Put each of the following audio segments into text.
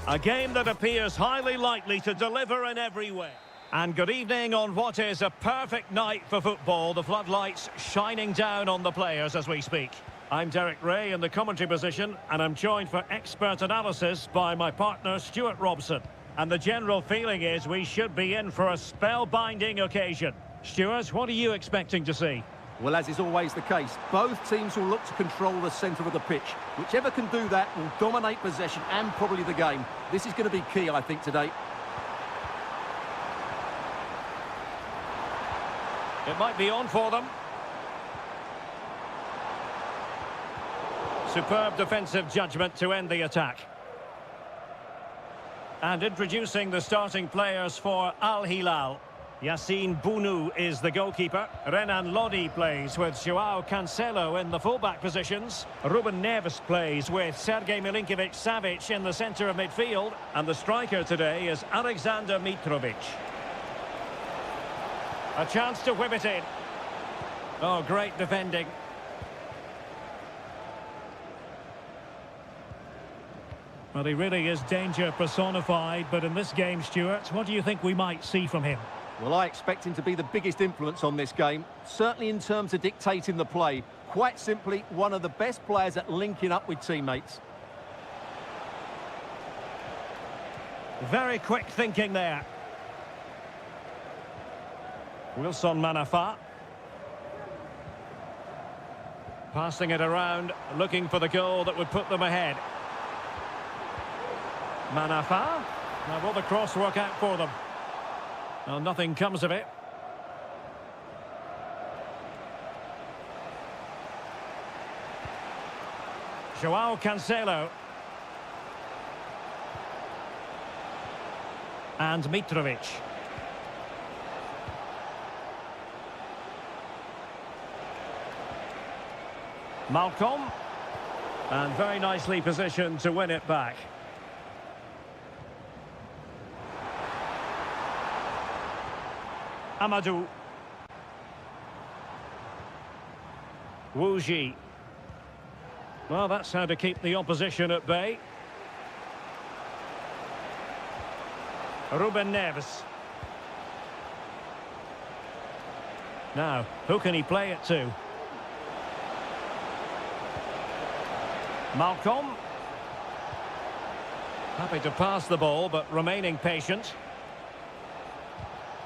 A game that appears highly likely to deliver in every way. And good evening on what is a perfect night for football. The floodlights shining down on the players as we speak. I'm Derek Ray in the commentary position, and I'm joined for expert analysis by my partner Stuart Robson. And the general feeling is we should be in for a spellbinding occasion. Stuart, what are you expecting to see? Well, as is always the case, both teams will look to control the centre of the pitch. Whichever can do that will dominate possession and probably the game. This is going to be key, I think, today. It might be on for them. Superb defensive judgment to end the attack. And introducing the starting players for Al Hilal. Yassine Bounou is the goalkeeper. Renan Lodi plays with Joao Cancelo in the fullback positions. Ruben Neves plays with Sergej Milinkovic-Savic in the centre of midfield. And the striker today is Alexander Mitrovic. A chance to whip it in. Oh, great defending. Well, he really is danger personified, but in this game, Stuart, what do you think we might see from him? Well, I expect him to be the biggest influence on this game, certainly in terms of dictating the play. Quite simply, one of the best players at linking up with teammates. Very quick thinking there. Wilson Manafa. Passing it around, looking for the goal that would put them ahead. Manafa. Now will the cross work out for them? Well, nothing comes of it. Joao Cancelo. And Mitrovic. Malcolm. And very nicely positioned to win it back. Amadou. Wuji. Well, that's how to keep the opposition at bay. Ruben Neves. Now, who can he play it to? Malcolm. Happy to pass the ball, but remaining patient.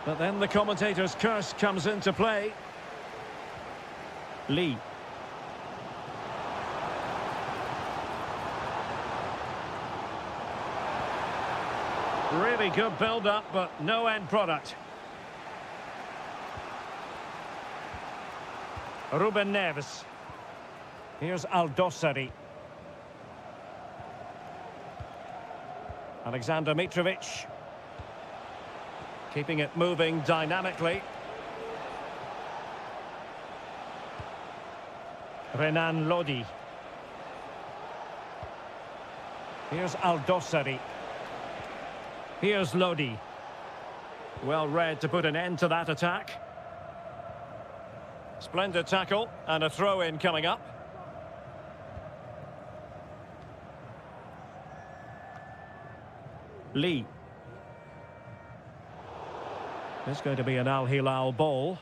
But then the commentator's curse comes into play. Lee. Really good build-up, but no end product. Ruben Neves. Here's Aldosari. Alexander Mitrovic. Keeping it moving dynamically. Renan Lodi. Here's Aldosari. Here's Lodi. Well read to put an end to that attack. Splendid tackle and a throw-in coming up. Lee. It's going to be an Al Hilal ball.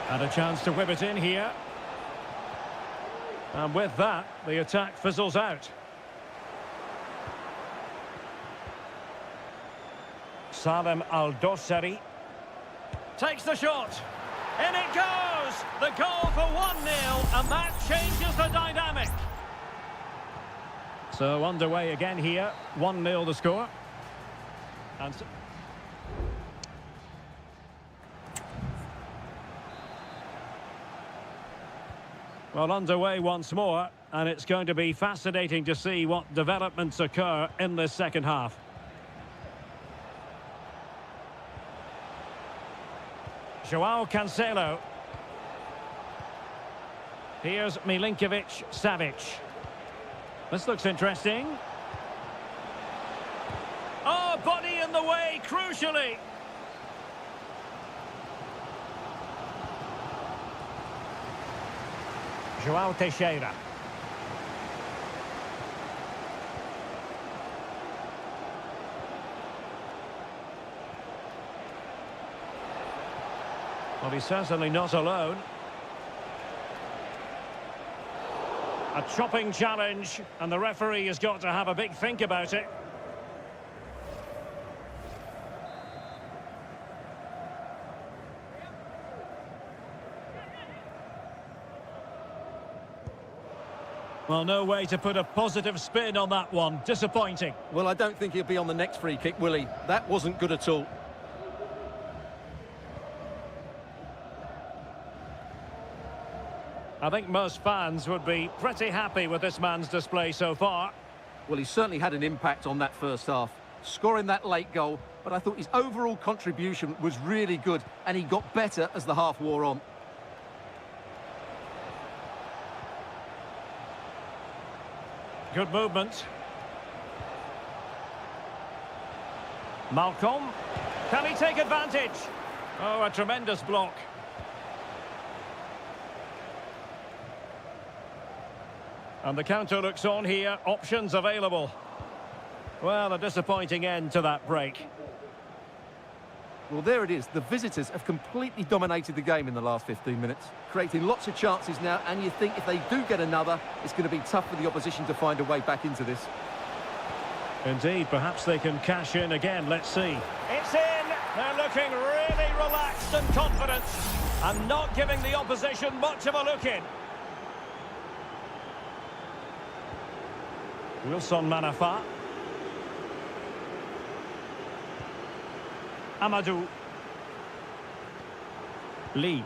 And a chance to whip it in here. And with that, the attack fizzles out. Salem Aldosari takes the shot. In it goes! The goal for 1-0, and that changes the dynamic. So underway again here, 1-0 the score. And well, underway once more, and it's going to be fascinating to see what developments occur in this second half. Joao Cancelo. Here's Milinkovic-Savic. This looks interesting. Oh, body in the way, crucially. João Teixeira. Well, he's certainly not alone. A chopping challenge, and the referee has got to have a big think about it. Well, no way to put a positive spin on that one. Disappointing. Well, I don't think he'll be on the next free kick, will he? That wasn't good at all. I think most fans would be pretty happy with this man's display so far. Well, he certainly had an impact on that first half, scoring that late goal, but I thought his overall contribution was really good, and he got better as the half wore on. Good movement. Malcolm. Can he take advantage? Oh, a tremendous block. And the counter looks on here. Options available. Well, a disappointing end to that break. Well, there it is. The visitors have completely dominated the game in the last 15 minutes, creating lots of chances now, and you think if they do get another, it's going to be tough for the opposition to find a way back into this. Indeed, perhaps they can cash in again. Let's see. It's in! They're looking really relaxed and confident, and not giving the opposition much of a look in. Wilson Manafa. Amadou. Lee.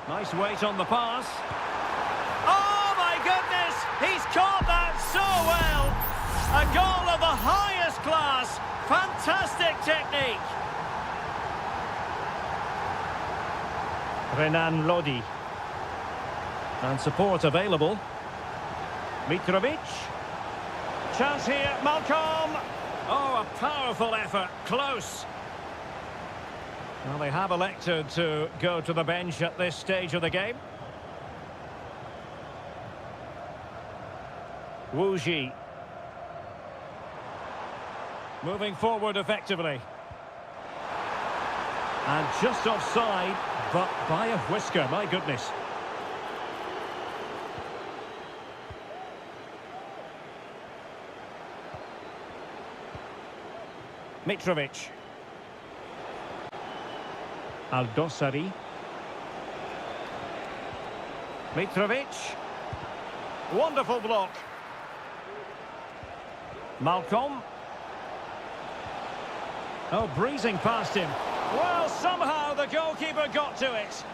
Nice weight on the pass. Oh my goodness! He's caught that so well! A goal of the highest class. Fantastic technique. Renan Lodi. And support available. Mitrovic. Chance here, Malcolm. Oh, a powerful effort. Close. Well, they have elected to go to the bench at this stage of the game. Wu Ji. Moving forward effectively. And just offside, but by a whisker, my goodness. Mitrovic. Aldosari. Mitrovic. Wonderful block. Malcolm. Oh, breezing past him. Well, somehow the goalkeeper got to it.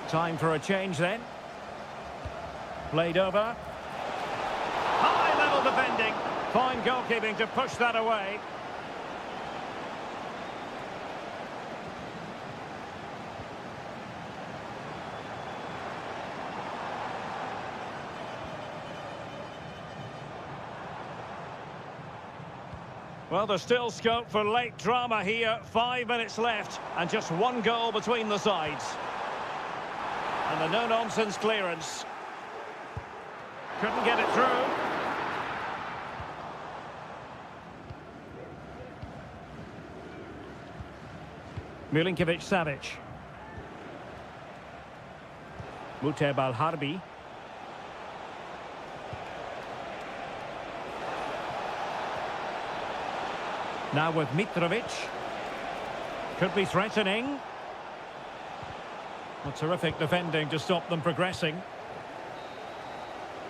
Time for a change then. Played over. High-level defending. Fine goalkeeping to push that away. Well, there's still scope for late drama here. 5 minutes left and just one goal between the sides. And the no-nonsense clearance. Couldn't get it through. Milinkovic-Savic. Muteb Al-Harbi. Now with Mitrovic. Could be threatening. Well, terrific defending to stop them progressing.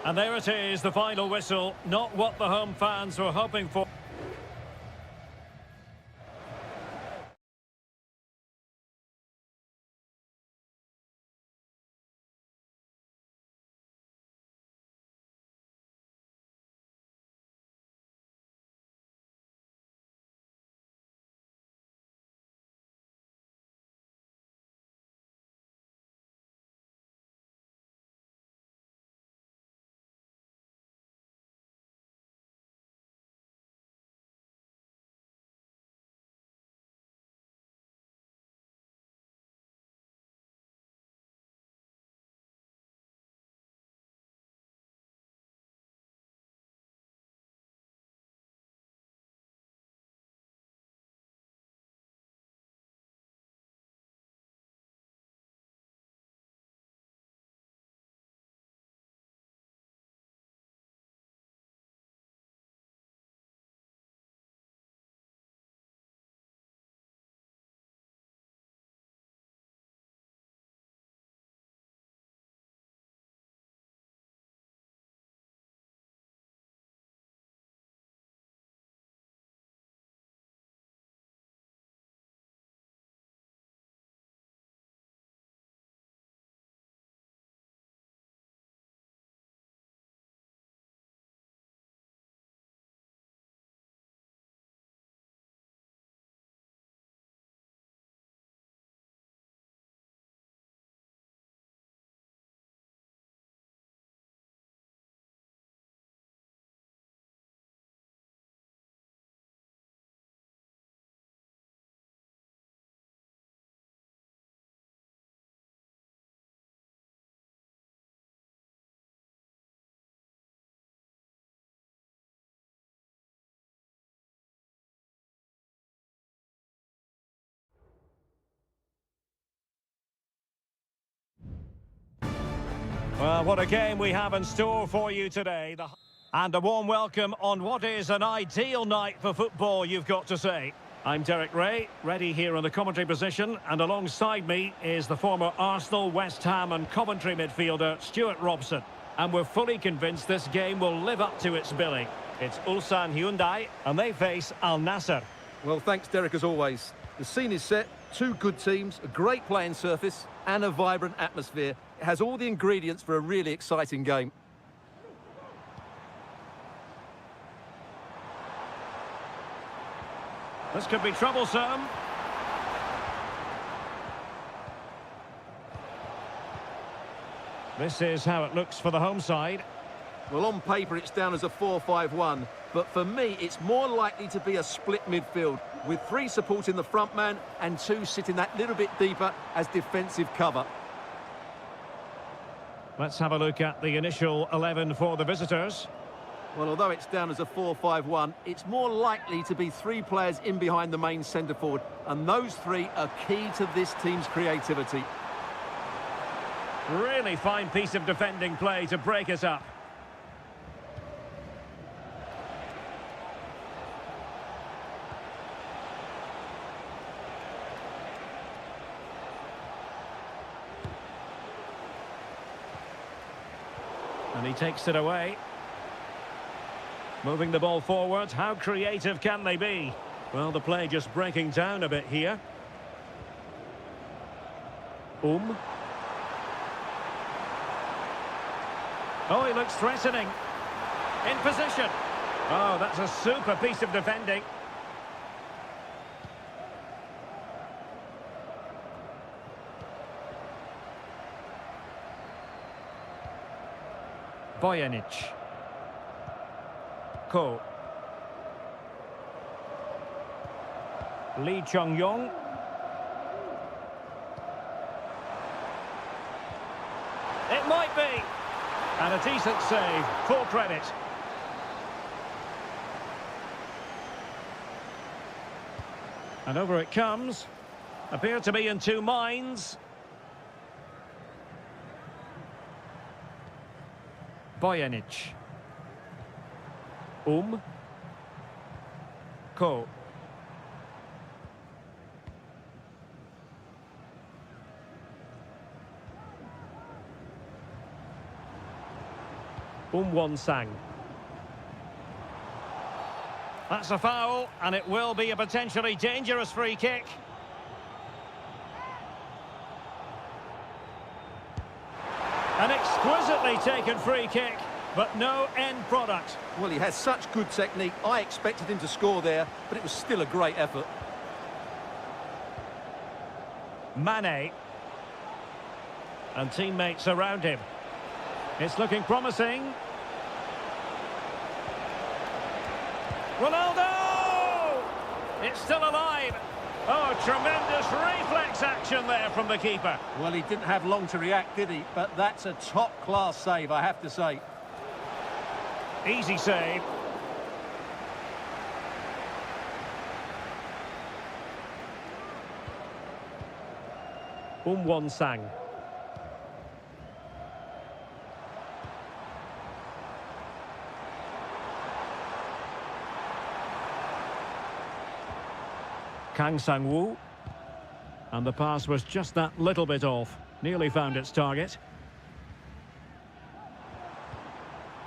And there it is, the final whistle. Not what the home fans were hoping for. Well, what a game we have in store for you today. And a warm welcome on what is an ideal night for football, you've got to say. I'm Derek Ray, ready here in the commentary position, and alongside me is the former Arsenal, West Ham and Coventry midfielder Stuart Robson. And we're fully convinced this game will live up to its billing. It's Ulsan Hyundai, and they face Al Nassr. Well, thanks, Derek, as always. The scene is set, two good teams, a great playing surface and a vibrant atmosphere. It has all the ingredients for a really exciting game. This could be troublesome. This is how it looks for the home side. Well, on paper, it's down as a 4-5-1, but for me, it's more likely to be a split midfield, with three supporting the front man and two sitting that little bit deeper as defensive cover. Let's have a look at the initial 11 for the visitors. Well, although it's down as a 4-5-1, it's more likely to be three players in behind the main centre-forward, and those three are key to this team's creativity. Really fine piece of defending play to break us up. And he takes it away. Moving the ball forward, how creative can they be? Well, the play just breaking down a bit here. Oh, he looks threatening. In position. Oh, that's a super piece of defending. Bojanic. Ko. Lee Chung-yong. It might be. And a decent save. Full credit. And over it comes. Appear to be in two minds. Bojanic. Ko. Won-sang. That's a foul, and it will be a potentially dangerous free kick. An exquisitely taken free kick, but no end product. Well, he has such good technique. I expected him to score there, but it was still a great effort. Mane. And teammates around him. It's looking promising. Ronaldo! It's still alive. Oh, tremendous reflex action there from the keeper. Well, he didn't have long to react, did he? But that's a top-class save, I have to say. Easy save. Won-sang. Kang Sang-woo. And the pass was just that little bit off. Nearly found its target.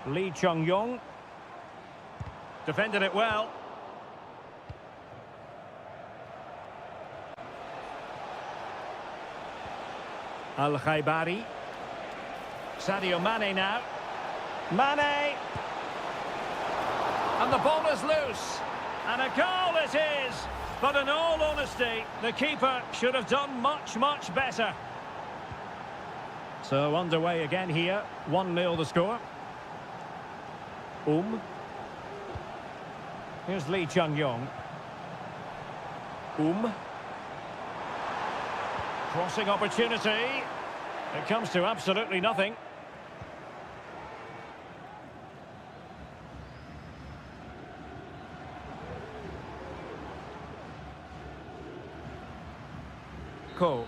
Lee Chung-yong. Defended it well. Al-Khaibari. Sadio Mane now. Mane! And the ball is loose. And a goal it is! But in all honesty, the keeper should have done much, much better. So underway again here. 1-0 the score. Here's Lee Chung-yong. Crossing opportunity. It comes to absolutely nothing. Ko.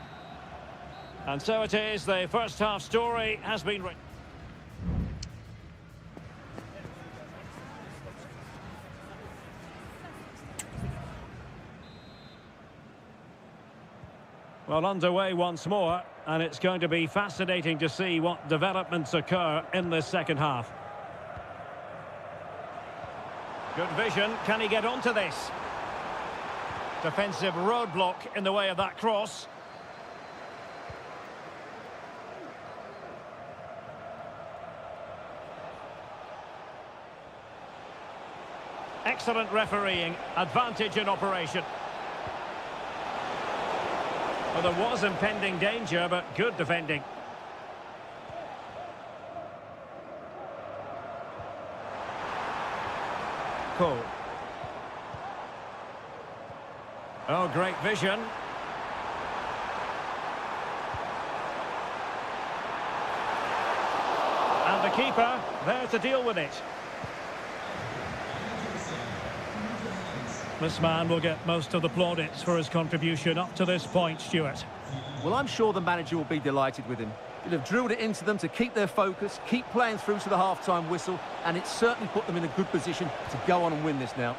And so it is, the first half story has been written. Well, underway once more, and it's going to be fascinating to see what developments occur in this second half. Good vision. Can he get onto this? Defensive roadblock in the way of that cross. Excellent refereeing. Advantage in operation. Well, there was impending danger, but good defending. Cole. Oh, great vision. And the keeper there to deal with it. This man will get most of the plaudits for his contribution up to this point, Stuart. Well, I'm sure the manager will be delighted with him. He'll have drilled it into them to keep their focus, keep playing through to the half-time whistle, and it's certainly put them in a good position to go on and win this now.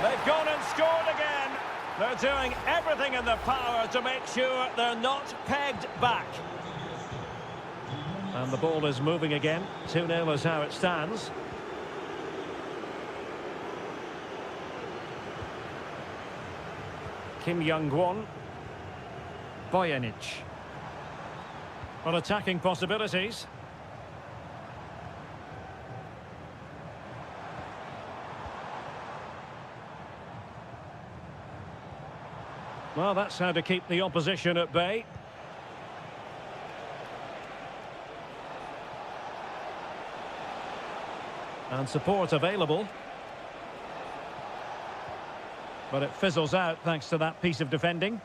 They've gone and scored again. They're doing everything in their power to make sure they're not pegged back. And the ball is moving again. 2-0 is how it stands. Kim Young-won. Bojanic. Well, attacking possibilities. Well, that's how to keep the opposition at bay. And support available. But it fizzles out thanks to that piece of defending.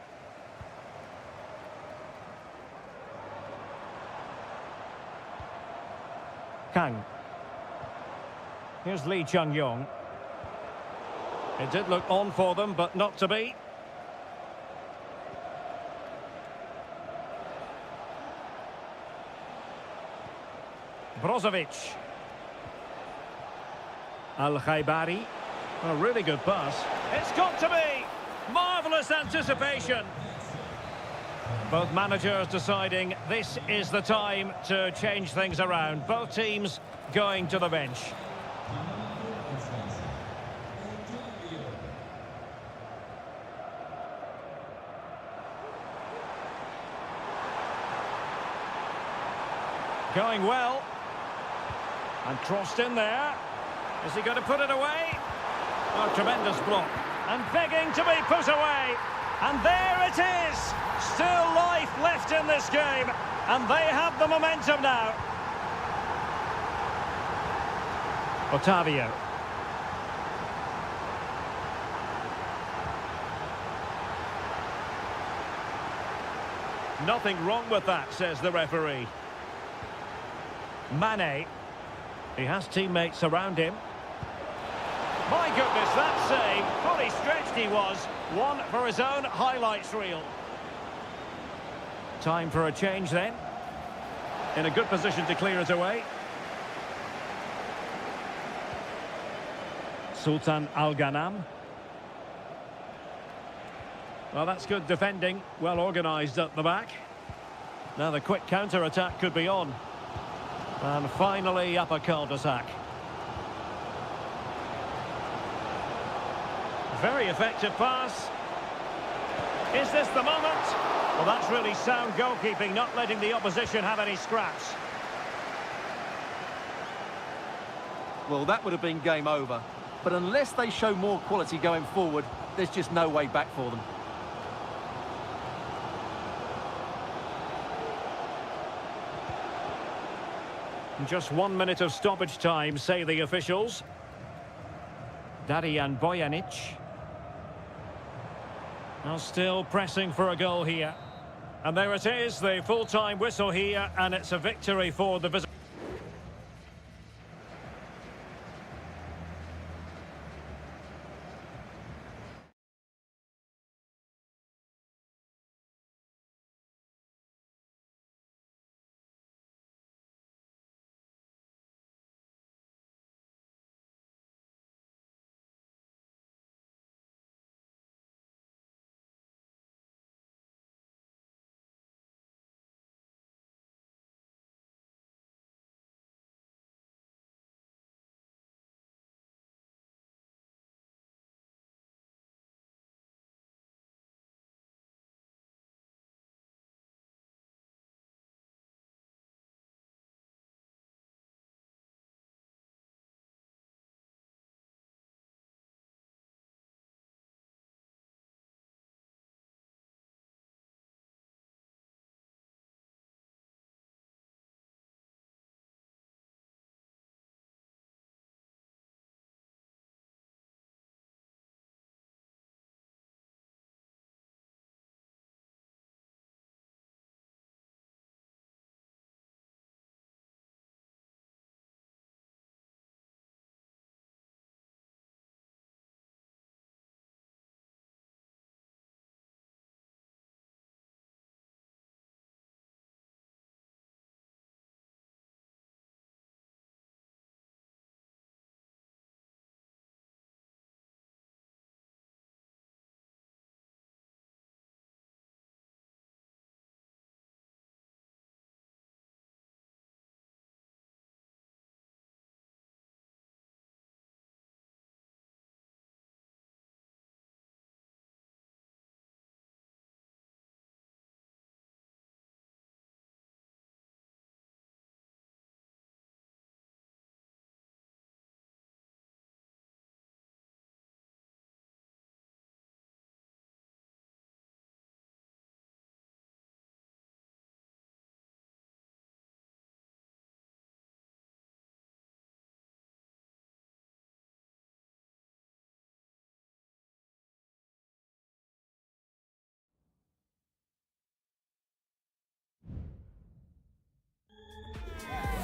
Kang. Here's Lee Chung-yong. It did look on for them, but not to be. Brozovic. Al-Khaibari. A really good pass. It's got to be! Marvellous anticipation. Both managers deciding this is the time to change things around. Both teams going to the bench. Going well. And crossed in there. Is he going to put it away? Oh, tremendous block. And begging to be put away. And there it is. Still life left in this game. And they have the momentum now. Otavio. Nothing wrong with that, says the referee. Mane. He has teammates around him. My goodness, that save. Fully stretched he was. One for his own highlights reel. Time for a change then. In a good position to clear it away. Sultan Al-Ghanam. Well, that's good defending. Well organised at the back. Now the quick counter-attack could be on. And finally up a cul-de-sac. Very effective pass. Is this the moment? Well, that's really sound goalkeeping, not letting the opposition have any scraps. Well, that would have been game over. But unless they show more quality going forward, there's just no way back for them. Just 1 minute of stoppage time, say the officials. Darijan Bojanic. Now still pressing for a goal here. And there it is, the full-time whistle here, and it's a victory for the visitors.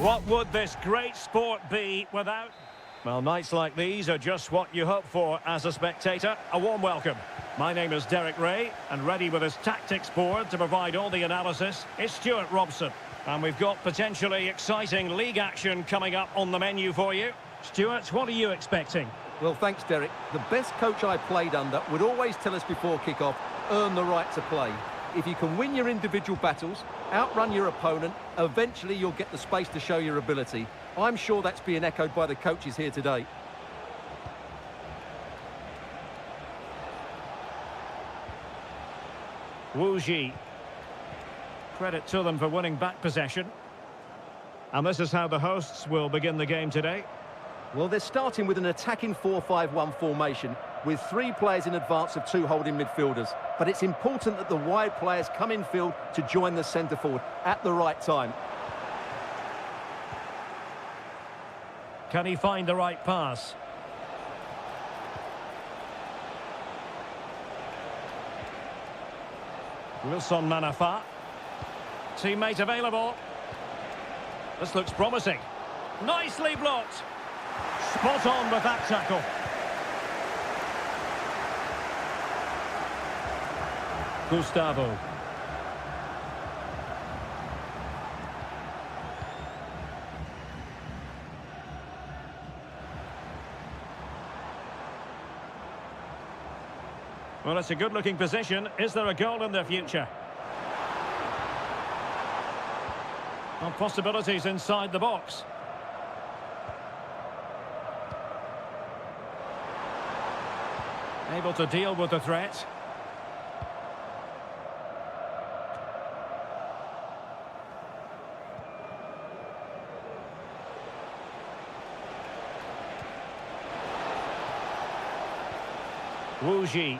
What would this great sport be without... Well, nights like these are just what you hope for as a spectator. A warm welcome. My name is Derek Ray, and ready with his tactics board to provide all the analysis is Stuart Robson. And we've got potentially exciting league action coming up on the menu for you. Stuart, what are you expecting? Well, thanks, Derek. The best coach I played under would always tell us before kick-off, earn the right to play. If you can win your individual battles, outrun your opponent, eventually you'll get the space to show your ability. I'm sure that's being echoed by the coaches here today. Wu Ji. Credit to them for winning back possession. And this is how the hosts will begin the game today. Well, they're starting with an attacking 4-5-1 formation with 3 players in advance of 2 holding midfielders. But it's important that the wide players come in field to join the centre forward at the right time. Can he find the right pass? Wilson Manafa. Teammate available. This looks promising. Nicely blocked. Spot on with that tackle. Gustavo. Well, it's a good-looking position. Is there a goal in the future? Well, possibilities inside the box. Able to deal with the threat. Wu Ji.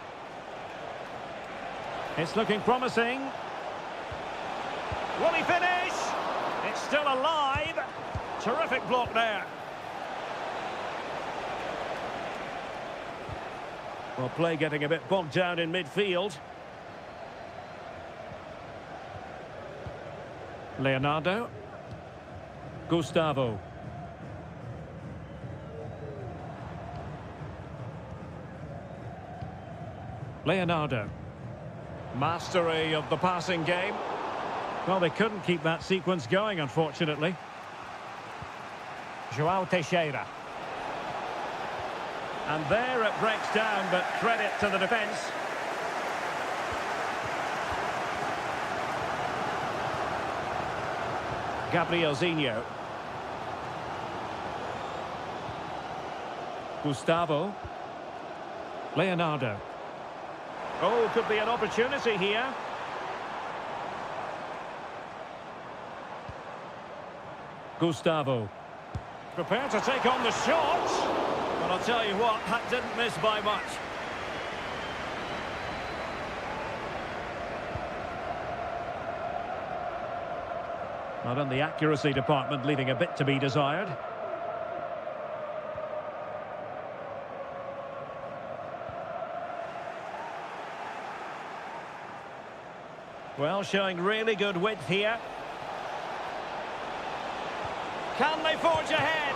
It's looking promising. Will he finish? It's still alive. Terrific block there. Well, play getting a bit bogged down in midfield. Leonardo. Gustavo. Leonardo. Mastery of the passing game. Well, they couldn't keep that sequence going, unfortunately. João Teixeira. And there it breaks down, but credit to the defence. Gabrielzinho. Gustavo. Leonardo. Oh, could be an opportunity here. Gustavo. Prepared to take on the shot. But I'll tell you what, that didn't miss by much. Not in the accuracy department, leaving a bit to be desired. Well, showing really good width here. Can they forge ahead?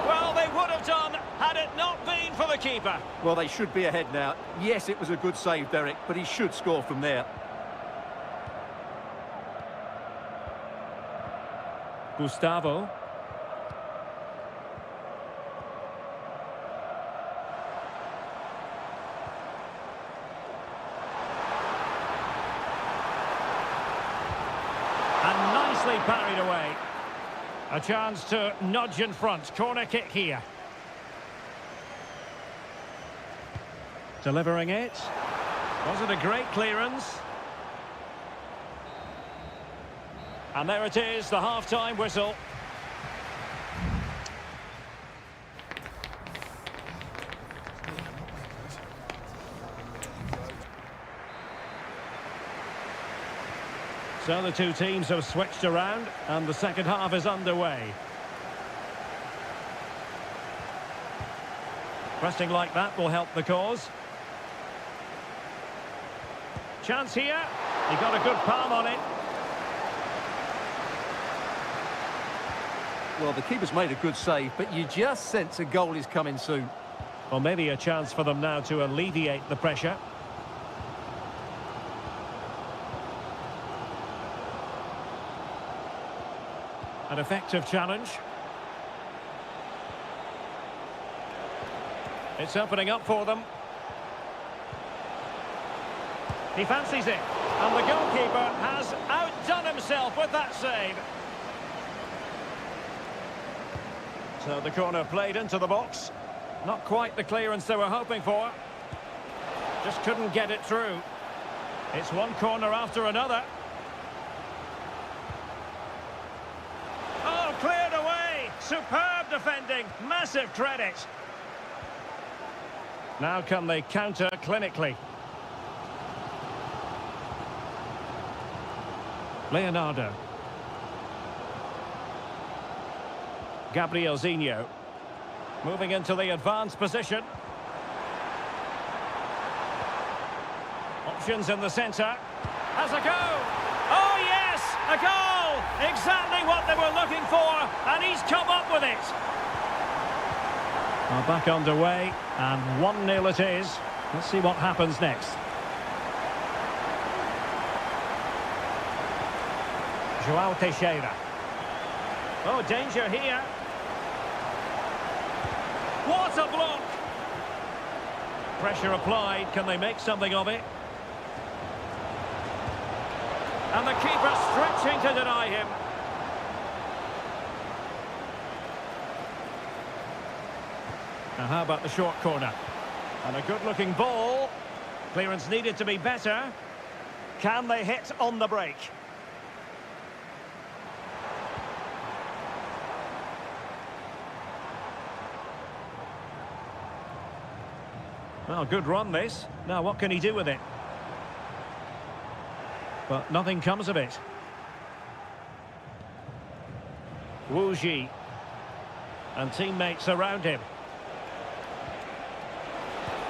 Well, they would have done had it not been for the keeper. Well, they should be ahead now. Yes, it was a good save, Derek, but he should score from there. Gustavo. And nicely parried away. A chance to nudge in front. Corner kick here. Delivering it. Was it a great clearance? And there it is, the half-time whistle. So the two teams have switched around and the second half is underway. Pressing like that will help the cause. Chance here. He got a good palm on it. Well, the keeper's made a good save, but you just sense a goal is coming soon. Well, maybe a chance for them now to alleviate the pressure. An effective challenge. It's opening up for them. He fancies it. And the goalkeeper has outdone himself with that save. So the corner played into the box. Not quite the clearance they were hoping for. Just couldn't get it through. It's one corner after another. Oh, cleared away. Superb defending. Massive credit. Now can they counter clinically? Leonardo. Gabrielzinho. Moving into the advanced position. Options in the centre. Has a go. Oh, yes! A goal! Exactly what they were looking for, and he's come up with it. Well, back underway, and 1-0 it is. Let's see what happens next. João Teixeira. Oh, danger here. What a block! Pressure applied. Can they make something of it? And the keeper stretching to deny him. Now how about the short corner? And a good-looking ball. Clearance needed to be better. Can they hit on the break? Well, good run this. Now what can he do with it? But nothing comes of it. Wu Ji. And teammates around him.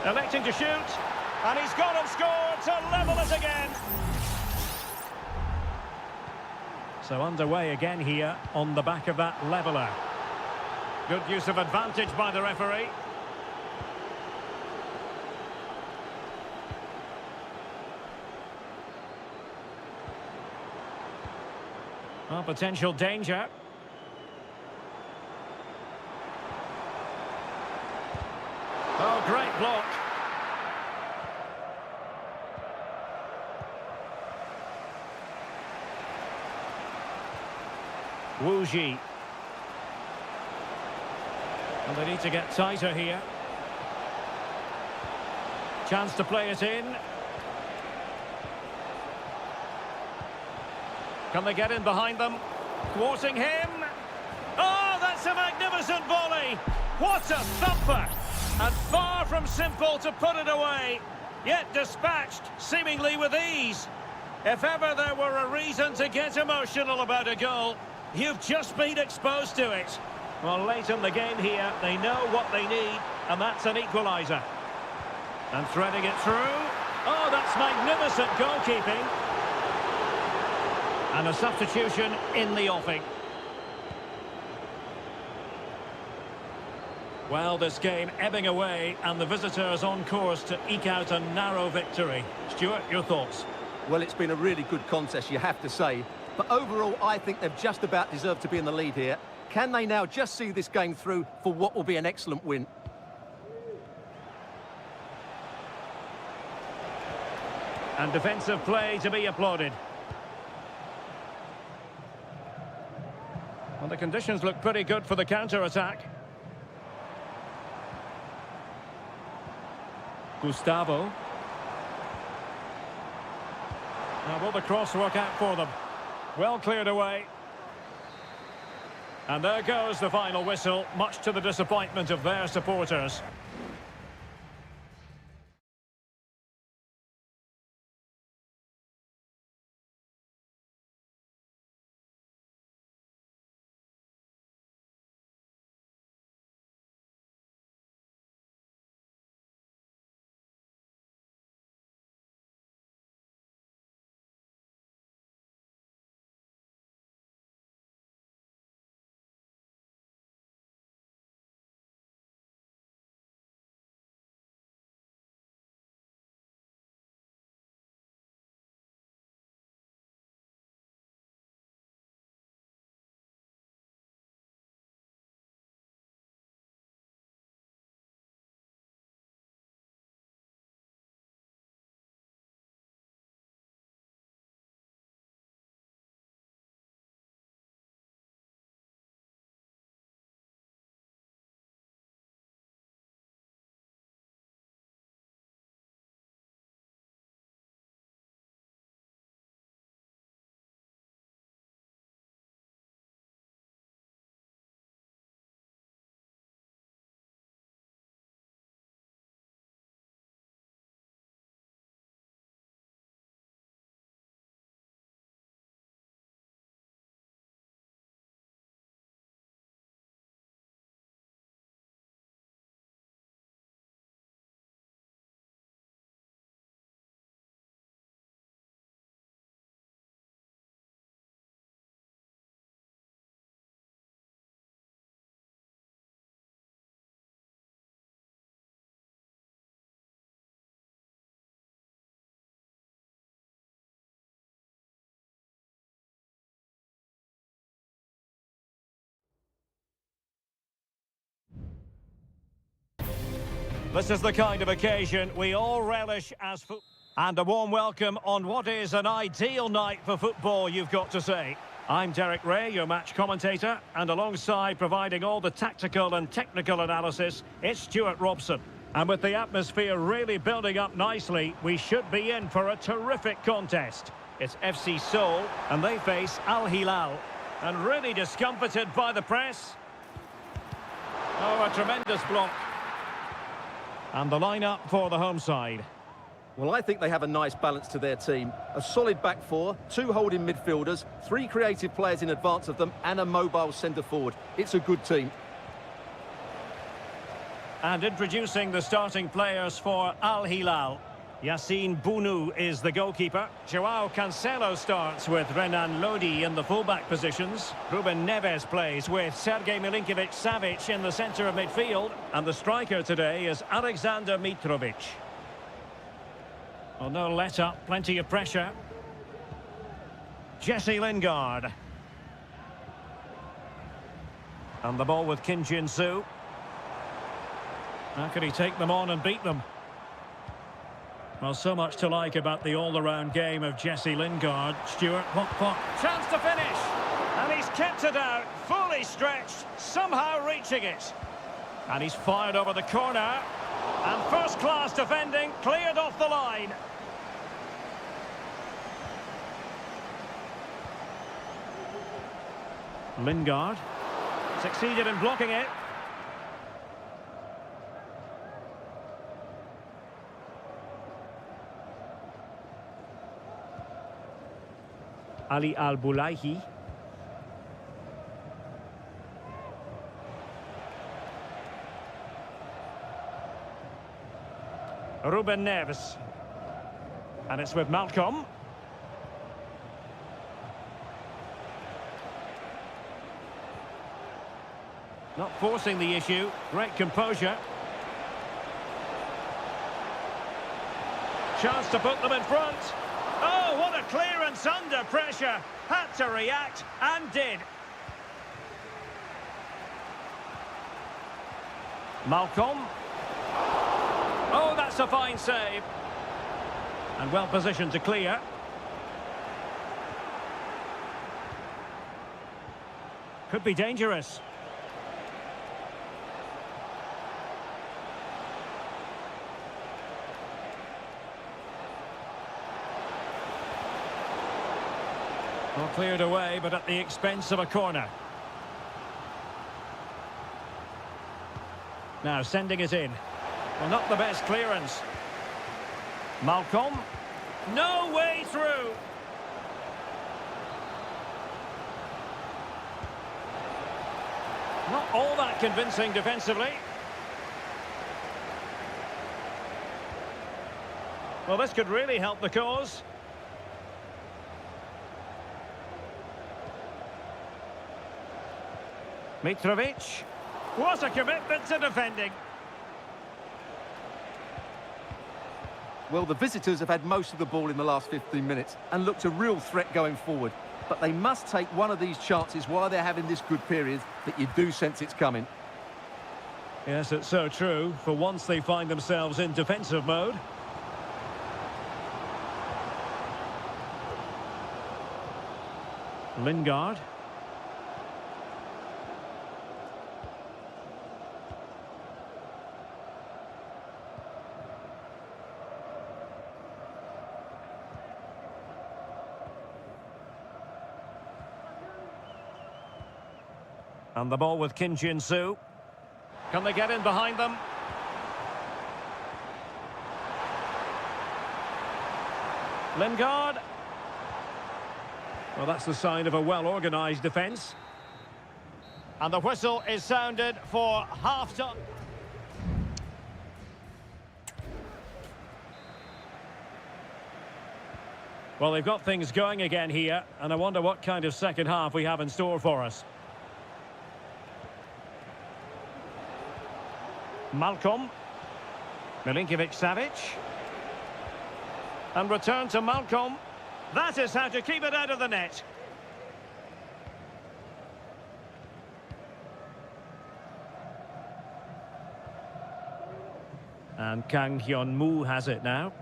Electing to shoot. And he's gone and scored to level it again. So underway again here on the back of that leveller. Good use of advantage by the referee. Well, potential danger. Oh, great block. Wu Ji. And they need to get tighter here. Chance to play it in. Can they get in behind them? Thwarting him. Oh, that's a magnificent volley. What a thumper. And far from simple to put it away. Yet dispatched, seemingly with ease. If ever there were a reason to get emotional about a goal, you've just been exposed to it. Well, late in the game here, they know what they need, and that's an equaliser. And threading it through. Oh, that's magnificent goalkeeping. And a substitution in the offing. Well, this game ebbing away, and the visitors on course to eke out a narrow victory. Stuart, your thoughts? Well, it's been a really good contest, you have to say. But overall, I think they've just about deserved to be in the lead here. Can they now just see this game through for what will be an excellent win? And defensive play to be applauded. Well, the conditions look pretty good for the counter-attack. Gustavo. Now, will the cross work out for them? Well cleared away. And there goes the final whistle, much to the disappointment of their supporters. This is the kind of occasion we all relish as football. And a warm welcome on what is an ideal night for football, you've got to say. I'm Derek Ray, your match commentator, and alongside providing all the tactical and technical analysis, it's Stuart Robson. And with the atmosphere really building up nicely, we should be in for a terrific contest. It's FC Seoul, and they face Al Hilal. And really discomfited by the press. Oh, a tremendous block. And the lineup for the home side. Well, I think they have a nice balance to their team. A solid back four, two holding midfielders, three creative players in advance of them, and a mobile centre-forward. It's a good team. And introducing the starting players for Al Hilal. Yassine Bounou is the goalkeeper. Joao Cancelo starts with Renan Lodi in the fullback positions. Ruben Neves plays with Sergej Milinkovic-Savic in the centre of midfield. And the striker today is Alexander Mitrovic. Well, no let-up, plenty of pressure. Jesse Lingard. And the ball with Kim Jin-soo. How can he take them on and beat them? Well, so much to like about the all-around game of Jesse Lingard. Stuart, what? Chance to finish! And he's kept it out, fully stretched, somehow reaching it. And he's fired over the corner. And first-class defending, cleared off the line. Lingard succeeded in blocking it. Ali Al-Bulaihi. Ruben Neves. And it's with Malcolm. Not forcing the issue. Great composure. Chance to put them in front. Oh, what a clearance under pressure. Had to react and did. Malcolm. Oh, that's a fine save. And well positioned to clear. Could be dangerous. Well, cleared away, but at the expense of a corner. Now sending it in. Well, not the best clearance. Malcolm. No way through. Not all that convincing defensively. Well, this could really help the cause. Mitrovic. What a commitment to defending. Well, the visitors have had most of the ball in the last 15 minutes and looked a real threat going forward. But they must take one of these chances while they're having this good period that you do sense it's coming. Yes, it's so true. For once they find themselves in defensive mode. Lingard. And the ball with Kim Jin-soo. Can they get in behind them? Lingard. Well, that's the sign of a well-organised defence. And the whistle is sounded for half-time. Well, they've got things going again here, and I wonder what kind of second half we have in store for us. Malcolm. Milinkovic-Savic. And return to Malcolm. That is how to keep it out of the net. And Kang Hyun-moo has it now.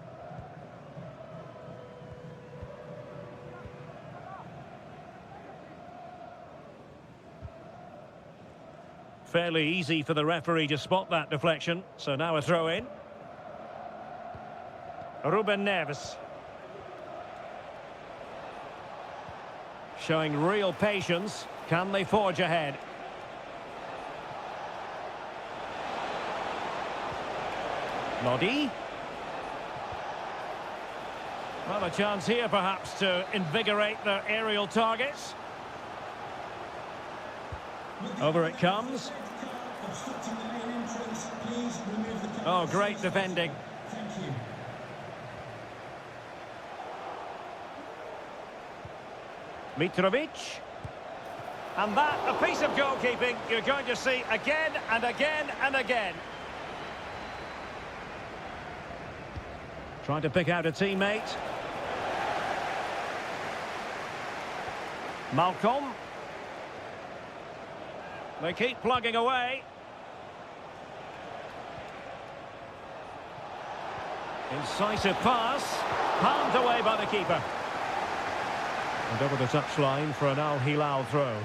Fairly easy for the referee to spot that deflection. So now a throw in. Ruben Neves. Showing real patience. Can they forge ahead? Lodi. Well, a chance here perhaps to invigorate their aerial targets. Over it comes. Oh, great defending. Mitrovic. And that, a piece of goalkeeping you're going to see again and again and again. Trying to pick out a teammate. Malcolm. They keep plugging away. Incisive pass. Palmed away by the keeper. And over the touchline for an Al Hilal throw.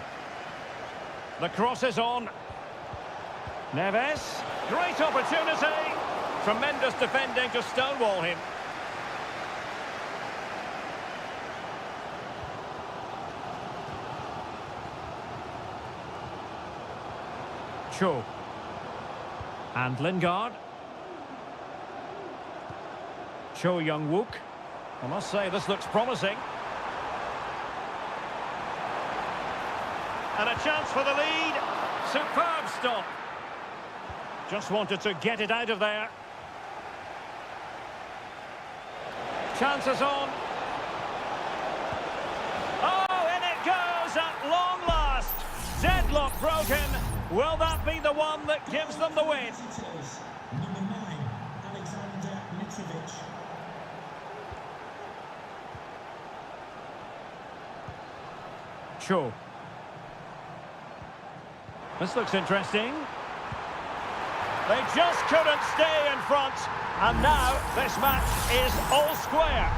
The cross is on. Neves. Great opportunity. Tremendous defending to stonewall him. Cho. And Lingard. Cho Young-wook. I must say this looks promising. And a chance for the lead. Superb stop. Just wanted to get it out of there. Chances on. Oh, in it goes at long last. Deadlock broken. Will that be the one that gives them the win? Number 9, Alexander Mitrovic. Cho. This looks interesting. They just couldn't stay in front. And now this match is all square.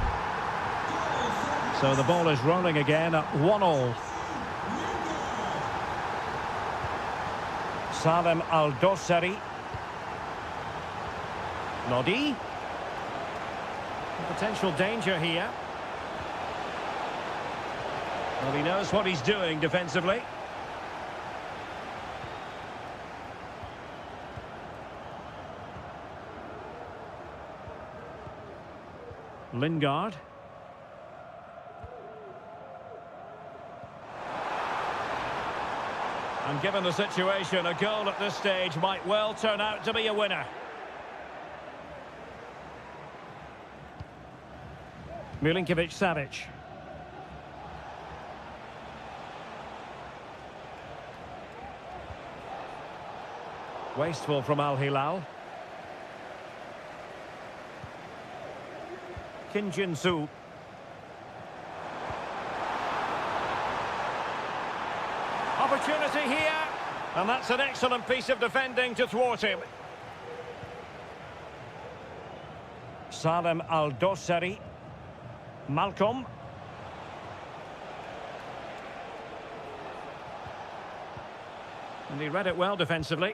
So the ball is rolling again at 1-1. Salem Al-Dossari. Lodi. Potential danger here. Well, he knows what he's doing defensively. Lingard. And given the situation, a goal at this stage might well turn out to be a winner. Milinkovic-Savic. Wasteful from Al Hilal. Kim Jin-soo. Opportunity here. And that's an excellent piece of defending to thwart him. Salem Al-Dossari. Malcolm. And he read it well defensively.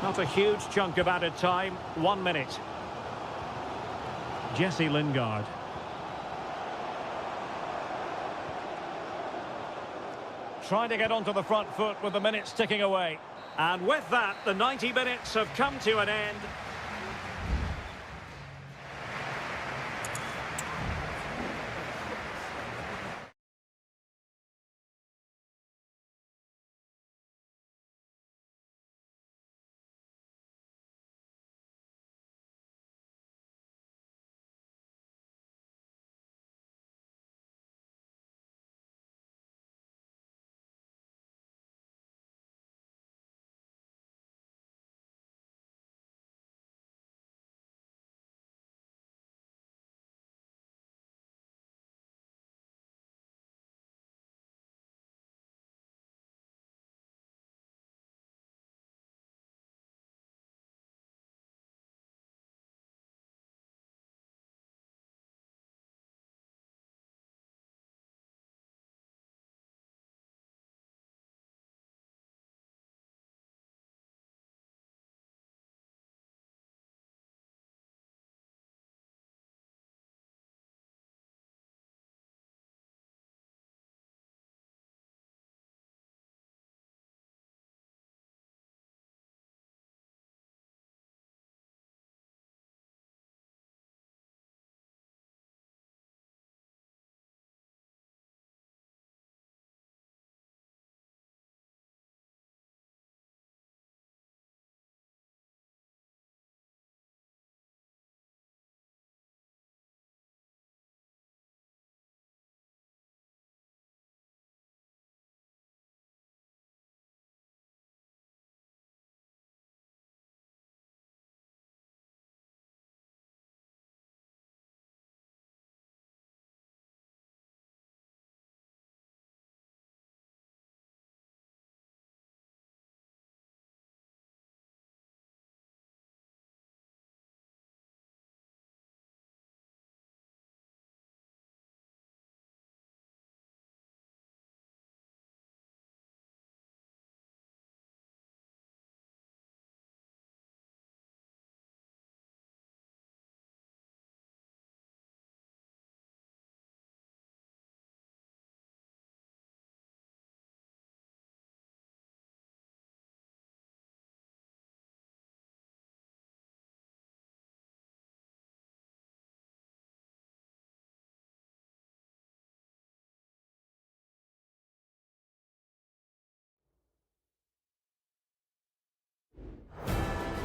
Not a huge chunk of added time. 1 minute. Jesse Lingard. Trying to get onto the front foot with the minutes ticking away. And with that, the 90 minutes have come to an end.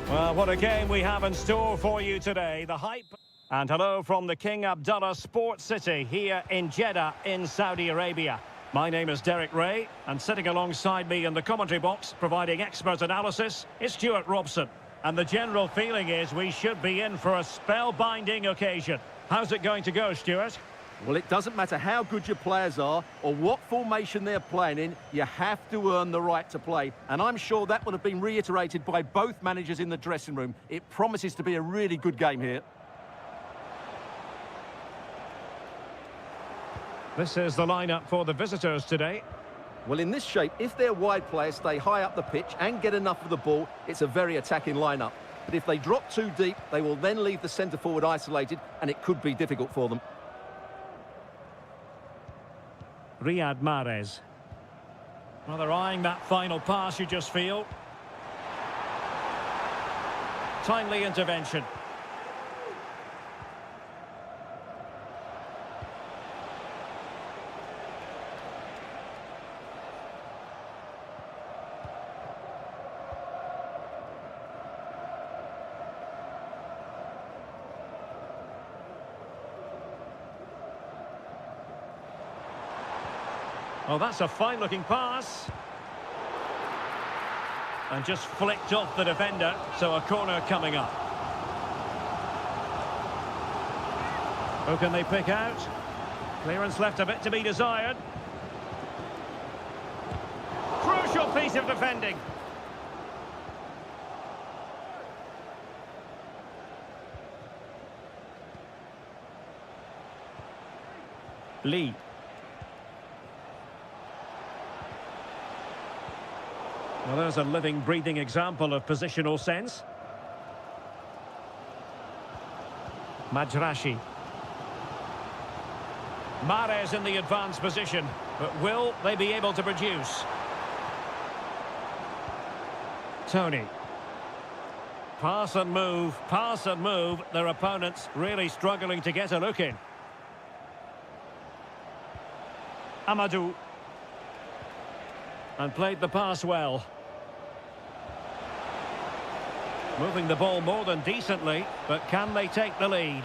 Well, what a game we have in store for you today. The hype. And hello from the King Abdullah Sports City here in Jeddah in Saudi Arabia. My name is Derek Ray, and sitting alongside me in the commentary box, providing expert analysis, is Stuart Robson. And the general feeling is we should be in for a spellbinding occasion. How's it going to go, Stuart? Well, it doesn't matter how good your players are or what formation they're playing in, you have to earn the right to play. And I'm sure that would have been reiterated by both managers in the dressing room. It promises to be a really good game here. This is the lineup for the visitors today. Well, in this shape, if their wide players stay high up the pitch and get enough of the ball, it's a very attacking lineup. But if they drop too deep, they will then leave the centre-forward isolated, and it could be difficult for them. Riyad Mahrez. Well, they're eyeing that final pass, you just feel. Timely intervention. Oh, that's a fine-looking pass. And just flicked off the defender, so a corner coming up. Who can they pick out? Clearance left a bit to be desired. Crucial piece of defending. Lee. Well, there's a living, breathing example of positional sense. Majrashi. Mahrez in the advanced position, but will they be able to produce? Tony. Pass and move, their opponents really struggling to get a look in. Amadou. And played the pass well. Moving the ball more than decently, but can they take the lead?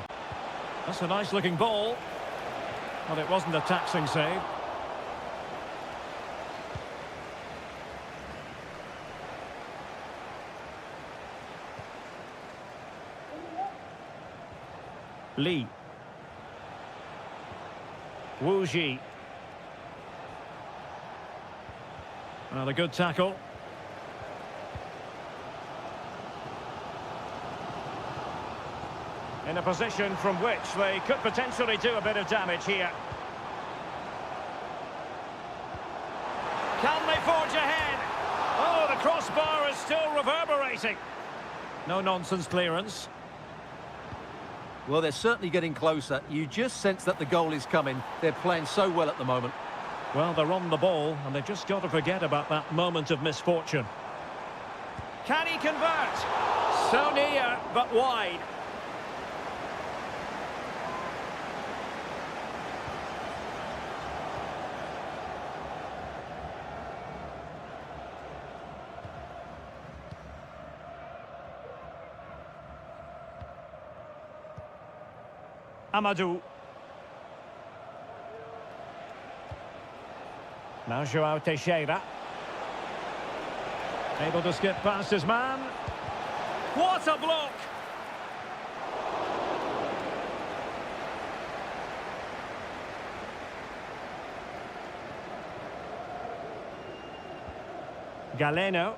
That's a nice-looking ball. But it wasn't a taxing save. Lee. Wu Ji. Well, a good tackle. In a position from which they could potentially do a bit of damage here. Can they forge ahead? Oh, the crossbar is still reverberating. No-nonsense clearance. Well, they're certainly getting closer. You just sense that the goal is coming. They're playing so well at the moment. Well, they're on the ball, and they've just got to forget about that moment of misfortune. Can he convert? So near, but wide. Amadou. Now João Teixeira. Able to skip past his man. What a block! Galeno.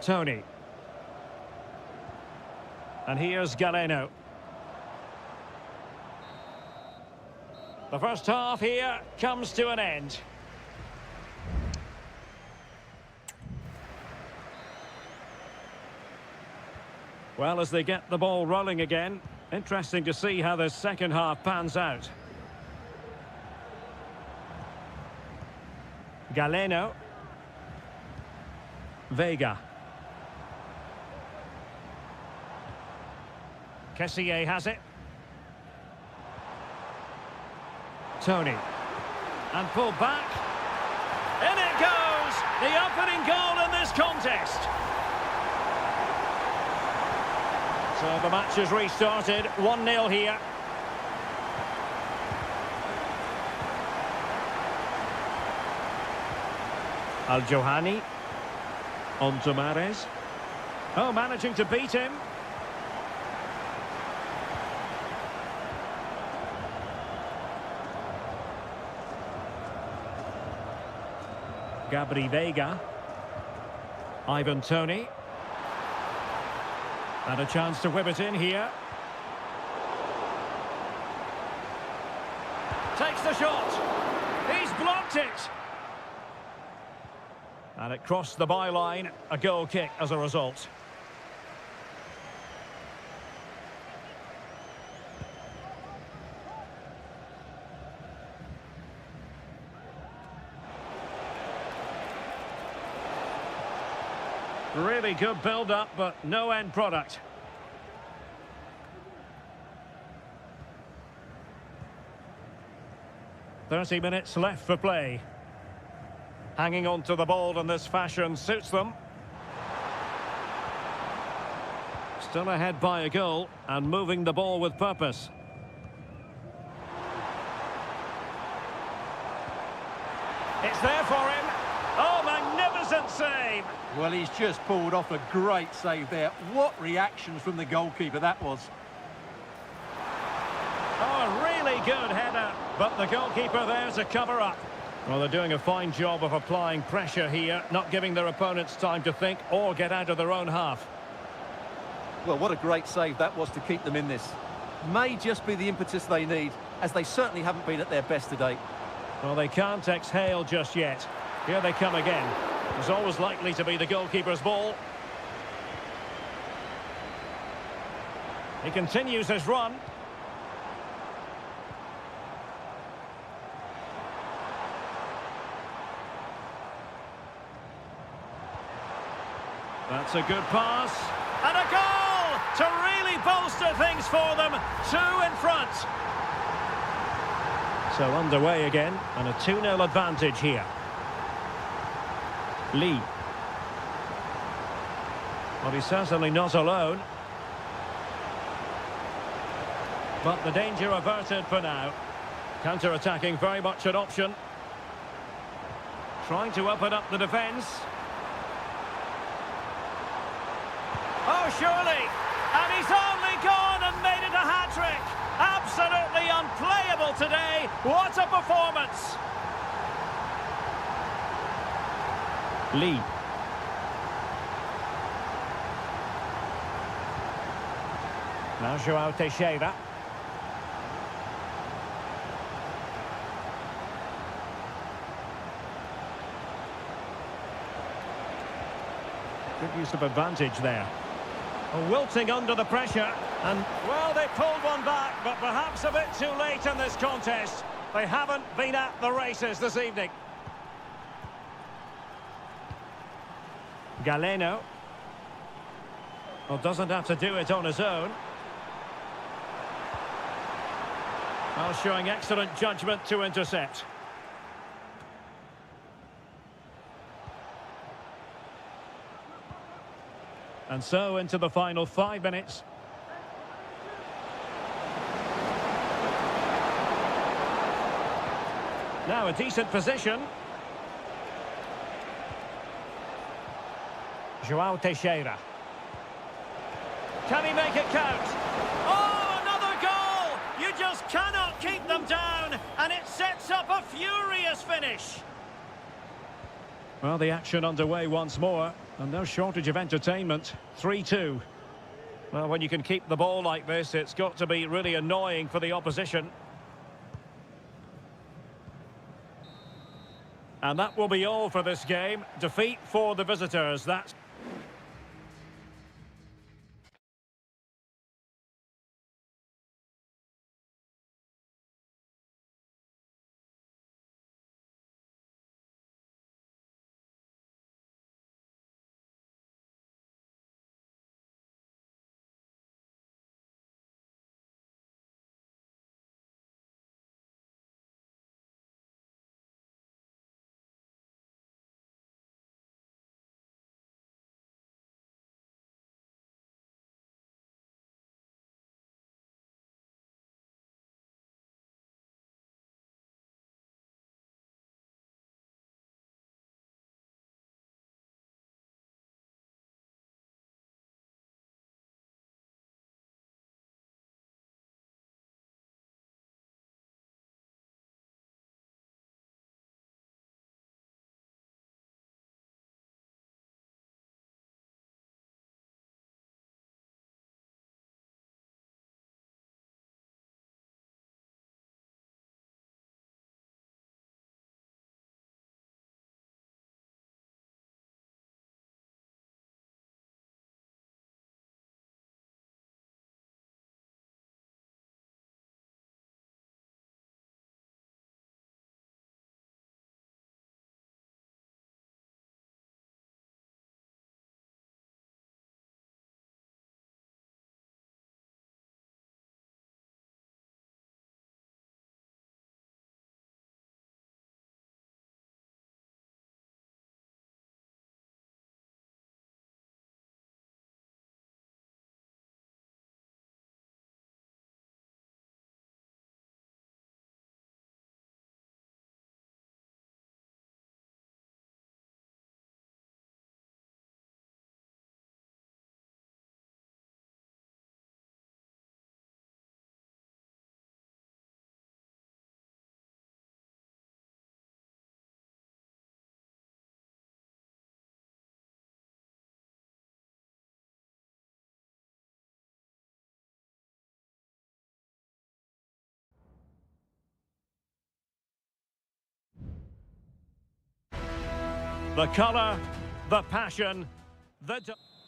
Tony. And here's Galeno. The first half here comes to an end. Well, as they get the ball rolling again, interesting to see how the second half pans out. Galeno. Vega. Kessié has it. Tony. And pulled back. In it goes! scores the opening goal in this contest. So the match has restarted, 1-0 here. Al-Johani. On to Mahrez. Oh, managing to beat him. Gabri Veiga. Ivan Toney. And a chance to whip it in here. Takes the shot. He's blocked it. And it crossed the byline. A goal kick as a result. Really good build-up, but no end product. "30 minutes left for play. Hanging on to the ball in this fashion suits them. Still ahead by a goal and moving the ball with purpose. It's there for him. Oh, magnificent save! Well, he's just pulled off a great save there. What reactions from the goalkeeper that was. Oh, a really good header, but the goalkeeper there to cover up. Well, they're doing a fine job of applying pressure here, not giving their opponents time to think or get out of their own half. Well, what a great save that was to keep them in this. May just be the impetus they need, as they certainly haven't been at their best today. Well, they can't exhale just yet. Here they come again. It's always likely to be the goalkeeper's ball. He continues his run. That's a good pass. And a goal to really bolster things for them. 2 in front. So underway again, and a 2-0 advantage here. Lee. Well, he's certainly not alone. But the danger averted for now. Counter-attacking, very much an option. Trying to open up the defence. Oh, surely! And he's only gone and made it a hat-trick! Absolutely unplayable today. What a performance! Lee. Now João Teixeira. Good use of advantage there. Wilting under the pressure, and, well, they pulled one back, but perhaps a bit too late in this contest. They haven't been at the races this evening. Galeno. Well, doesn't have to do it on his own. Well, showing excellent judgment to intercept. And so into the final 5 minutes. Now a decent position. João Teixeira. Can he make it count? Oh, another goal! You just cannot keep them down, and it sets up a furious finish. Well, the action underway once more, and no shortage of entertainment. 3-2. Well, when you can keep the ball like this, it's got to be really annoying for the opposition. And that will be all for this game. Defeat for the visitors. That's The colour, the passion,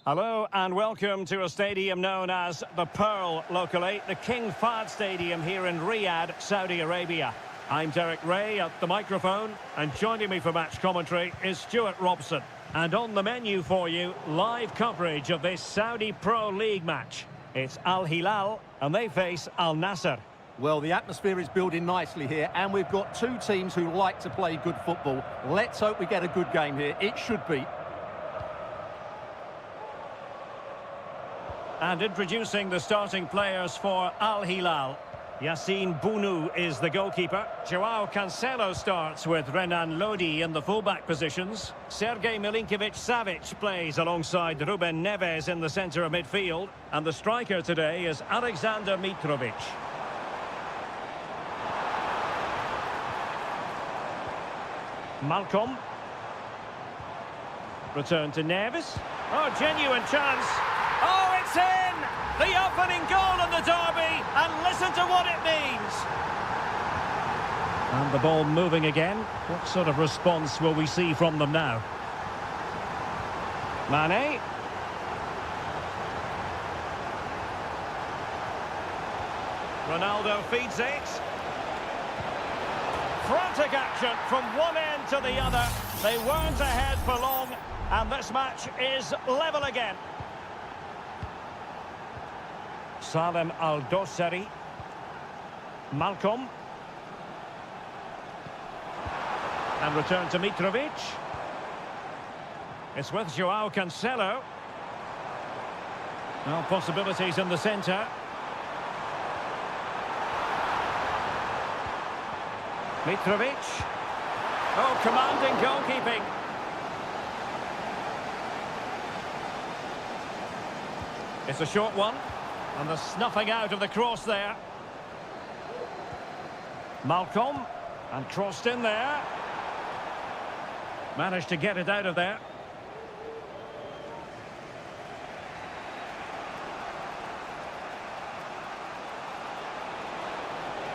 Hello and welcome to a stadium known as the Pearl locally, the King Fahd Stadium here in Riyadh, Saudi Arabia. I'm Derek Ray at the microphone, and joining me for match commentary is Stuart Robson. And on the menu for you, live coverage of this Saudi Pro League match. It's Al Hilal and they face Al Nassr. Well, the atmosphere is building nicely here, and we've got two teams who like to play good football. Let's hope we get a good game here. It should be. And introducing the starting players for Al Hilal. Yassine Bounou is the goalkeeper. Joao Cancelo starts with Renan Lodi in the fullback positions. Sergej Milinkovic-Savic plays alongside Ruben Neves in the centre of midfield. And the striker today is Alexander Mitrovic. Malcolm. Return to Neves. Oh, genuine chance. Oh, it's in! The opening goal in the derby, and listen to what it means. And the ball moving again. What sort of response will we see from them now? Mane. Ronaldo feeds it. Frantic action from one end to the other. They weren't ahead for long, and this match is level again. Salem Al-Dossari. Malcolm. And return to Mitrovic. It's with Joao Cancelo. Well, possibilities in the centre. Mitrovic. Oh, commanding goalkeeping. It's a short one. And the snuffing out of the cross there. Malcolm. And crossed in there. Managed to get it out of there.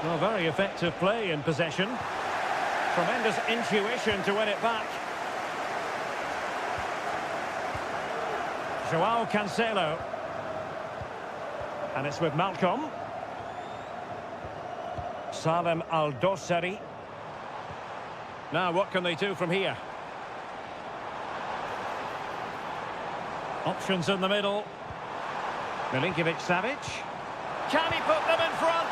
Well, very effective play in possession. Tremendous intuition to win it back. Joao Cancelo. And it's with Malcolm. Salem Al-Dossari. Now, what can they do from here? Options in the middle. Milinkovic-Savic. Can he put them in front?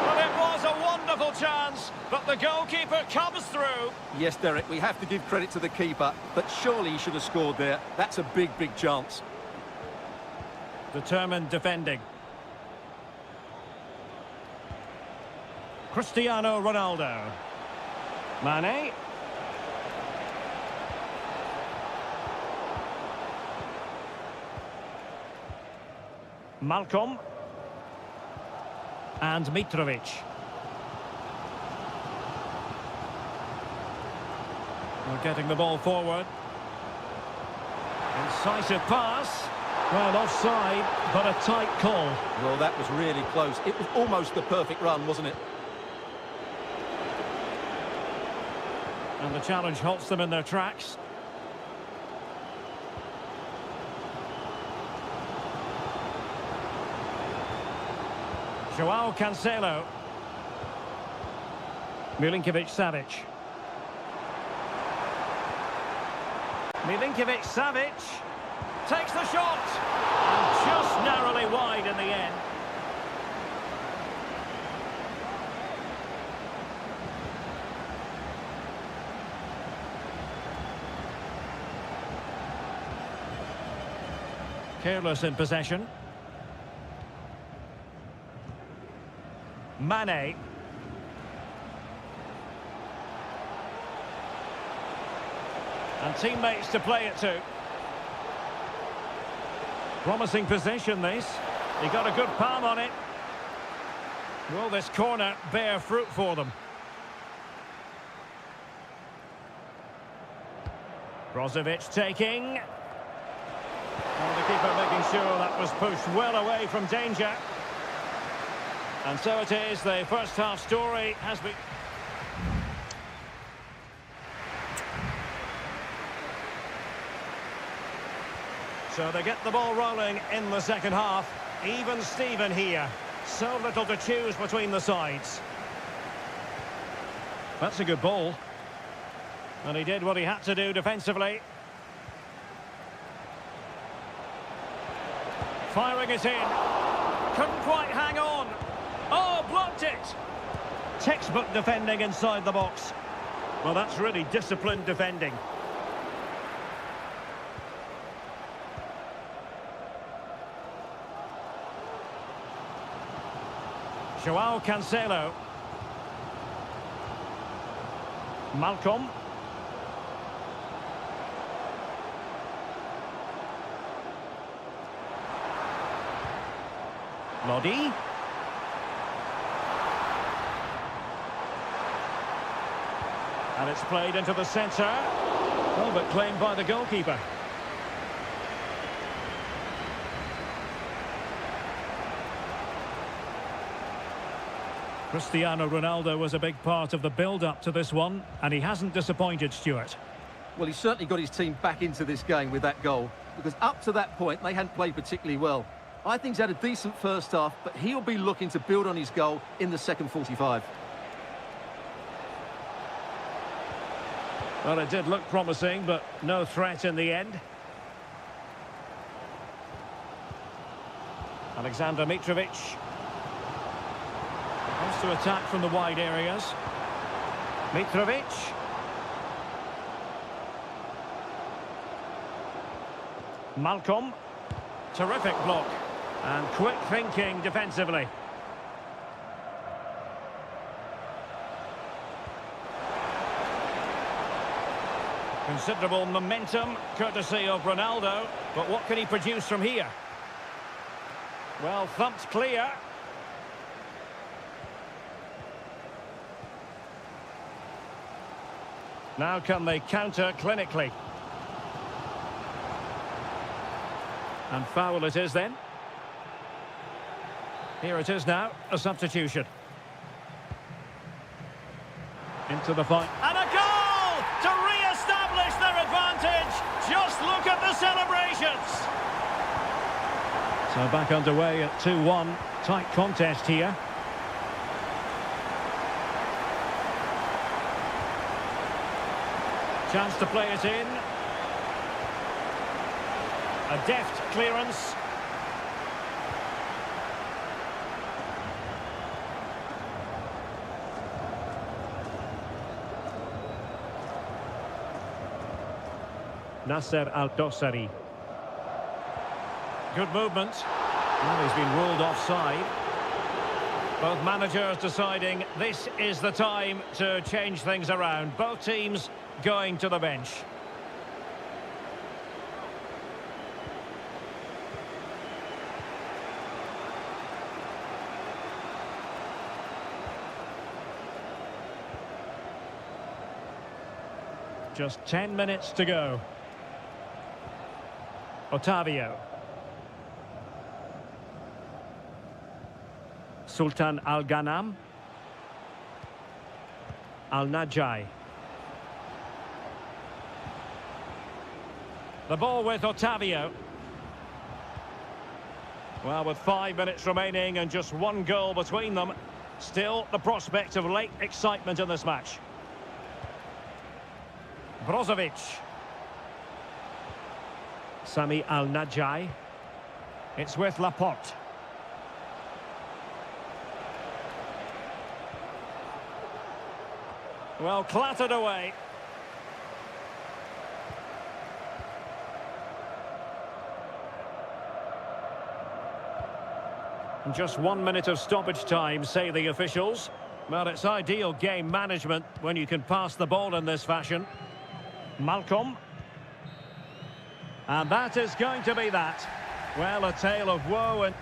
Well, it was a wonderful chance, but the goalkeeper comes through. Yes, Derek, we have to give credit to the keeper, but surely he should have scored there. That's a big, big chance. Determined defending. Cristiano Ronaldo. Mane. Malcolm. And Mitrovic. We're getting the ball forward. Incisive pass. Well, offside, but a tight call. Well, that was really close. It was almost the perfect run, wasn't it? And the challenge halts them in their tracks. Joao Cancelo. Milinkovic-Savic. Milinkovic-Savic takes the shot. And just narrowly wide in the end. Careless in possession. Mane. And teammates to play it to. Promising possession, this. He got a good palm on it. Will this corner bear fruit for them? Brozovic taking. Well, the keeper making sure that was pushed well away from danger. And so it is, the first half story has been... So they get the ball rolling in the second half. Even Steven here. So little to choose between the sides. That's a good ball. And he did what he had to do defensively. Firing it in. Couldn't quite hang on. Oh, blocked it. Textbook defending inside the box. Well, that's really disciplined defending. Joao Cancelo. Malcolm. Lodi. And it's played into the centre. Oh, but claimed by the goalkeeper. Cristiano Ronaldo was a big part of the build-up to this one, and he hasn't disappointed, Stuart. Well, he certainly got his team back into this game with that goal, because up to that point, they hadn't played particularly well. I think he's had a decent first half, but he'll be looking to build on his goal in the second 45. Well, it did look promising, but no threat in the end. Alexander Mitrovic. Wants to attack from the wide areas. Mitrovic. Malcolm. Terrific block. And quick thinking defensively. Considerable momentum, courtesy of Ronaldo. But what can he produce from here? Well, thumped clear. Now can they counter clinically? And foul it is then. Here it is now, a substitution. Into the fight. And a goal to re-establish their advantage. Just look at the celebrations. So back underway at 2-1. Tight contest here. Chance to play it in. A deft clearance. Nasser Al-Dossari. Good movement. Well, he's been ruled offside. Both managers deciding this is the time to change things around. Both teams going to the bench. Just 10 minutes to go. Otavio. Sultan Al-Ghanam. Al-Najai. The ball with Otavio. Well, with 5 minutes remaining and just one goal between them, still the prospect of late excitement in this match. Brozovic. Sami Al-Najai. It's with Laporte. Well, clattered away. And just 1 minute of stoppage time, say the officials. Well, it's ideal game management when you can pass the ball in this fashion. Malcolm. And that is going to be that. Well, a tale of woe and...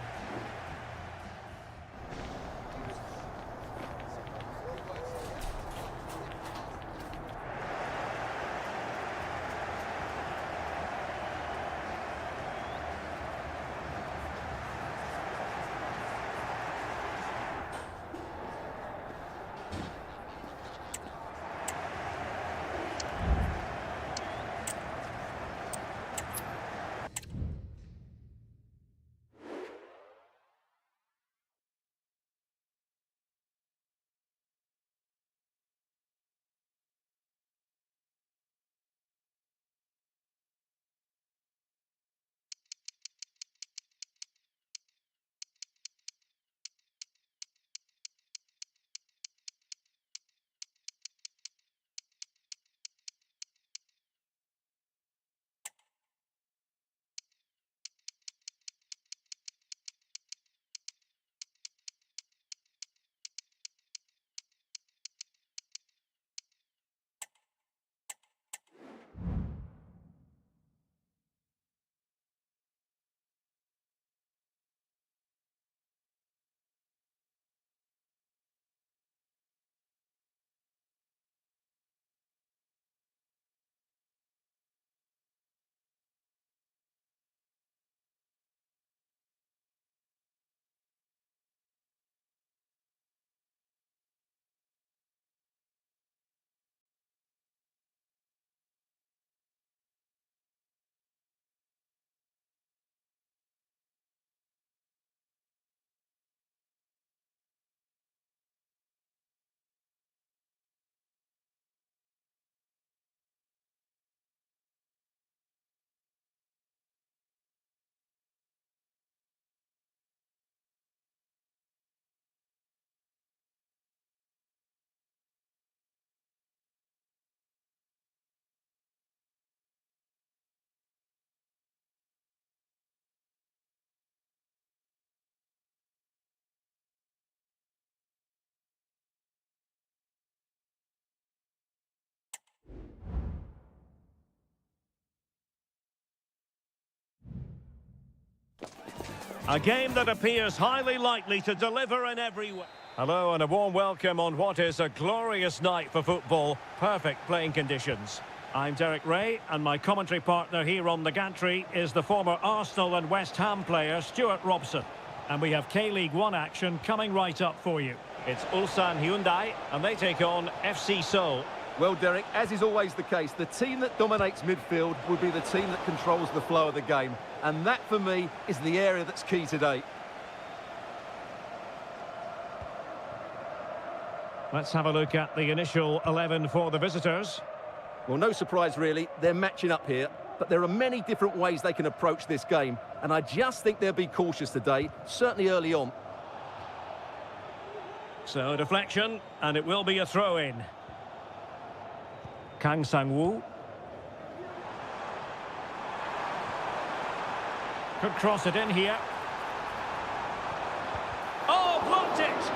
A game that appears highly likely to deliver in every way. Hello and a warm welcome on what is a glorious night for football. Perfect playing conditions. I'm Derek Ray, and my commentary partner here on the gantry is the former Arsenal and West Ham player Stuart Robson. And we have K-League 1 action coming right up for you. It's Ulsan Hyundai, and they take on FC Seoul. Well, Derek, as is always the case, the team that dominates midfield will be the team that controls the flow of the game. And that, for me, is the area that's key today. Let's have a look at the initial 11 for the visitors. Well, no surprise, really. They're matching up here. But there are many different ways they can approach this game. And I just think they'll be cautious today, certainly early on. So, deflection, and it will be a throw-in. Kang Sang-woo. Could cross it in here. Oh, blocked it!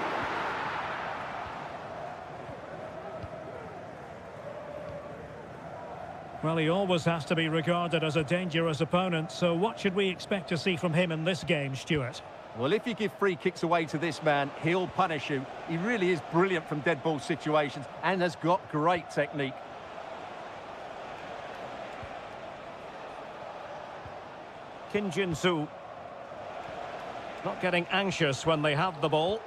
Well, he always has to be regarded as a dangerous opponent, so what should we expect to see from him in this game, Stuart? Well, if you give free kicks away to this man, he'll punish you. He really is brilliant from dead ball situations and has got great technique. Kim Jin-soo. Not getting anxious when they have the ball.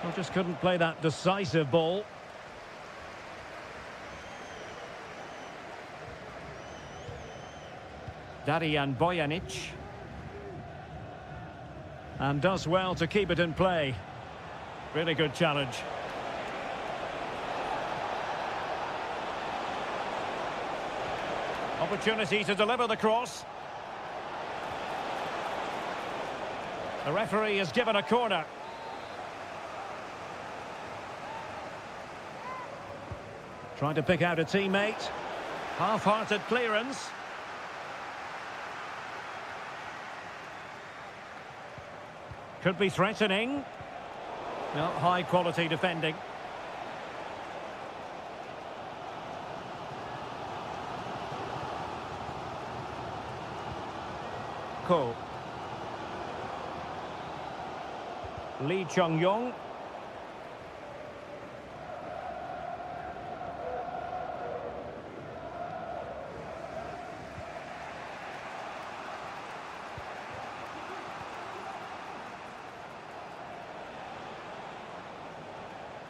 Well, just couldn't play that decisive ball. Darian Bojanic. And does well to keep it in play. Really good challenge. Opportunity to deliver the cross. The referee has given a corner. Trying to pick out a teammate. Half-hearted clearance. Could be threatening. No, high-quality defending. Ko. Lee Chung-yong.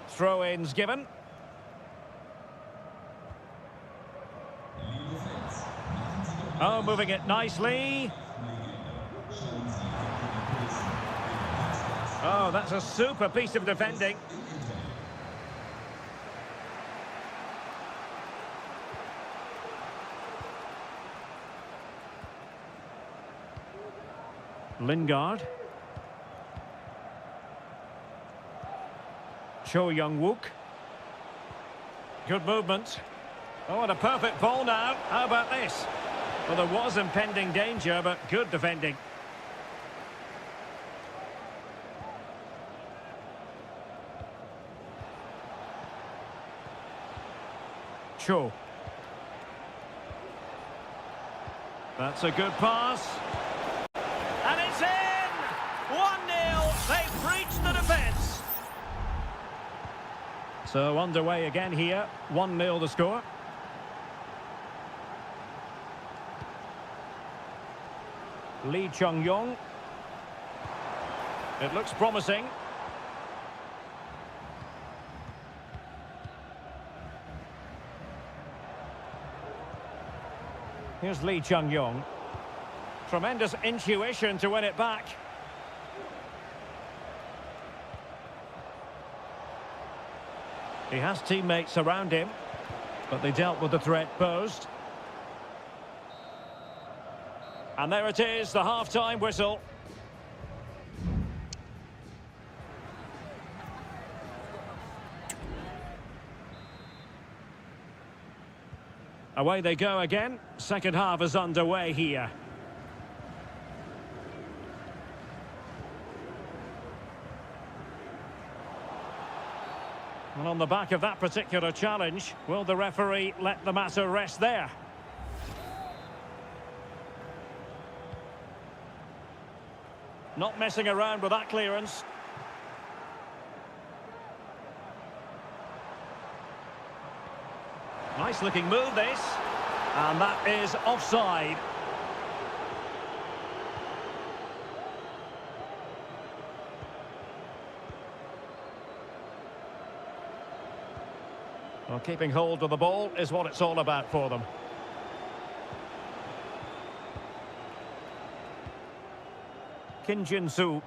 Throw-ins given. Oh, moving it nicely. Oh, that's a super piece of defending. Lingard. Cho Young-wook. Good movement. Oh, and a perfect ball now. How about this? Well, there was impending danger, but good defending. Cho. That's a good pass. And it's in! 1-0. They've breached the defence. So underway again here. 1-0 the score. Lee Chung-yong. It looks promising. Here's Lee Chung-yong. Tremendous intuition to win it back. He has teammates around him, but they dealt with the threat posed. And there it is, the half-time whistle. Away they go again. Second half is underway here. And on the back of that particular challenge, will the referee let the matter rest there? Not messing around with that clearance. Nice looking move this. And that is offside. Well, keeping hold of the ball is what it's all about for them. Kim Jin-soo.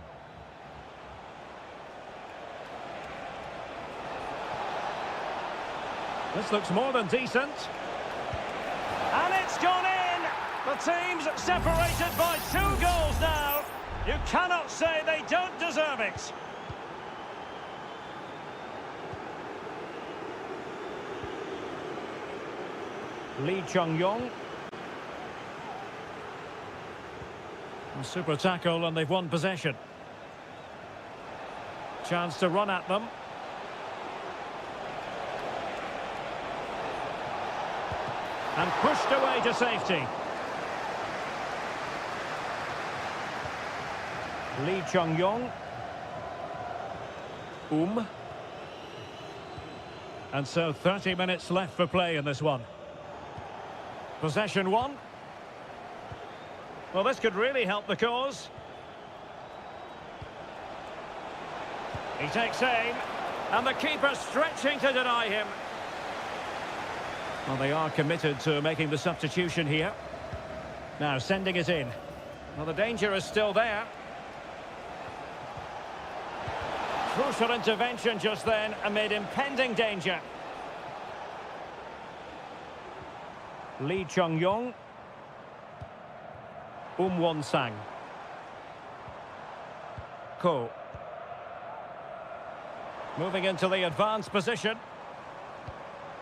This looks more than decent. And it's gone in! The team's separated by 2 goals now. You cannot say they don't deserve it. Lee Chung-yong. A super tackle and they've won possession. Chance to run at them. And pushed away to safety. Lee Chung-yong. And so 30 minutes left for play in this one. Possession won. Well, this could really help the cause. He takes aim. And the keeper stretching to deny him. Well, they are committed to making the substitution here. Now sending it in. Well, the danger is still there. Crucial intervention just then amid impending danger. Lee Chung-yong. Won-sang. Ko. Moving into the advanced position.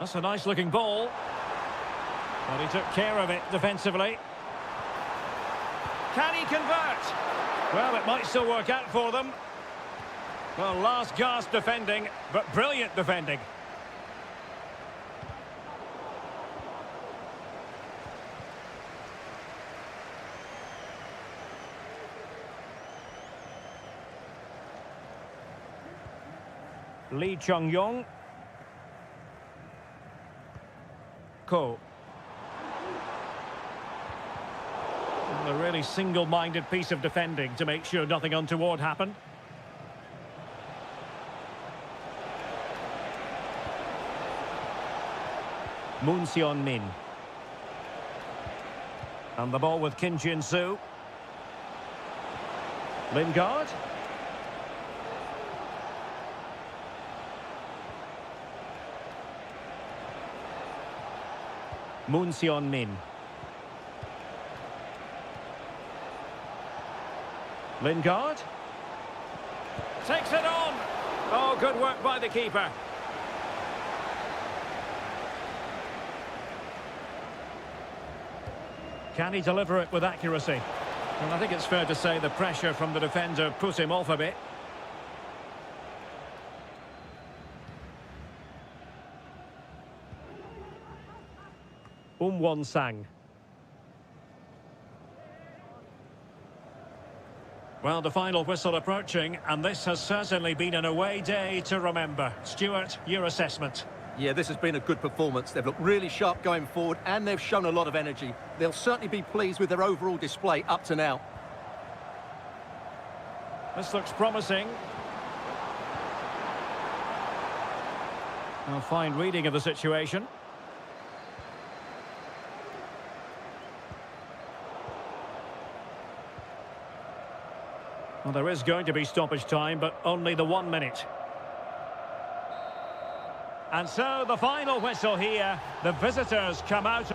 That's a nice looking ball. But he took care of it defensively. Can he convert? Well, it might still work out for them. Well, last gasp defending, but brilliant defending. Lee Chung-yong. Ko. A really single-minded piece of defending to make sure nothing untoward happened. Moon Seon-min. And the ball with Kim Jin-soo. Lingard. Moon Seon-min. Lingard. Takes it on. Oh, good work by the keeper. Can he deliver it with accuracy? And I think it's fair to say the pressure from the defender put him off a bit. Won-sang. Well, the final whistle approaching, and this has certainly been an away day to remember. Stuart, your assessment? Yeah, this has been a good performance. They've looked really sharp going forward, and they've shown a lot of energy. They'll certainly be pleased with their overall display up to now. This looks promising. A fine reading of the situation. Well, there is going to be stoppage time, but only the 1 minute. And so the final whistle here. The visitors come out.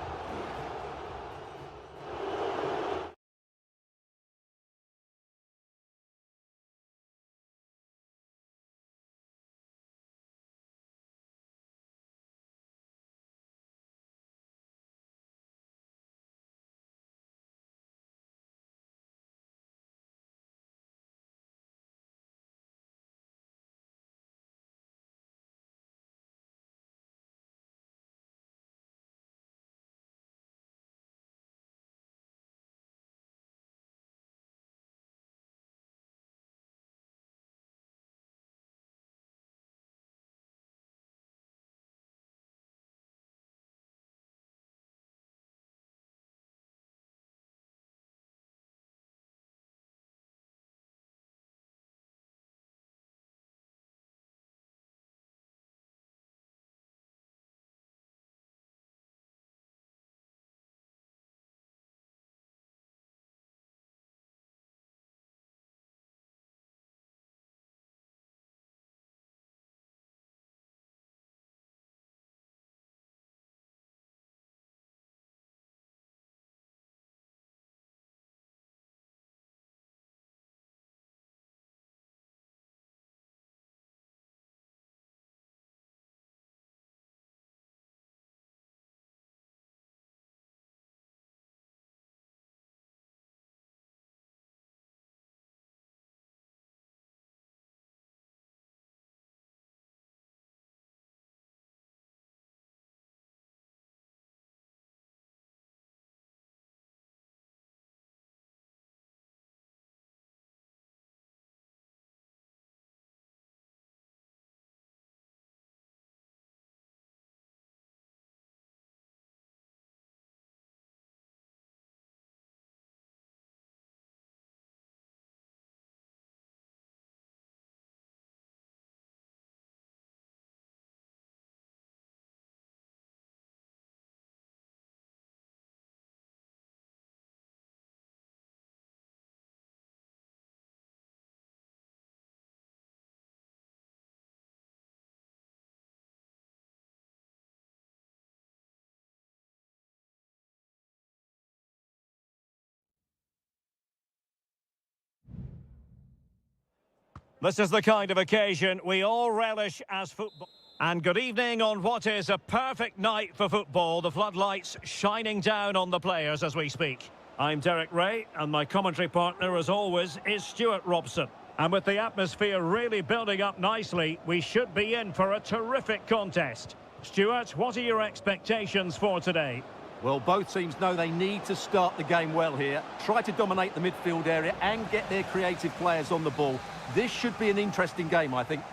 This is the kind of occasion we all relish as football. And good evening on what is a perfect night for football. The floodlights shining down on the players as we speak. I'm Derek Ray, and my commentary partner, as always, is Stuart Robson. And with the atmosphere really building up nicely, we should be in for a terrific contest. Stuart, what are your expectations for today? Well, both teams know they need to start the game well here. Try to dominate the midfield area and get their creative players on the ball. This should be an interesting game, I think.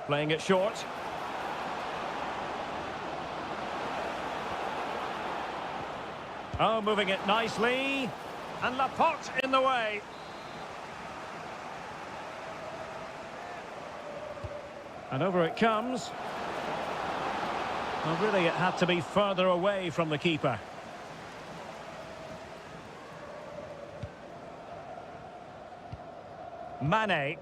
Playing it short. Oh, moving it nicely. And Laporte in the way. And over it comes. Well, really, it had to be further away from the keeper. Mane.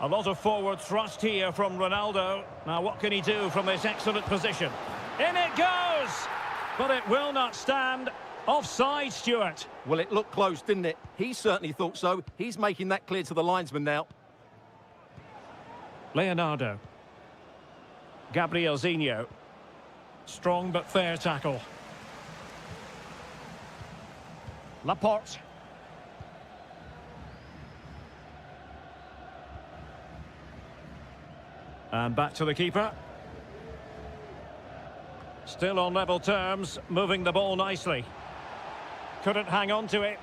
A lot of forward thrust here from Ronaldo. Now, what can he do from this excellent position? In it goes! But it will not stand. Offside, Stuart. Well, it looked close, didn't it? He certainly thought so. He's making that clear to the linesman now. Leonardo. Gabrielzinho. Strong but fair tackle. Laporte. And back to the keeper. Still on level terms, moving the ball nicely. Couldn't hang on to it.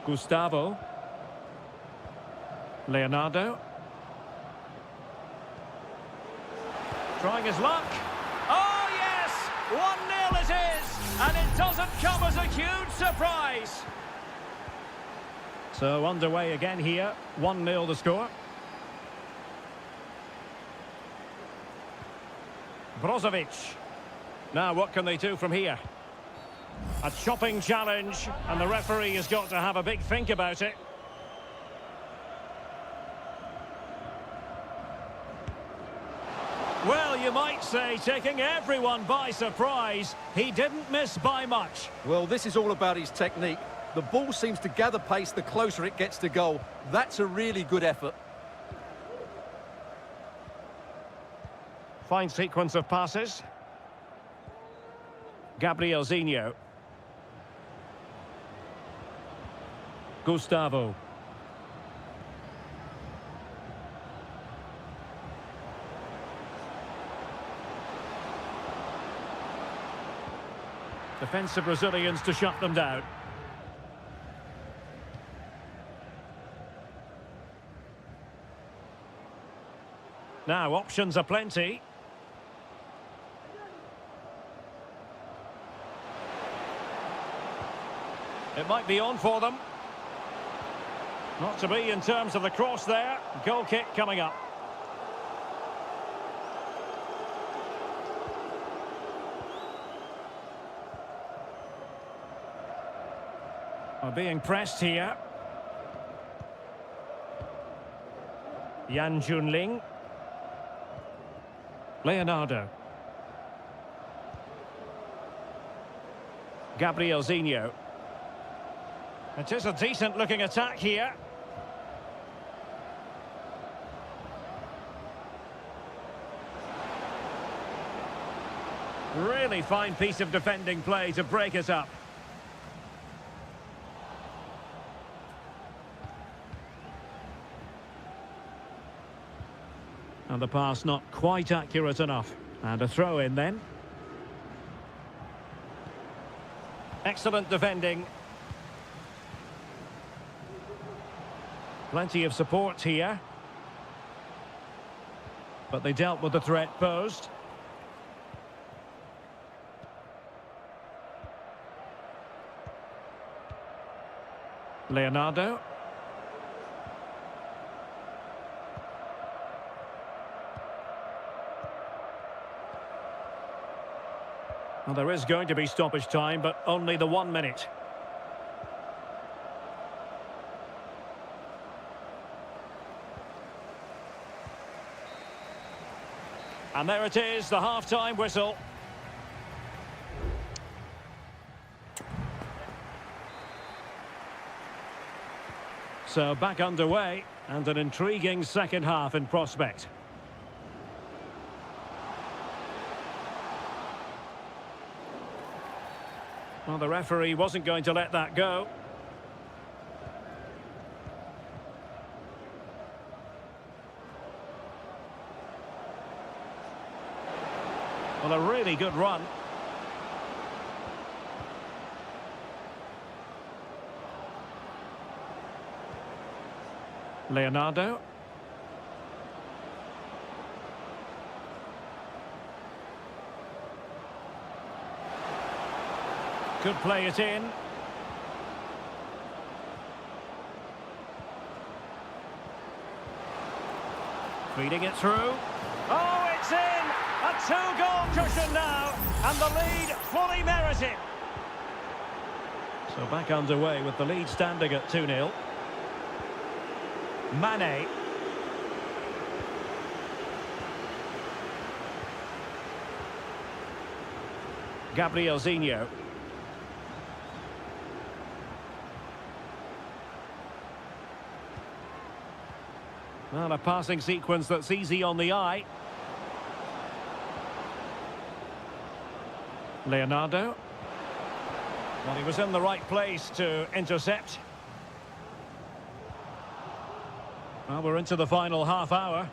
Gustavo. Leonardo. Trying his luck. Oh, yes! 1-0 it is! And it doesn't come as a huge surprise. So underway again here. 1-0 the score. Brozovic. Now what can they do from here? A chopping challenge, and the referee has got to have a big think about it. Well, you might say taking everyone by surprise. He didn't miss by much. Well, this is all about his technique. The ball seems to gather pace the closer it gets to goal. That's a really good effort. Fine sequence of passes. Gabrielzinho. Gustavo. Defensive Brazilians to shut them down. Now, options are plenty. It might be on for them. Not to be in terms of the cross there. Goal kick coming up. Are being pressed here. Yan Junling. Leonardo. Gabrielzinho. It is a decent-looking attack here. Really fine piece of defending play to break it up. And the pass not quite accurate enough. And a throw in then. Excellent defending. Plenty of support here. But they dealt with the threat posed. Leonardo. Well, there is going to be stoppage time, but only the 1 minute. And there it is, the half-time whistle. So back underway, and an intriguing second half in prospect. Well, the referee wasn't going to let that go. Well, a really good run. Leonardo. Could play it in. Feeding it through. Oh, it's in! A two-goal cushion now, and the lead fully merited. So back underway with the lead standing at 2-0. Mane. Gabrielzinho. Well, a passing sequence that's easy on the eye. Leonardo. Well, he was in the right place to intercept. Well, we're into the final half hour.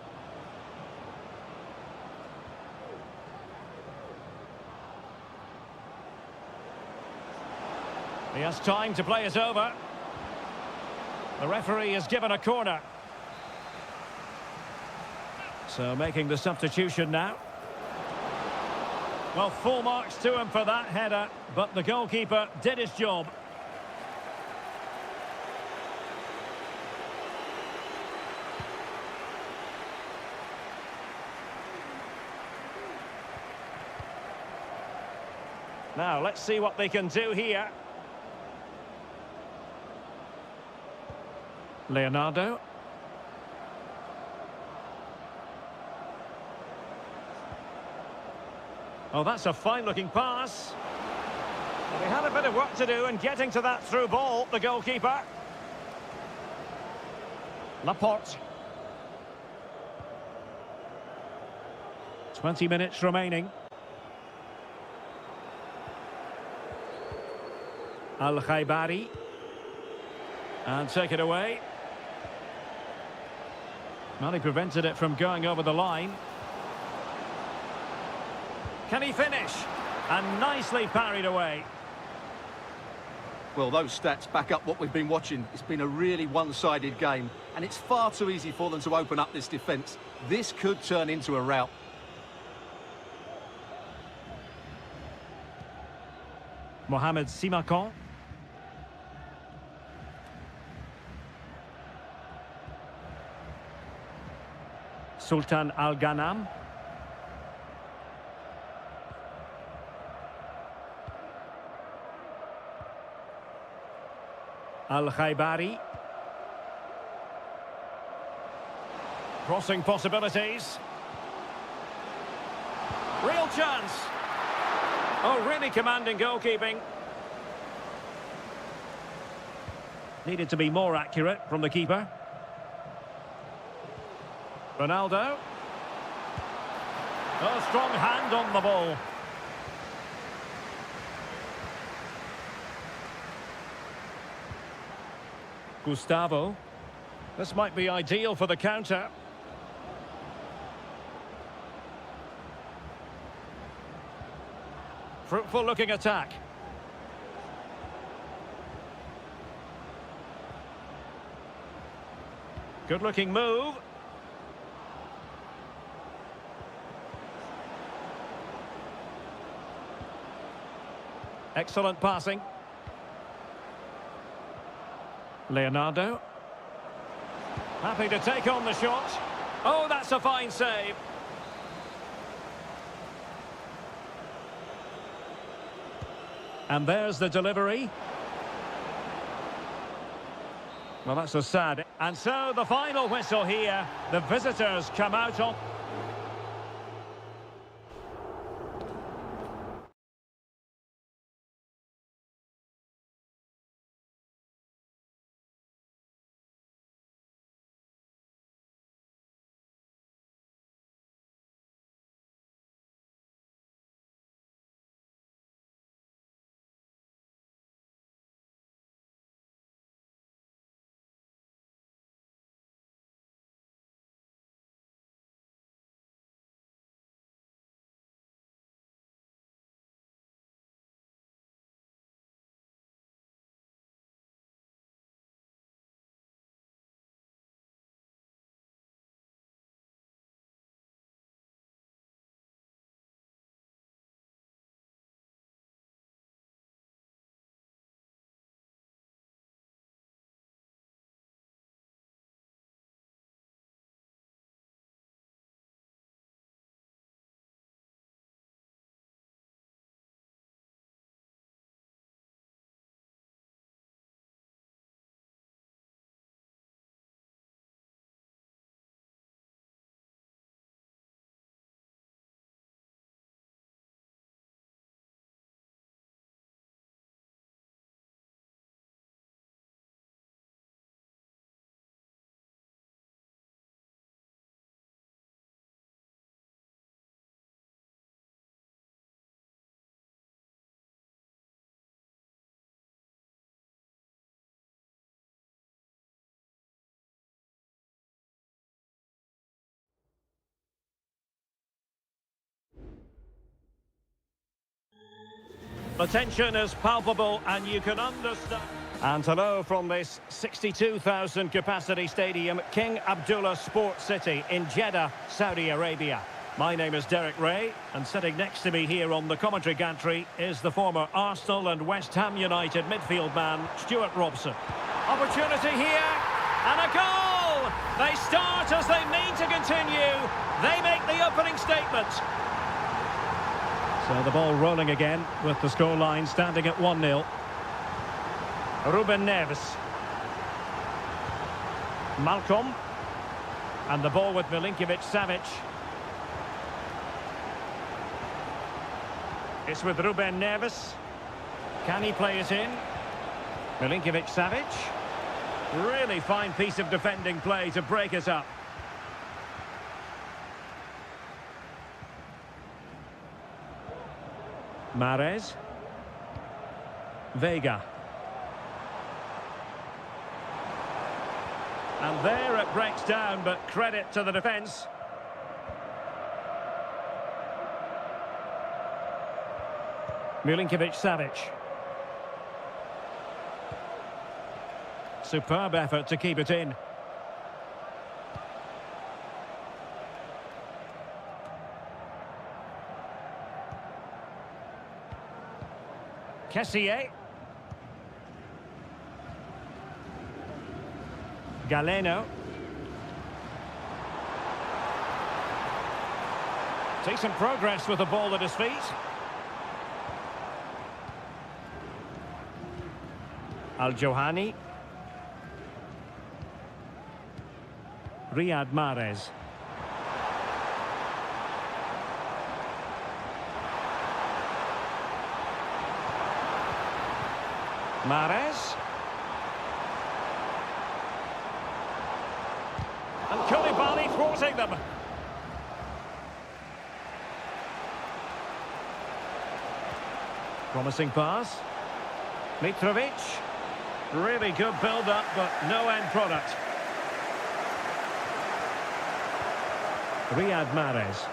He has time to play it over. The referee has given a corner. So making the substitution now. Well, full marks to him for that header, but the goalkeeper did his job. Now, let's see what they can do here. Leonardo. Oh, that's a fine-looking pass. Well, he had a bit of work to do in getting to that through ball, the goalkeeper. Laporte. 20 minutes remaining. Al-Khaibari. And take it away. Well, he prevented it from going over the line. Can he finish? And nicely parried away. Well, those stats back up what we've been watching. It's been a really one-sided game, and it's far too easy for them to open up this defence. This could turn into a rout. Mohamed Simakan. Sultan Al-Ghanam. Al-Khaibari. Crossing possibilities. Real chance. Oh, really commanding goalkeeping. Needed to be more accurate from the keeper. Ronaldo. Oh, strong hand on the ball. Gustavo. This might be ideal for the counter. Fruitful looking attack. Good looking move. Excellent passing. Leonardo. Happy to take on the shot. Oh, that's a fine save. And there's the delivery. Well, that's a sad. And so the final whistle here. The visitors come out on. The tension is palpable and you can understand. And hello from this 62,000 capacity stadium, King Abdullah Sports City in Jeddah, Saudi Arabia. My name is Derek Ray, and sitting next to me here on the commentary gantry is the former Arsenal and West Ham United midfield man, Stuart Robson. Opportunity here, and a goal! They start as they mean to continue. They make the opening statement. So the ball rolling again with the scoreline standing at 1-0. Ruben Neves. Malcolm. And the ball with Milinkovic-Savic. It's with Ruben Neves. Can he play it in? Milinkovic-Savic. Really fine piece of defending play to break it up. Mahrez. Vega. And there it breaks down, but credit to the defence. Milinkovic-Savic. Superb effort to keep it in. Kessié. Galeno. Decent progress with the ball at his feet. Al-Johani. Riyad Mahrez. Mahrez. And Koulibaly thwarting them. Promising pass. Mitrovic. Really good build-up, but no end product. Riyad Mahrez.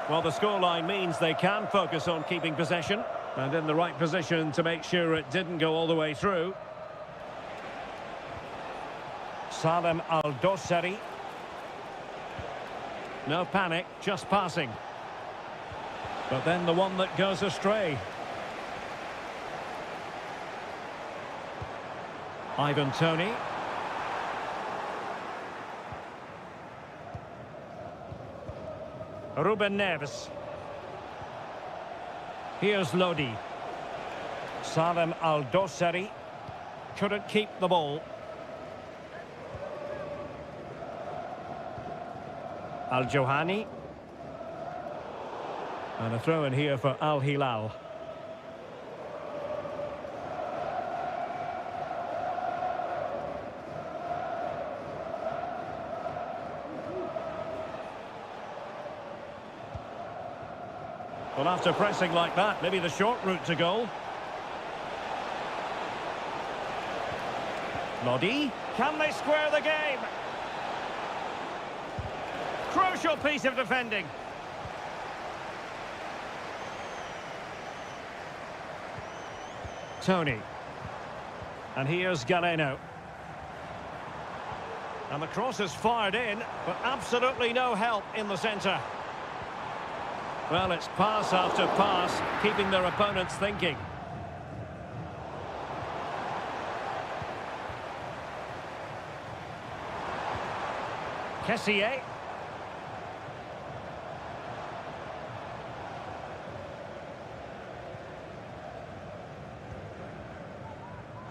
Well, the scoreline means they can focus on keeping possession and in the right position to make sure it didn't go all the way through. Salem Al-Dossari. No panic, just passing. But then the one that goes astray. Ivan Toney. Ruben Neves. Here's Lodi. Salem Al-Dossari couldn't keep the ball. Al-Johani. And a throw in here for Al Hilal. Well, after pressing like that, maybe the short route to goal. Lodi. Can they square the game? Crucial piece of defending. Toney. And here's Galeno. And the cross is fired in, but absolutely no help in the centre. Well, it's pass after pass, keeping their opponents thinking. Kessié.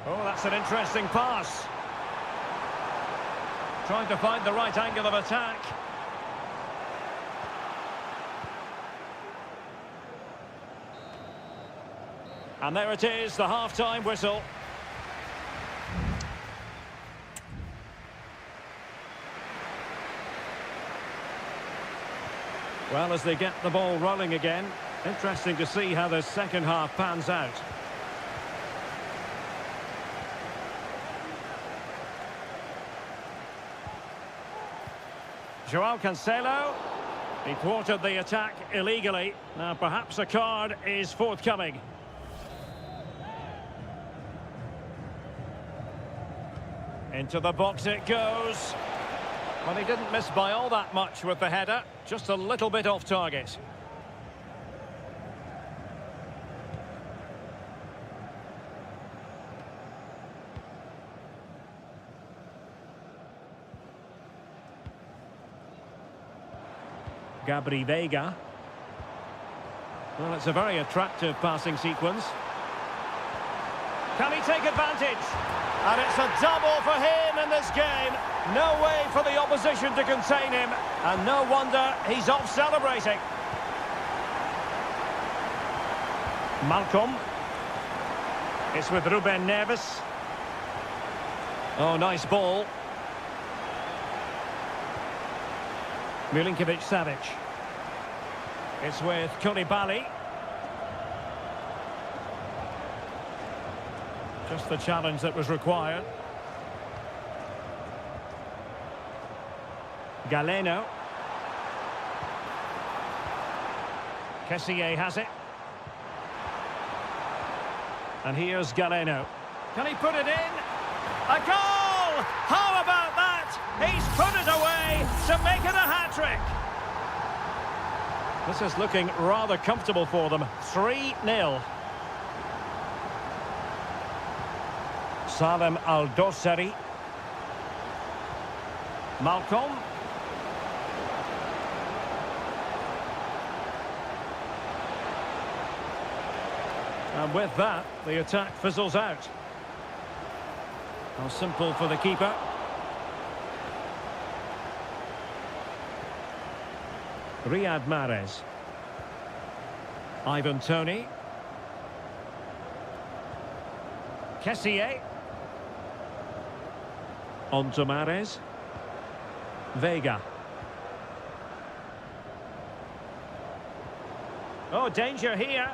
Oh, that's an interesting pass. Trying to find the right angle of attack. And there it is, the half-time whistle. Well, as they get the ball rolling again, interesting to see how the second half pans out. Joao Cancelo. He thwarted the attack illegally. Now perhaps a card is forthcoming. Into the box it goes. Well, he didn't miss by all that much with the header. Just a little bit off target. Gabri Veiga. Well, it's a very attractive passing sequence. Can he take advantage? And it's a double for him in this game. No way for the opposition to contain him. And no wonder he's off celebrating. Malcolm. It's with Ruben Neves. Oh, nice ball. Milinkovic-Savic. It's with Koulibaly. Just the challenge that was required. Galeno. Kessié has it. And here's Galeno. Can he put it in? A goal! How about that? He's put it away to make it a hat-trick. This is looking rather comfortable for them. 3-0. Salem Al-Dossari. Malcolm. And with that, the attack fizzles out. How simple for the keeper. Riyad Mahrez. Ivan Toney. Kessié. On to Mahrez. Veiga. Oh, danger here.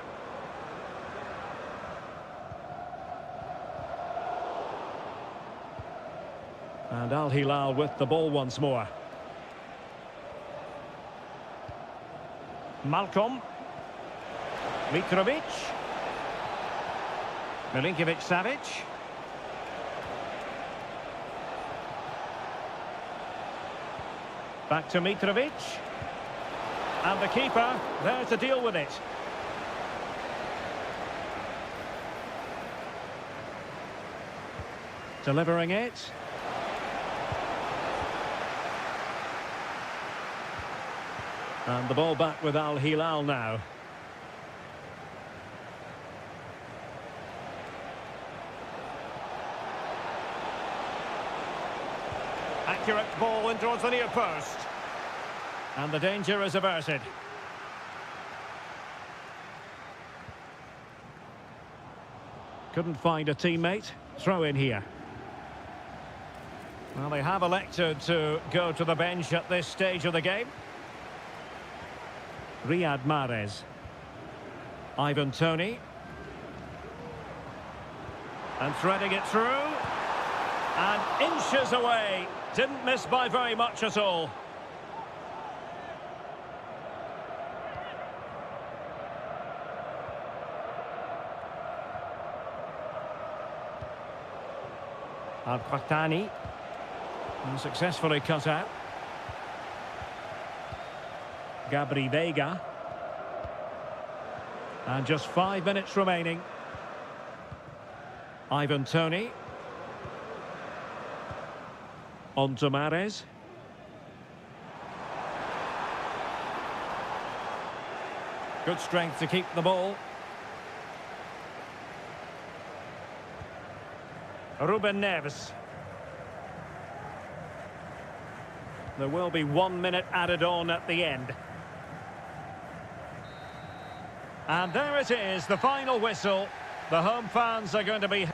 And Al Hilal with the ball once more. Malcolm. Mitrovic. Milinkovic-Savic. Back to Mitrovic. And the keeper there to deal with it. Delivering it. And the ball back with Al Hilal now. Accurate ball in towards the near post. And the danger is averted. Couldn't find a teammate. Throw in here. Well, they have elected to go to the bench at this stage of the game. Riyad Mahrez. Ivan Toney. And threading it through. And inches away. Didn't miss by very much at all. Al-Qahtani. Successfully cut out. Gabri Veiga. And just 5 minutes remaining. Ivan Toney. On to Mahrez. Good strength to keep the ball. Ruben Neves. There will be 1 minute added on at the end. And there it is, the final whistle. The home fans are going to be...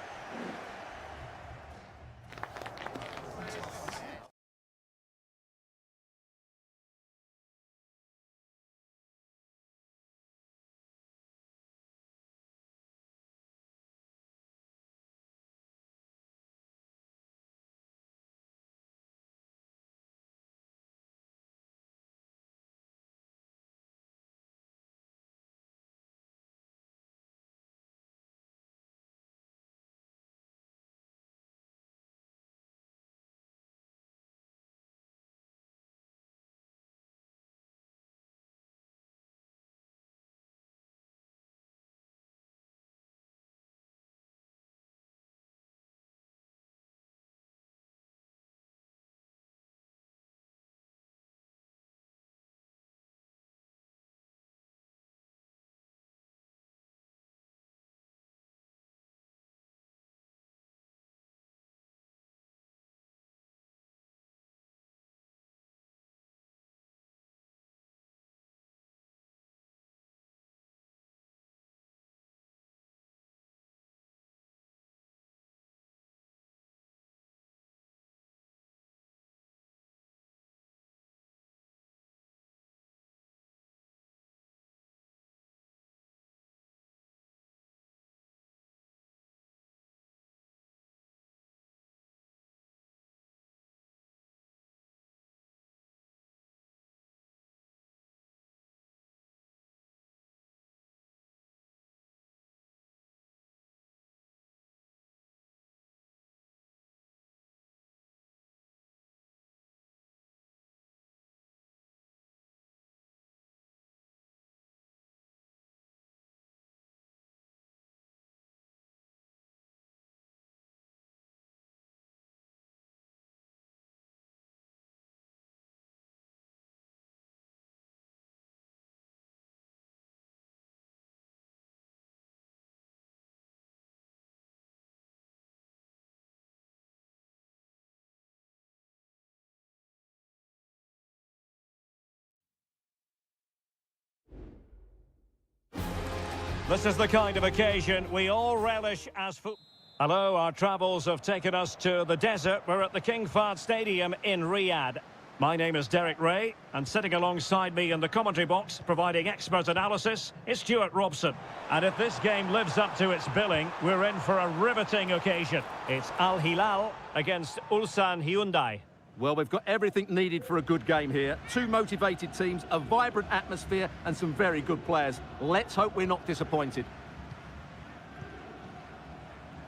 This is the kind of occasion we all relish as football. Hello, our travels have taken us to the desert. We're at the King Fahd Stadium in Riyadh. My name is Derek Ray, and sitting alongside me in the commentary box, providing expert analysis, is Stuart Robson. And if this game lives up to its billing, we're in for a riveting occasion. It's Al Hilal against Ulsan Hyundai. Well, we've got everything needed for a good game here. Two motivated teams, a vibrant atmosphere, and some very good players. Let's hope we're not disappointed.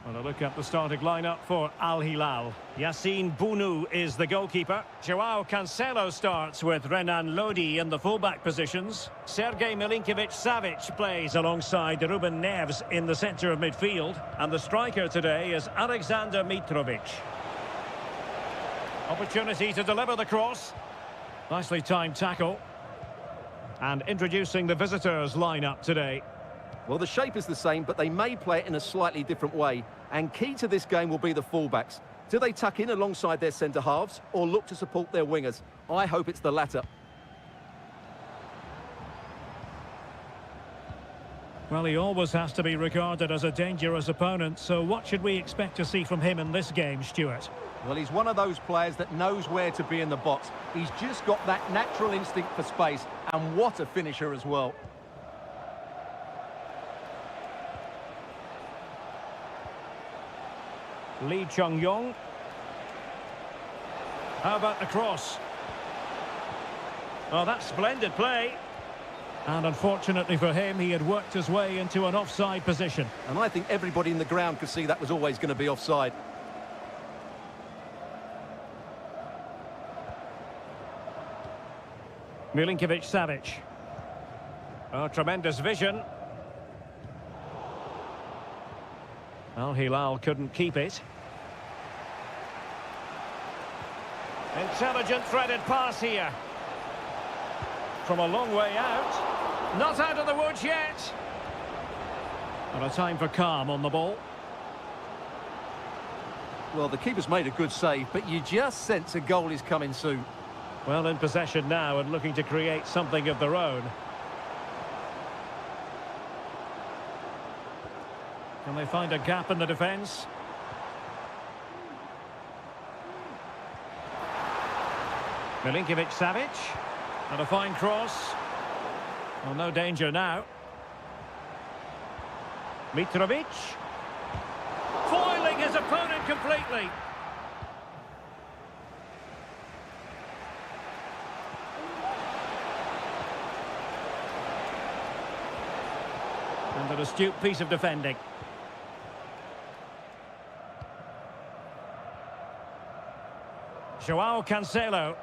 Well, a look at the starting lineup for Al Hilal. Yassine Bounou is the goalkeeper. Joao Cancelo starts with Renan Lodi in the fullback positions. Sergej Milinkovic-Savic plays alongside Ruben Neves in the centre of midfield. And the striker today is Alexander Mitrovic. Opportunity to deliver the cross. Nicely timed tackle. And introducing the visitors lineup today. Well, the shape is the same, but they may play it in a slightly different way. And key to this game will be the fullbacks. Do they tuck in alongside their centre-halves or look to support their wingers? I hope it's the latter. Well, he always has to be regarded as a dangerous opponent, so what should we expect to see from him in this game, Stuart? Well, he's one of those players that knows where to be in the box. He's just got that natural instinct for space, and what a finisher as well. Lee Chung-yong. How about the cross? Oh, that's splendid play. And unfortunately for him, he had worked his way into an offside position. And I think everybody in the ground could see that was always going to be offside. Milinkovic-Savic. Oh, tremendous vision. Al Hilal couldn't keep it. Intelligent threaded pass here. From a long way out. Not out of the woods yet. And a time for calm on the ball. Well, the keeper's made a good save, but you just sense a goal is coming soon. Well, in possession now and looking to create something of their own. Can they find a gap in the defence? Milinkovic-Savic. And a fine cross. Well, no danger now. Mitrovic. Foiling his opponent completely. And an astute piece of defending. Joao Cancelo.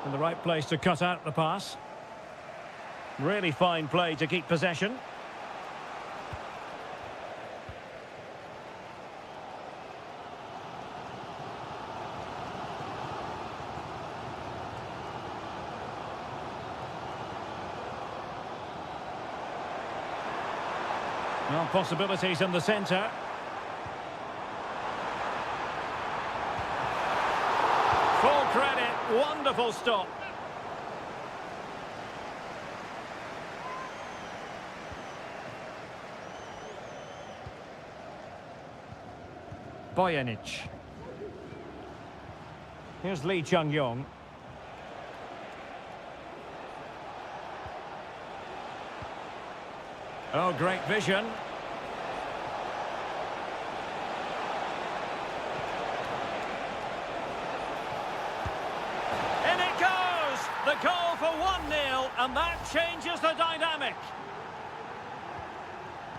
In the right place to cut out the pass. Really fine play to keep possession. Well, possibilities in the centre. Full credit, wonderful stop. Bojanic. Here's Lee Chung-yong. Oh, great vision. In it goes! The goal for 1-0, and that changes the dynamic.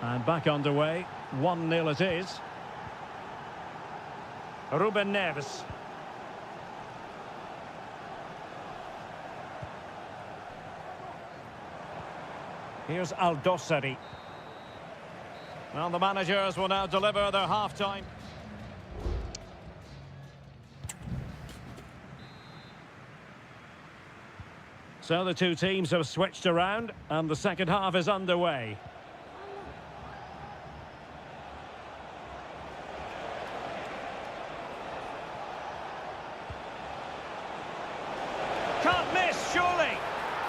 And back underway. 1-0 it is. Ruben Neves. Here's Al-Dossari. Well, the managers will now deliver their half-time. So the two teams have switched around, and the second half is underway. Can't miss, surely.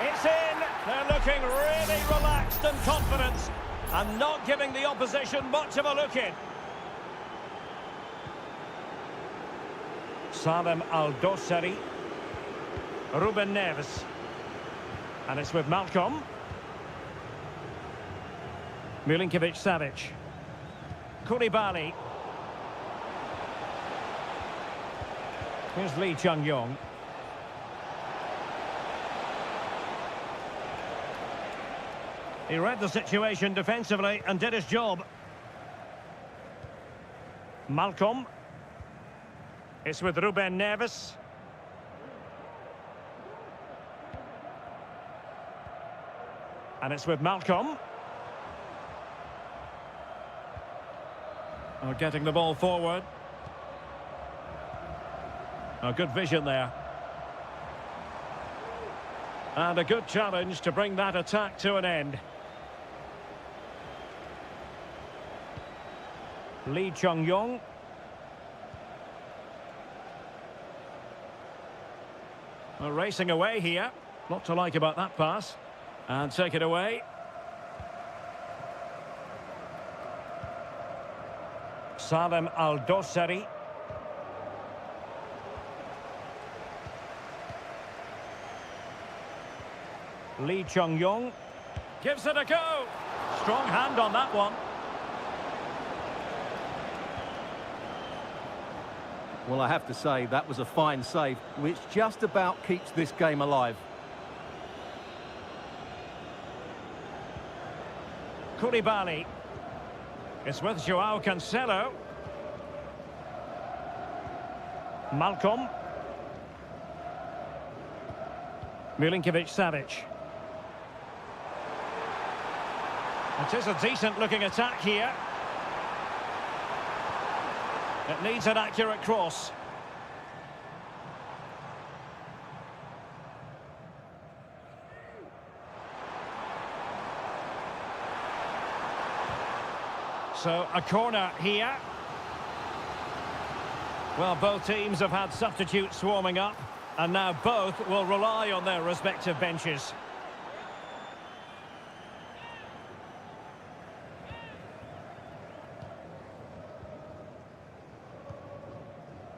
It's in. They're looking really relaxed and confident, and not giving the opposition much of a look in. Salem Al-Dossari. Ruben Neves. And it's with Malcolm. Milinkovic-Savic. Koulibaly. Here's Lee Chung-yong. He read the situation defensively and did his job. Malcolm. It's with Ruben Neves. And it's with Malcolm. Oh, getting the ball forward. Oh, good vision there. And a good challenge to bring that attack to an end. Lee Chung-yong. Well, racing away here. Lot to like about that pass. And take it away. Salem Al-Dossari. Lee Chung-yong. Gives it a go. Strong hand on that one. Well, I have to say, that was a fine save, which just about keeps this game alive. Koulibaly. It's with Joao Cancelo. Malcolm. Milinkovic-Savic. It is a decent-looking attack here. It needs an accurate cross. So, a corner here. Well, both teams have had substitutes warming up, and now both will rely on their respective benches.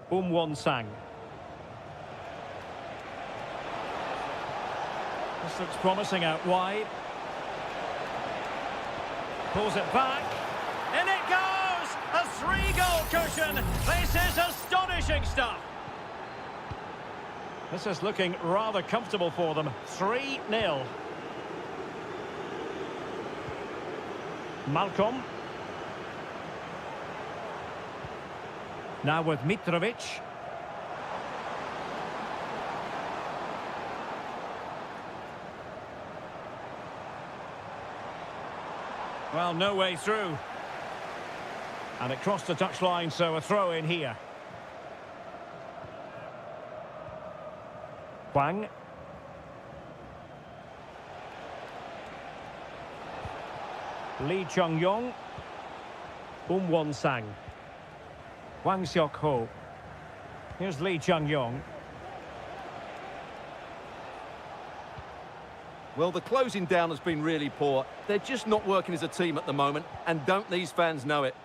Won-sang. This looks promising out wide. Pulls it back. In it goes! A 3-goal cushion! This is astonishing stuff! This is looking rather comfortable for them. 3-0. Malcolm. Now with Mitrovic. Well, no way through. And it crossed the touchline, so a throw in here. Hwang. Lee Chung-yong. Won-sang. Hwang Seok-ho. Here's Lee Chung-yong. Well, the closing down has been really poor. They're just not working as a team at the moment, and don't these fans know it?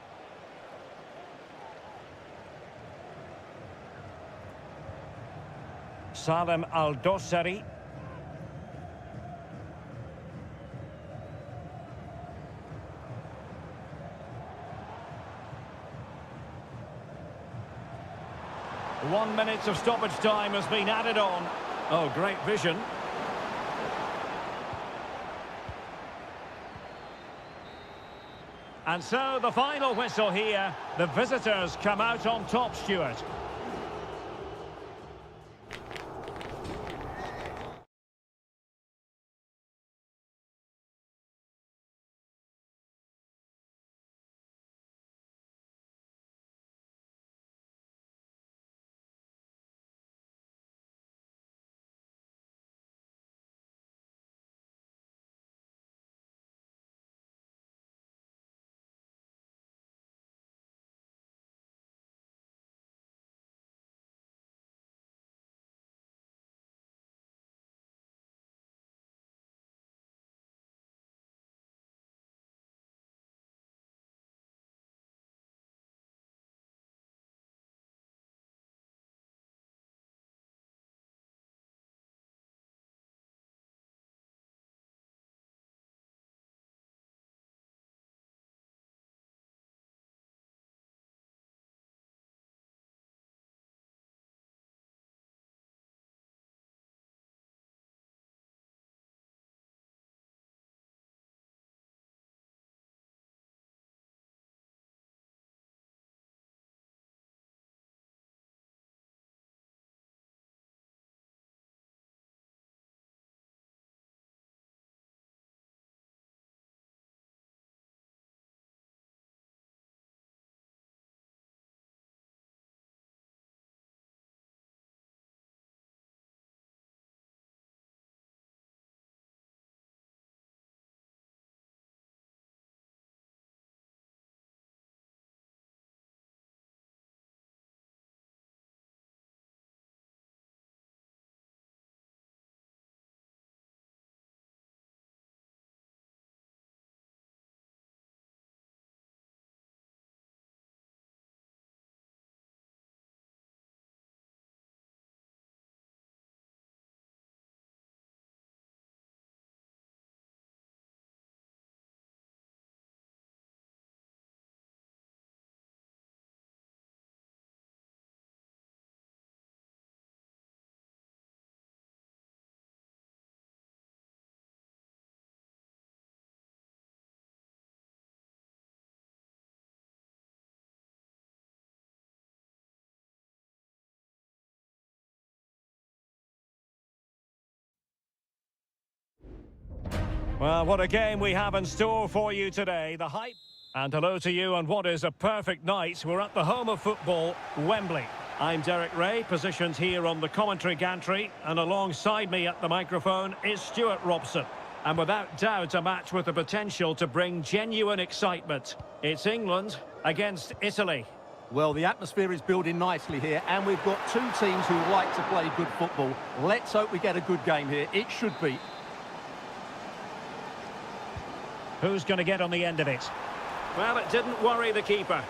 Salem Al-Dossari. One minute of stoppage time has been added on. Oh, great vision. And so the final whistle here. The visitors come out on top, Stuart. Well, what a game we have in store for you today. The hype. And hello to you on what is a perfect night. We're at the home of football, Wembley. I'm Derek Ray, positioned here on the commentary gantry, and alongside me at the microphone is Stuart Robson. And without doubt, a match with the potential to bring genuine excitement. It's England against Italy. Well, the atmosphere is building nicely here, and we've got two teams who like to play good football. Let's hope we get a good game here. It should be. Who's going to get on the end of it? Well, it didn't worry the keeper.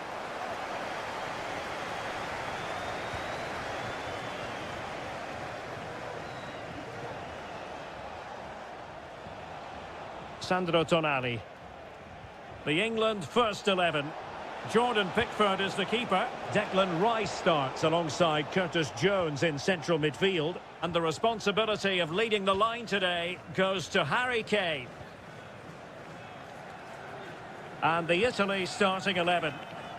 Sandro Tonali. The England first 11. Jordan Pickford is the keeper. Declan Rice starts alongside Curtis Jones in central midfield. And the responsibility of leading the line today goes to Harry Kane. And the Italy starting 11.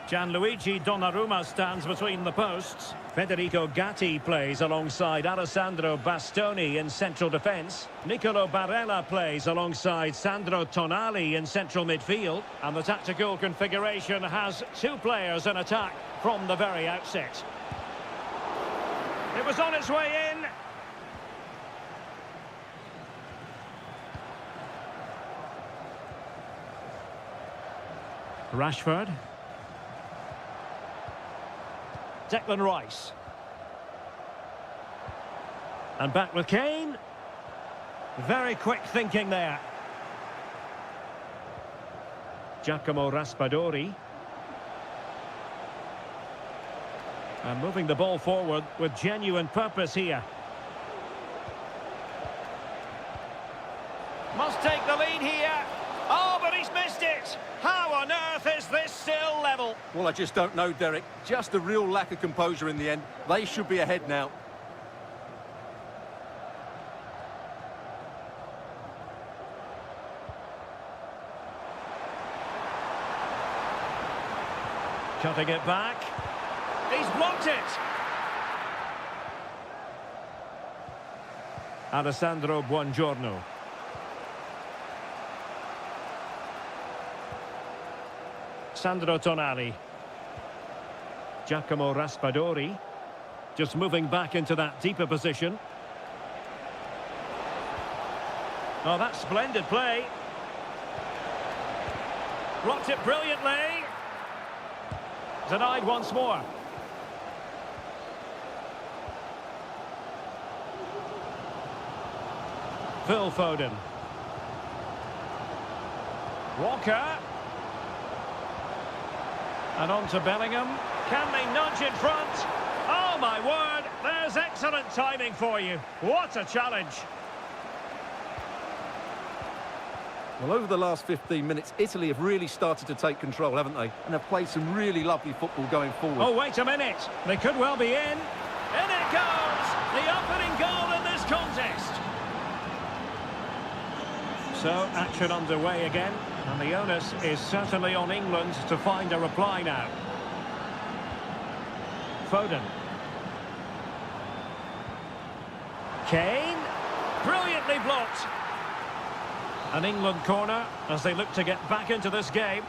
Gianluigi Donnarumma stands between the posts. Federico Gatti plays alongside Alessandro Bastoni in central defence. Nicolo Barella plays alongside Sandro Tonali in central midfield. And the tactical configuration has two players in attack from the very outset. It was on its way in. Rashford. Declan Rice. And back with Kane. Very quick thinking there. Giacomo Raspadori. And moving the ball forward with genuine purpose here. Must take the lead here. Oh, but he's missed it. How on earth is this still level? Well, I just don't know, Derek. Just a real lack of composure in the end. They should be ahead now. Cutting it back. He's blocked it. Alessandro Buongiorno. Sandro Tonali. Giacomo Raspadori. Just moving back into that deeper position. Oh, that's splendid play. Blocked it brilliantly. Denied once more. Phil Foden. Walker. And on to Bellingham. Can they nudge in front? Oh, my word. There's excellent timing for you. What a challenge. Well, over the last 15 minutes, Italy have really started to take control, haven't they? And have played some really lovely football going forward. Oh, wait a minute. They could well be in. In it goes. The opening goal in this contest. So, action underway again. And the onus is certainly on England to find a reply now. Foden. Kane. Brilliantly blocked. An England corner as they look to get back into this game.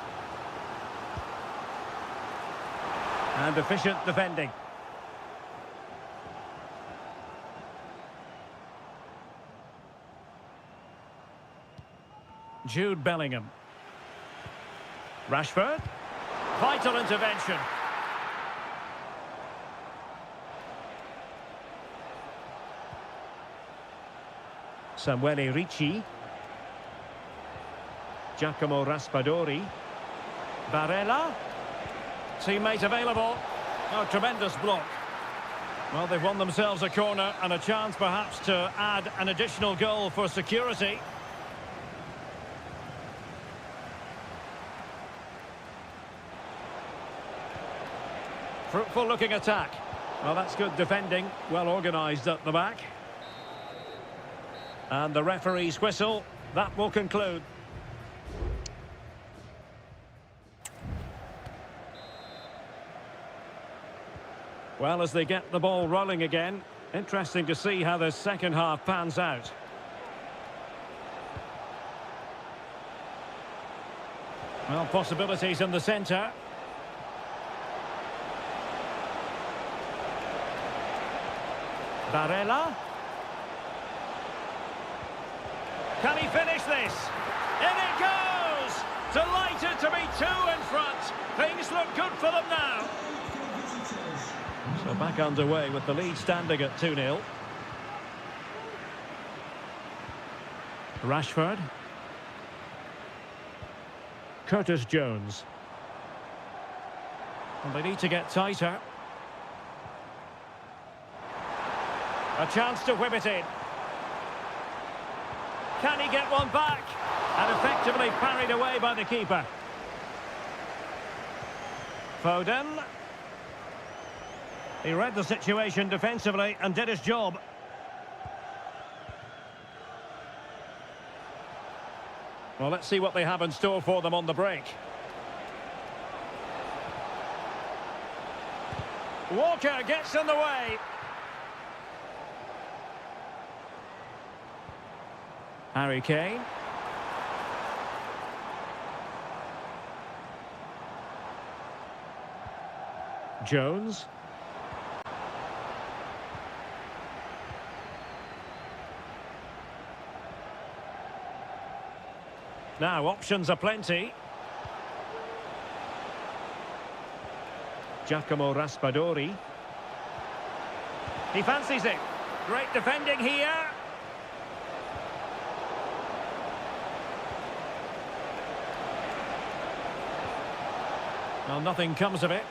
And efficient defending. Jude Bellingham. Rashford. Vital intervention. Samuele Ricci. Giacomo Raspadori. Barella. Teammate available. Oh, tremendous block. Well, they've won themselves a corner and a chance perhaps to add an additional goal for security. Fruitful looking attack. Well, that's good defending. Well organised at the back. And the referee's whistle. That will conclude. Well, as they get the ball rolling again, interesting to see how the second half pans out. Well, possibilities in the centre. Barella. Can he finish this? In it goes! Delighted to be two in front. Things look good for them now. So back underway with the lead standing at 2-0. Rashford. Curtis Jones. And they need to get tighter. A chance to whip it in. Can he get one back? And effectively parried away by the keeper. Foden. He read the situation defensively and did his job. Well, let's see what they have in store for them on the break. Walker gets in the way. Harry Kane. Jones. Now, options are plenty. Giacomo Raspadori. He fancies it. Great defending here. Well, nothing comes of it.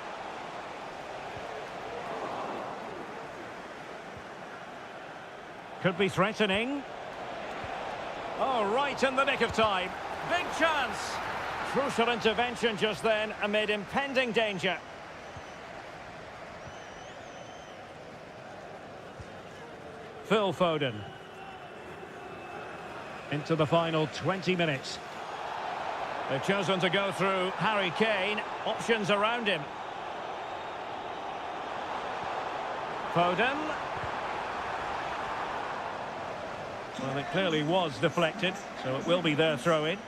Could be threatening. Oh, right in the nick of time. Big chance. Crucial intervention just then amid impending danger. Phil Foden. Into the final 20 minutes. They've chosen to go through Harry Kane. Options around him. Foden. Well, it clearly was deflected, so it will be their throw-in.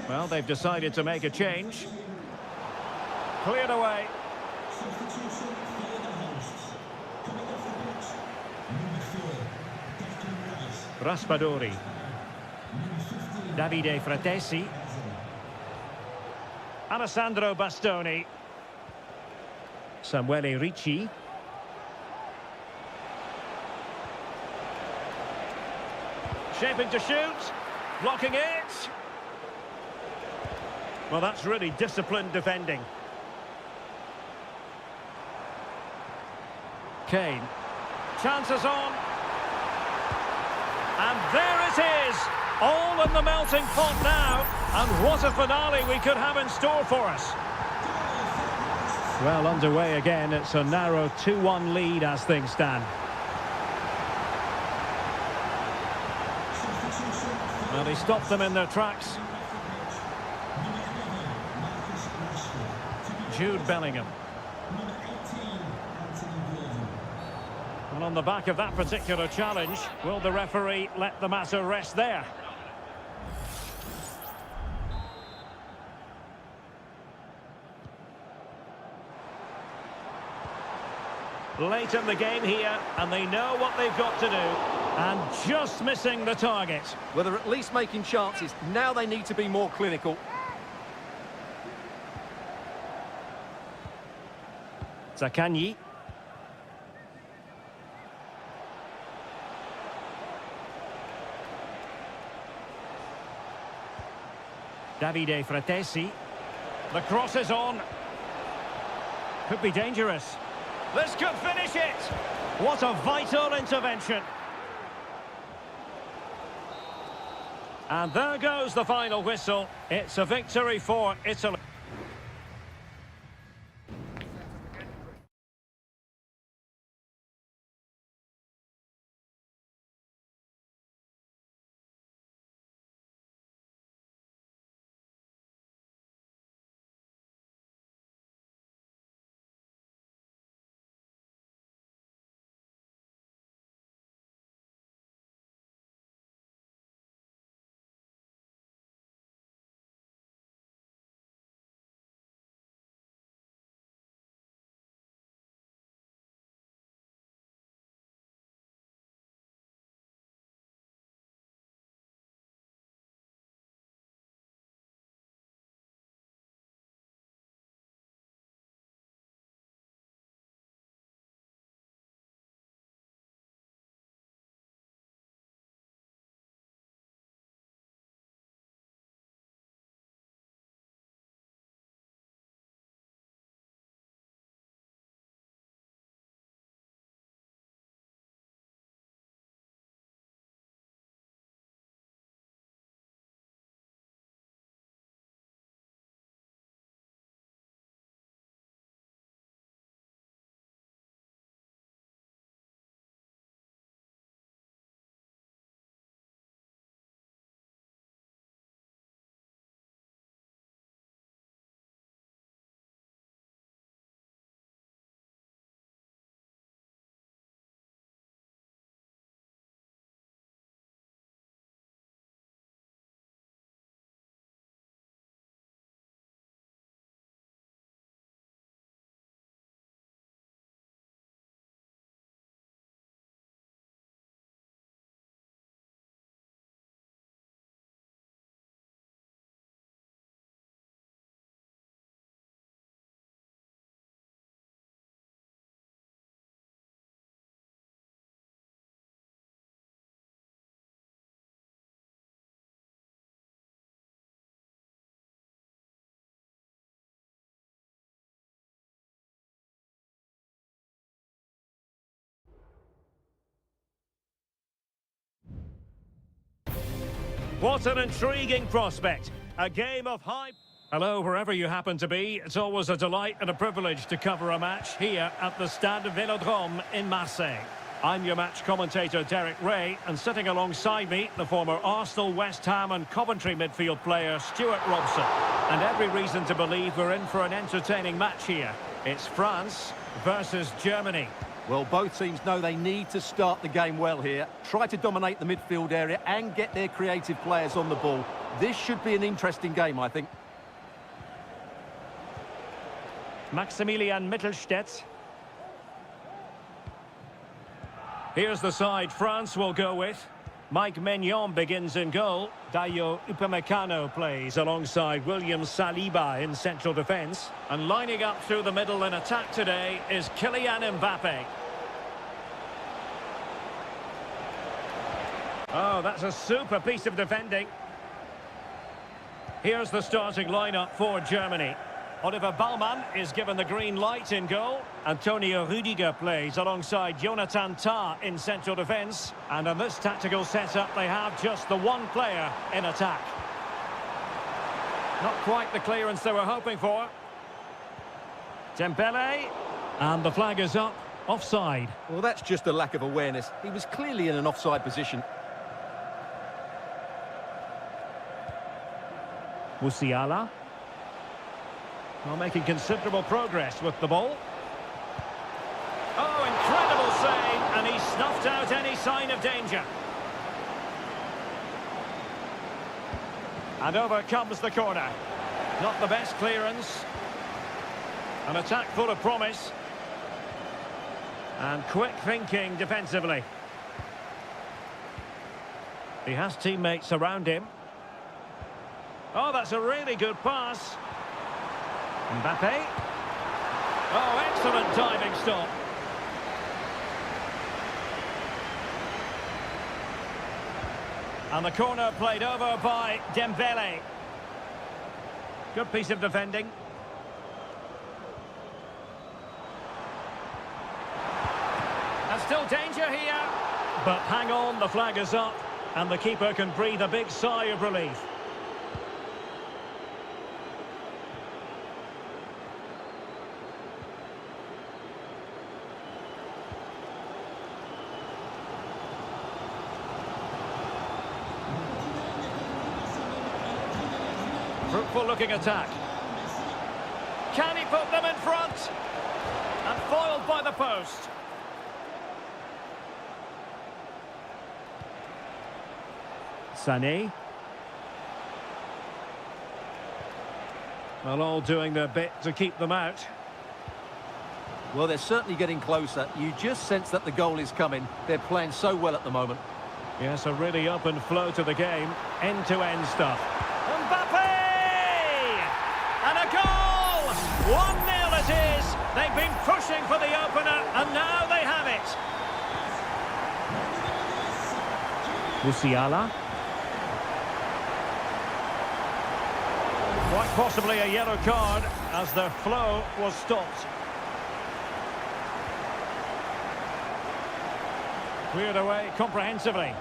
Well, they've decided to make a change. Cleared away. Raspadori. Davide Fratesi. Alessandro Bastoni. Samuele Ricci. Shaping to shoot. Blocking it. Well, that's really disciplined defending. Kane. Chances on. And there it is. All in the melting pot now. And what a finale we could have in store for us. Well, underway again. It's a narrow 2-1 lead as things stand. Well, he stopped them in their tracks. Jude Bellingham. And on the back of that particular challenge, will the referee let the matter rest there? Late in the game here, and they know what they've got to do. And just missing the target. Well, they're at least making chances. Now they need to be more clinical. Zaccagni. Davide Fratesi. The cross is on. Could be dangerous. This could finish it. What a vital intervention. And there goes the final whistle. It's a victory for Italy. What an intriguing prospect. A game of high... Hello, wherever you happen to be. It's always a delight and a privilege to cover a match here at the Stade Vélodrome in Marseille. I'm your match commentator, Derek Ray, and sitting alongside me, the former Arsenal, West Ham and Coventry midfield player, Stuart Robson. And every reason to believe we're in for an entertaining match here. It's France versus Germany. Well, both teams know they need to start the game well here. Try to dominate the midfield area and get their creative players on the ball. This should be an interesting game, I think. Maximilian Mittelstädt. Here's the side France will go with. Mike Maignan begins in goal. Dayo Upamecano plays alongside William Saliba in central defence. And lining up through the middle in attack today is Kylian Mbappe. Oh, that's a super piece of defending. Here's the starting lineup for Germany. Oliver Baumann is given the green light in goal. Antonio Rüdiger plays alongside Jonathan Tah in central defence. And in this tactical setup, they have just the one player in attack. Not quite the clearance they were hoping for. Dembele. And the flag is up. Offside. Well, that's just a lack of awareness. He was clearly in an offside position. Musiala. Well, making considerable progress with the ball. Oh, incredible save, and he snuffed out any sign of danger. And over comes the corner. Not the best clearance. An attack full of promise. And quick thinking defensively. He has teammates around him. Oh, that's a really good pass. Mbappe. Oh, excellent diving stop. And the corner played over by Dembele. Good piece of defending. And still danger here. But hang on, the flag is up. And the keeper can breathe a big sigh of relief. Fruitful looking attack. Can he put them in front? And foiled by the post. Sané. Well, all doing their bit to keep them out. Well, they're certainly getting closer. You just sense that the goal is coming. They're playing so well at the moment. Yes, a really open flow to the game. End-to-end stuff. Mbappe! And a goal! 1-0 it is. They've been pushing for the opener, and now they have it. Musiala. Quite possibly a yellow card as their flow was stopped. Cleared away comprehensively.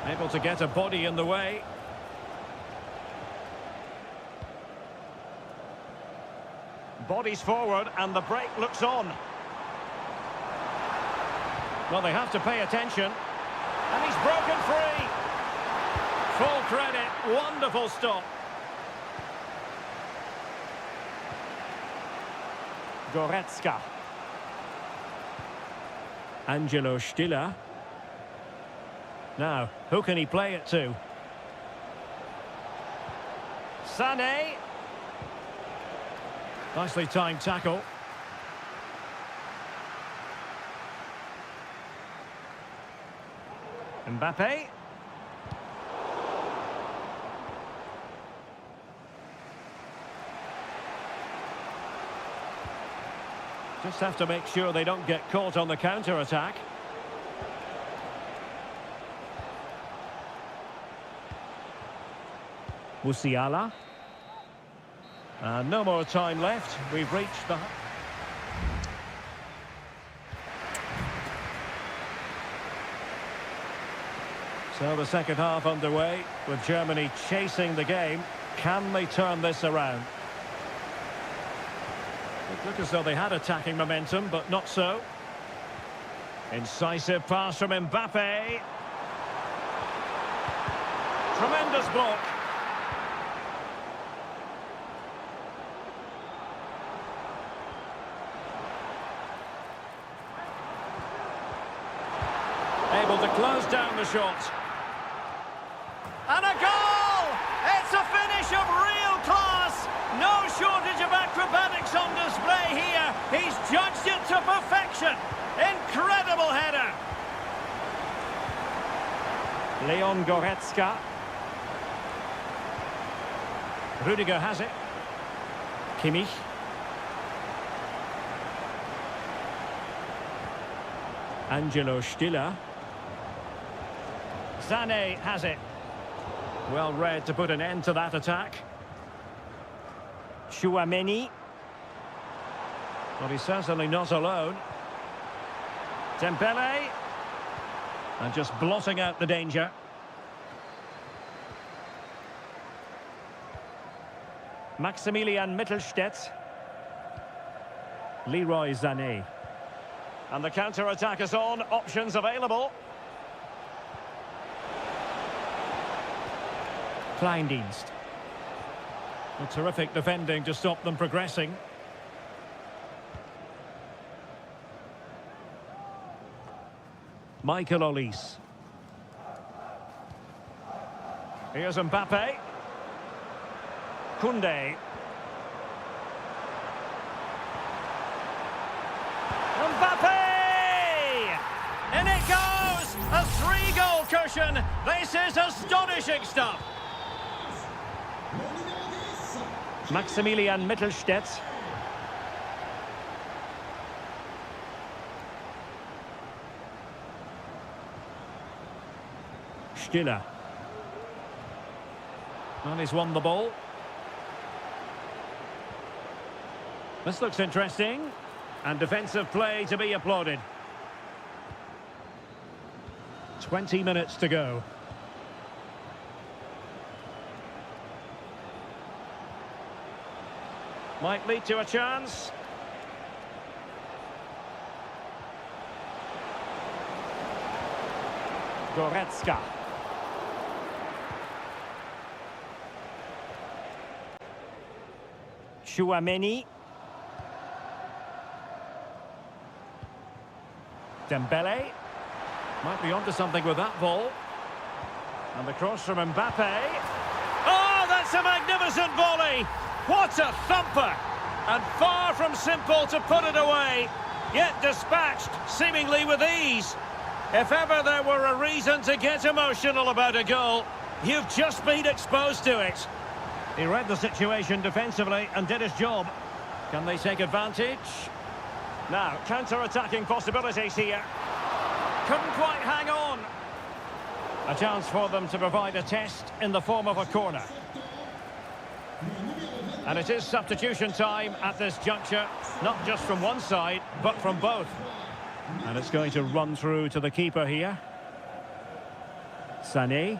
Able to get a body in the way. Bodies forward and the break looks on. Well, they have to pay attention. And he's broken free. Full credit. Wonderful stop. Goretzka. Angelo Stiller. Now, who can he play it to? Sané. Nicely timed tackle. Mbappe. Just have to make sure they don't get caught on the counter-attack. Musiala. No more time left. We've reached the... So the second half underway, with Germany chasing the game. Can they turn this around? It looked as though they had attacking momentum, but not so. Incisive pass from Mbappe. Tremendous block. Able to close down the shot. And a goal! It's a finish of real class. No shortage of acrobatics on display here. He's judged it to perfection. Incredible header. Leon Goretzka. Rudiger has it. Kimmich. Angelo Stiller. Sané has it. Well read to put an end to that attack. Chouameni. Well, he's certainly not alone. Dembele. And just blotting out the danger. Maximilian Mittelstädt. Leroy Sané. And the counter-attack is on. Options available. Kleindienst. A terrific defending to stop them progressing. Michael Olise. Here's Mbappe. Koundé. Mbappe! In it goes! A 3-goal cushion. This is astonishing stuff. Maximilian Mittelstädt. Stiller. And he's won the ball. This looks interesting. And defensive play to be applauded. 20 minutes to go. Might lead to a chance. Goretzka. Chouameni. Dembele. Might be onto something with that ball. And the cross from Mbappe. Oh, that's a magnificent volley! What a thumper! And far from simple to put it away, yet dispatched seemingly with ease. If ever there were a reason to get emotional about a goal, you've just been exposed to it. He read the situation defensively and did his job. Can they take advantage? Now, counter-attacking possibilities here. Couldn't quite hang on. A chance for them to provide a test in the form of a corner. And it is substitution time at this juncture, not just from one side, but from both. And it's going to run through to the keeper here. Sané.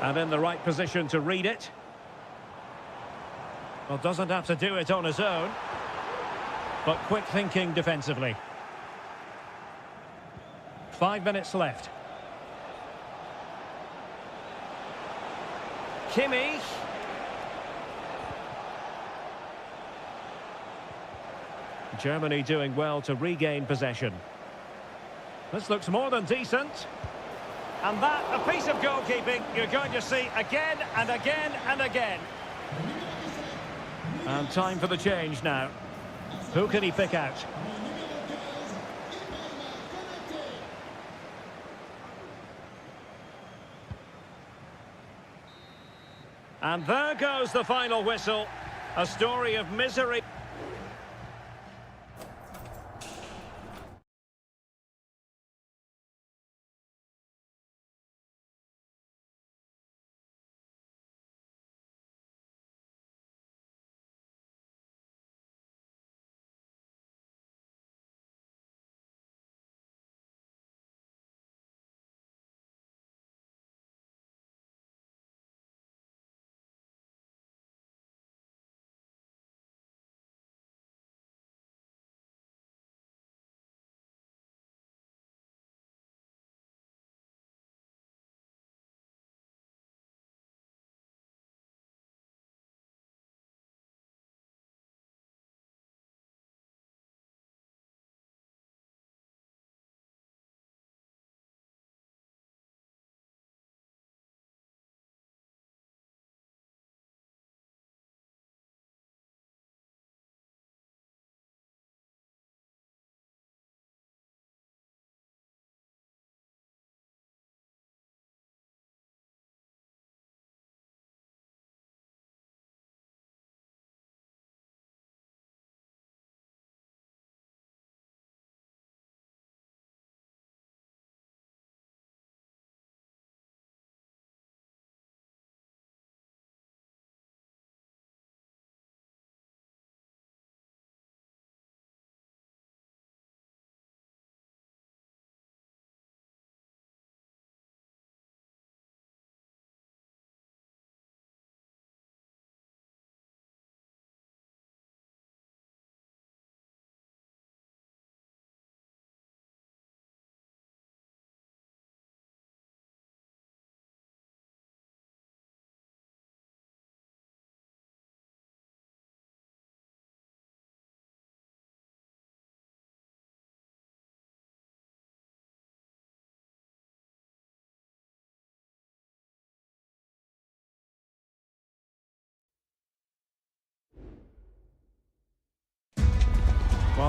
And in the right position to read it. Well, doesn't have to do it on his own. But quick thinking defensively. 5 minutes left. Kimmich. Germany doing well to regain possession. This looks more than decent. And that, a piece of goalkeeping you're going to see again and again and again. And time for the change now. Who can he pick out? And there goes the final whistle. A story of misery.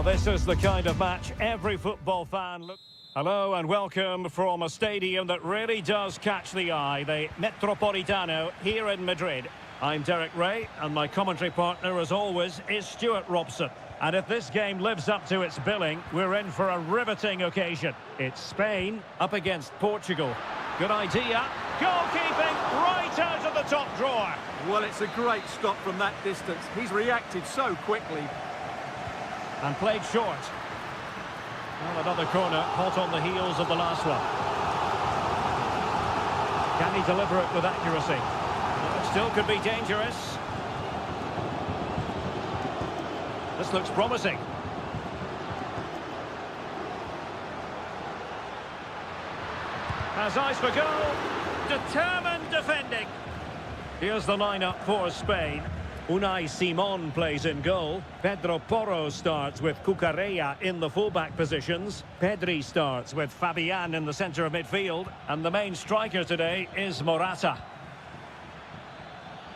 Well, this is the kind of match every football fan looks. Hello and welcome from a stadium that really does catch the eye, the Metropolitano here in Madrid. I'm Derek Ray, and my commentary partner, as always, is Stuart Robson. And if this game lives up to its billing, we're in for a riveting occasion. It's Spain up against Portugal. Good idea. Goalkeeping right out of the top drawer. Well, it's a great stop from that distance. He's reacted so quickly. And played short. Well, another corner, hot on the heels of the last one. Can he deliver it with accuracy? Well, it still could be dangerous. This looks promising. Has eyes for goal. Determined defending. Here's the lineup for Spain. Unai Simon plays in goal. Pedro Porro starts with Cucurella in the fullback positions. Pedri starts with Fabian in the centre of midfield. And the main striker today is Morata.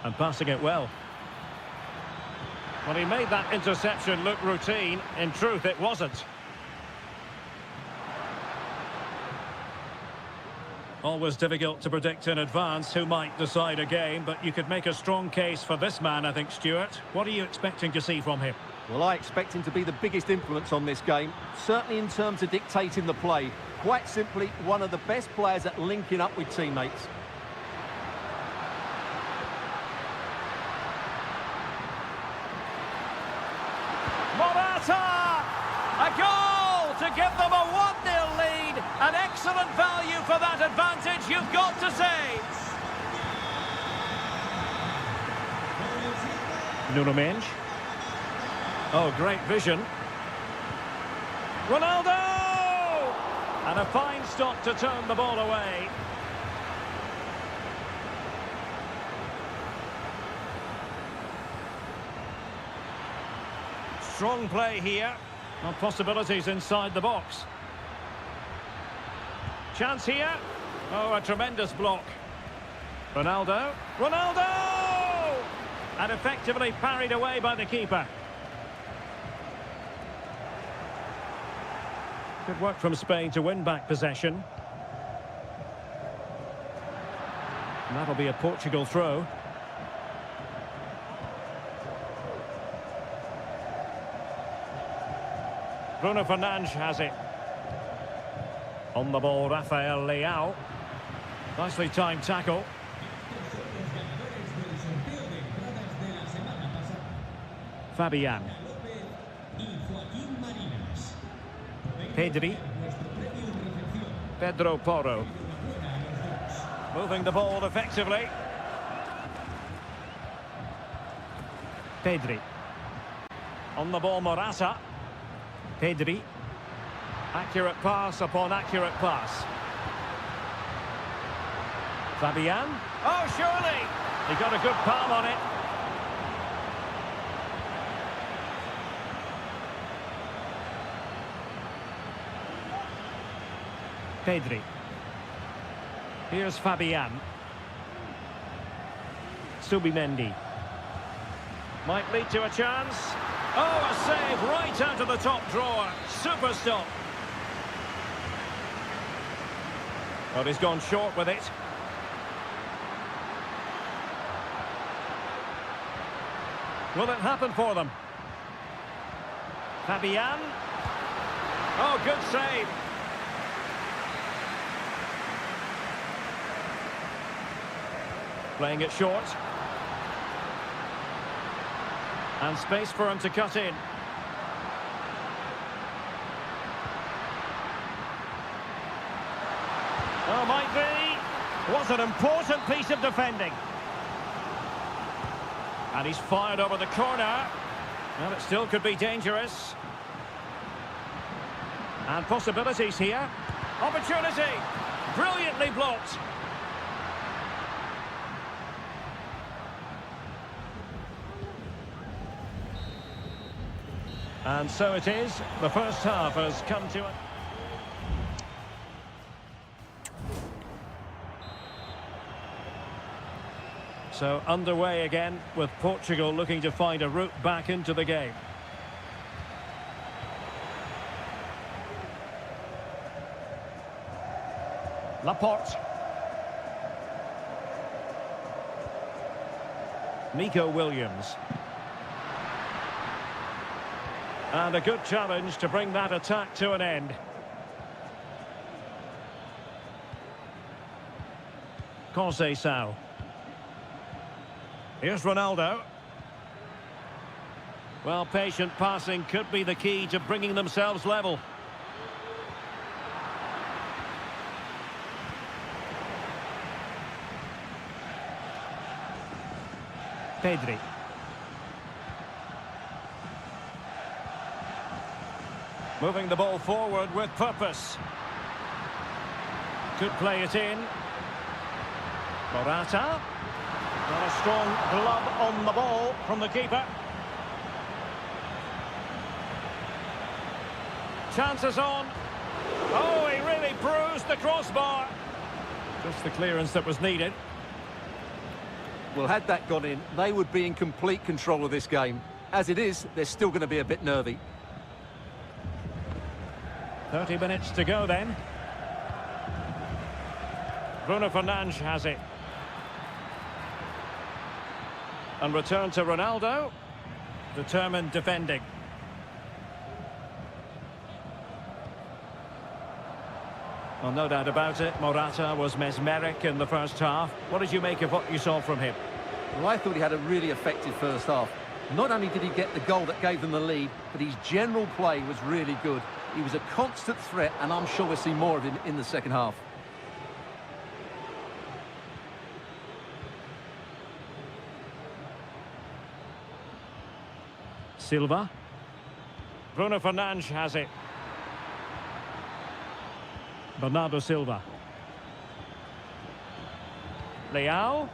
And passing it well. Well, he made that interception look routine. In truth, it wasn't. Always difficult to predict in advance who might decide a game, but you could make a strong case for this man, I think, Stuart. What are you expecting to see from him? Well, I expect him to be the biggest influence on this game, certainly in terms of dictating the play. Quite simply, one of the best players at linking up with teammates. Morata! A goal to give them a 1-0 lead. An excellent value for that advantage, you've got to say. Nuno Mendes. Oh, great vision. Ronaldo! And a fine stop to turn the ball away. Strong play here. And possibilities inside the box. Chance here. Oh, a tremendous block. Ronaldo. Ronaldo! And effectively parried away by the keeper. Good work from Spain to win back possession. And that'll be a Portugal throw. Bruno Fernandes has it. On the ball, Rafael Leao. Nicely timed tackle. Fabian. Pedri. Pedro Porro. Moving the ball effectively. Pedri. On the ball, Morata. Pedri. Accurate pass upon accurate pass. Fabian. Oh, surely! He got a good palm on it. Pedri. Here's Fabian. Subimendi. Might lead to a chance. Oh, a save right out of the top drawer. Super stop. Well, he's gone short with it. Will it happen for them? Fabian. Oh, good save. Playing it short. And space for him to cut in. Oh, might be. What an important piece of defending. And he's fired over the corner. Well, it still could be dangerous. And possibilities here. Opportunity. Brilliantly blocked. And so it is. The first half has come to it. So underway again with Portugal looking to find a route back into the game. Laporte. Nico Williams. And a good challenge to bring that attack to an end. Conceição. Here's Ronaldo. Well, patient passing could be the key to bringing themselves level. Pedri. Moving the ball forward with purpose. Could play it in. Morata. And a strong glove on the ball from the keeper. Chances on. Oh, he really bruised the crossbar. Just the clearance that was needed. Well, had that gone in, they would be in complete control of this game. As it is, they're still going to be a bit nervy. 30 minutes to go then. Bruno Fernandes has it. And return to Ronaldo. Determined defending. Well, no doubt about it, Morata was mesmeric in the first half. What did you make of what you saw from him? Well, I thought he had a really effective first half. Not only did he get the goal that gave them the lead, but his general play was really good. He was a constant threat, and I'm sure we'll see more of him in the second half. Silva. Bruno Fernandes has it. Bernardo Silva. Leao.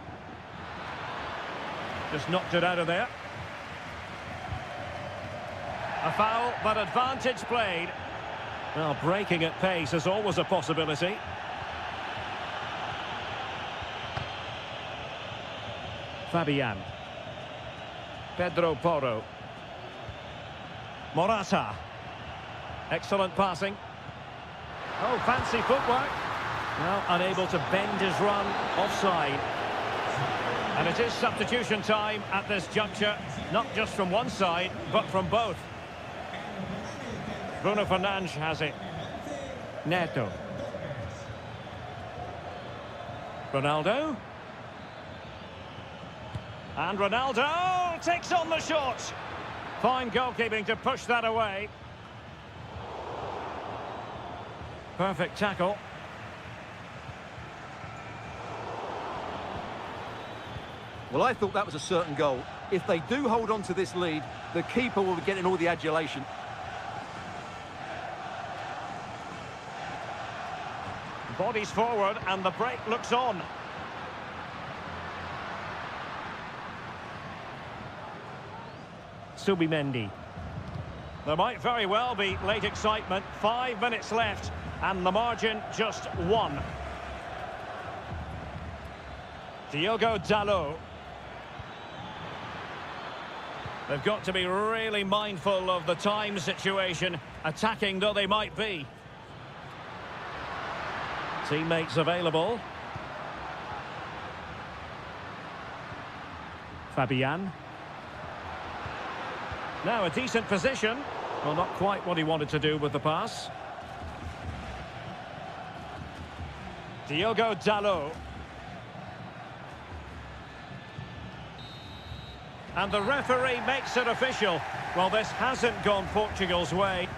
Just knocked it out of there. A foul, but advantage played. Well, breaking at pace is always a possibility. Fabian. Pedro Porro. Morata. Excellent passing. Oh, fancy footwork. Well, unable to bend his run, offside. And it is substitution time at this juncture, not just from one side, but from both. Bruno Fernandes has it. Neto. Ronaldo. And Ronaldo takes on the shot. Fine goalkeeping to push that away. Perfect tackle. Well, I thought that was a certain goal. If they do hold on to this lead, the keeper will be getting all the adulation. Bodies forward and the break looks on. Subimendi. There might very well be late excitement. 5 minutes left and the margin just 1. Diogo Dalot. They've got to be really mindful of the time situation, attacking though they might be. Teammates available. Fabian. Now a decent position. Well, not quite what he wanted to do with the pass. Diogo Dalot. And the referee makes it official. Well, this hasn't gone Portugal's way.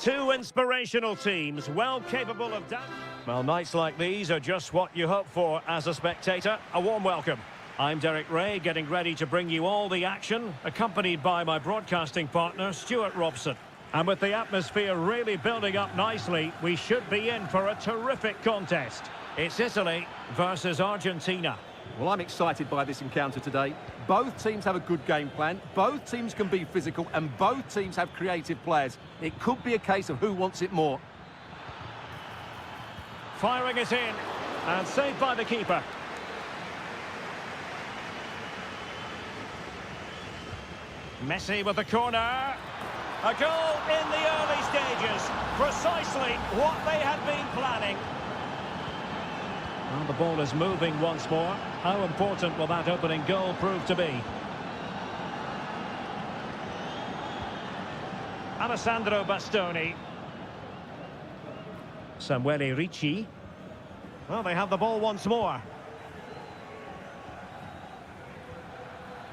Two inspirational teams, well capable of that. Well, nights like these are just what you hope for as a spectator. A warm welcome. I'm Derek Ray, getting ready to bring you all the action, accompanied by my broadcasting partner, Stuart Robson. And with the atmosphere really building up nicely, we should be in for a terrific contest. It's Italy versus Argentina. Well, I'm excited by this encounter today. Both teams have a good game plan, both teams can be physical, and both teams have creative players. It could be a case of who wants it more. Firing it in, and saved by the keeper. Messi with the corner. A goal in the early stages. Precisely what they had been planning. Well, the ball is moving once more. How important will that opening goal prove to be? Alessandro Bastoni. Samuele Ricci. Well, they have the ball once more.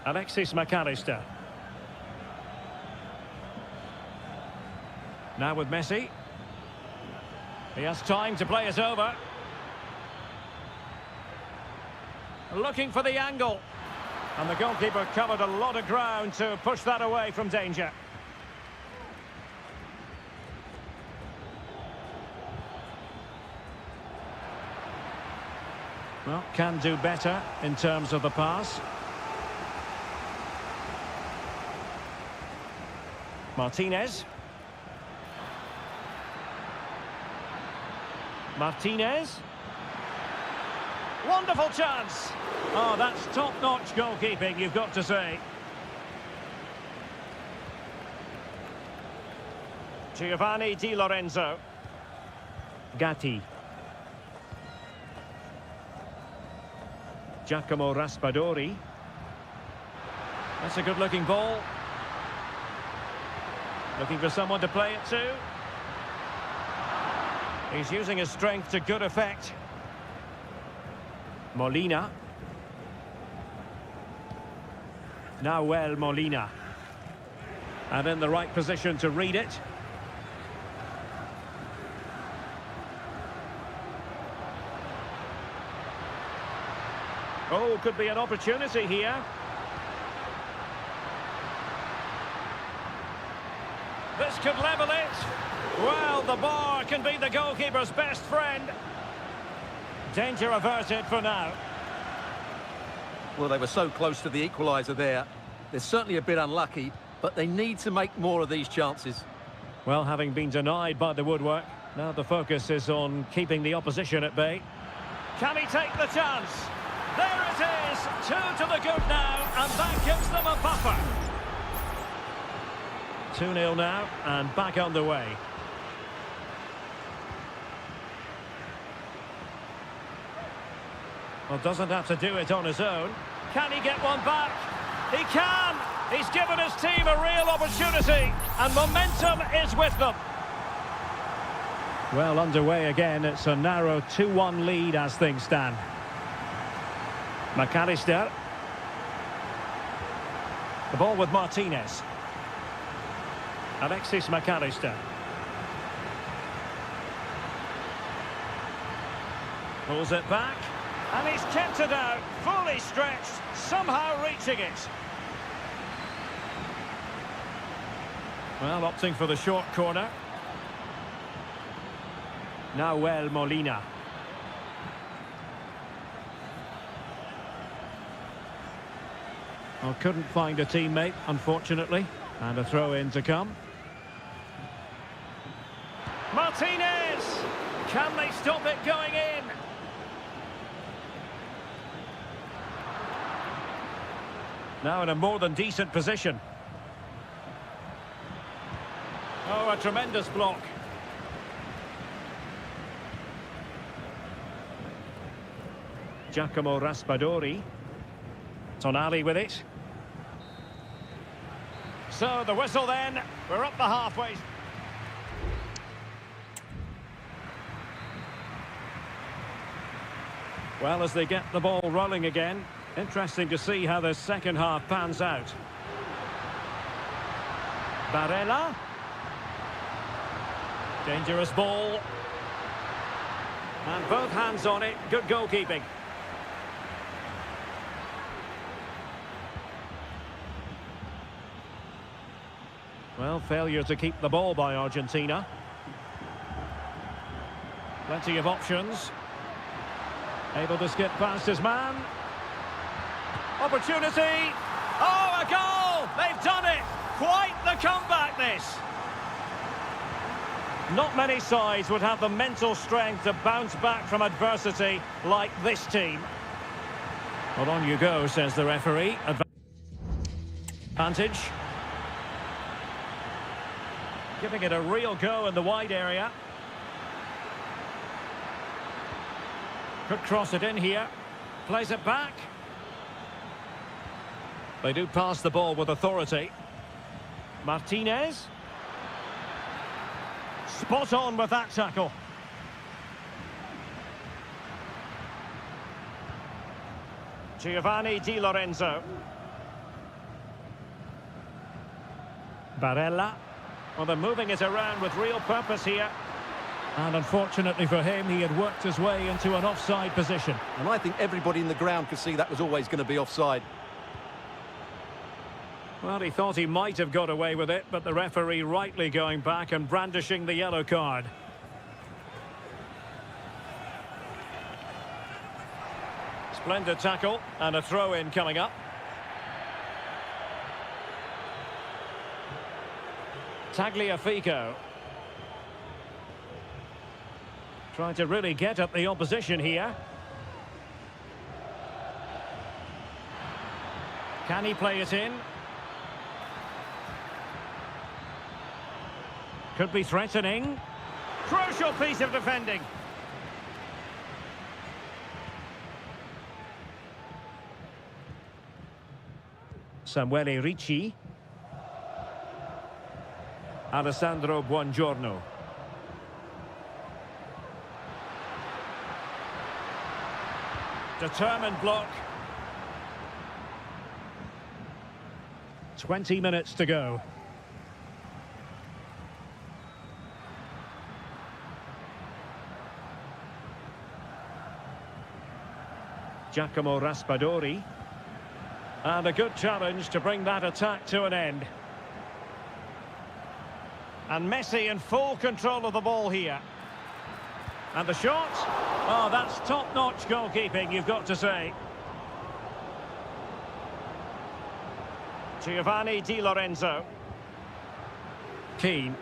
Alexis McAllister. Now with Messi. He has time to play it over. Looking for the angle. And the goalkeeper covered a lot of ground to push that away from danger. Well, can do better in terms of the pass. Martinez. Martinez. Wonderful chance. Oh, that's top-notch goalkeeping, you've got to say. Giovanni Di Lorenzo. Gatti. Giacomo Raspadori. That's a good-looking ball. Looking for someone to play it to. He's using his strength to good effect. Molina. Nahuel Molina. And in the right position to read it. Oh, could be an opportunity here. This could level it. Well, the bar can be the goalkeeper's best friend. Danger averted for now. Well, they were so close to the equaliser there. They're certainly a bit unlucky, but they need to make more of these chances. Well, having been denied by the woodwork, now the focus is on keeping the opposition at bay. Can he take the chance? There it is! 2 to the good now, and that gives them a buffer. 2-0 now, and back on the way. Well, doesn't have to do it on his own. Can he get one back? He can! He's given his team a real opportunity, and momentum is with them. Well, underway again. It's a narrow 2-1 lead as things stand. McAllister. The ball with Martinez. Alexis McAllister. Pulls it back. And he's kept it out, fully stretched, somehow reaching it. Well, opting for the short corner. Nahuel Molina. Well, couldn't find a teammate, unfortunately. And a throw-in to come. Martinez! Can they stop it going in? Now in a more than decent position. Oh, a tremendous block. Giacomo Raspadori. Tonali with it. So the whistle then. We're up the halfway. Well, as they get the ball rolling again, interesting to see how the second half pans out. Barella. Dangerous ball. And both hands on it. Good goalkeeping. Well, failure to keep the ball by Argentina. Plenty of options. Able to skip past his man. Opportunity. Oh, a goal! They've done it! Quite the comeback, this! Not many sides would have the mental strength to bounce back from adversity like this team. Well, on you go, says the referee. Advantage. Giving it a real go in the wide area. Could cross it in here. Plays it back. They do pass the ball with authority. Martinez. Spot on with that tackle. Giovanni Di Lorenzo. Barella. Well, they're moving it around with real purpose here. And unfortunately for him, he had worked his way into an offside position. And I think everybody in the ground could see that was always going to be offside. Well, he thought he might have got away with it, but the referee rightly going back and brandishing the yellow card. Splendid tackle and a throw-in coming up. Tagliafico. Trying to really get at the opposition here. Can he play it in? Could be threatening. Crucial piece of defending. Samuele Ricci. Alessandro Buongiorno. Determined block. 20 minutes to go. Giacomo Raspadori. And a good challenge to bring that attack to an end. And Messi in full control of the ball here. And the shot. Oh, that's top-notch goalkeeping, you've got to say. Giovanni Di Lorenzo. Keane.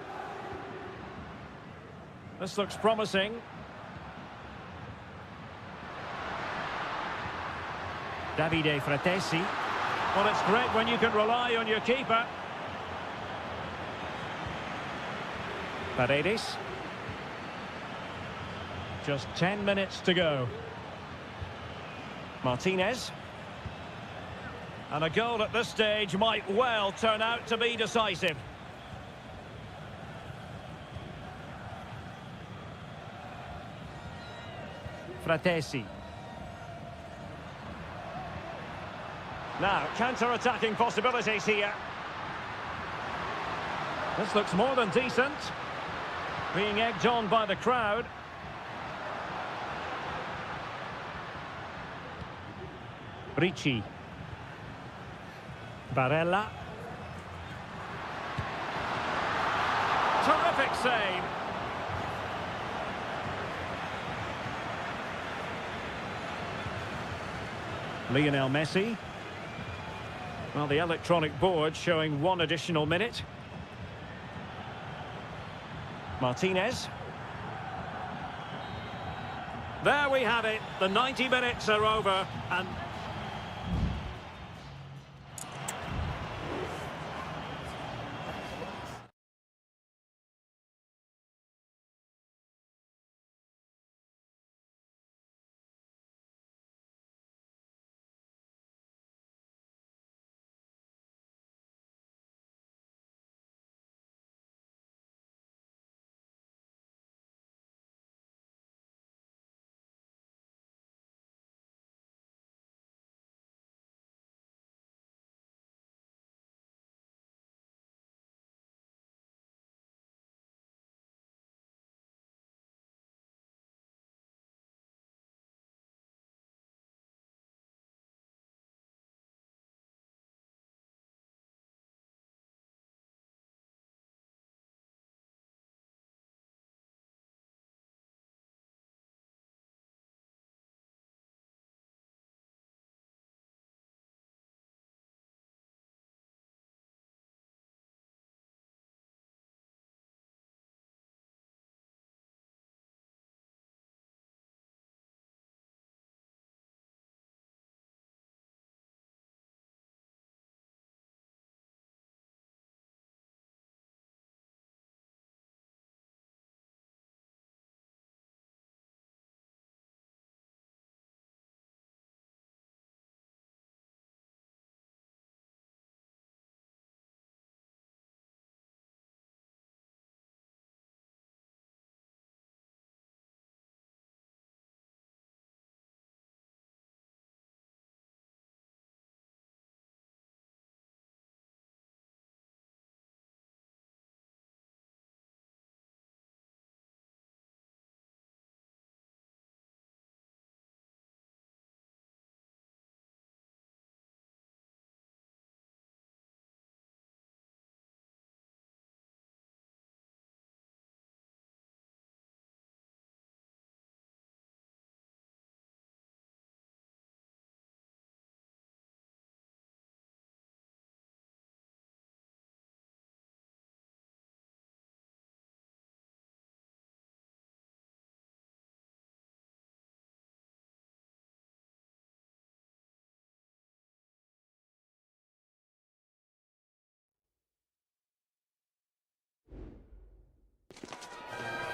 This looks promising. Davide Fratesi. Well, it's great when you can rely on your keeper. Paredes. Just 10 minutes to go. Martinez. And a goal at this stage might well turn out to be decisive. Fratesi. Now, counter-attacking possibilities here. This looks more than decent. Being egged on by the crowd. Ricci. Barella. Terrific save. Lionel Messi. Well, the electronic board showing one additional minute. Martinez. There we have it. The 90 minutes are over and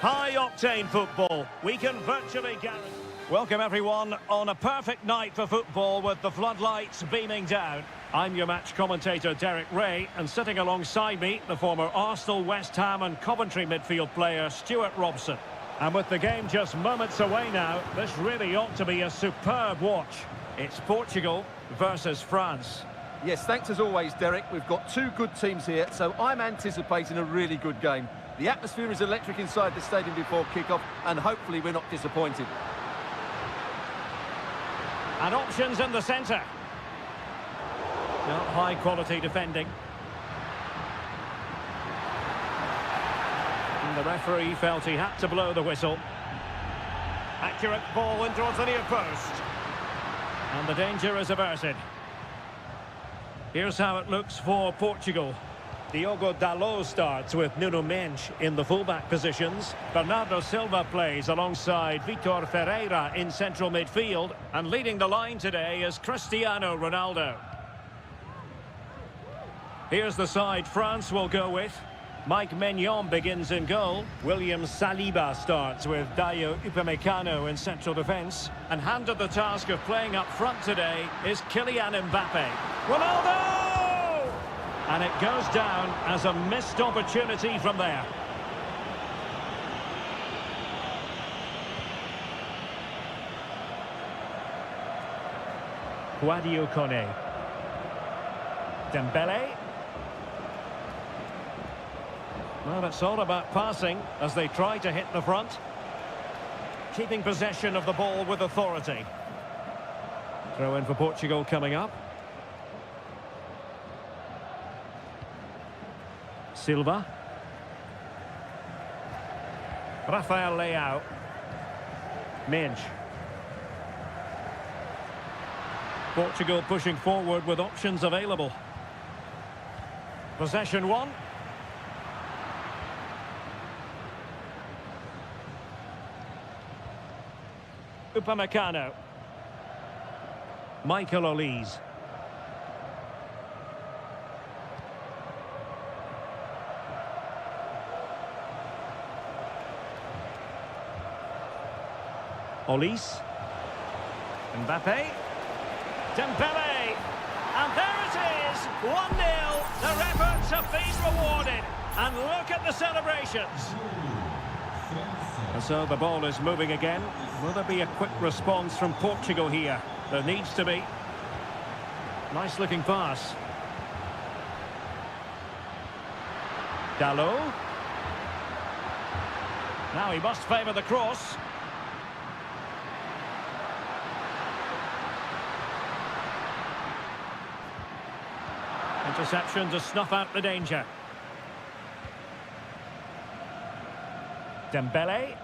High-octane football. We can virtually guarantee... Welcome, everyone, on a perfect night for football with the floodlights beaming down. I'm your match commentator, Derek Ray, and sitting alongside me, the former Arsenal, West Ham and Coventry midfield player, Stuart Robson. And with the game just moments away now, this really ought to be a superb watch. It's Portugal versus France. Yes, thanks as always, Derek. We've got two good teams here, so I'm anticipating a really good game. The atmosphere is electric inside the stadium before kick-off, and hopefully we're not disappointed. And options in the centre. High-quality defending. And the referee felt he had to blow the whistle. Accurate ball in towards the near post. And the danger is averted. Here's how it looks for Portugal. Diogo Dalot starts with Nuno Mendes in the fullback positions. Bernardo Silva plays alongside Vitor Ferreira in central midfield. And leading the line today is Cristiano Ronaldo. Here's the side France will go with. Mike Maignan begins in goal. William Saliba starts with Dayo Upamecano in central defence. And handed the task of playing up front today is Kylian Mbappe. Ronaldo! And it goes down as a missed opportunity from there. Sadio Kone. Dembele. Well, it's all about passing as they try to hit the front. Keeping possession of the ball with authority. Throw in for Portugal coming up. Silva. Rafael Leao. Mendes. Portugal pushing forward with options available. Possession one. Upamecano. Michael Olise. Olise. Mbappe. Dembele. And there it is. 1-0. Their efforts have been rewarded. And look at the celebrations. And so the ball is moving again. Will there be a quick response from Portugal here? There needs to be. Nice looking pass. Dalot. Now he must favour the cross. Interception to snuff out the danger. Dembele.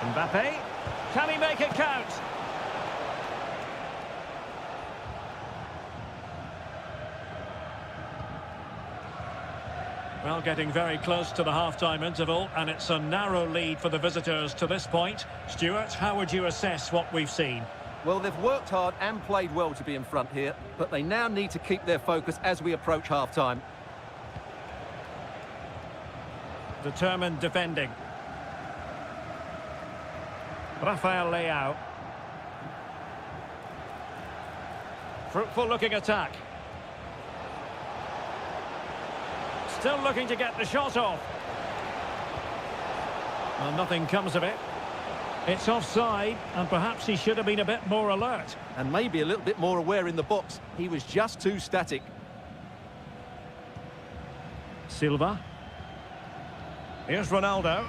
Mbappe. Can he make it count? Well, getting very close to the half-time interval, and it's a narrow lead for the visitors to this point. Stuart, how would you assess what we've seen? Well, they've worked hard and played well to be in front here, but they now need to keep their focus as we approach half-time. Determined defending. Rafael Leao. Fruitful looking attack. Still looking to get the shot off. Well, nothing comes of it. It's offside, and perhaps he should have been a bit more alert. And maybe a little bit more aware in the box. He was just too static. Silva. Here's Ronaldo.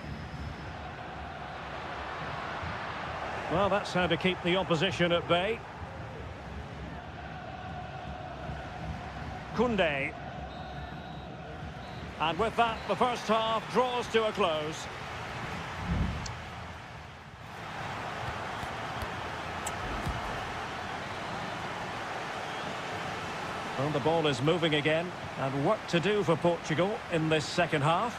Well, that's how to keep the opposition at bay. Koundé. And with that, the first half draws to a close. Well, the ball is moving again, and work to do for Portugal in this second half.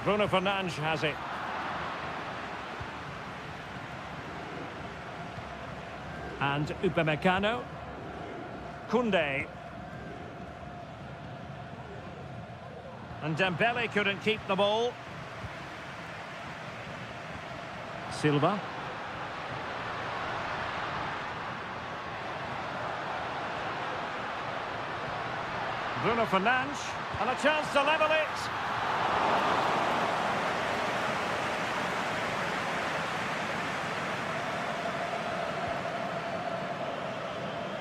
Bruno Fernandes has it. And Upamecano. Koundé. And Dembele couldn't keep the ball. Silva. Bruno Fernandes. And a chance to level it.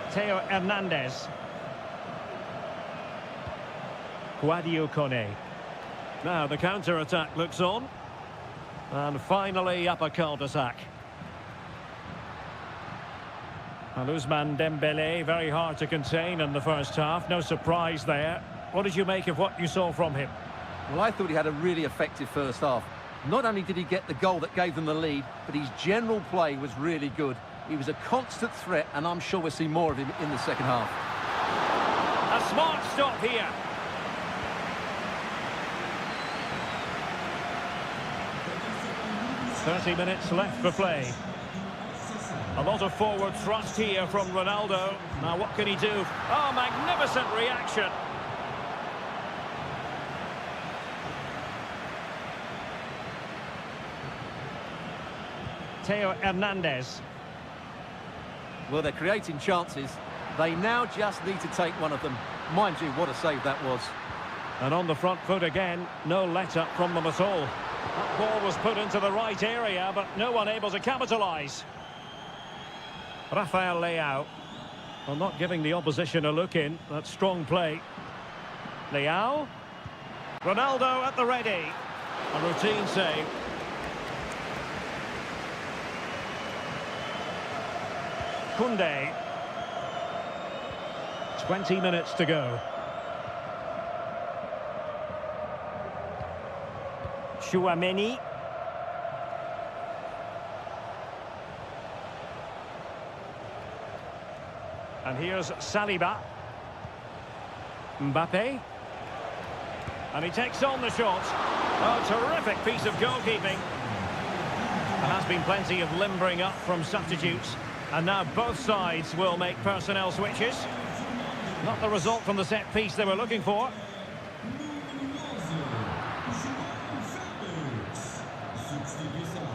Theo Hernandez. Guadio Kone. Now the counter-attack looks on. And finally up a cul-de-sac. And Ousmane Dembele, very hard to contain in the first half. No surprise there. What did you make of what you saw from him? Well, I thought he had a really effective first half. Not only did he get the goal that gave them the lead, but his general play was really good. He was a constant threat, and I'm sure we'll see more of him in the second half. A smart stop here. "30 minutes left for play. A lot of forward thrust here from Ronaldo. Now what can he do? Oh, magnificent reaction. Theo Hernandez. Well, they're creating chances. They now just need to take one of them. Mind you, what a save that was. And on the front foot again, no let-up from them at all. That ball was put into the right area, but no one able to capitalise. Rafael Leao. Well, not giving the opposition a look in. That's strong play. Leao. Ronaldo at the ready. A routine save. Koundé. 20 minutes to go. Chouameni. And here's Saliba. Mbappe. And he takes on the shot. Oh, terrific piece of goalkeeping. There has been plenty of limbering up from substitutes. And now both sides will make personnel switches. Not the result from the set piece they were looking for.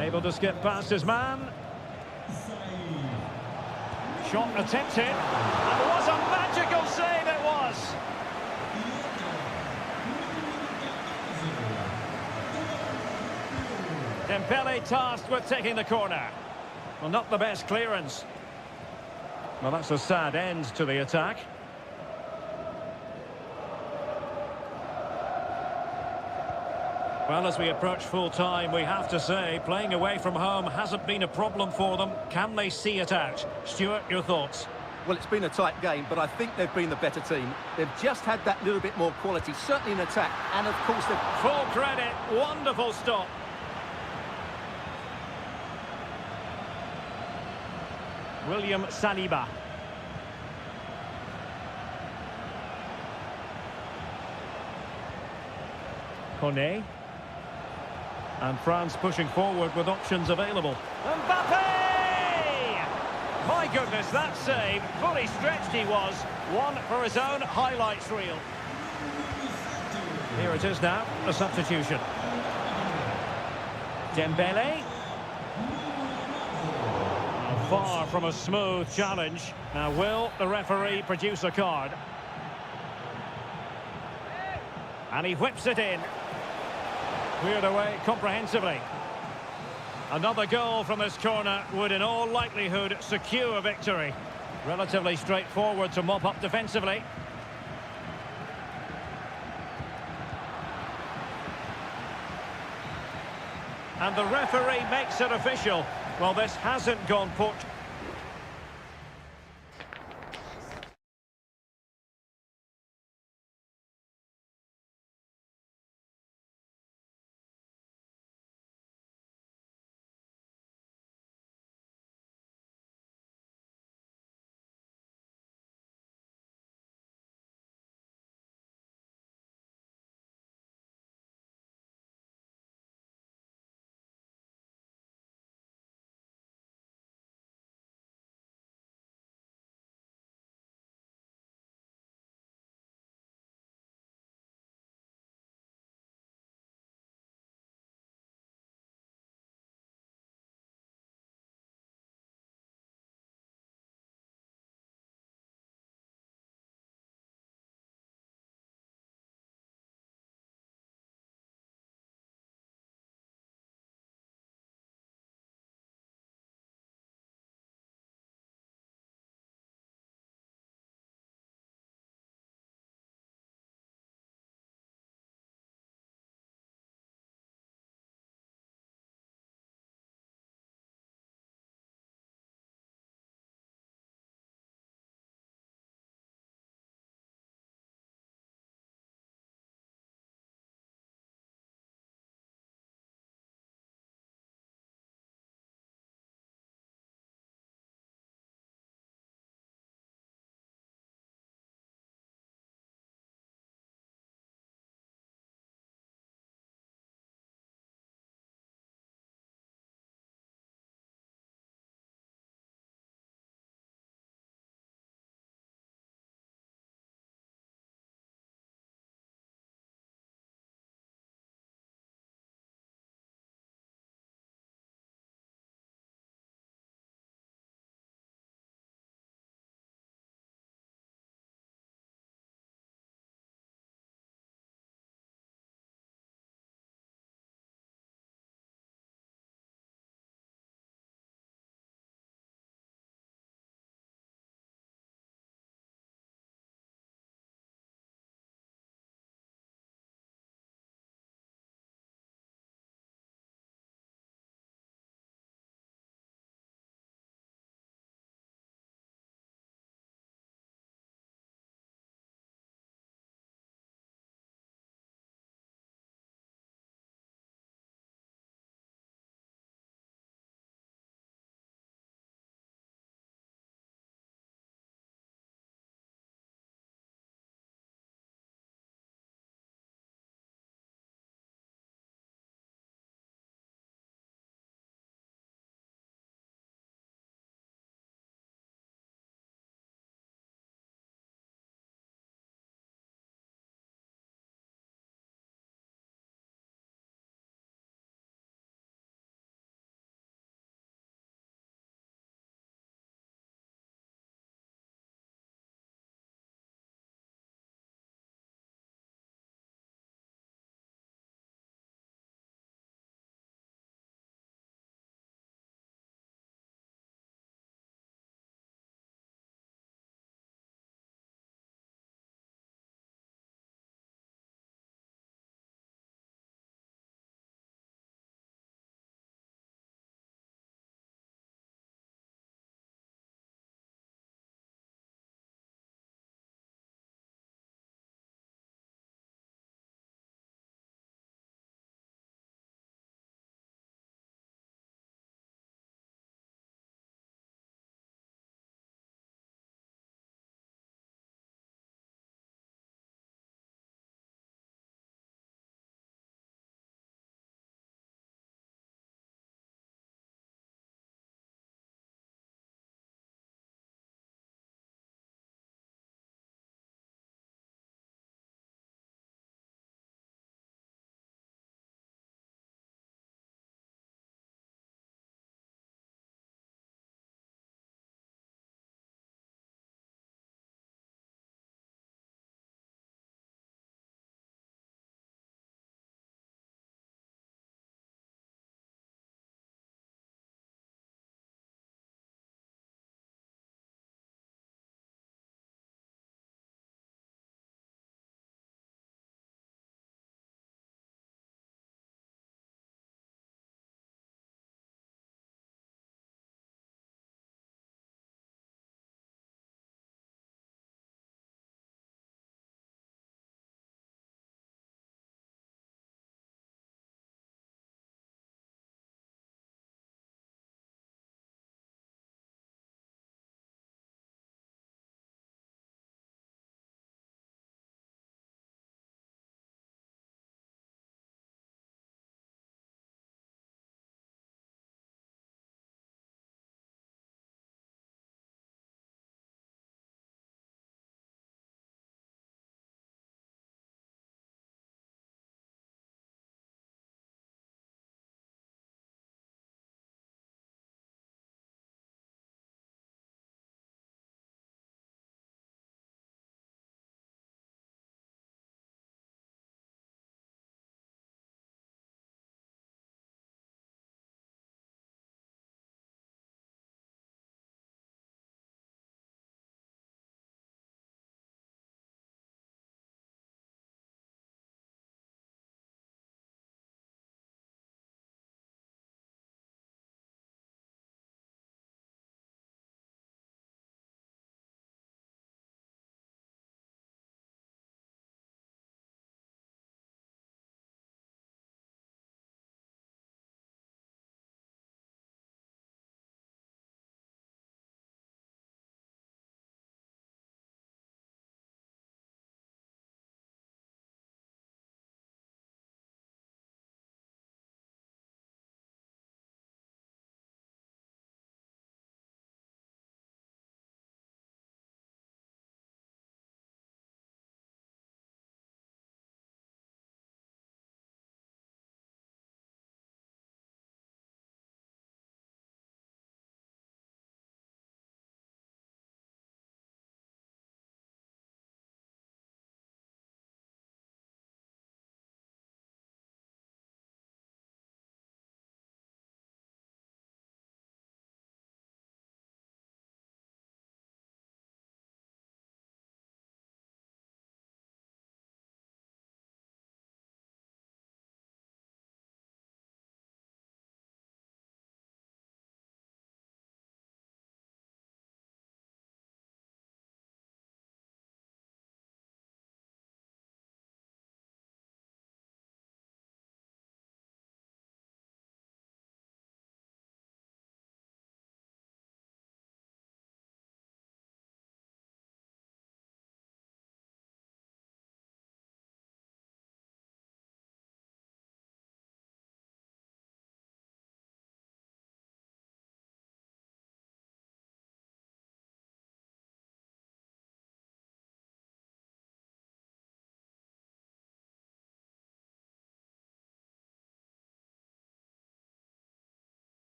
Able to skip past his man. Shot attempted. And what a magical save it was! Dembele tasked with taking the corner. Well, not the best clearance. Well, that's a sad end to the attack. Well, as we approach full-time, we have to say, playing away from home hasn't been a problem for them. Can they see it out? Stuart, your thoughts? Well, it's been a tight game, but I think they've been the better team. They've just had that little bit more quality, certainly in attack. And, of course, they've... Full credit. Wonderful stop. William Saliba. Kone. And France pushing forward with options available. Mbappe! My goodness, that save. Fully stretched he was. One for his own highlights reel. Here it is now, a substitution. Dembele. Far from a smooth challenge. Now, will the referee produce a card? And he whips it in. Cleared away comprehensively. Another goal from this corner would in all likelihood secure victory. Relatively straightforward to mop up defensively. And the referee makes it official. Well, this hasn't gone port.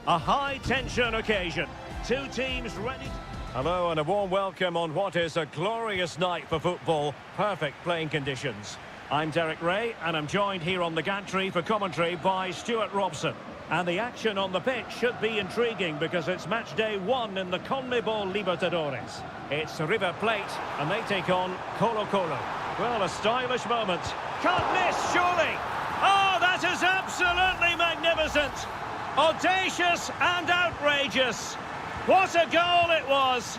A high-tension occasion. Two teams ready. Hello and a warm welcome on what is a glorious night for football. Perfect playing conditions. I'm Derek Ray and I'm joined here on the gantry for commentary by Stuart Robson. And the action on the pitch should be intriguing because it's match day 1 in the CONMEBOL Libertadores. It's River Plate and they take on Colo-Colo. Well, a stylish moment. Can't miss, surely! Oh, that is absolutely magnificent! Audacious and outrageous. What a goal it was.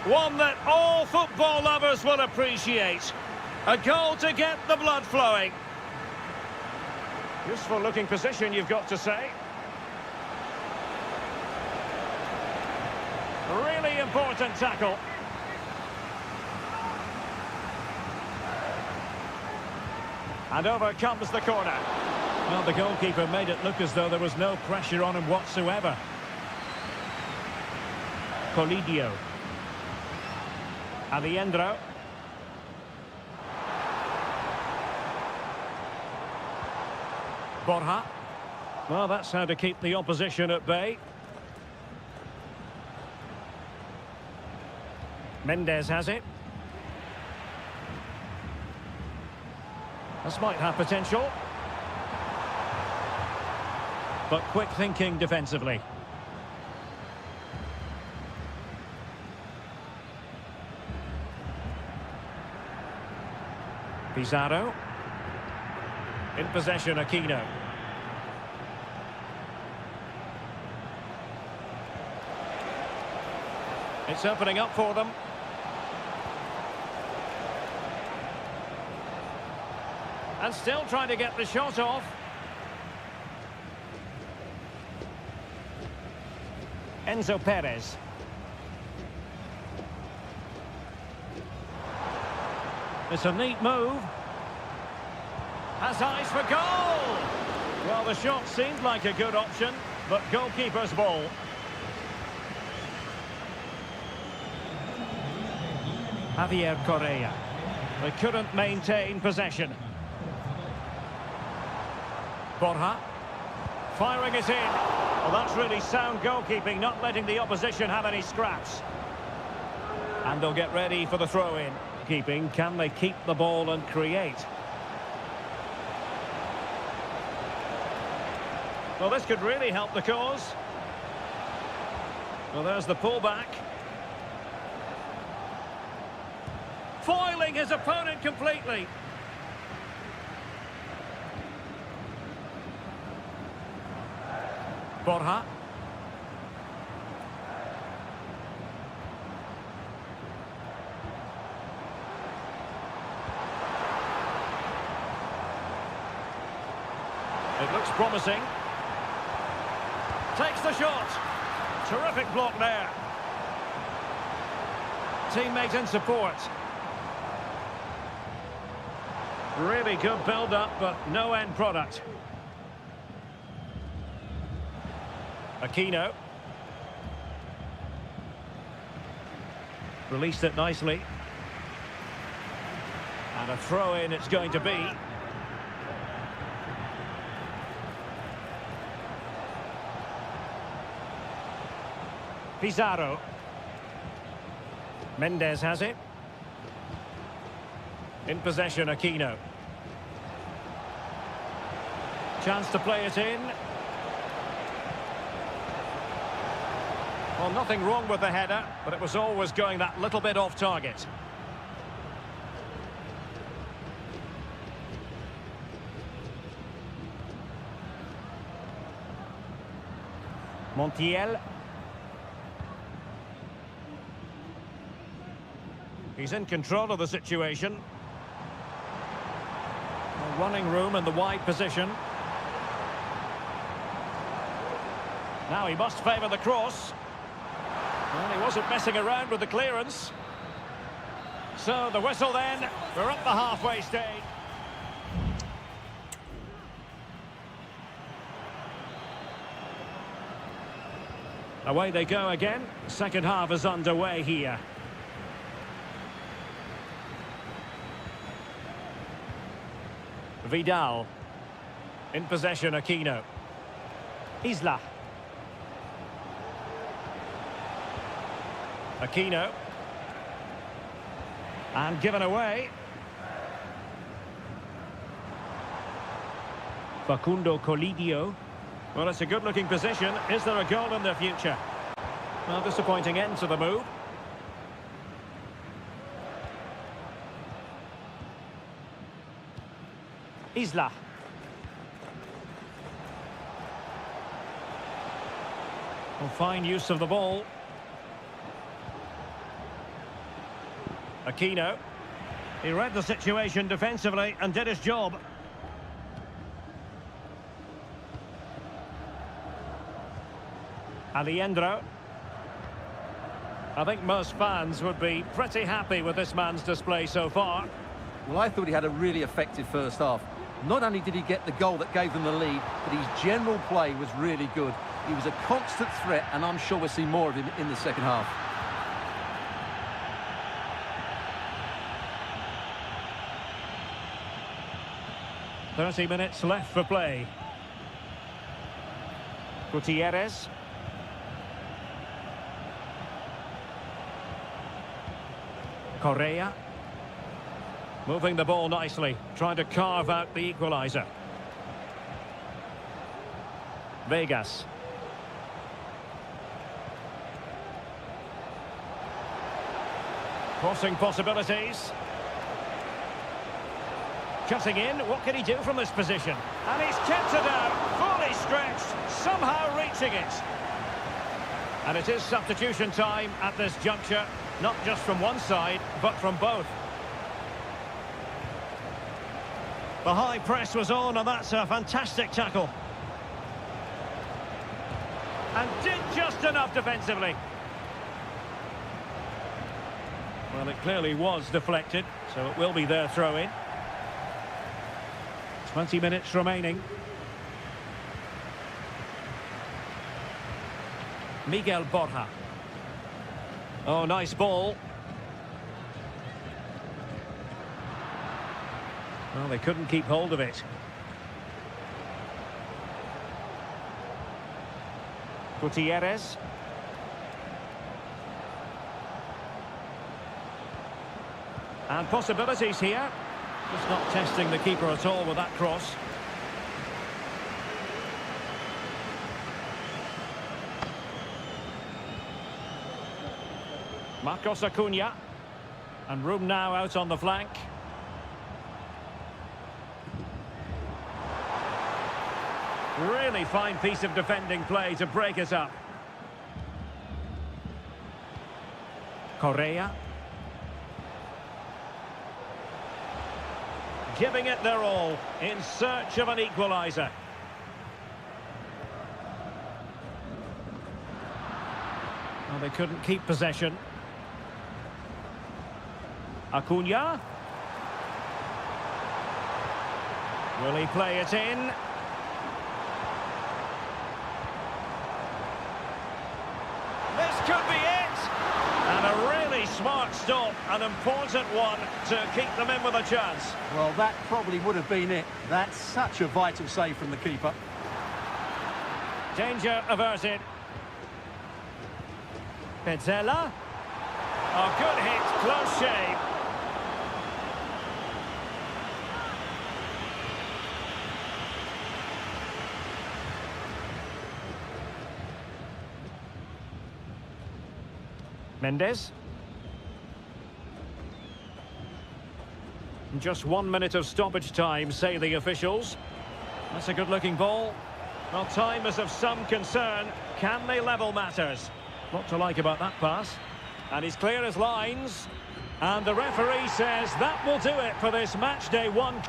One that all football lovers will appreciate. A goal to get the blood flowing. Useful looking position, you've got to say. Really important tackle. And over comes the corner. Well, the goalkeeper made it look as though there was no pressure on him whatsoever. Colidio. Aliendro. Borja. Well, that's how to keep the opposition at bay. Mendes has it. This might have potential. But quick thinking defensively. Pizarro. In possession, Aquino. It's opening up for them. And still trying to get the shot off. Enzo Perez. It's a neat move. Has eyes for goal! Well, the shot seemed like a good option, but goalkeeper's ball. Javier Correa. They couldn't maintain possession. Borja. Firing it in. Well, that's really sound goalkeeping, not letting the opposition have any scraps. And they'll get ready for the throw-in. Keeping, can they keep the ball and create? Well, this could really help the cause. Well, there's the pullback. Foiling his opponent completely. Borja. It looks promising. Takes the shot. Terrific block there. Teammate in support. Really good build-up, but no end product. Aquino. Released it nicely. And a throw-in it's going to be. Pizarro. Mendes has it. In possession, Aquino. Chance to play it in. Well, nothing wrong with the header, but it was always going that little bit off target. Montiel. He's in control of the situation. A running room in the wide position. Now he must favour the cross. Well, he wasn't messing around with the clearance. So the whistle then. We're up the halfway stage. Away they go again. Second half is underway here. Vidal. In possession, Aquino. Isla. Aquino. And given away. Facundo Colidio. Well, it's a good-looking position. Is there a goal in the future? Well, disappointing end to the move. Isla. Well, fine use of the ball. Aquino. He read the situation defensively and did his job. Aliendro. I think most fans would be pretty happy with this man's display so far. Well, I thought he had a really effective first half. Not only did he get the goal that gave them the lead, but his general play was really good. He was a constant threat, and I'm sure we'll see more of him in the second half. "30 minutes left for play. Gutierrez. Correa. Moving the ball nicely, trying to carve out the equaliser. Vegas. Crossing possibilities. Cutting in, what can he do from this position? And he's kept it out, fully stretched, somehow reaching it. And it is substitution time at this juncture, not just from one side, but from both. The high press was on, and that's a fantastic tackle. And did just enough defensively. Well, it clearly was deflected, so it will be their throw-in. 20 minutes remaining. Miguel Borja. Oh, nice ball. Well, they couldn't keep hold of it. Gutierrez. And possibilities here. Just not testing the keeper at all with that cross. Marcos Acuna. And room now out on the flank. Really fine piece of defending play to break it up. Correa. Giving it their all in search of an equaliser. Well, they couldn't keep possession. Acuna. Will he play it in? This could be it! And a really smart stop, an important one to keep them in with a chance. Well, that probably would have been it. That's such a vital save from the keeper. Danger averted. Petzela. Oh, good hit, close shave. Mendes. Just 1 minute of stoppage time, say the officials. That's a good-looking ball. Well, time is of some concern. Can they level matters? What to like about that pass. And he's clear as lines. And the referee says that will do it for this match day one.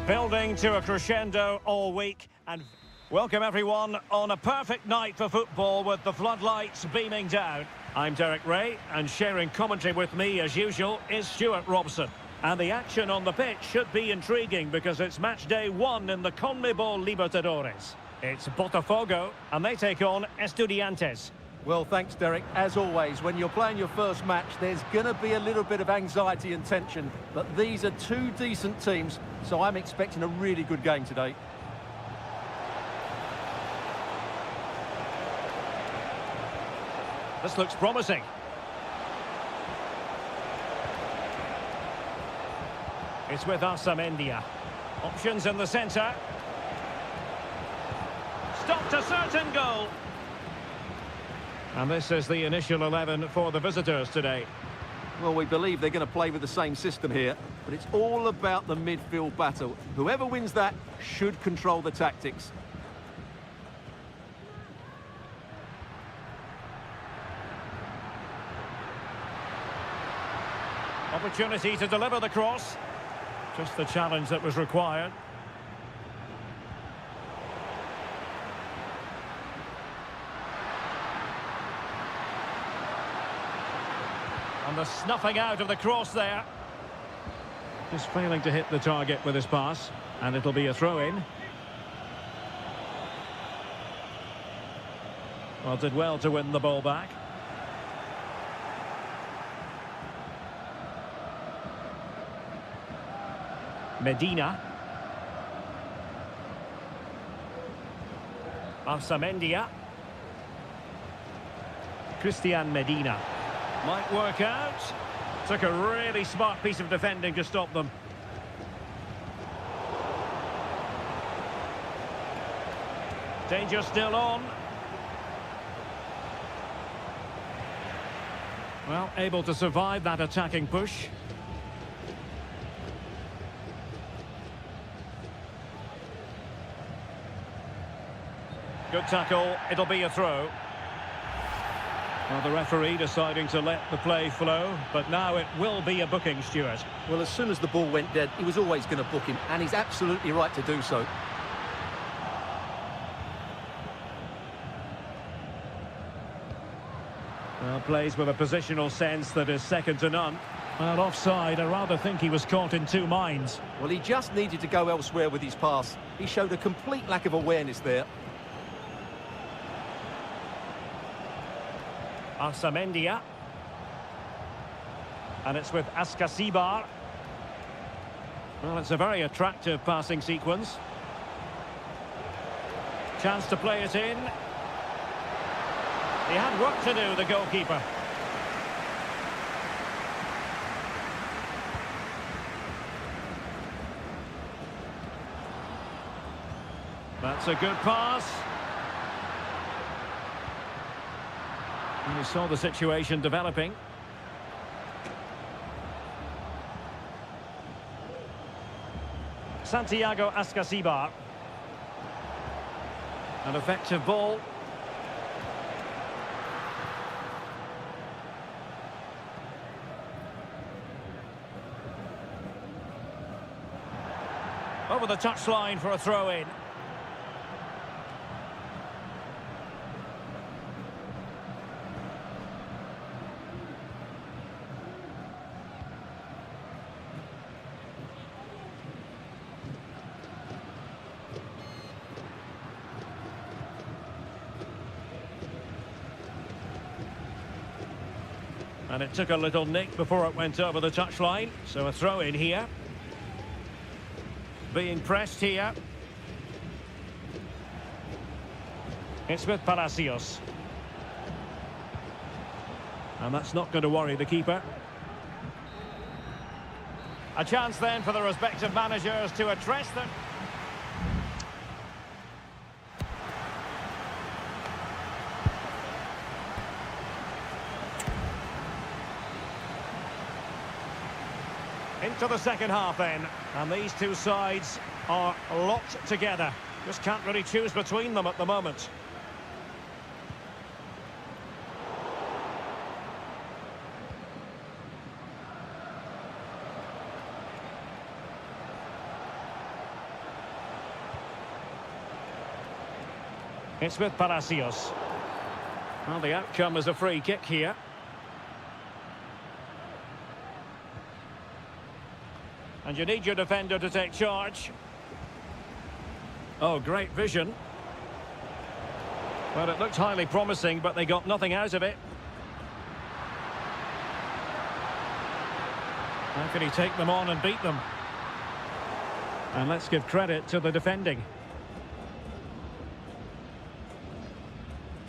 Building to a crescendo all week, and welcome everyone on a perfect night for football with the floodlights beaming down. I'm Derek Ray, and sharing commentary with me as usual is Stuart Robson. And the action on the pitch should be intriguing because it's match day 1 in the CONMEBOL Libertadores. It's Botafogo, and they take on Estudiantes. Well, thanks, Derek. As always, when you're playing your first match, there's going to be a little bit of anxiety and tension. But these are two decent teams, so I'm expecting a really good game today. This looks promising. It's with Arsamendia. Options in the centre. Stopped a certain goal. And this is the initial 11 for the visitors today. Well, we believe they're going to play with the same system here, but it's all about the midfield battle. Whoever wins that should control the tactics. Opportunity to deliver the cross. Just the challenge that was required. And the snuffing out of the cross there. Just failing to hit the target with his pass. And it'll be a throw-in. Well, did well to win the ball back. Medina. Arsamendia. Christian Medina. Might work out. Took a really smart piece of defending to stop them. Danger still on. Well, able to survive that attacking push. Good tackle. It'll be a throw. Well, the referee deciding to let the play flow, but now it will be a booking, Stuart. Well, as soon as the ball went dead, he was always going to book him, and he's absolutely right to do so. Well, plays with a positional sense that is second to none. Well, offside, I rather think he was caught in two minds. Well, he just needed to go elsewhere with his pass. He showed a complete lack of awareness there. Arsamendia. And it's with Ascasibar. Well, it's a very attractive passing sequence. Chance to play it in. He had work to do, the goalkeeper. That's a good pass. And we saw the situation developing. Santiago Ascasibar. An effective ball. Over the touchline for a throw-in. And it took a little nick before it went over the touchline. So a throw-in here. Being pressed here. It's with Palacios. And that's not going to worry the keeper. A chance then for the respective managers to address them. Into the second half then, and these two sides are locked together. Just can't really choose between them at the moment. It's with Palacios. Well, the outcome is a free kick here. And you need your defender to take charge. Oh, great vision. Well, it looked highly promising, but they got nothing out of it. How can he take them on and beat them? And let's give credit to the defending.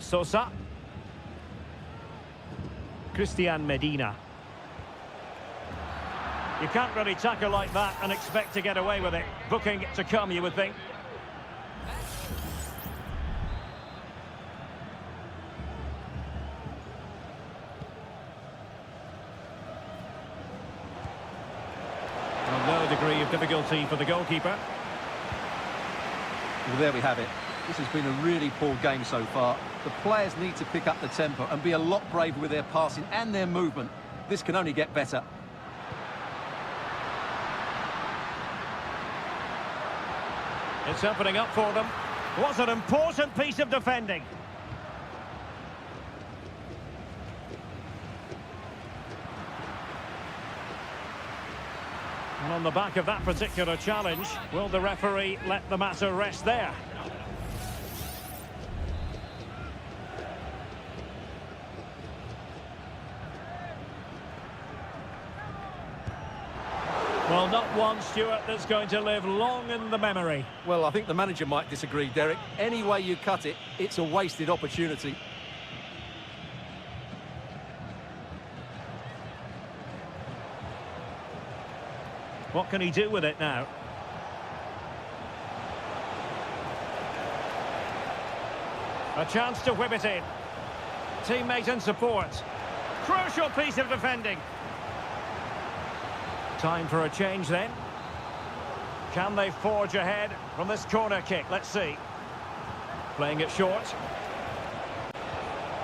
Sosa. Christian Medina. You can't really tackle like that and expect to get away with it. Booking to come, you would think. Well, no degree of difficulty for the goalkeeper. Well, there we have it. This has been a really poor game so far. The players need to pick up the tempo and be a lot braver with their passing and their movement. This can only get better. It's opening up for them. What an important piece of defending. And on the back of that particular challenge, will the referee let the matter rest there? Well, not one, Stuart, that's going to live long in the memory. Well, I think the manager might disagree, Derek. Any way you cut it, it's a wasted opportunity. What can he do with it now? A chance to whip it in. Teammate and support. Crucial piece of defending. Time for a change then. Can they forge ahead from this corner kick? Let's see. Playing it short.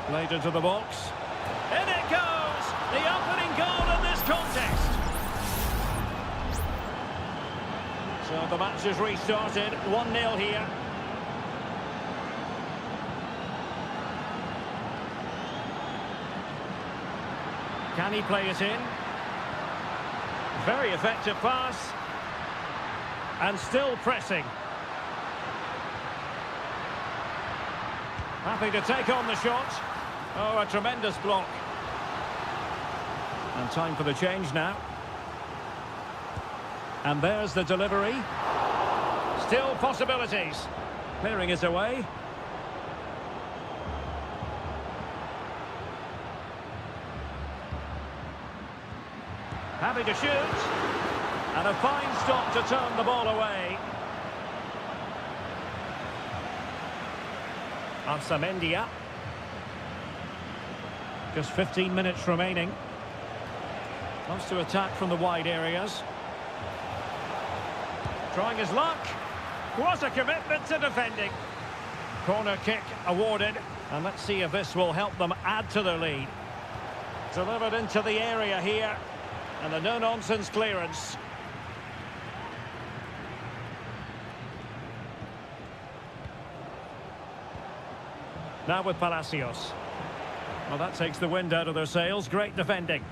Played into the box. In it goes! The opening goal in this contest. So the match is restarted. 1-0 here. Can he play it in? Very effective pass. And still pressing. Happy to take on the shot. Oh, a tremendous block. And time for the change now. And there's the delivery. Still possibilities. Clearing it away. Happy to shoot. And a fine stop to turn the ball away. Ansamendia. Just 15 minutes remaining. Wants to attack from the wide areas. Trying his luck. What a commitment to defending. Corner kick awarded. And let's see if this will help them add to their lead. Delivered into the area here. And a no-nonsense clearance. Now with Palacios. Well, that takes the wind out of their sails. Great defending.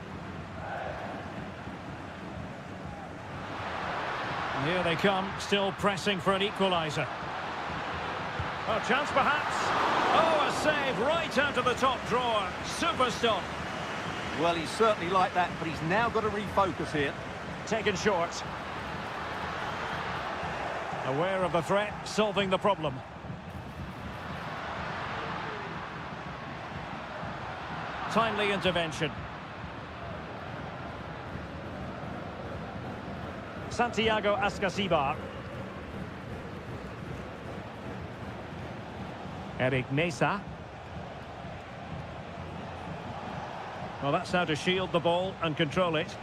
And here they come, still pressing for an equaliser. Oh, chance perhaps. Oh, a save right out of the top drawer. Super stop. Well, he's certainly like that, but he's now got to refocus here. Taken short. Aware of the threat, solving the problem. Timely intervention. Santiago Ascasibar. Eric Mesa. Well, that's how to shield the ball and control it.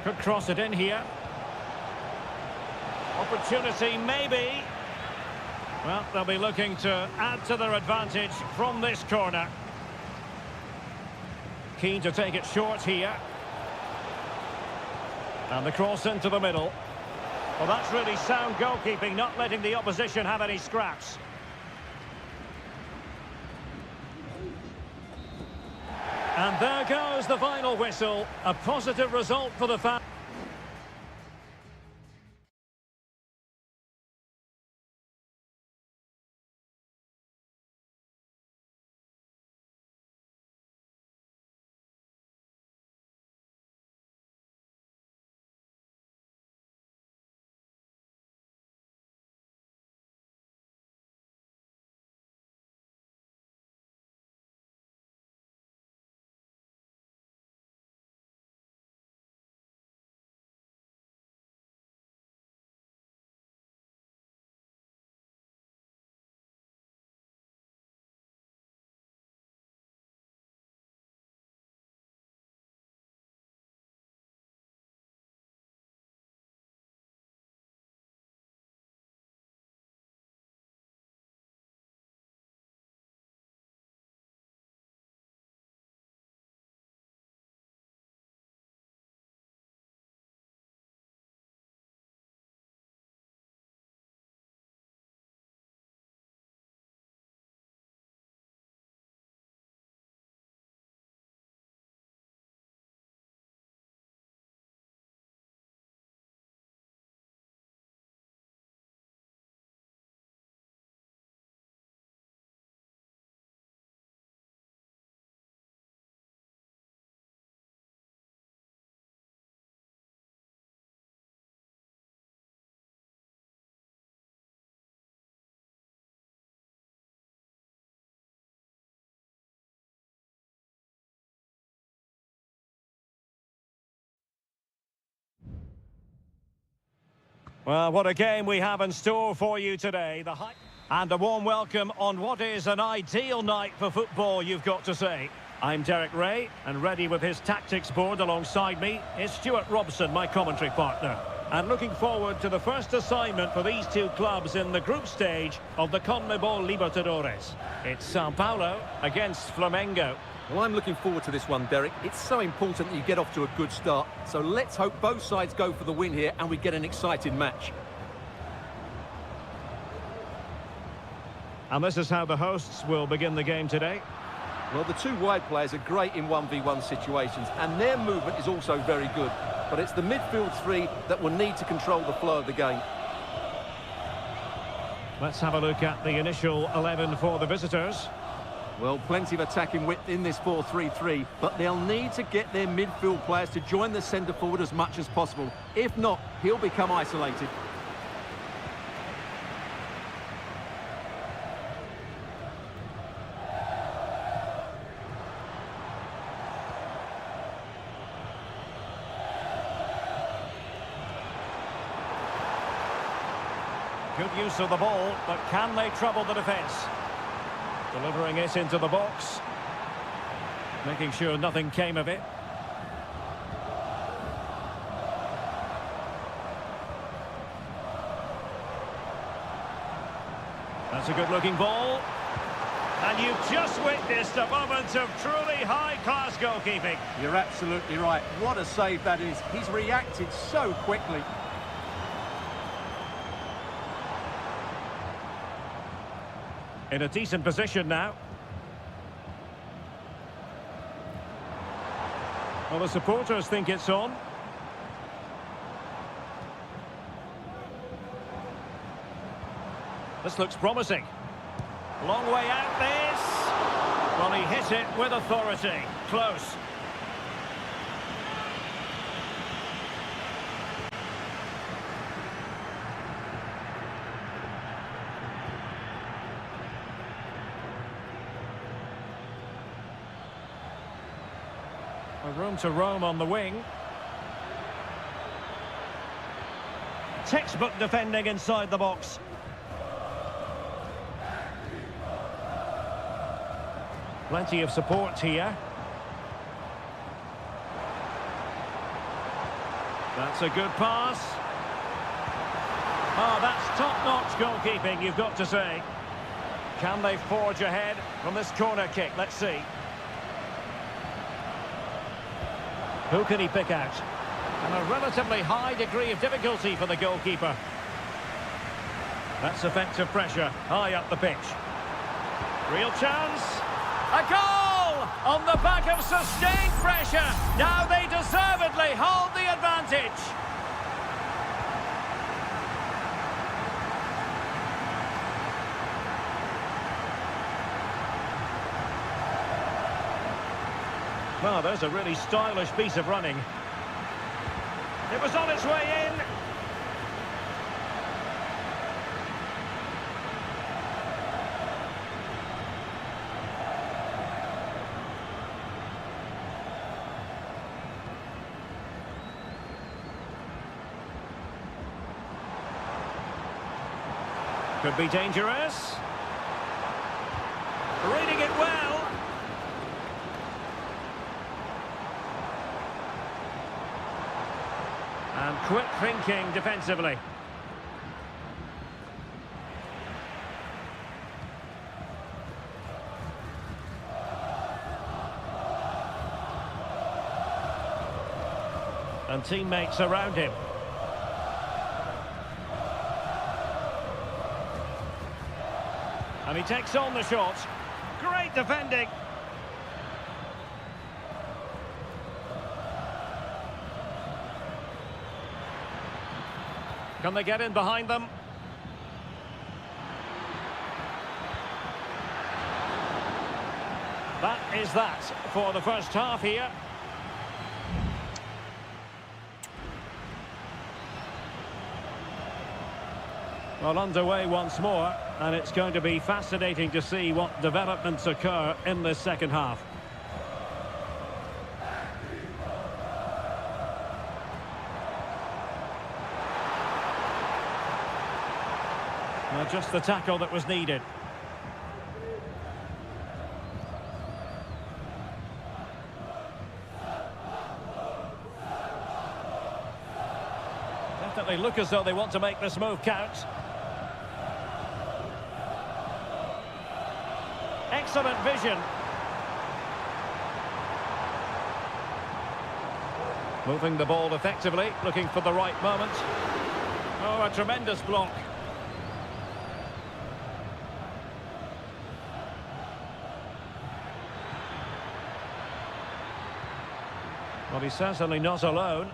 Could cross it in here. Opportunity, maybe. Well, they'll be looking to add to their advantage from this corner. Keen to take it short here. And the cross into the middle. Well, that's really sound goalkeeping, not letting the opposition have any scraps. And there goes the final whistle. A positive result for the fans. Well, what a game we have in store for you today. And a warm welcome on what is an ideal night for football, you've got to say. I'm Derek Ray, and ready with his tactics board alongside me is Stuart Robson, my commentary partner. And looking forward to the first assignment for these two clubs in the group stage of the CONMEBOL Libertadores. It's Sao Paulo against Flamengo. Well, I'm looking forward to this one, Derek. It's so important that you get off to a good start. So let's hope both sides go for the win here and we get an exciting match. And this is how the hosts will begin the game today. Well, the two wide players are great in 1v1 situations, and their movement is also very good. But it's the midfield three that will need to control the flow of the game. Let's have a look at the initial 11 for the visitors. Well, plenty of attacking width in this 4-3-3, but they'll need to get their midfield players to join the centre forward as much as possible. If not, he'll become isolated. Good use of the ball, but can they trouble the defence? Delivering it into the box. Making sure nothing came of it. That's a good-looking ball. And you've just witnessed a moment of truly high-class goalkeeping. You're absolutely right. What a save that is. He's reacted so quickly. In a decent position now. Well, the supporters think it's on. This looks promising. Long way out this. Well, he hit it with authority. Close. Room to roam on the wing. Textbook defending inside the box. Plenty of support here. That's a good pass. Oh, that's top-notch goalkeeping, you've got to say. Can they forge ahead from this corner kick? Let's see. Who can he pick out? And a relatively high degree of difficulty for the goalkeeper. That's effective pressure, high up the pitch. Real chance. A goal! On the back of sustained pressure, now they deservedly hold the advantage. Well, there's a really stylish piece of running. It was on its way in. Could be dangerous. Reading it well. And quick thinking defensively. And teammates around him. And he takes on the shot. Great defending. Can they get in behind them? That is that for the first half here. Well, underway once more, and it's going to be fascinating to see what developments occur in this second half. Well, just the tackle that was needed. Definitely look as though they want to make this move count. Excellent vision. Moving the ball effectively, looking for the right moment. Oh, a tremendous block. Well, he's certainly not alone.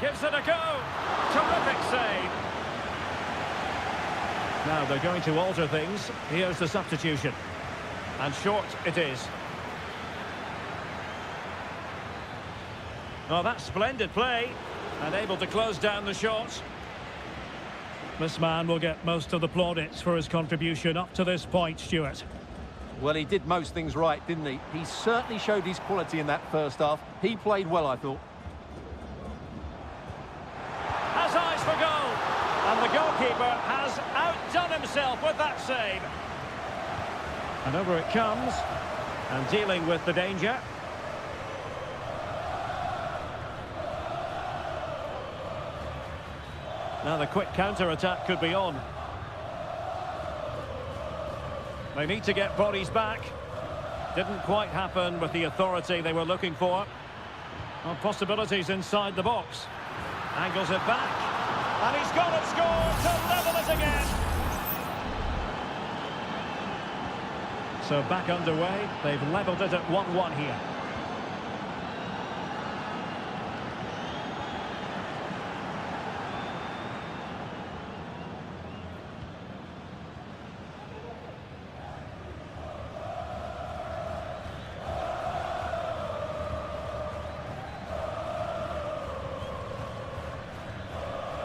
Gives it a go. Terrific save. Now they're going to alter things. Here's the substitution. And short it is. Oh, that's splendid play. And able to close down the shot. This man will get most of the plaudits for his contribution up to this point, Stuart. Well, he did most things right, didn't he? He certainly showed his quality in that first half. He played well, I thought. Has eyes for goal. And the goalkeeper has outdone himself with that save. And over it comes. And dealing with the danger. Now the quick counter-attack could be on. They need to get bodies back. Didn't quite happen with the authority they were looking for. Well, possibilities inside the box. Angles it back. And he's got it scored to level it again. So back underway. They've levelled it at 1-1 here.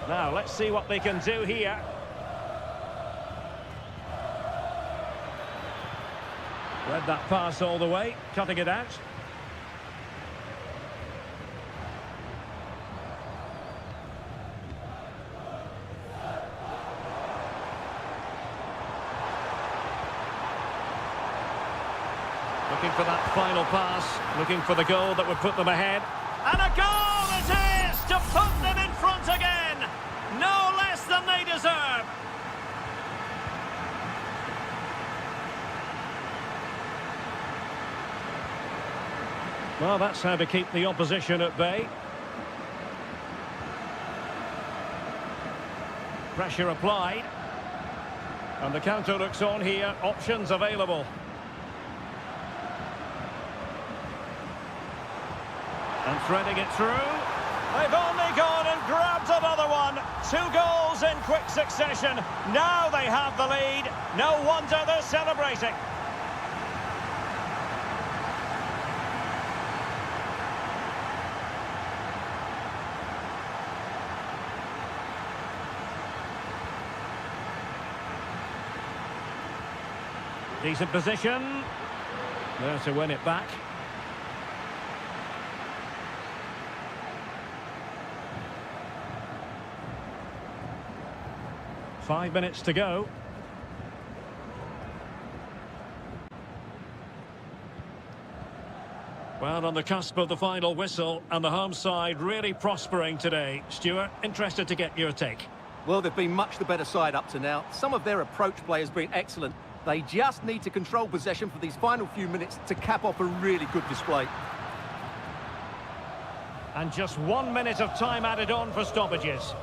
Now, let's see what they can do here. Read that pass all the way, cutting it out. Looking for that final pass, looking for the goal that would put them ahead. And a goal it is to put them in front again! No less than they deserve. Well, that's how to keep the opposition at bay. Pressure applied. And the counter looks on here. Options available. And threading it through. They've only gone and grabbed another one. 2 goals in quick succession. Now they have the lead. No wonder they're celebrating. Decent position. There to win it back. Five minutes to go. Well, on the cusp of the final whistle, and the home side really prospering today. Stuart, interested to get your take. Well, they've been much the better side up to now. Some of their approach play has been excellent. They just need to control possession for these final few minutes to cap off a really good display. And just 1 minute of time added on for stoppages.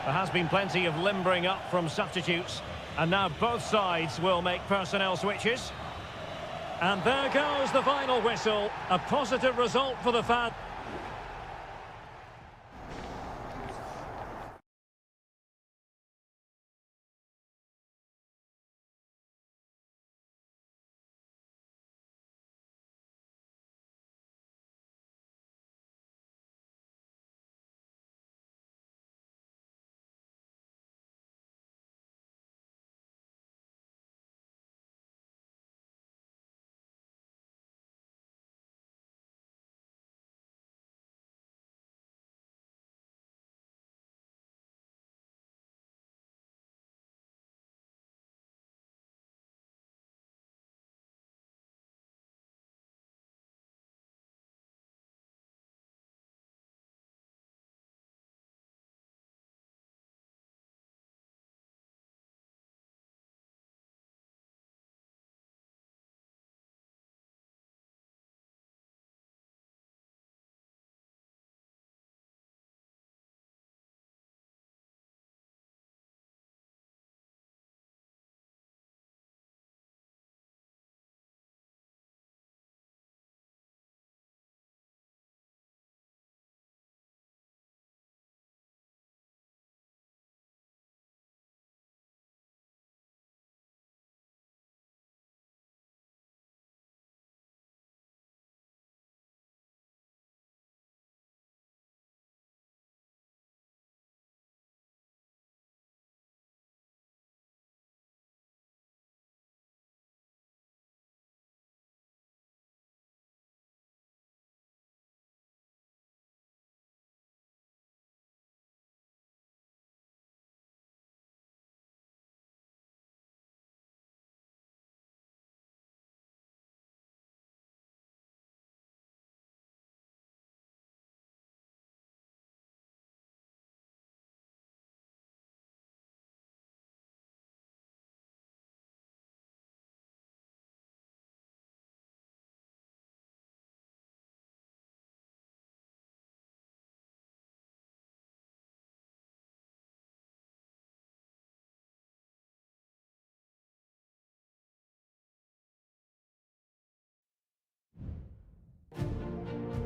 There has been plenty of limbering up from substitutes. And now both sides will make personnel switches. And there goes the final whistle. A positive result for the fans.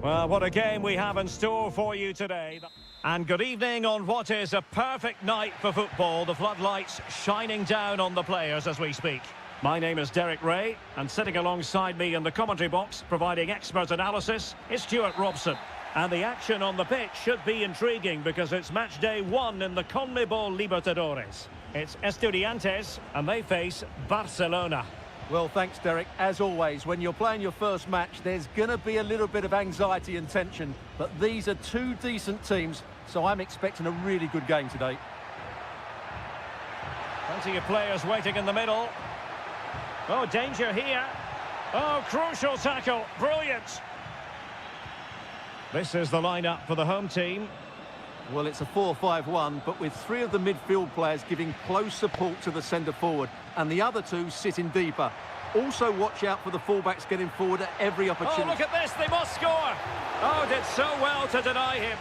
Well, what a game we have in store for you today. And good evening on what is a perfect night for football. The floodlights shining down on the players as we speak. My name is Derek Ray, and sitting alongside me in the commentary box, providing expert analysis, is Stuart Robson. And the action on the pitch should be intriguing because it's match day 1 in the CONMEBOL Libertadores. It's Estudiantes, and they face Barcelona. Well, thanks, Derek. As always, when you're playing your first match, there's going to be a little bit of anxiety and tension. But these are two decent teams, so I'm expecting a really good game today. Plenty of players waiting in the middle. Oh, danger here. Oh, crucial tackle. Brilliant. This is the lineup for the home team. Well, it's a 4-5-1, but with 3 of the midfield players giving close support to the centre-forward, and the other 2 sitting deeper. Also, watch out for the fullbacks getting forward at every opportunity. Oh, look at this, they must score! Oh, did so well to deny him.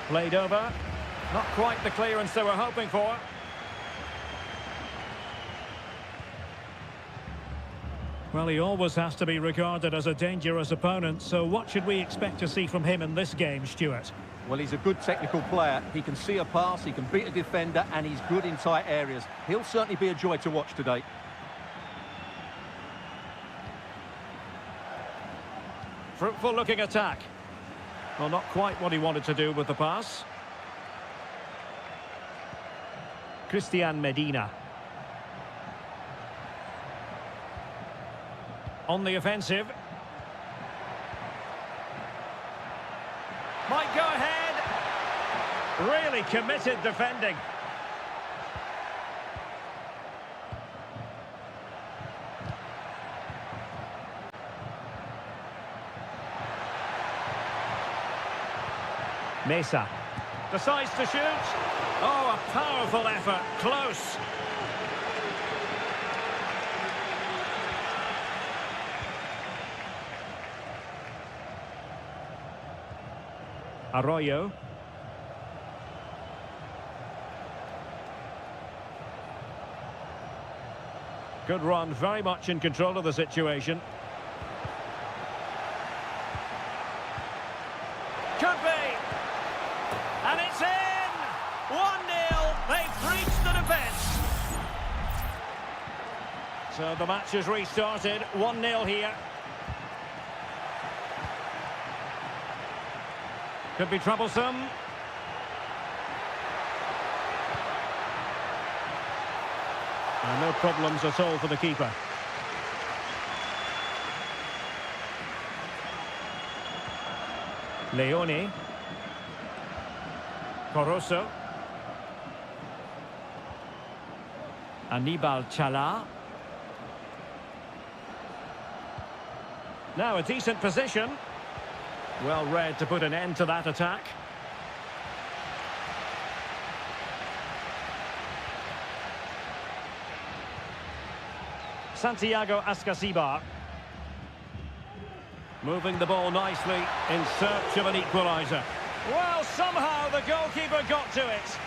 Played over. Not quite the clearance they were hoping for. Well, he always has to be regarded as a dangerous opponent, so what should we expect to see from him in this game, Stuart? Well, he's a good technical player. He can see a pass, he can beat a defender, and he's good in tight areas. He'll certainly be a joy to watch today. Fruitful looking attack. Well, not quite what he wanted to do with the pass. Christian Medina. On the offensive. Might go ahead. Really committed defending. Mesa decides to shoot. Oh, a powerful effort. Close. Arroyo. Good run, very much in control of the situation. Could be. And it's in! 1-0. They've breached the defence. So the match has restarted. 1-0 here. Could be troublesome. And no problems at all for the keeper. Leone. Corosso. Anibal Chala. Now a decent position. Well read to put an end to that attack. Santiago Ascasibar. Moving the ball nicely in search of an equaliser. Well, somehow the goalkeeper got to it.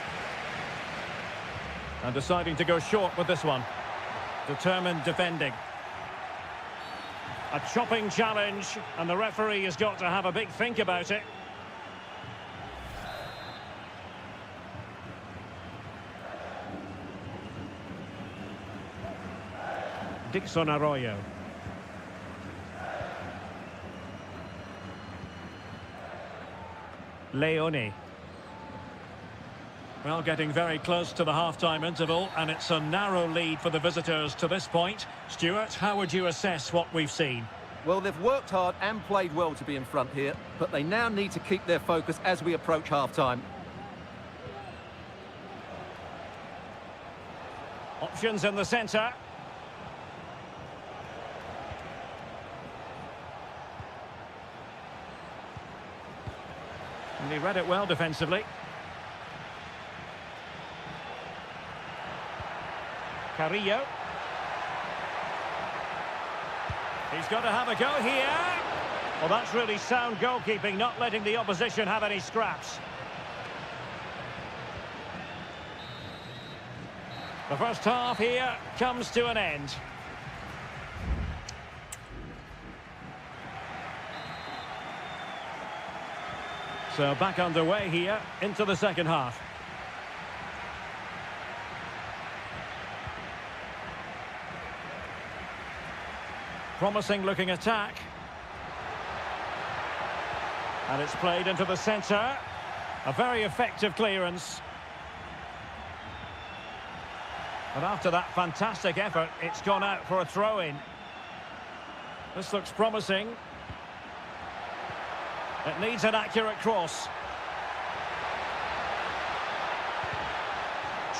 And deciding to go short with this one. Determined defending. A chopping challenge, and the referee has got to have a big think about it. Dixon Arroyo. Leone. Well, getting very close to the half-time interval, and it's a narrow lead for the visitors to this point. Stuart, how would you assess what we've seen? Well, they've worked hard and played well to be in front here, but they now need to keep their focus as we approach half-time. Options in the centre. And he read it well defensively. Carrillo. He's got to have a go here. Well, that's really sound goalkeeping, not letting the opposition have any scraps. The first half here comes to an end. So back underway here into the second half. Promising looking attack. And it's played into the centre. A very effective clearance. But after that fantastic effort, it's gone out for a throw-in. This looks promising. It needs an accurate cross.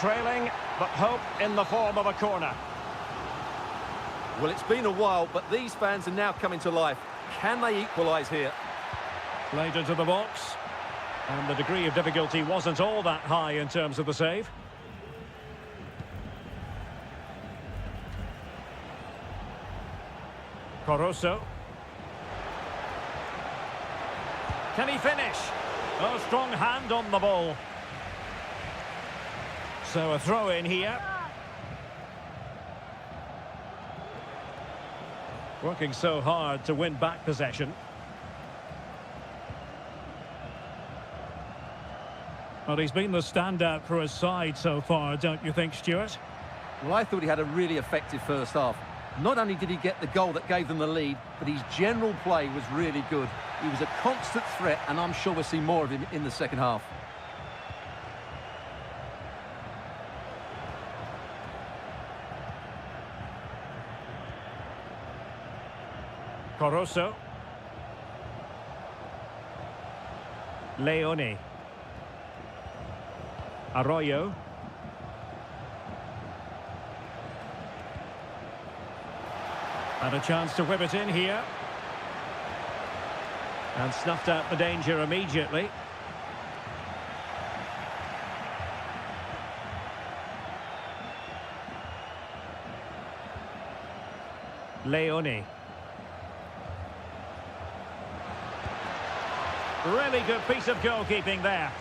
Trailing, but hope in the form of a corner. Well, it's been a while, but these fans are now coming to life. Can they equalise here? Played into the box. And the degree of difficulty wasn't all that high in terms of the save. Corosso. Can he finish? Oh, strong hand on the ball. So a throw in here. Working so hard to win back possession. Well, he's been the standout for his side so far, don't you think, Stuart? Well, I thought he had a really effective first half. Not only did he get the goal that gave them the lead, but his general play was really good. He was a constant threat, and I'm sure we'll see more of him in the second half. Corosso. Leone. Arroyo. And a chance to whip it in here. And snuffed out the danger immediately. Leone. Really good piece of goalkeeping there.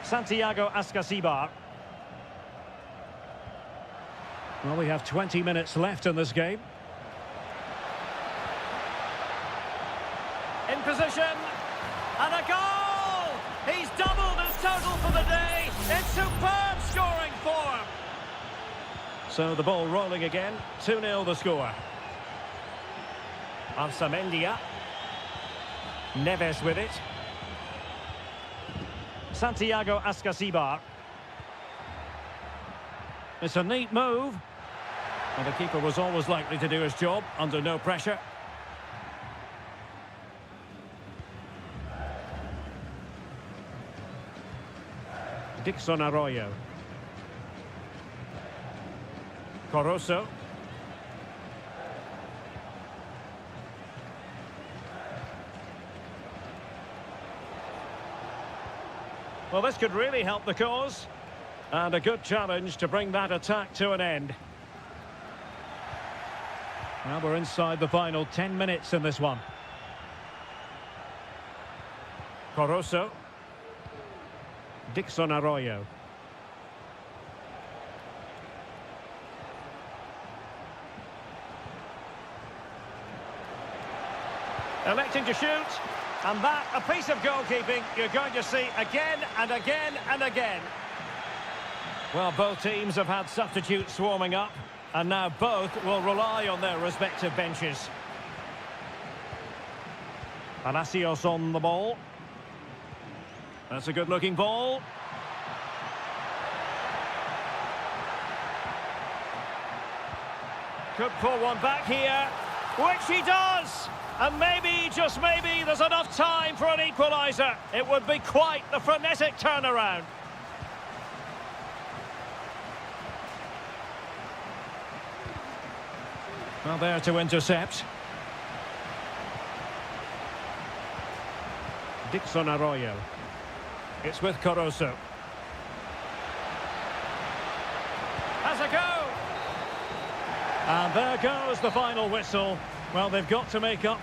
Santiago Ascasibar. Well, we have 20 minutes left in this game. In position. And a goal! He's doubled his total for the day. It's superb scoring form. So the ball rolling again. 2-0 the score. Arsamendia. Neves with it. Santiago Ascasibar. It's a neat move. And the keeper was always likely to do his job under no pressure. Dixon Arroyo. Corosso. Well, this could really help the cause. And a good challenge to bring that attack to an end. Now we're inside the final 10 minutes in this one. Corosso. Dixon Arroyo. Electing to shoot. And that, a piece of goalkeeping you're going to see again and again and again. Well, both teams have had substitutes swarming up, and now both will rely on their respective benches. Palacios on the ball. That's a good-looking ball. Could pull one back here, which he does! And maybe, just maybe, there's enough time for an equaliser. It would be quite the frenetic turnaround. Well, there to intercept. Dixon Arroyo. It's with Corosso. Has a go! And there goes the final whistle. Well, they've got to make up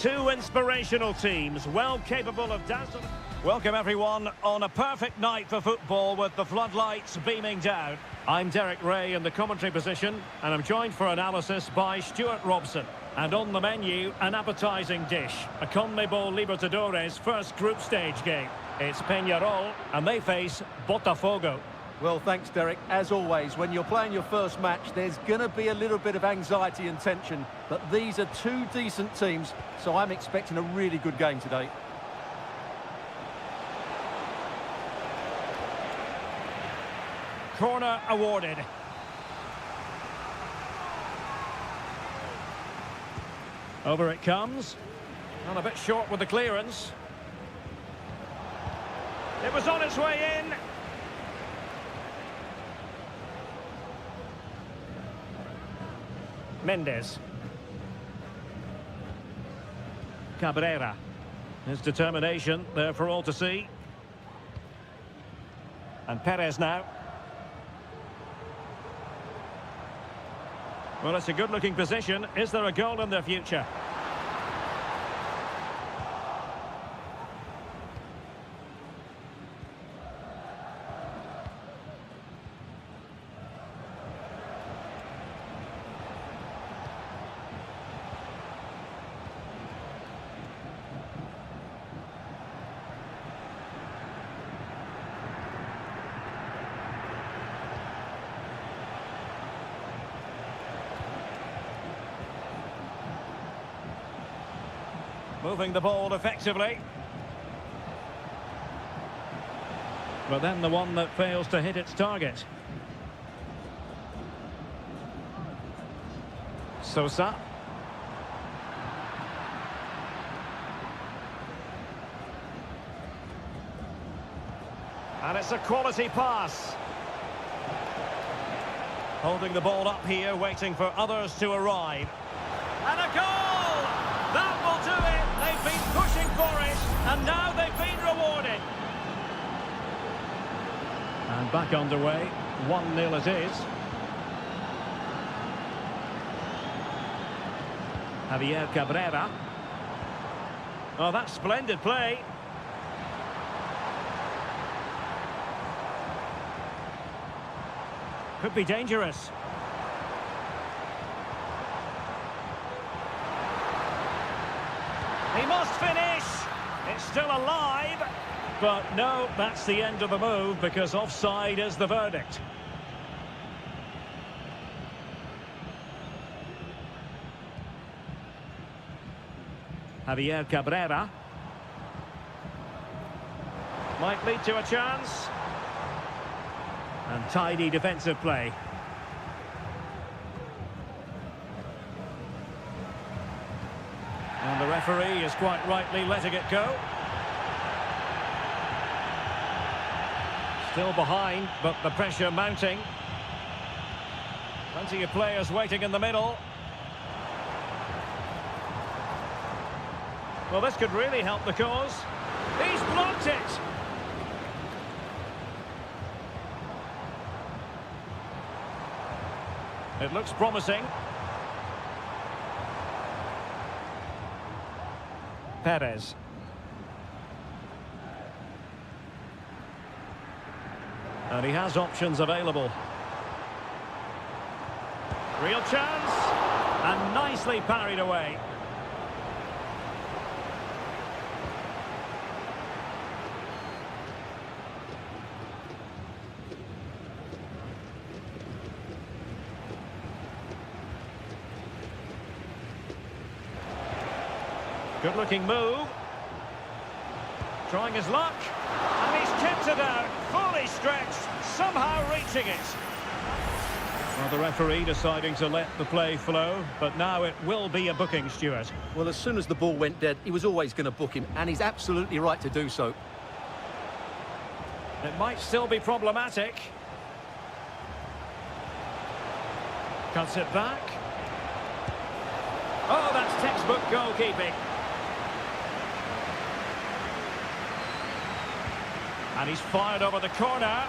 Two inspirational teams, well capable of dazzling. Welcome everyone on a perfect night for football with the floodlights beaming down. I'm Derek Ray in the commentary position, and I'm joined for analysis by Stuart Robson. And on the menu, an appetising dish, a CONMEBOL Libertadores first group stage game. It's Peñarol, and they face Botafogo. Well, thanks, Derek. As always, when you're playing your first match, there's going to be a little bit of anxiety and tension. But these are two decent teams, so I'm expecting a really good game today. Corner awarded. Over it comes. And a bit short with the clearance. It was on its way in. Mendes. Cabrera. His determination there for all to see. And Perez now. Well, it's a good-looking position. Is there a goal in their future? Moving the ball effectively. But then the one that fails to hit its target. Sosa. And it's a quality pass. Holding the ball up here, waiting for others to arrive. And a goal! That will do it! They've been pushing for it, and now they've been rewarded. And back underway, 1-0 it is. Javier Cabrera. Oh, that's splendid play. Could be dangerous. He must finish. It's still alive. But no, that's the end of the move because offside is the verdict. Javier Cabrera. Might lead to a chance. And tidy defensive play. And the referee is quite rightly letting it go. Still behind, but the pressure mounting. Plenty of players waiting in the middle. Well, this could really help the cause. He's blocked it! It looks promising. Perez. And he has options available. Real chance. And nicely parried away. Good looking move. Trying his luck. And he's kept it out. Fully stretched. Somehow reaching it. Well, the referee deciding to let the play flow. But now it will be a booking, Stuart. Well, as soon as the ball went dead, he was always going to book him. And he's absolutely right to do so. It might still be problematic. Cuts it back. Oh, that's textbook goalkeeping. And he's fired over the corner.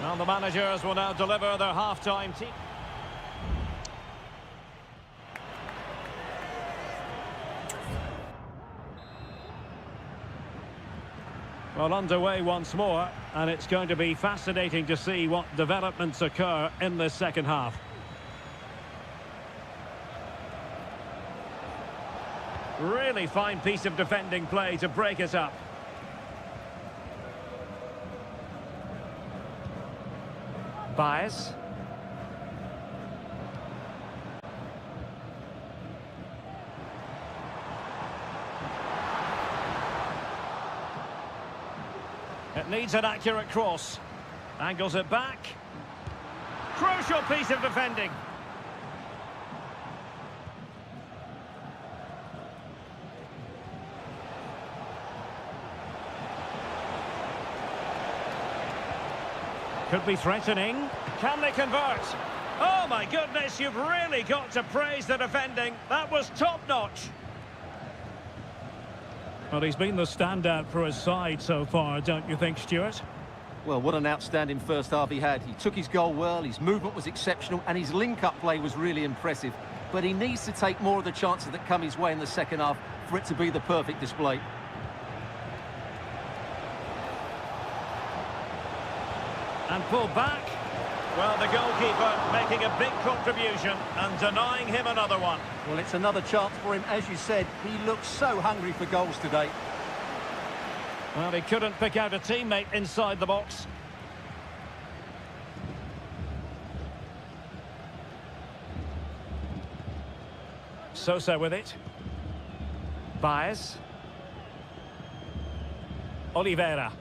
And the managers will now deliver their half-time team. Well, underway once more, and it's going to be fascinating to see what developments occur in this second half. Really fine piece of defending play to break it up. Baez. It needs an accurate cross. Angles it back. Crucial piece of defending. Could be threatening. Can they convert? Oh my goodness, you've really got to praise the defending. That was top-notch. Well, he's been the standout for his side so far, don't you think, Stuart? Well, what an outstanding first half he had. He took his goal well, his movement was exceptional, and his link-up play was really impressive. But he needs to take more of the chances that come his way in the second half for it to be the perfect display. And pulled back. Well, the goalkeeper making a big contribution and denying him another one. Well, it's another chance for him. As you said, he looks so hungry for goals today. Well, he couldn't pick out a teammate inside the box. Sosa with it. Baez. Oliveira.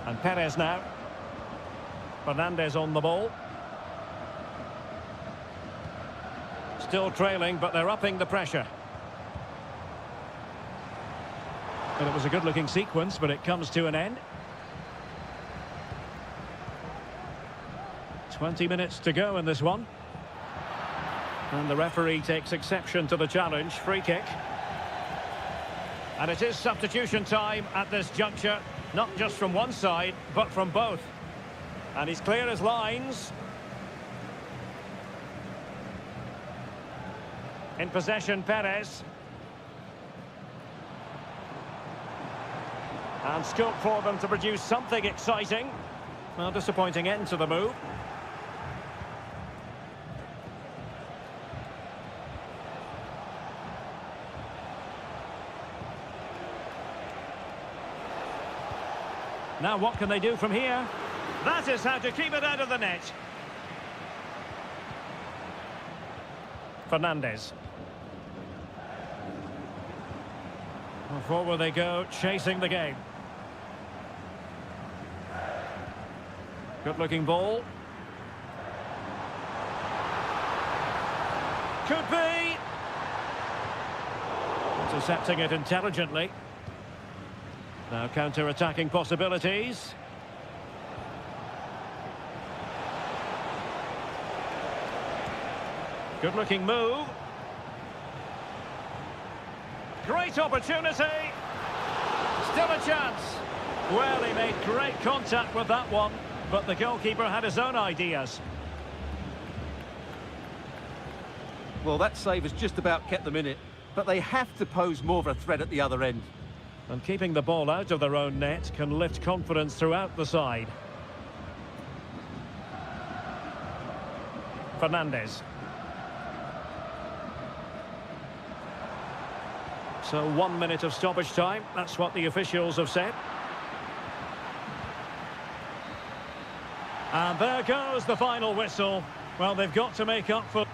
And Perez now. Fernandes on the ball. Still trailing, but they're upping the pressure. And it was a good-looking sequence, but it comes to an end. 20 minutes to go in this one. And the referee takes exception to the challenge. Free kick. And it is substitution time at this juncture. Not just from one side, but from both. And he's clear as lines. In possession, Perez. And scope for them to produce something exciting. Well, disappointing end to the move. Now what can they do from here? That is how to keep it out of the net. Fernandes. Well, forward they go, chasing the game. Good-looking ball. Could be. Intercepting it intelligently. Now counter-attacking possibilities. Good-looking move. Great opportunity. Still a chance. Well, he made great contact with that one, but the goalkeeper had his own ideas. Well, that save has just about kept them in it, but they have to pose more of a threat at the other end. And keeping the ball out of their own net can lift confidence throughout the side. Fernandes. So 1 minute of stoppage time. That's what the officials have said. And there goes the final whistle. Well, they've got to make up for...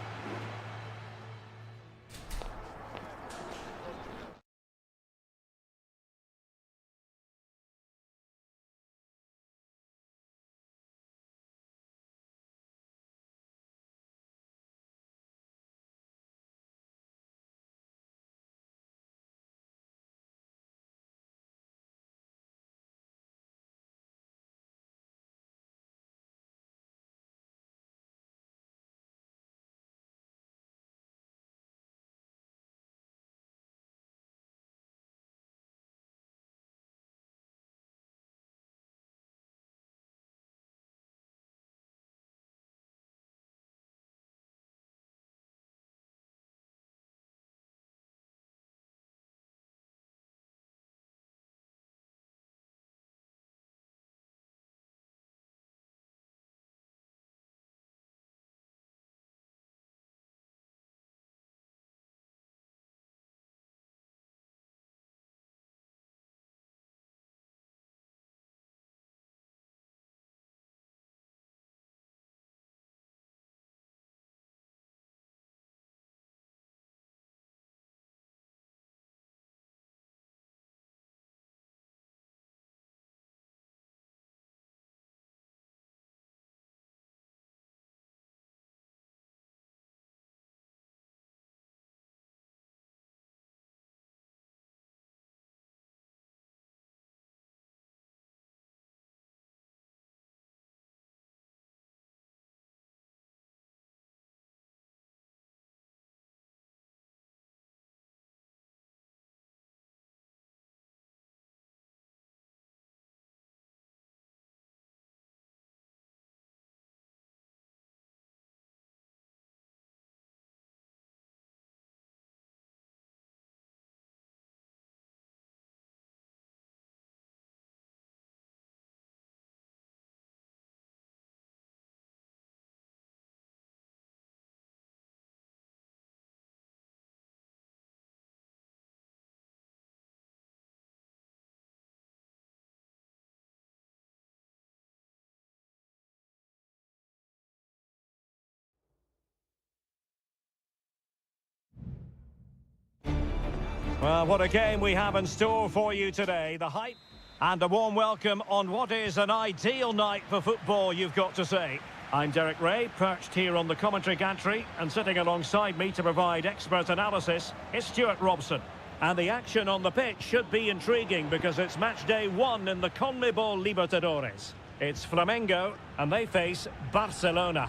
Well, what a game we have in store for you today. The hype and a warm welcome on what is an ideal night for football, you've got to say. I'm Derek Ray, perched here on the commentary gantry, and sitting alongside me to provide expert analysis is Stuart Robson. And the action on the pitch should be intriguing because it's match day 1 in the CONMEBOL Libertadores. It's Flamengo, and they face Barcelona.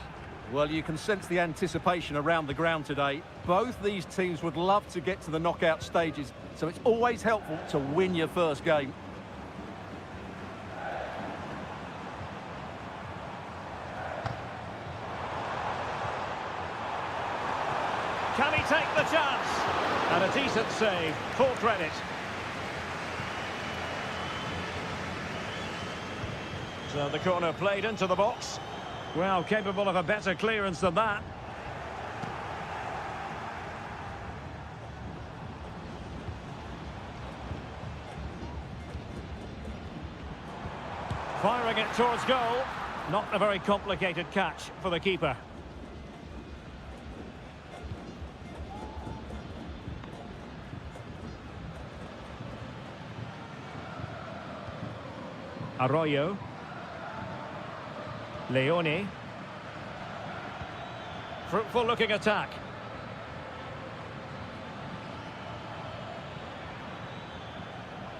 Well, you can sense the anticipation around the ground today. Both these teams would love to get to the knockout stages, so it's always helpful to win your first game. Can he take the chance? And a decent save, full credit. So the corner played into the box. Well, capable of a better clearance than that. Firing it towards goal. Not a very complicated catch for the keeper. Arroyo. Leone. Fruitful looking attack.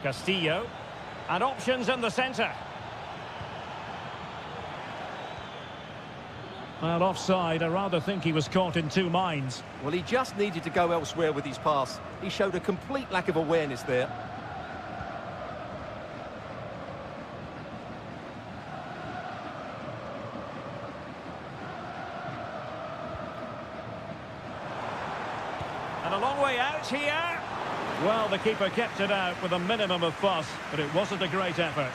Castillo. And options in the centre. Well, offside. I rather think he was caught in two minds. Well, he just needed to go elsewhere with his pass. He showed a complete lack of awareness there. And a long way out here. Well, the keeper kept it out with a minimum of fuss, but it wasn't a great effort.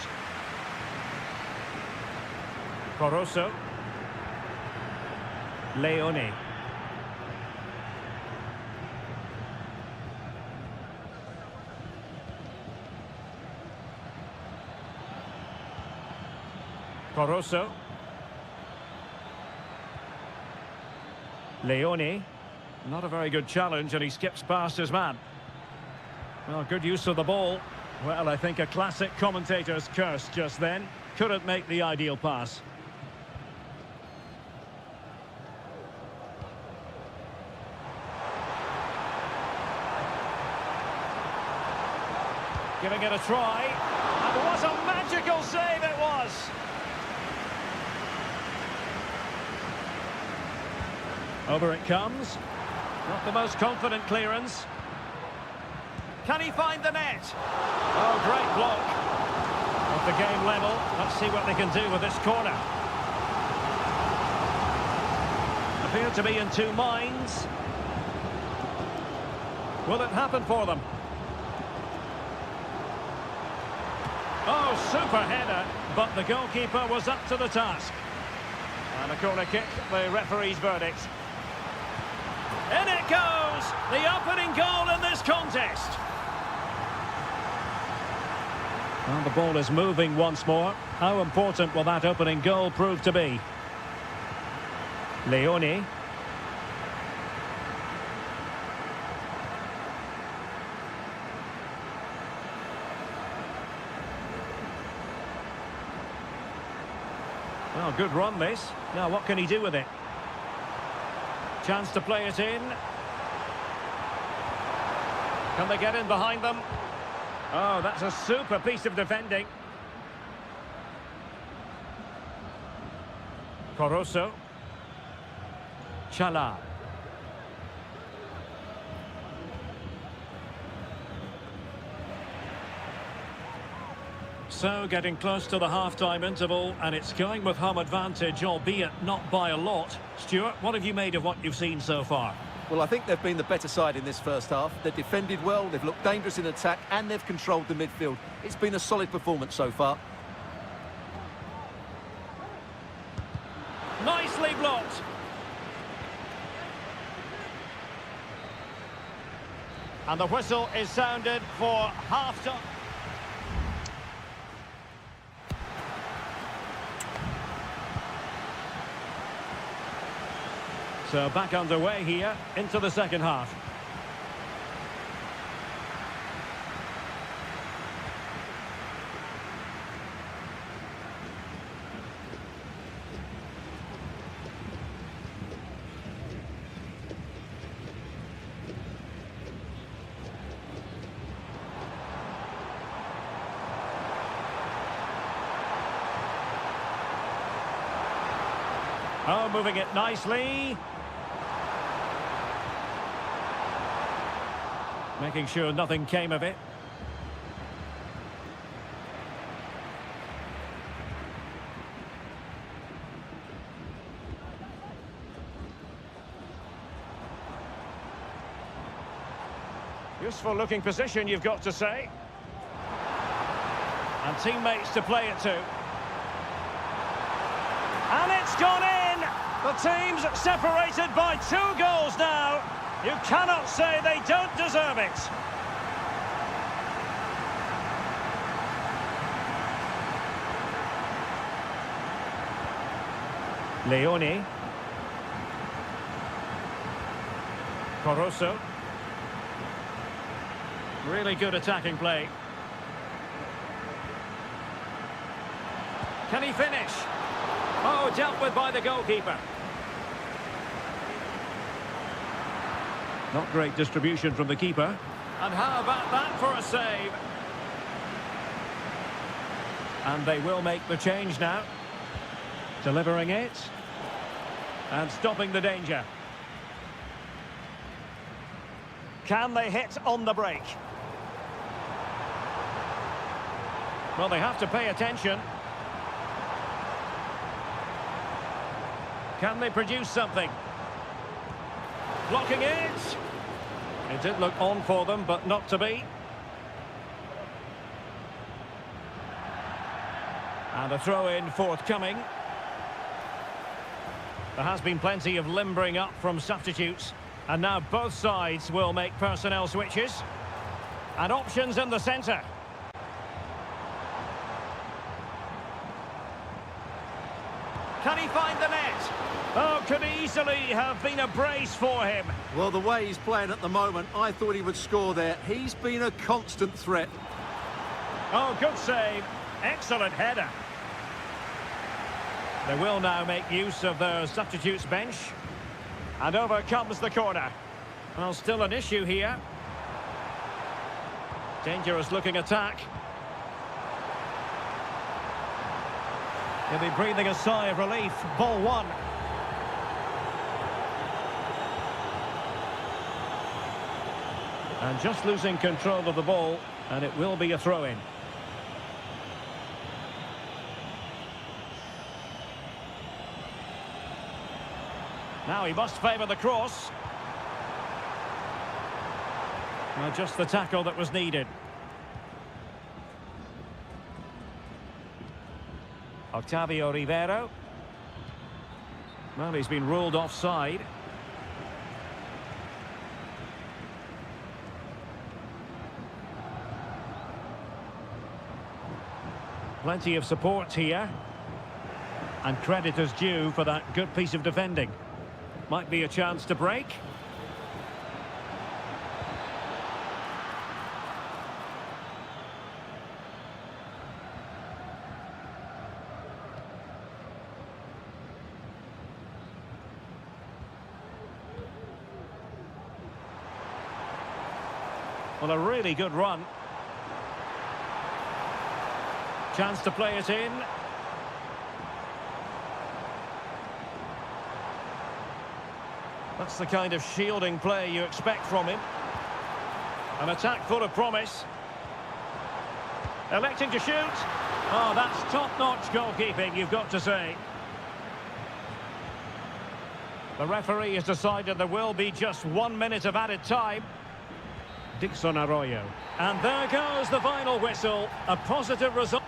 Corosso. Leone. Corosso. Leone. Not a very good challenge, and he skips past his man. Well, good use of the ball. Well, I think a classic commentator's curse just then. Couldn't make the ideal pass. Giving it a try. And what a magical save it was! Over it comes. Not the most confident clearance. Can he find the net? Oh, great block. With the game level, let's see what they can do with this corner. Appear to be in two minds. Will it happen for them? Oh, super header, but the goalkeeper was up to the task. And a corner kick, the referee's verdict. In it goes! The opening goal in this contest. Well, the ball is moving once more. How important will that opening goal prove to be? Leone. Well, good run this. Now what can he do with it? Chance to play it in. Can they get in behind them? Oh, that's a super piece of defending. Corosso. Chala. So, getting close to the half-time interval, and it's going with home advantage, albeit not by a lot. Stuart, what have you made of what you've seen so far? Well, I think they've been the better side in this first half. They've defended well, they've looked dangerous in attack, and they've controlled the midfield. It's been a solid performance so far. Nicely blocked. And the whistle is sounded for half-time. So back underway here into the second half. Oh, moving it nicely. Making sure nothing came of it. Useful looking position, you've got to say. And teammates to play it to. And it's gone in! The team's separated by 2 goals now. You cannot say they don't deserve it. Leone. Corosso. Really good attacking play. Can he finish? Oh, dealt with by the goalkeeper. Not great distribution from the keeper. And how about that for a save? And they will make the change now. Delivering it. And stopping the danger. Can they hit on the break? Well, they have to pay attention. Can they produce something? Blocking it. It did look on for them, but not to be. And a throw-in forthcoming. There has been plenty of limbering up from substitutes. And now both sides will make personnel switches. And options in the centre. Can he find the net? Oh, could easily have been a brace for him. Well, the way he's playing at the moment, I thought he would score there. He's been a constant threat. Oh, good save. Excellent header. They will now make use of their substitutes bench. And over comes the corner. Well, still an issue here. Dangerous looking attack. He'll be breathing a sigh of relief. Ball one. And just losing control of the ball, and it will be a throw-in. Now he must favour the cross. Well, just the tackle that was needed. Octavio Rivero. Well, he's been ruled offside. Plenty of support here. And credit is due for that good piece of defending. Might be a chance to break. Well, a really good run. Chance to play it in. That's the kind of shielding play you expect from him. An attack full of promise. Electing to shoot. Oh, that's top-notch goalkeeping, you've got to say. The referee has decided there will be just 1 minute of added time. Dixon Arroyo. And there goes the final whistle. A positive result.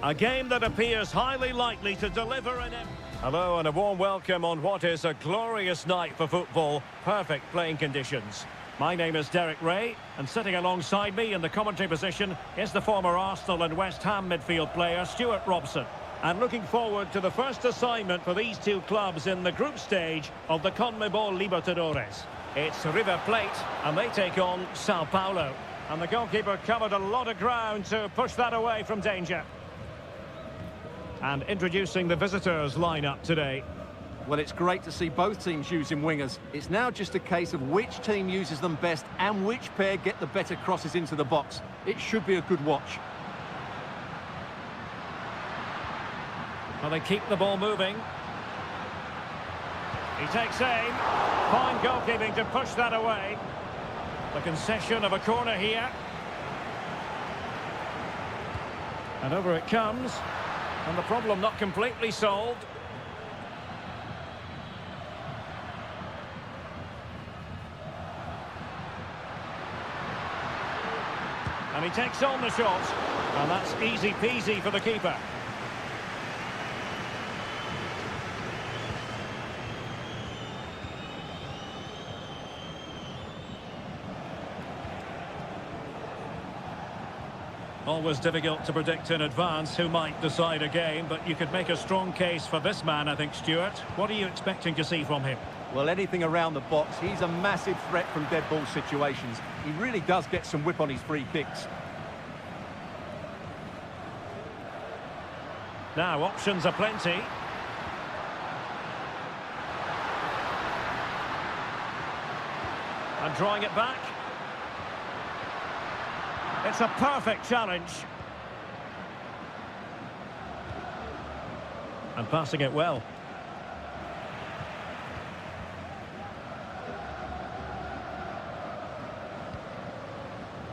A game that appears highly likely to deliver an... Hello and a warm welcome on what is a glorious night for football. Perfect playing conditions. My name is Derek Ray, and sitting alongside me in the commentary position is the former Arsenal and West Ham midfield player Stuart Robson. And looking forward to the first assignment for these two clubs in the group stage of the CONMEBOL Libertadores. It's River Plate, and they take on Sao Paulo. And the goalkeeper covered a lot of ground to push that away from danger. And introducing the visitors' lineup today. Well, it's great to see both teams using wingers. It's now just a case of which team uses them best and which pair get the better crosses into the box. It should be a good watch. Well, they keep the ball moving. He takes aim. Fine goalkeeping to push that away. The concession of a corner here. And over it comes. And the problem not completely solved. And he takes on the shot. And that's easy peasy for the keeper. Always difficult to predict in advance who might decide a game, but you could make a strong case for this man, I think, Stuart. What are you expecting to see from him? Well, anything around the box. He's a massive threat from dead ball situations. He really does get some whip on his free kicks. Now, options are plenty. And drawing it back. It's a perfect challenge. And passing it well.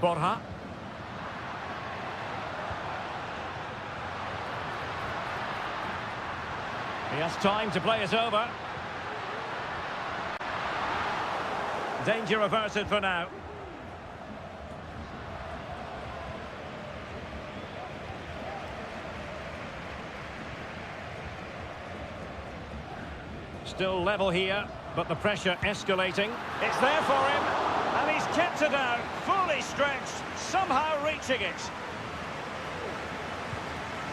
Borja. He has time to play it over. Danger averted for now. Still level here, but the pressure escalating. It's there for him, and he's kept it out, fully stretched, somehow reaching it.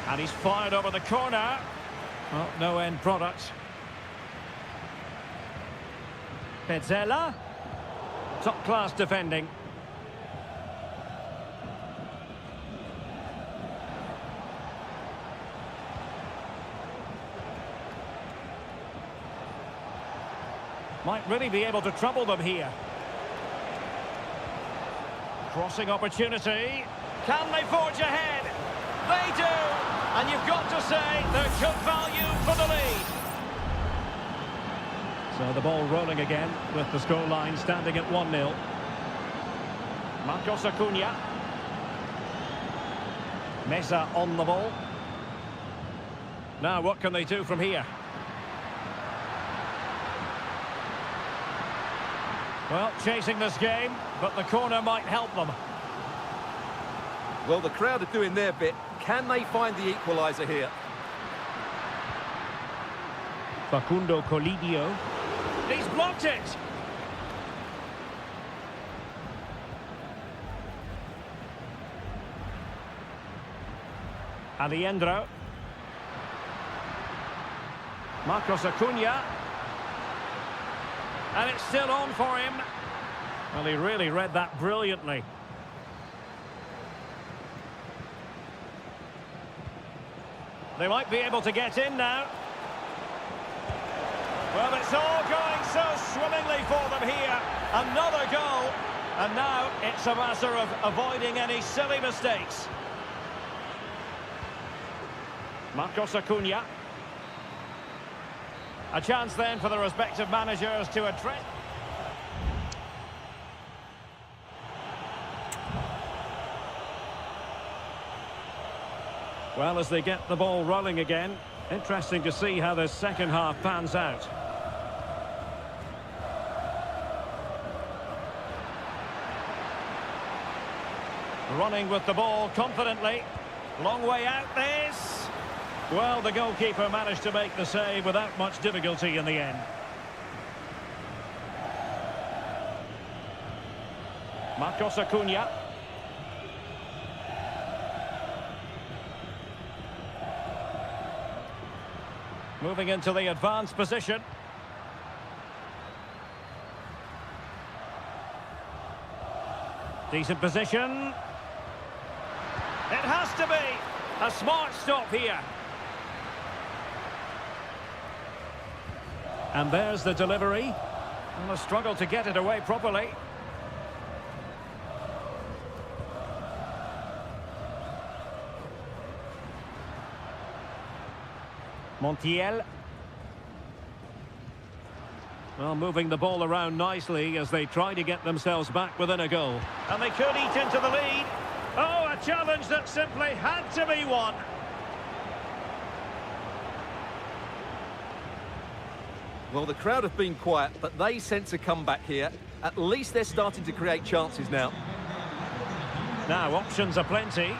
And he's fired over the corner. Well, no end product. Pezzella. Top-class defending. Might really be able to trouble them here. Crossing opportunity. Can they forge ahead? They do! And you've got to say they're good value for the lead. So the ball rolling again with the scoreline standing at 1-0. Marcos Acuna. Mesa on the ball. Now what can they do from here? Well, chasing this game, but the corner might help them. Well, the crowd are doing their bit. Can they find the equaliser here? Facundo Colidio. He's blocked it! Aliendro. Marcos Acuna. And it's still on for him. Well, he really read that brilliantly. They might be able to get in now. Well, it's all going so swimmingly for them here. Another goal. And now it's a matter of avoiding any silly mistakes. Marcos Acuna. A chance then for the respective managers to address. Well, as they get the ball rolling again, interesting to see how the second half pans out. Running with the ball confidently. Long way out this. Well, the goalkeeper managed to make the save without much difficulty in the end. Marcos Acuna. Moving into the advanced position. Decent position. It has to be a smart stop here. And there's the delivery. And a struggle to get it away properly. Montiel. Well, moving the ball around nicely as they try to get themselves back within a goal. And they could eat into the lead. Oh, a challenge that simply had to be won. Well, the crowd have been quiet, but they sense a comeback here. At least they're starting to create chances now. Now, options are plenty.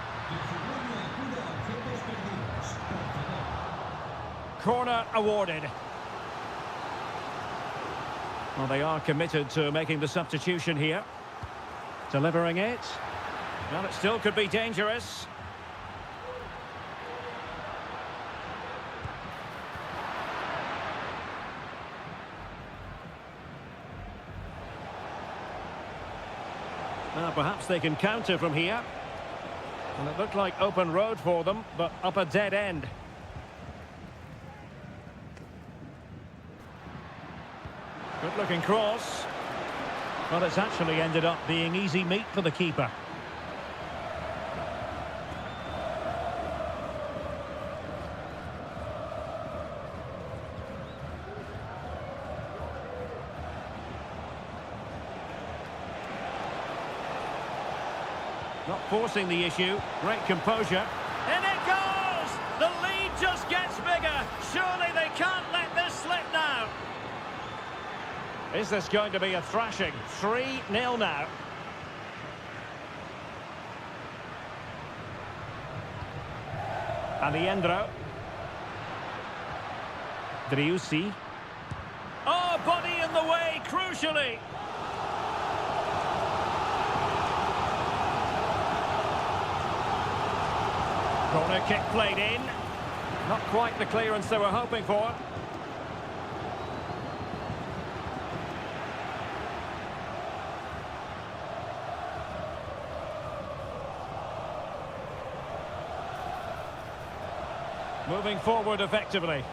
Corner awarded. Well, they are committed to making the substitution here. Delivering it. Well, it still could be dangerous. Now, perhaps they can counter from here. And it looked like open road for them, but up a dead end. Good-looking cross. But it's actually ended up being easy meat for the keeper. Not forcing the issue. Great composure. In it goes! The lead just gets bigger. Surely they can't let this slip now. Is this going to be a thrashing? 3-0 now. Alejandro. Driussi. Oh, body in the way, crucially. Corner kick played in. Not quite the clearance they were hoping for. Moving forward effectively.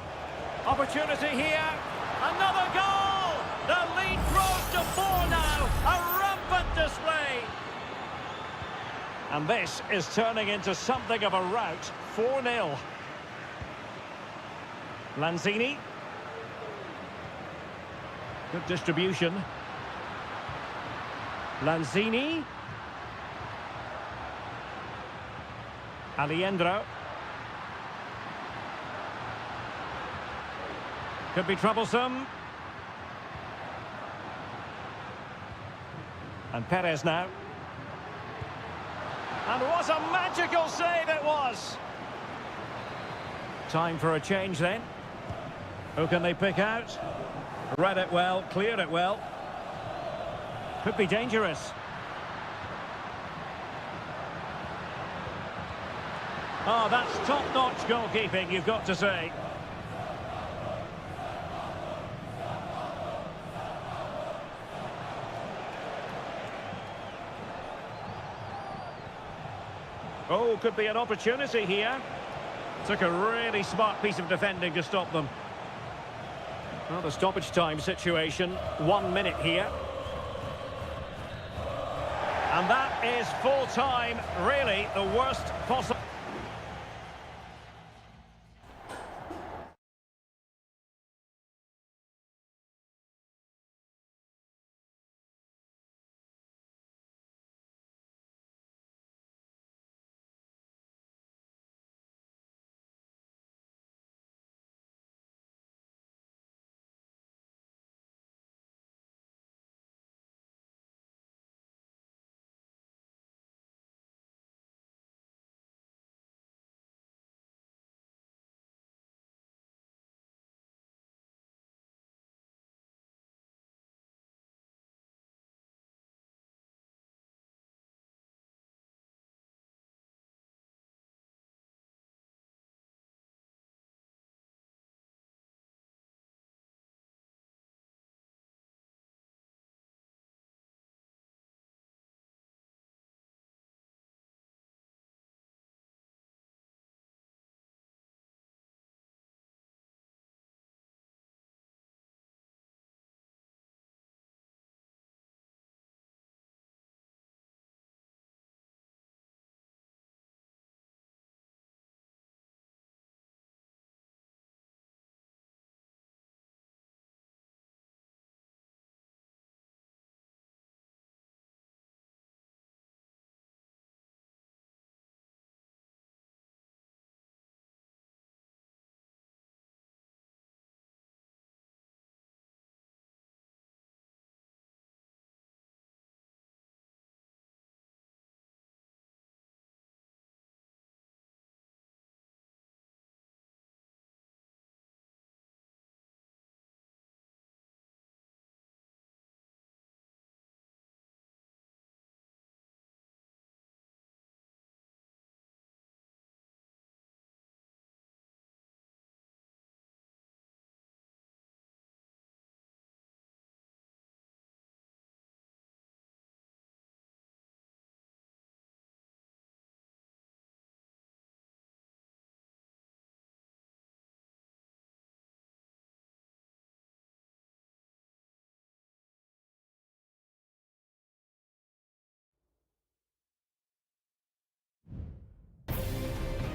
Opportunity here. Another goal! The lead grows to 4 now. A rampant display. And this is turning into something of a rout. 4-0. Lanzini. Good distribution. Lanzini. Alejandro. Could be troublesome. And Perez now. And what a magical save it was! Time for a change then. Who can they pick out? Read it well, cleared it well. Could be dangerous. Oh, that's top-notch goalkeeping, you've got to say. Oh, could be an opportunity here. Took a really smart piece of defending to stop them. Well, the stoppage time situation, 1 minute here. And that is full time, really the worst possible.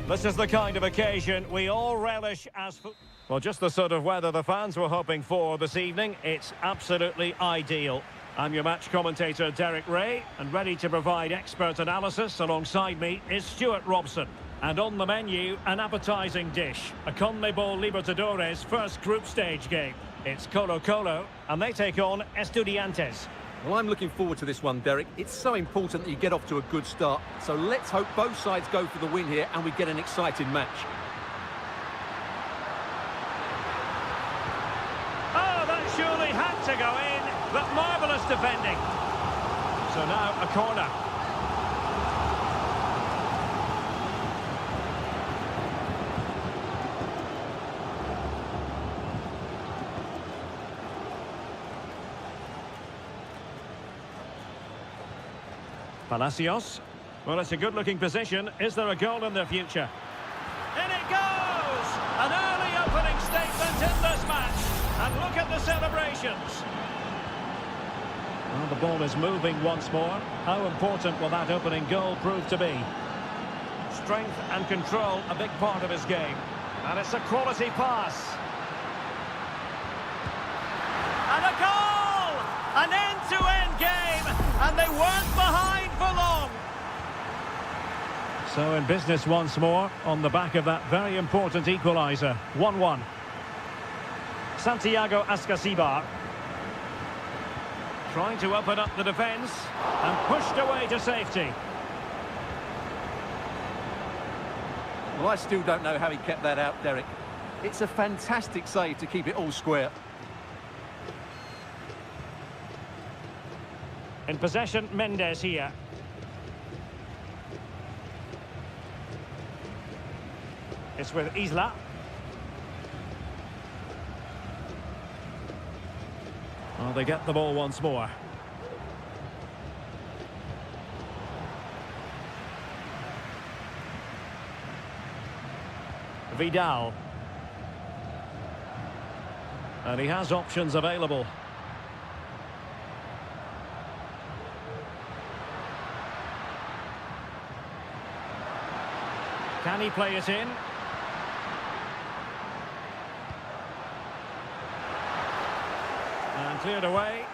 This is the kind of occasion we all relish as well, just the sort of weather the fans were hoping for this evening. It's absolutely ideal. I'm your match commentator, Derek Ray, and ready to provide expert analysis alongside me is Stuart Robson. And on the menu, an appetising dish, a CONMEBOL Libertadores first group stage game. It's Colo-Colo, and they take on Estudiantes. Well, I'm looking forward to this one, Derek. It's so important that you get off to a good start. So let's hope both sides go for the win here and we get an exciting match. Oh, that surely had to go in, but marvellous defending. So now a corner. Palacios. Well, it's a good-looking position. Is there a goal in the future? In it goes! An early opening statement in this match. And look at the celebrations. Well, the ball is moving once more. How important will that opening goal prove to be? Strength and control, a big part of his game. And it's a quality pass. And a goal! An end-to-end game! And they weren't behind for long. So in business once more on the back of that very important equaliser. 1-1. Santiago Ascasibar trying to open up the defence and pushed away to safety. Well, I still don't know how he kept that out, Derek. It's a fantastic save to keep it all square. In possession, Mendes here. It's with Isla. Well, they get the ball once more. Vidal. And he has options available. Can he play it in? And cleared away.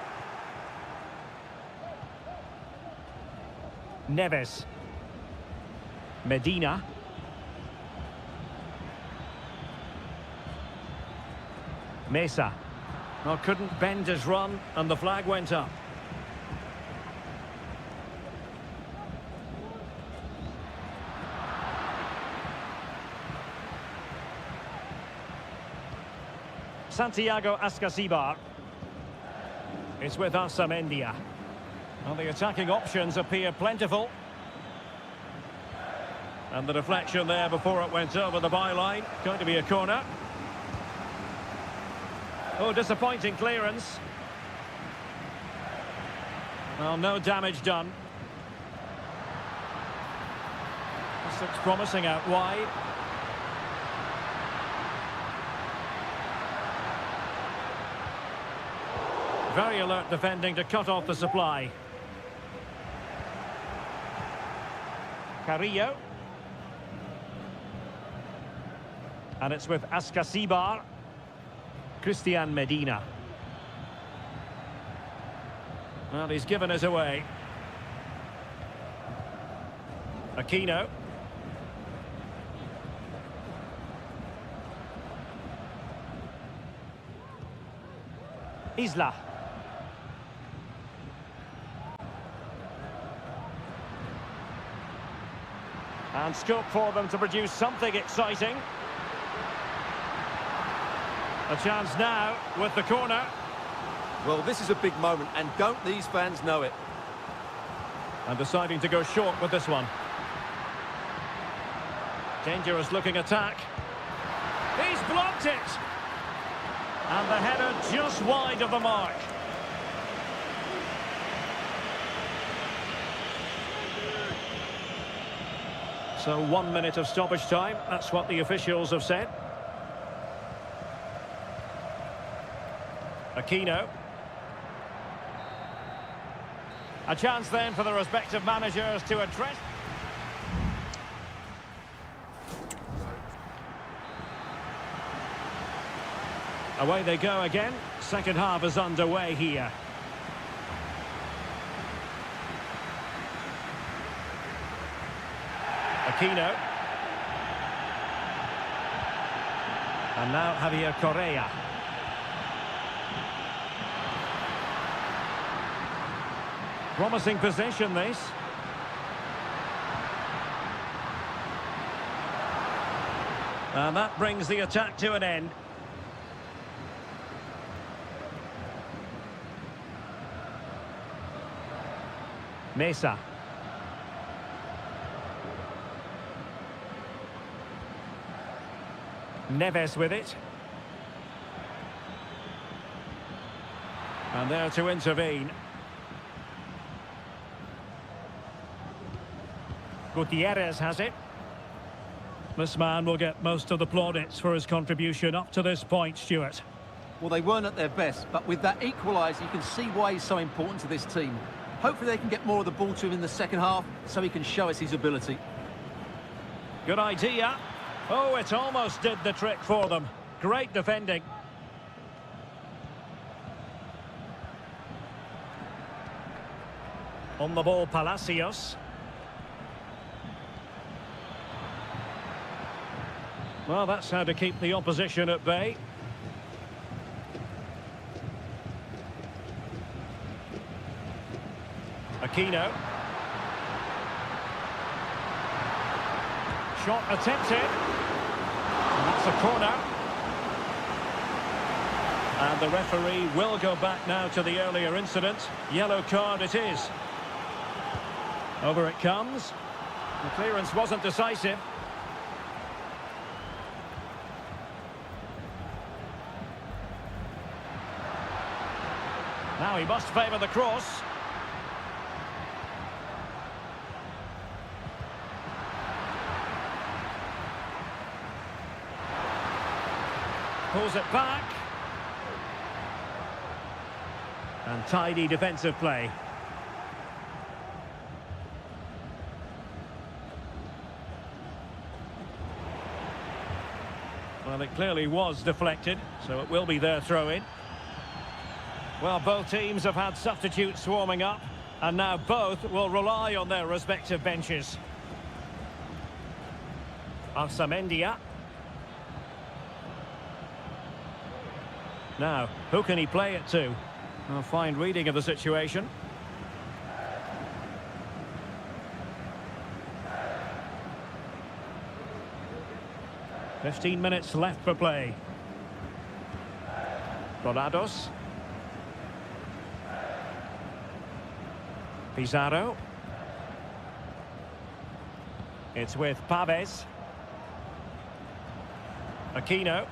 Neves. Medina. Mesa. Well, couldn't bend his run, and the flag went up. Santiago Ascasibar. It's with Arsamendia. Well, the attacking options appear plentiful. And the deflection there before it went over the byline. Going to be a corner. Oh, disappointing clearance. Well, no damage done. This looks promising out wide. Very alert defending to cut off the supply. Carrillo. And it's with Ascasibar. Christian Medina. Well, he's given us away. Aquino. Isla. And scope for them to produce something exciting. A chance now with the corner. Well, this is a big moment, and don't these fans know it? And deciding to go short with this one. Dangerous looking attack. He's blocked it. And the header just wide of the mark. So 1 minute of stoppage time, that's what the officials have said. Aquino. A chance then for the respective managers to address. Away they go again. Second half is underway here. Aquino. And now Javier Correa. Promising position, this. And that brings the attack to an end. Mesa. Neves with it. And there to intervene. Gutierrez has it. This man will get most of the plaudits for his contribution up to this point, Stuart. Well, they weren't at their best, but with that equaliser, you can see why he's so important to this team. Hopefully they can get more of the ball to him in the second half so he can show us his ability. Good idea. Oh, it almost did the trick for them. Great defending. On the ball, Palacios. Well, that's how to keep the opposition at bay. Aquino. Shot attempted. And that's a corner. And the referee will go back now to the earlier incident. Yellow card it is. Over it comes. The clearance wasn't decisive. Now he must favour the cross. Pulls it back. And tidy defensive play. Well, it clearly was deflected, so it will be their throw-in. Well, both teams have had substitutes swarming up, and now both will rely on their respective benches. Arsamendia. Now, who can he play it to? A fine reading of the situation. "15 minutes left for play. Rodados. Pizarro. It's with Paves. Aquino.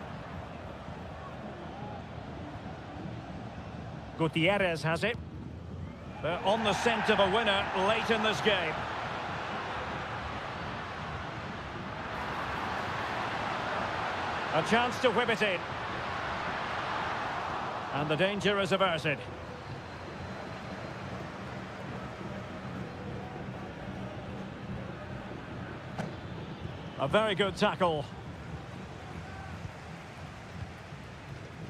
Gutierrez has it. They're on the scent of a winner late in this game. A chance to whip it in. And the danger is averted. A very good tackle.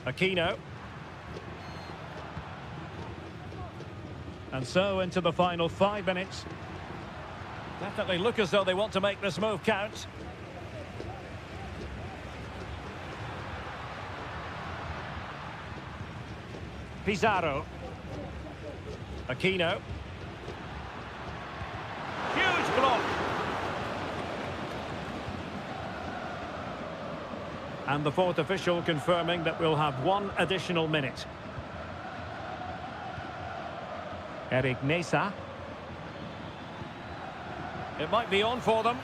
Aquino. And so into the final 5 minutes. Definitely look as though they want to make this move count. Pizarro. Aquino. Huge block. And the fourth official confirming that we'll have 1 additional minute. Eric Mesa. It might be on for them.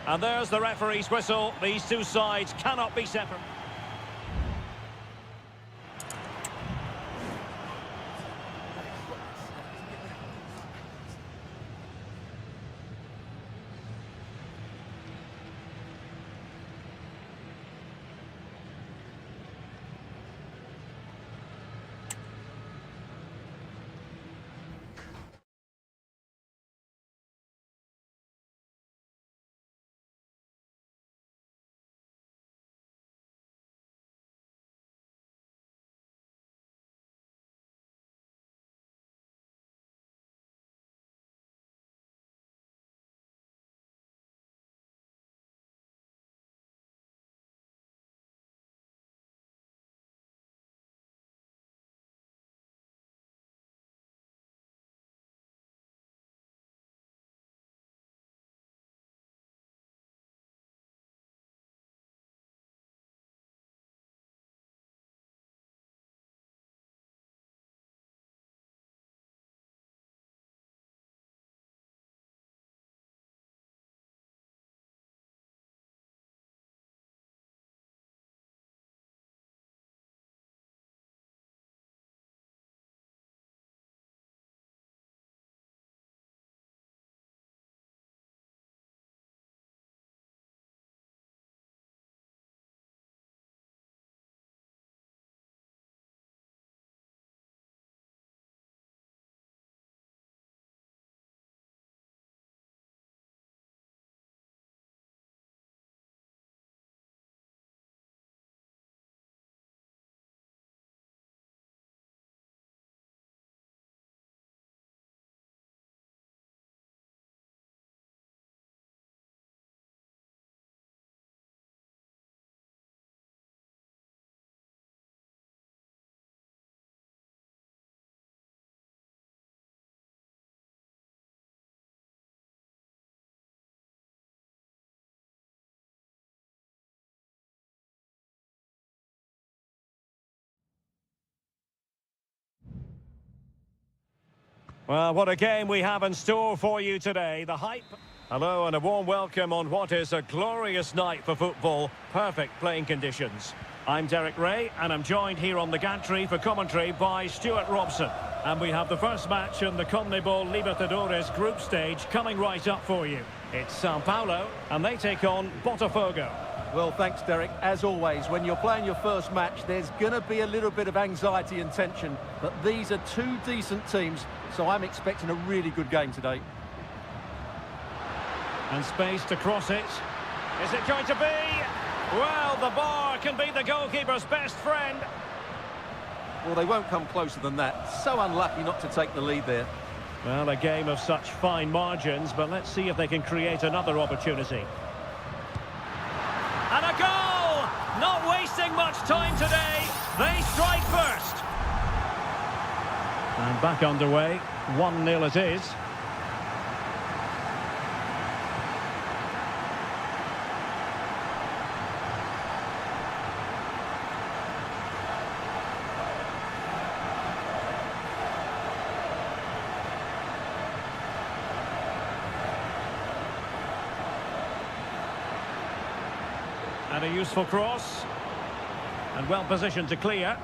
And there's the referee's whistle. These two sides cannot be separate. Well, what a game we have in store for you today. The hype. Hello and a warm welcome on what is a glorious night for football. Perfect playing conditions. I'm Derek Ray and I'm joined here on the gantry for commentary by Stuart Robson. And we have the first match in the CONMEBOL Libertadores group stage coming right up for you. It's Sao Paulo and they take on Botafogo. Well, thanks, Derek. As always, when you're playing your first match, there's going to be a little bit of anxiety and tension. But these are two decent teams, so I'm expecting a really good game today. And space to cross it. Is it going to be? Well, the bar can be the goalkeeper's best friend. Well, they won't come closer than that. So unlucky not to take the lead there. Well, a game of such fine margins, but let's see if they can create another opportunity. And a goal! Not wasting much time today. They strike first. And back underway. 1-0 it is. And a useful cross. And well positioned to clear.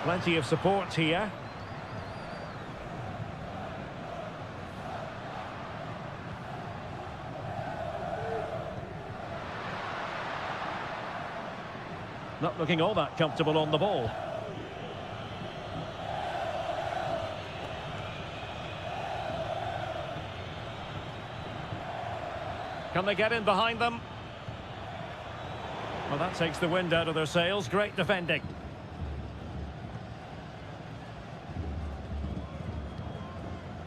Plenty of support here. Not looking all that comfortable on the ball. Can they get in behind them? Well, that takes the wind out of their sails. Great defending.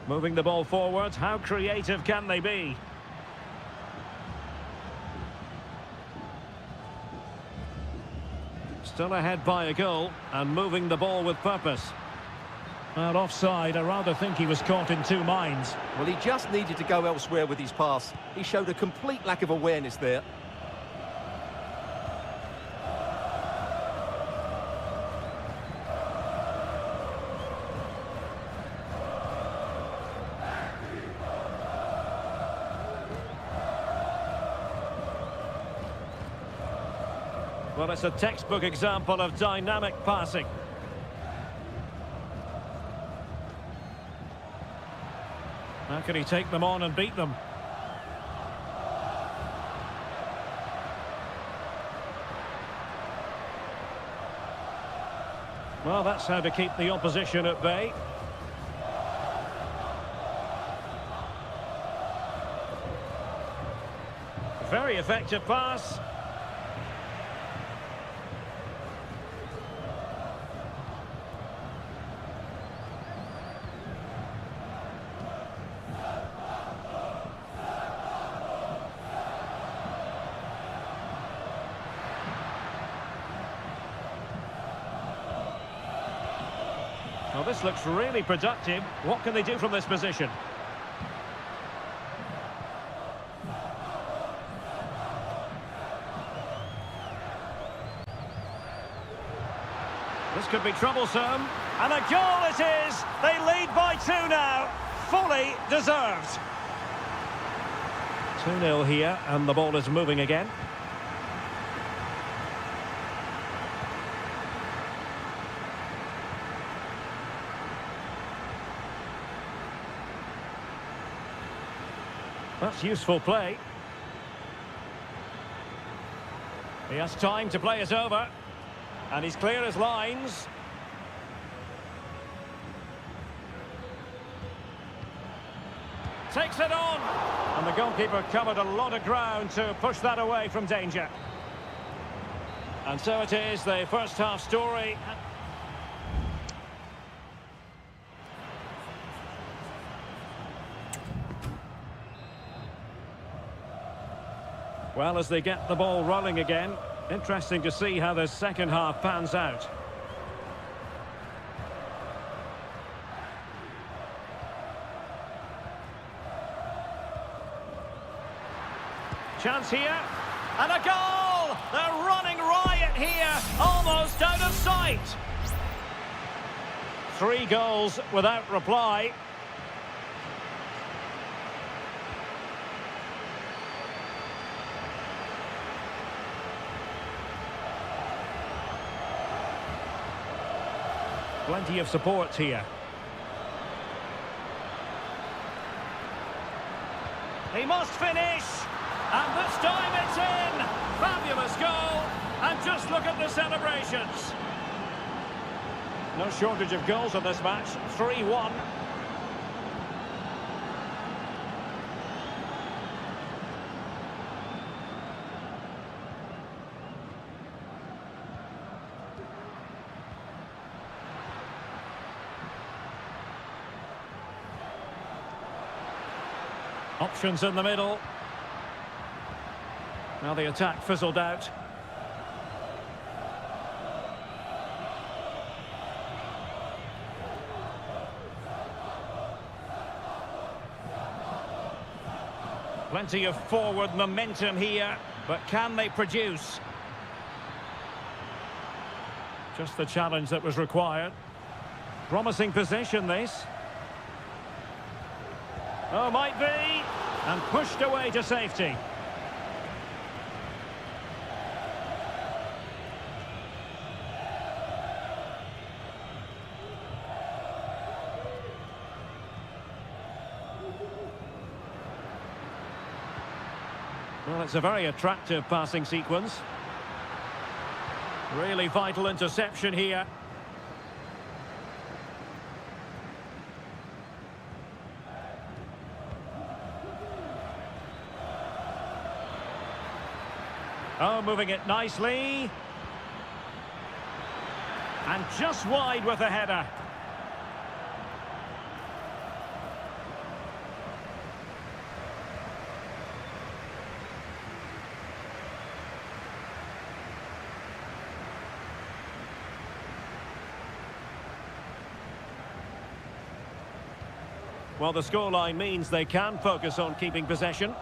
Moving the ball forward. How creative can they be? Still ahead by a goal and moving the ball with purpose. Well, offside. I rather think he was caught in two minds. Well, he just needed to go elsewhere with his pass. He showed a complete lack of awareness there. Well, it's a textbook example of dynamic passing. How can he take them on and beat them? Well, that's how to keep the opposition at bay. Very effective pass. Well, this looks really productive. What can they do from this position? This could be troublesome. And a goal it is! They lead by 2 now. Fully deserved. 2-0 here, and the ball is moving again. That's useful play. He has time to play it over. And he's clear as lines. Takes it on. And the goalkeeper covered a lot of ground to push that away from danger. And so it is, the first half story. Well, as they get the ball rolling again, interesting to see how the second half pans out. Chance here, and a goal! They're running riot here, almost out of sight. 3 goals without reply. Plenty of support here. He must finish! And this time it's in! Fabulous goal! And just look at the celebrations. No shortage of goals in this match. 3-1. Options in the middle. Now the attack fizzled out. Plenty of forward momentum here, but can they produce? Just the challenge that was required. Promising position, this. Oh, might be. And pushed away to safety. Well, it's a very attractive passing sequence. Really vital interception here. Oh, moving it nicely. And just wide with a header. Well, the scoreline means they can focus on keeping possession.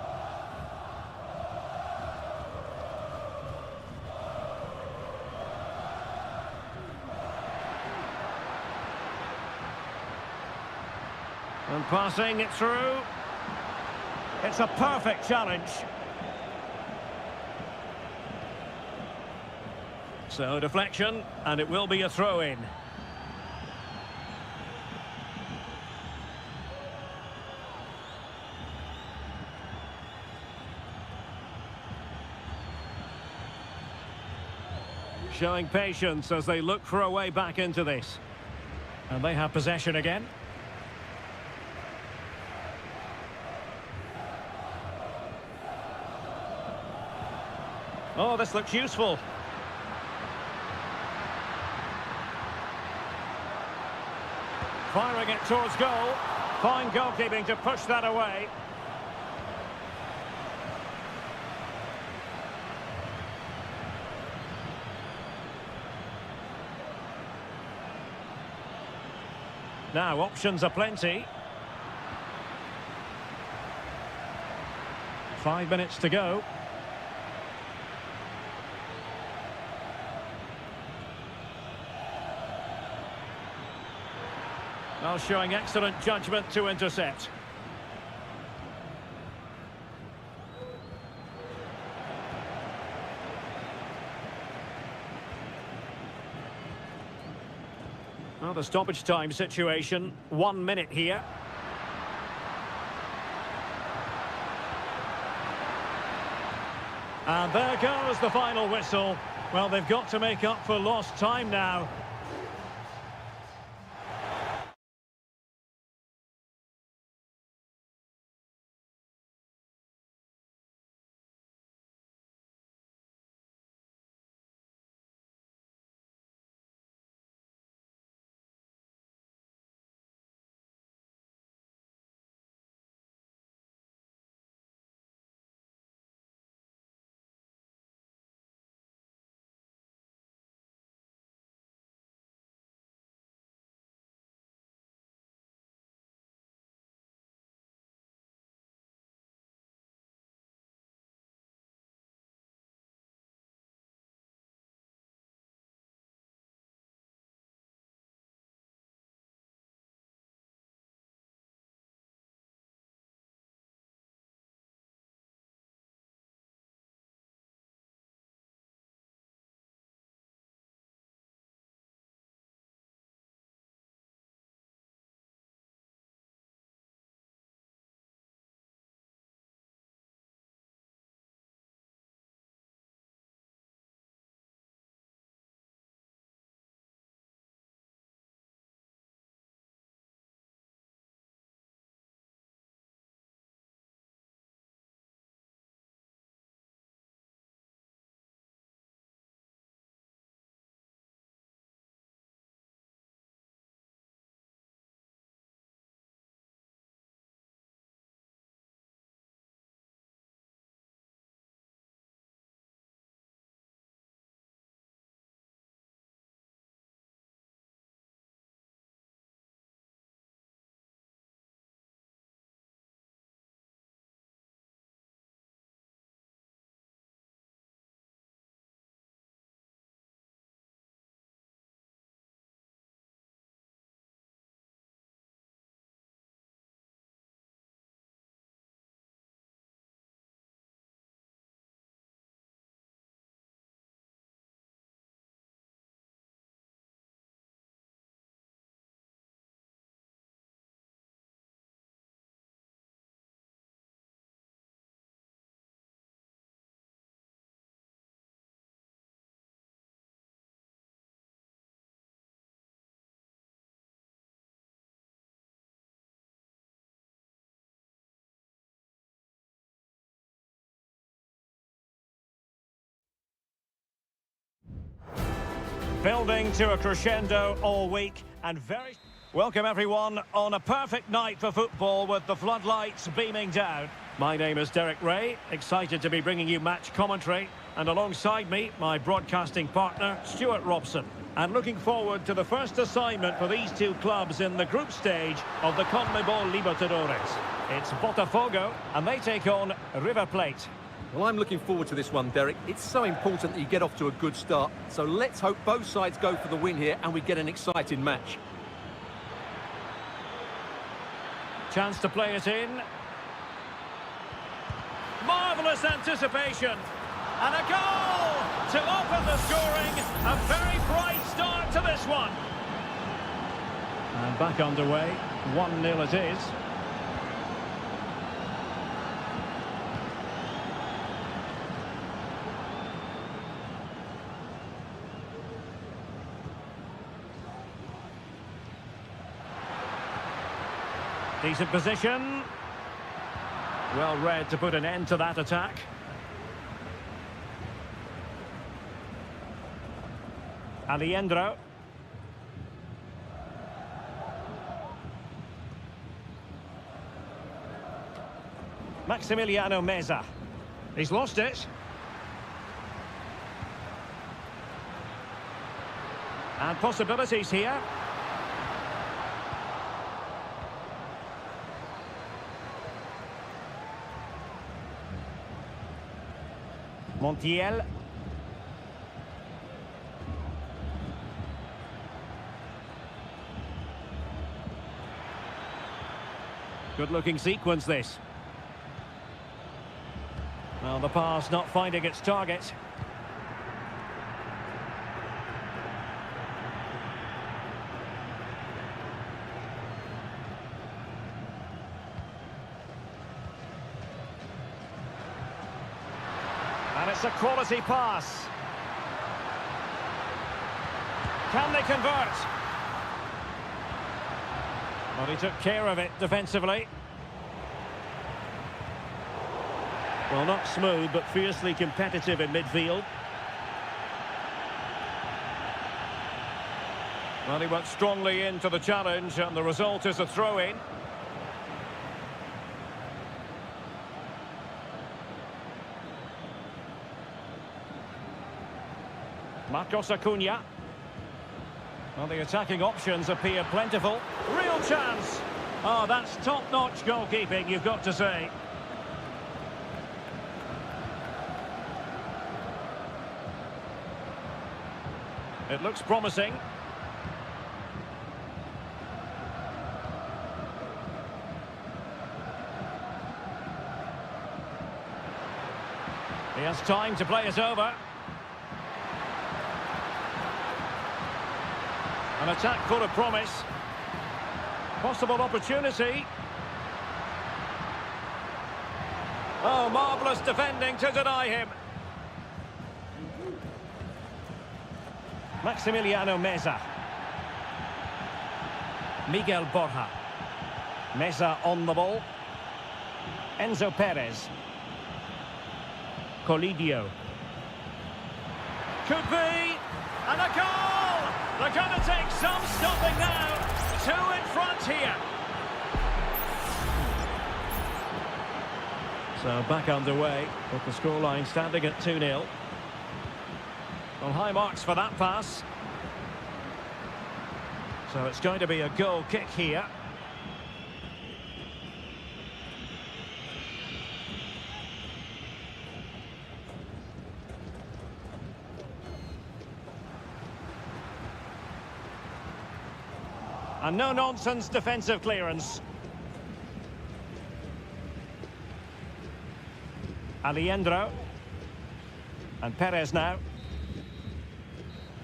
And passing it through. It's a perfect challenge. So deflection, and it will be a throw-in. Showing patience as they look for a way back into this. And they have possession again. Oh, this looks useful. Firing it towards goal. Fine goalkeeping to push that away. Now, options are plenty. 5 minutes to go. Well, showing excellent judgment to intercept. Well, the stoppage time situation, 1 minute here. And there goes the final whistle. Well, they've got to make up for lost time now. Building to a crescendo all week and very... Welcome everyone on a perfect night for football with the floodlights beaming down. My name is Derek Ray, excited to be bringing you match commentary. And alongside me, my broadcasting partner, Stuart Robson. And looking forward to the first assignment for these two clubs in the group stage of the CONMEBOL Libertadores. It's Botafogo, and they take on River Plate. Well, I'm looking forward to this one, Derek. It's so important that you get off to a good start. So let's hope both sides go for the win here and we get an exciting match. Chance to play it in. Marvellous anticipation. And a goal to open the scoring. A very bright start to this one. And back underway. 1-0 it is. Decent position. Well read to put an end to that attack. Alejandro. Maximiliano Meza. He's lost it. And possibilities here. Montiel. Good-looking sequence, this. Well, the pass not finding its target. And it's a quality pass. Can they convert? Well, he took care of it defensively. Well, not smooth, but fiercely competitive in midfield. Well, he went strongly into the challenge, and the result is a throw-in. Marcos Acuna. Well, the attacking options appear plentiful. Real chance. Oh, that's top-notch goalkeeping, you've got to say. It looks promising. He has time to play it over. An attack full of promise. Possible opportunity. Oh, marvellous defending to deny him. Maximiliano Meza. Miguel Borja. Meza on the ball. Enzo Perez. Colidio. Could be. And a goal! They're going to take some stopping now. Two in front here. So back underway, with the scoreline standing at 2-0. Well, high marks for that pass. So it's going to be a goal kick here. And no-nonsense defensive clearance. Alejandro. And Perez now.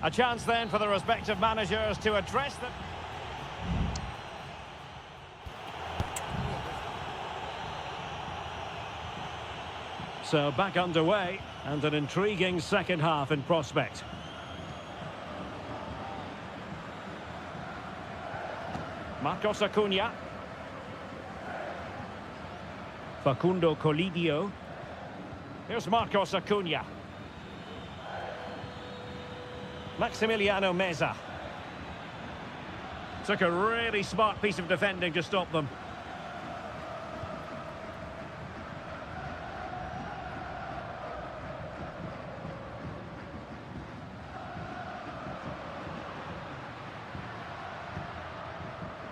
A chance then for the respective managers to address them. So back underway, and an intriguing second half in prospect. Marcos Acuna. Facundo Colidio. Here's Marcos Acuna. Maximiliano Meza. Took a really smart piece of defending to stop them.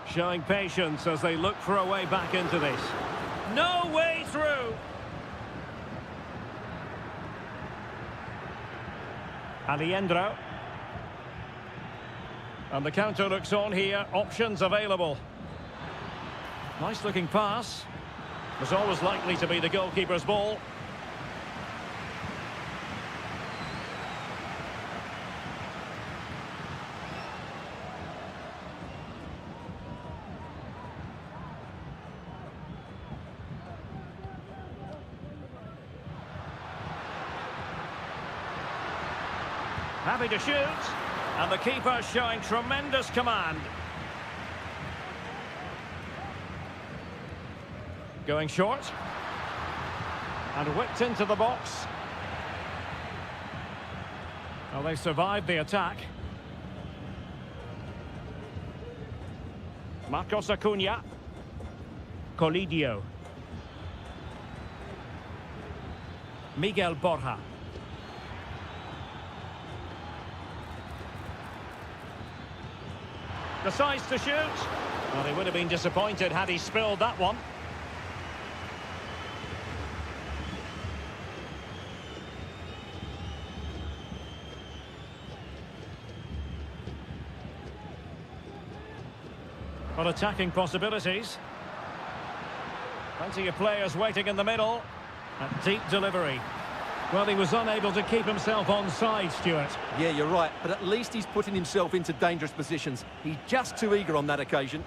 Showing patience as they look for a way back into this. No way through! Aliendro. And the counter looks on here, options available. Nice looking pass. Was always likely to be the goalkeeper's ball. Happy to shoot. And the keeper showing tremendous command. Going short. And whipped into the box. Well, they survived the attack. Marcos Acuna. Colidio. Miguel Borja. Decides to shoot. Well, he would have been disappointed had he spilled that one. Well, attacking possibilities. Plenty of players waiting in the middle. A deep delivery. Well, he was unable to keep himself onside, Stuart. Yeah, you're right, but at least he's putting himself into dangerous positions. He's just too eager on that occasion.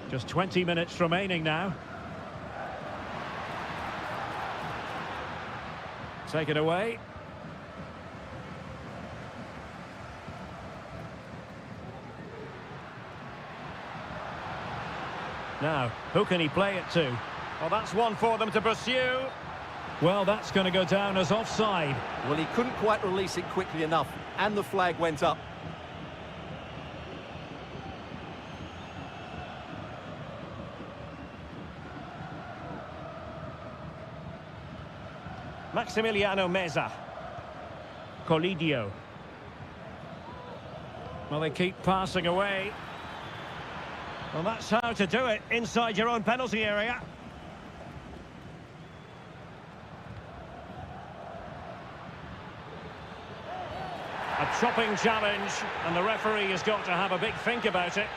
Just 20 minutes remaining now. Take it away. Now, who can he play it to? Well, that's one for them to pursue. Well, that's going to go down as offside. Well, he couldn't quite release it quickly enough, and the flag went up. Maximiliano Meza. Colidio. Well, they keep passing away. Well, that's how to do it inside your own penalty area. A chopping challenge, and the referee has got to have a big think about it.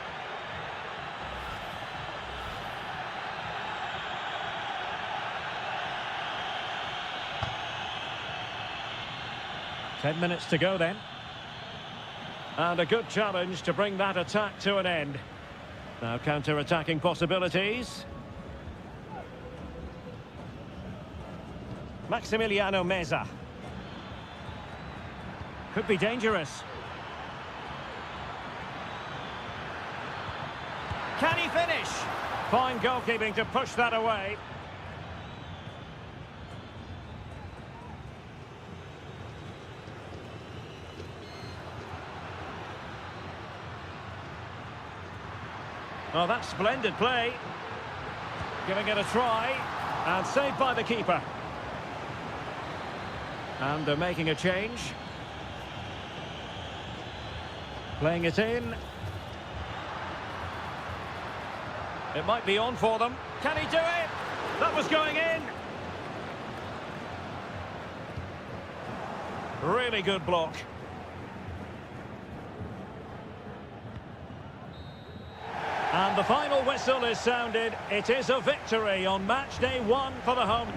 Ten minutes to go then. And a good challenge to bring that attack to an end. Now counter-attacking possibilities. Maximiliano Meza. Could be dangerous. Can he finish? Fine goalkeeping to push that away. Well, that's splendid play. Giving it a try. And saved by the keeper. And they're making a change. Playing it in. It might be on for them. Can he do it? That was going in. Really good block. And the final whistle is sounded. It is a victory on match day 1 for the home.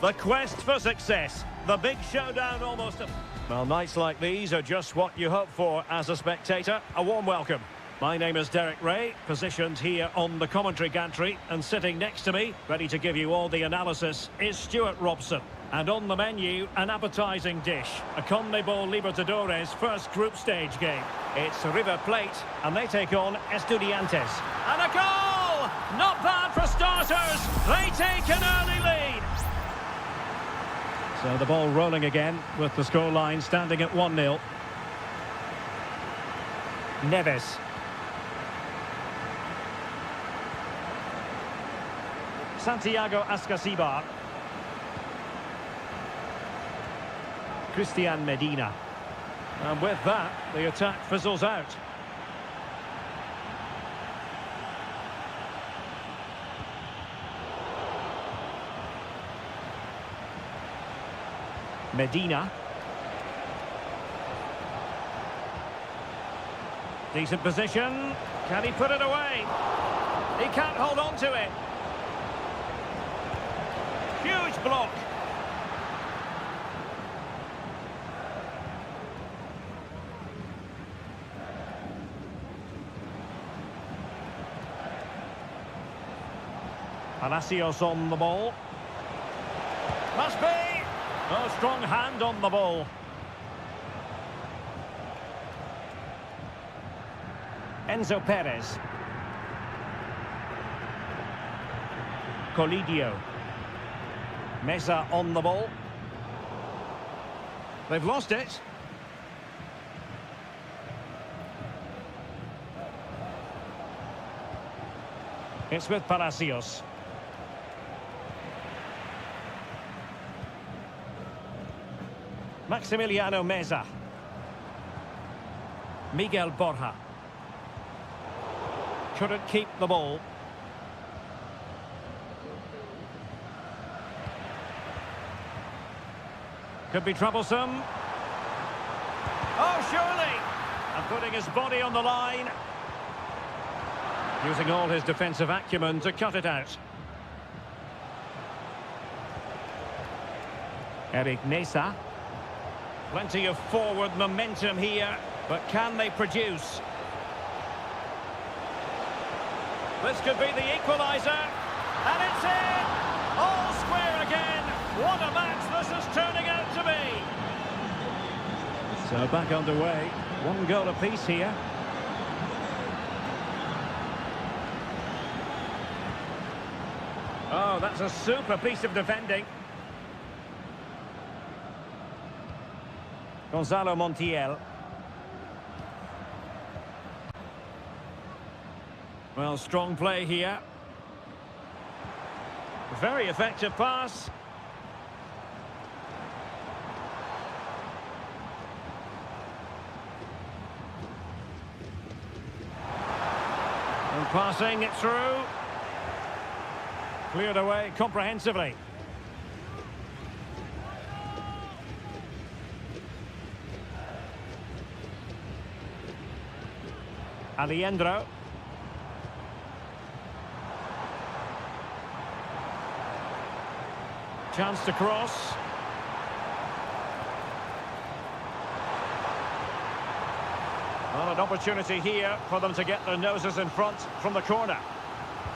The quest for success. The big showdown almost. Well, nights like these are just what you hope for as a spectator. A warm welcome. My name is Derek Ray, positioned here on the commentary gantry, and sitting next to me, ready to give you all the analysis, is Stuart Robson. And on the menu, an appetising dish, a CONMEBOL Libertadores first group stage game. It's River Plate, and they take on Estudiantes. And a goal! Not bad for starters. They take an early lead. So the ball rolling again, with the scoreline standing at 1-0. Neves. Santiago Ascasibar. Christian Medina. And with that, the attack fizzles out. Medina. Decent position. Can he put it away? He can't hold on to it. Huge block. Palacios on the ball. Must be. Oh, strong hand on the ball. Enzo Perez. Colidio. Meza on the ball. They've lost it. It's with Palacios. Maximiliano Meza. Miguel Borja. Couldn't keep the ball. Could be troublesome. Oh, surely! And putting his body on the line. Using all his defensive acumen to cut it out. Eric Nesa. Plenty of forward momentum here, but can they produce? This could be the equaliser, and it's in! All square again! What a match this is turning out to be! So back underway, 1 goal apiece here. Oh, that's a super piece of defending. Gonzalo Montiel. Well, strong play here. Very effective pass. And passing it through. Cleared away comprehensively. Alejandro. Chance to cross. Well, an opportunity here for them to get their noses in front from the corner.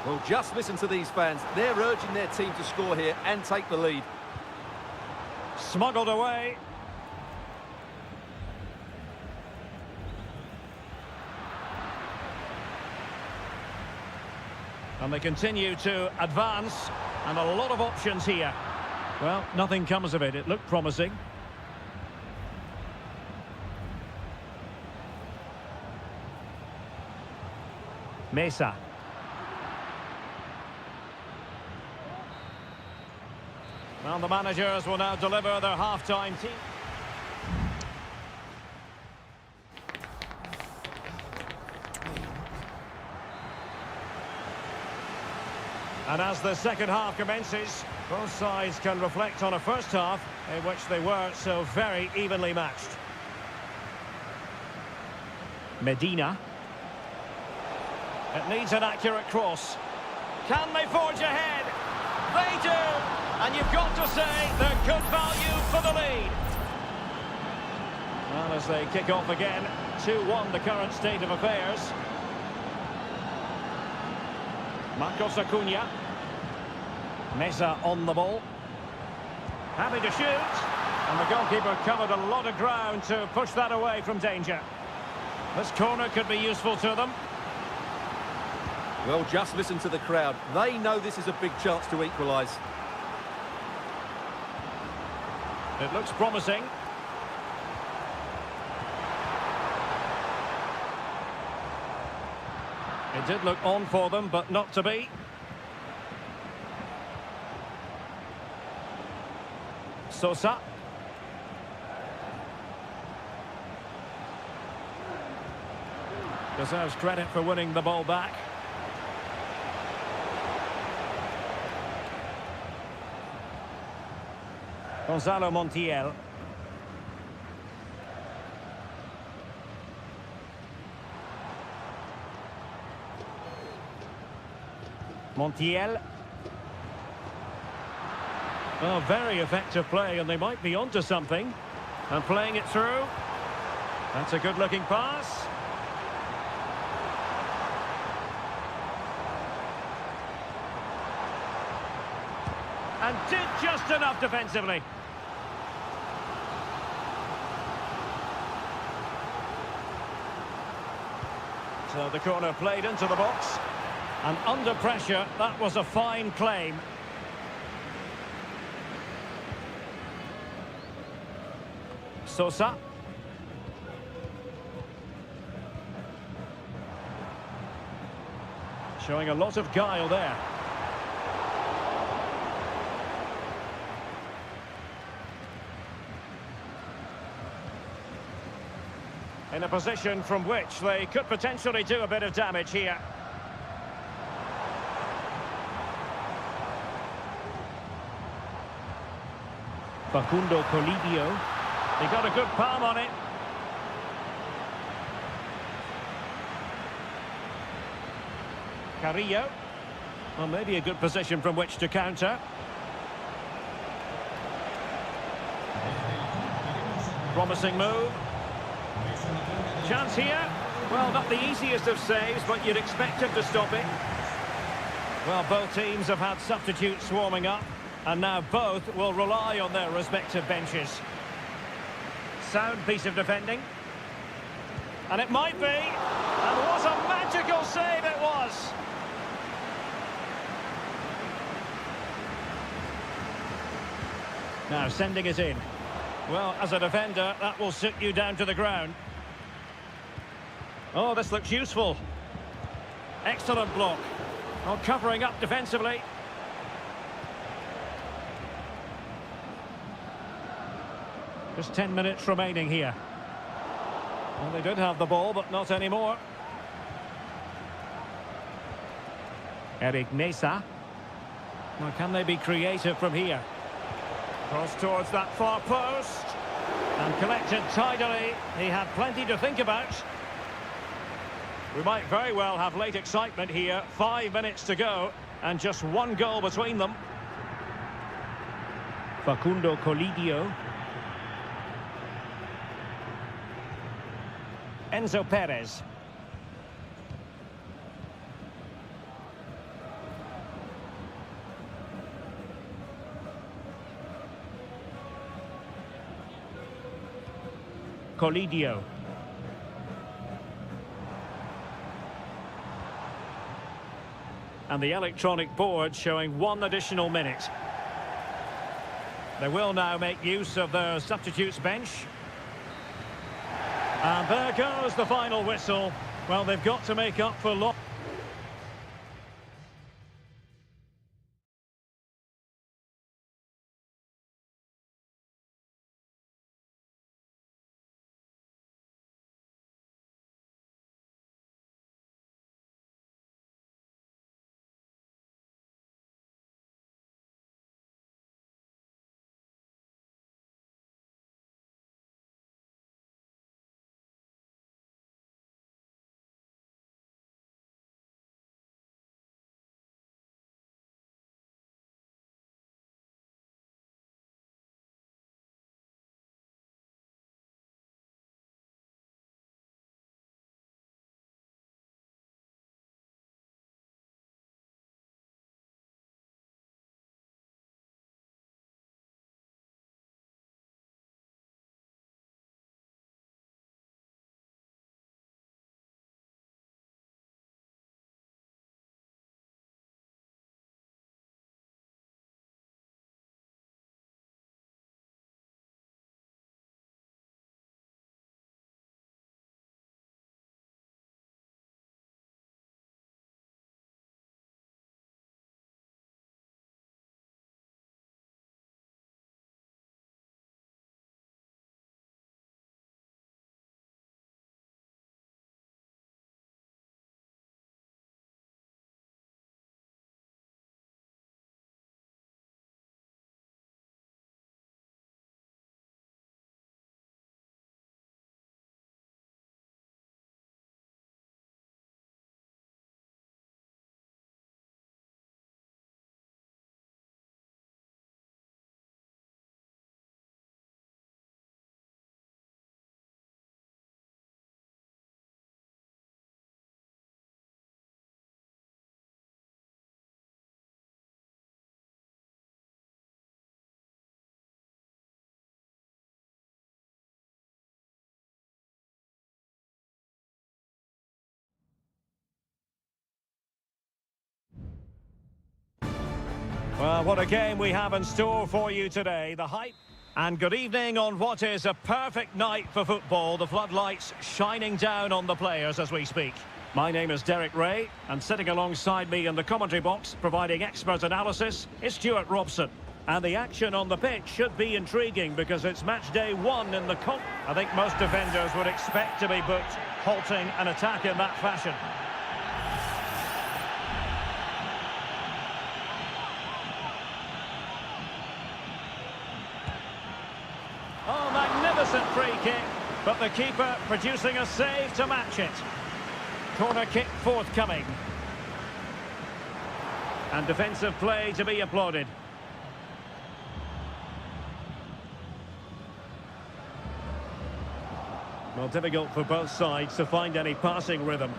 Well, just listen to these fans. They're urging their team to score here and take the lead. Smuggled away. And they continue to advance, and a lot of options here. Well, nothing comes of it. It looked promising. Mesa. Well, the managers will now deliver their half-time team. And as the second half commences, both sides can reflect on a first half in which they were so very evenly matched. Medina. It needs an accurate cross. Can they forge ahead? They do! And you've got to say they're good value for the lead. Well, as they kick off again, 2-1 the current state of affairs. Marcos Acuna. Meza on the ball. Happy to shoot. And the goalkeeper covered a lot of ground to push that away from danger. This corner could be useful to them. Well, just listen to the crowd. They know this is a big chance to equalise. It looks promising. It did look on for them, but not to be. Sosa. Deserves credit for winning the ball back. Gonzalo Montiel. Montiel. Oh, very effective play, and they might be onto something. And playing it through. That's a good-looking pass. And did just enough defensively. So the corner played into the box. And under pressure, that was a fine claim. Sosa. Showing a lot of guile there. In a position from which they could potentially do a bit of damage here. Facundo Colidio. He got a good palm on it. Carrillo. Well, maybe a good position from which to counter. Promising move. Chance here. Well, not the easiest of saves, but you'd expect him to stop it. Well, both teams have had substitutes swarming up, and now both will rely on their respective benches. Sound piece of defending. And it might be. And what a magical save it was. Now sending it in. Well, as a defender, that will sit you down to the ground. Oh, this looks useful. Excellent block. Oh, covering up defensively. Just 10 minutes remaining here. Well, they did have the ball, but not anymore. Eric Meza. Now, can they be creative from here? Cross towards that far post. And collected tidily. He had plenty to think about. We might very well have late excitement here. 5 minutes to go. And just one goal between them. Facundo Colidio. Enzo Perez. Colidio. And the electronic board showing 1 additional minute. They will now make use of their substitutes bench. And there goes the final whistle. Well, they've got to make up for loss. Well, what a game we have in store for you today. The hype. And good evening on what is a perfect night for football. The floodlights shining down on the players as we speak. My name is Derek Ray, and sitting alongside me in the commentary box, providing expert analysis, is Stuart Robson. And the action on the pitch should be intriguing because it's match day 1 in the comp. I think most defenders would expect to be booked, halting an attack in that fashion. Oh, magnificent free kick, but the keeper producing a save to match it. Corner kick forthcoming. And defensive play to be applauded. Well, difficult for both sides to find any passing rhythm.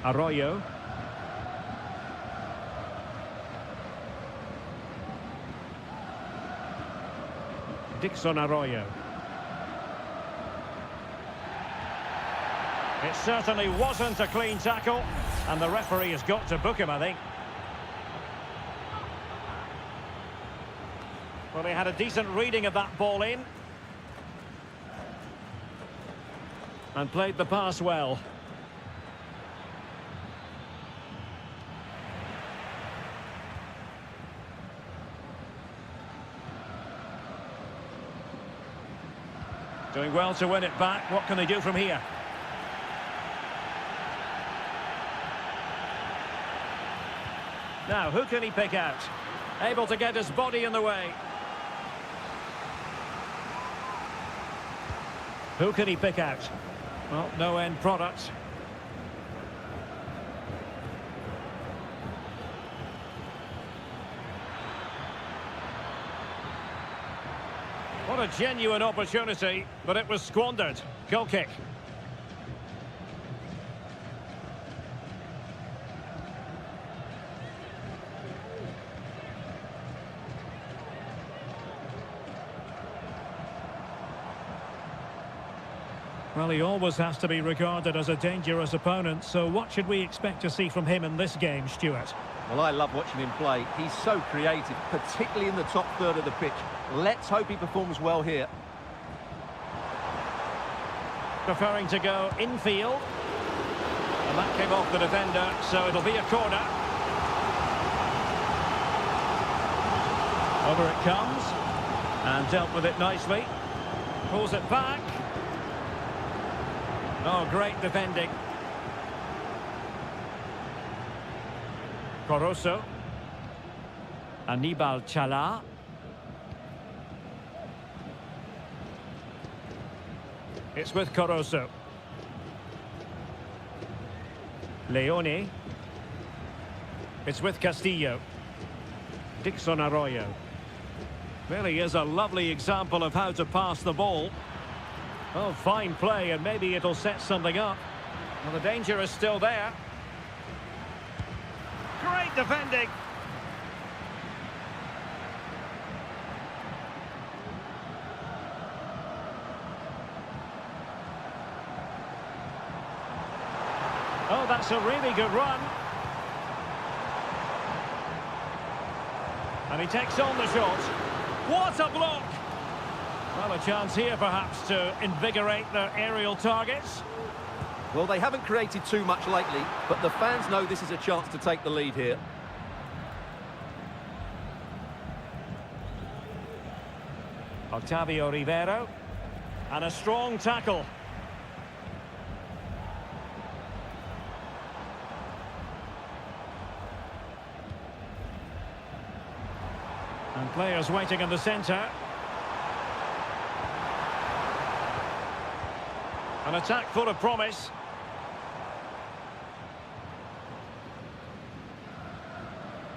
Arroyo. Dixon Arroyo. It certainly wasn't a clean tackle, and the referee has got to book him, I think. Well, he had a decent reading of that ball in. And played the pass well. Doing well to win it back. What can they do from here? Now, who can he pick out? Able to get his body in the way. Who can he pick out? Well, no end product. What a genuine opportunity, but it was squandered. Goal kick. Well, he always has to be regarded as a dangerous opponent, so what should we expect to see from him in this game, Stuart? Well, I love watching him play. He's so creative, particularly in the top third of the pitch. Let's hope he performs well here. Preferring to go infield. And that came off the defender, so it'll be a corner. Over it comes. And dealt with it nicely. Pulls it back. Oh, great defending. Coroso. Anibal Chala. It's with Coroso. Leone. It's with Castillo. Dixon Arroyo. Really is a lovely example of how to pass the ball. Oh, fine play, and maybe it'll set something up. Well, the danger is still there. Great defending. Oh, that's a really good run. And he takes on the shot. What a block! Well, a chance here, perhaps, to invigorate their aerial targets. Well, they haven't created too much lately, but the fans know this is a chance to take the lead here. Octavio Rivero. And a strong tackle. And players waiting in the centre. An attack full of promise.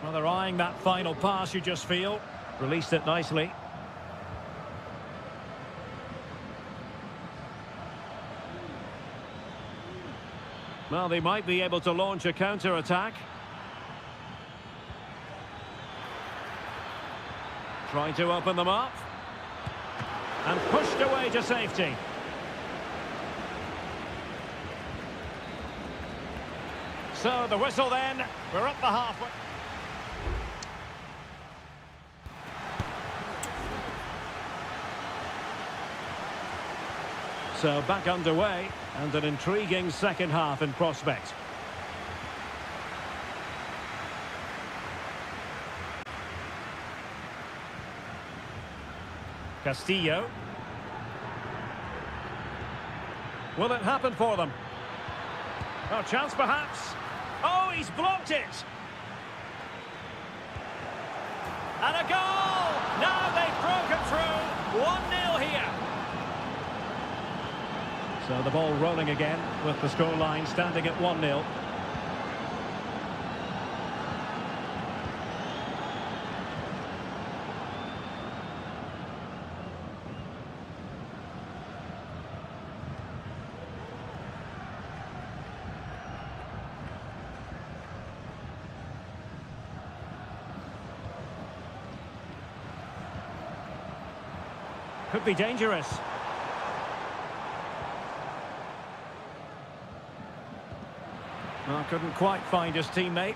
Well, they're eyeing that final pass, you just feel. Released it nicely. Well, they might be able to launch a counter-attack. Trying to open them up. And pushed away to So the whistle then, we're up the halfway. So back underway, and an intriguing second half in prospect. Castillo. Will it happen for them? Oh, chance perhaps. Oh, he's blocked it. And a goal! Now they've broken through. 1-0 here. So the ball rolling again with the scoreline standing at 1-0. Could be dangerous. Well, couldn't quite find his teammate.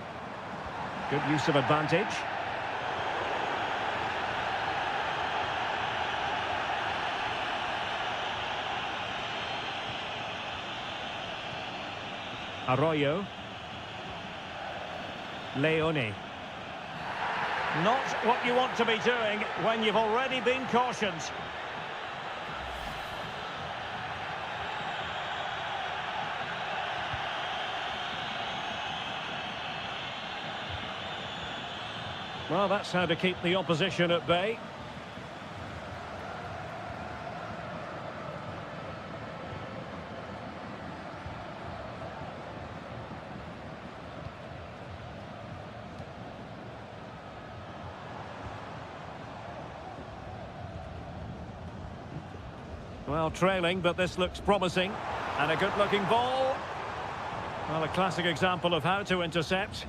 Good use of advantage. Arroyo. Leone. Not what you want to be doing when you've already been cautioned. Well, that's how to keep the opposition at bay. Well, trailing, but this looks promising. And a good-looking ball. Well, a classic example of how to intercept.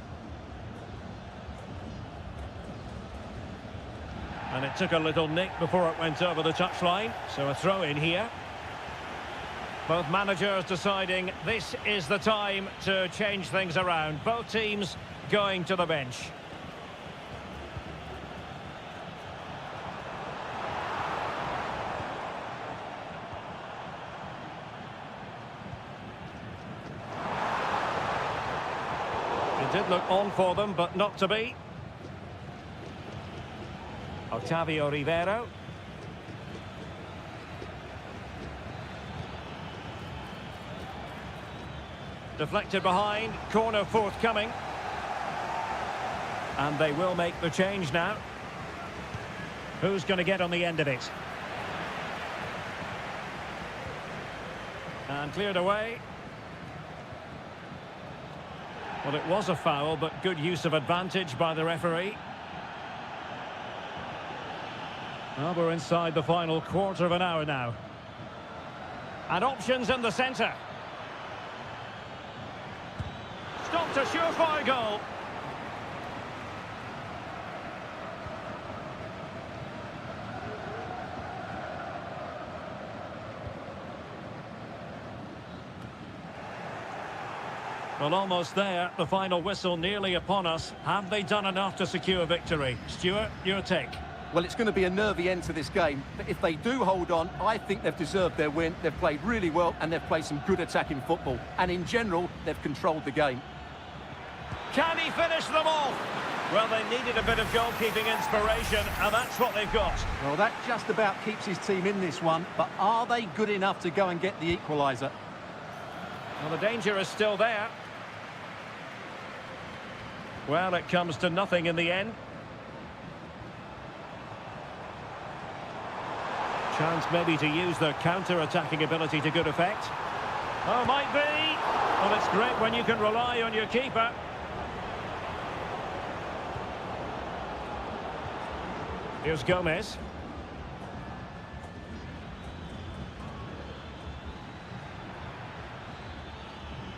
And it took a little nick before it went over the touchline. So a throw in here. Both managers deciding this is the time to change things around. Both teams going to the bench. It did look on for them, but not to be. Otavio Rivero. Deflected behind, corner forthcoming. And they will make the change now. Who's going to get on the end of it? And cleared away. Well, it was a foul, but good use of advantage by the referee. Well, we're inside the final quarter of an hour now. And options in the centre. Stopped a surefire goal. Well, almost there. The final whistle nearly upon us. Have they done enough to secure victory? Stuart, your take. Well, it's going to be a nervy end to this game, but if they do hold on, I think they've deserved their win. They've played really well and they've played some good attacking football. And in general, they've controlled the game. Can he finish them off? Well, they needed a bit of goalkeeping inspiration, and that's what they've got. Well, that just about keeps his team in this one, but are they good enough to go and get the equaliser? Well, the danger is still there. Well, it comes to nothing in the end. Chance maybe to use their counter-attacking ability to good effect. Oh, might be. Well, it's great when you can rely on your keeper. Here's Gomez.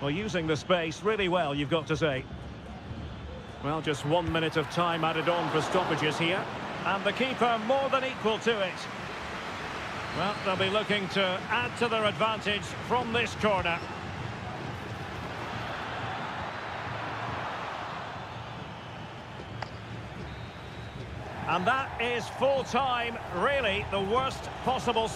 Well, using the space really well, you've got to say. Well, just 1 minute of time added on for stoppages here. And the keeper more than equal to it. Well, they'll be looking to add to their advantage from this corner. And that is full time, really the worst possible.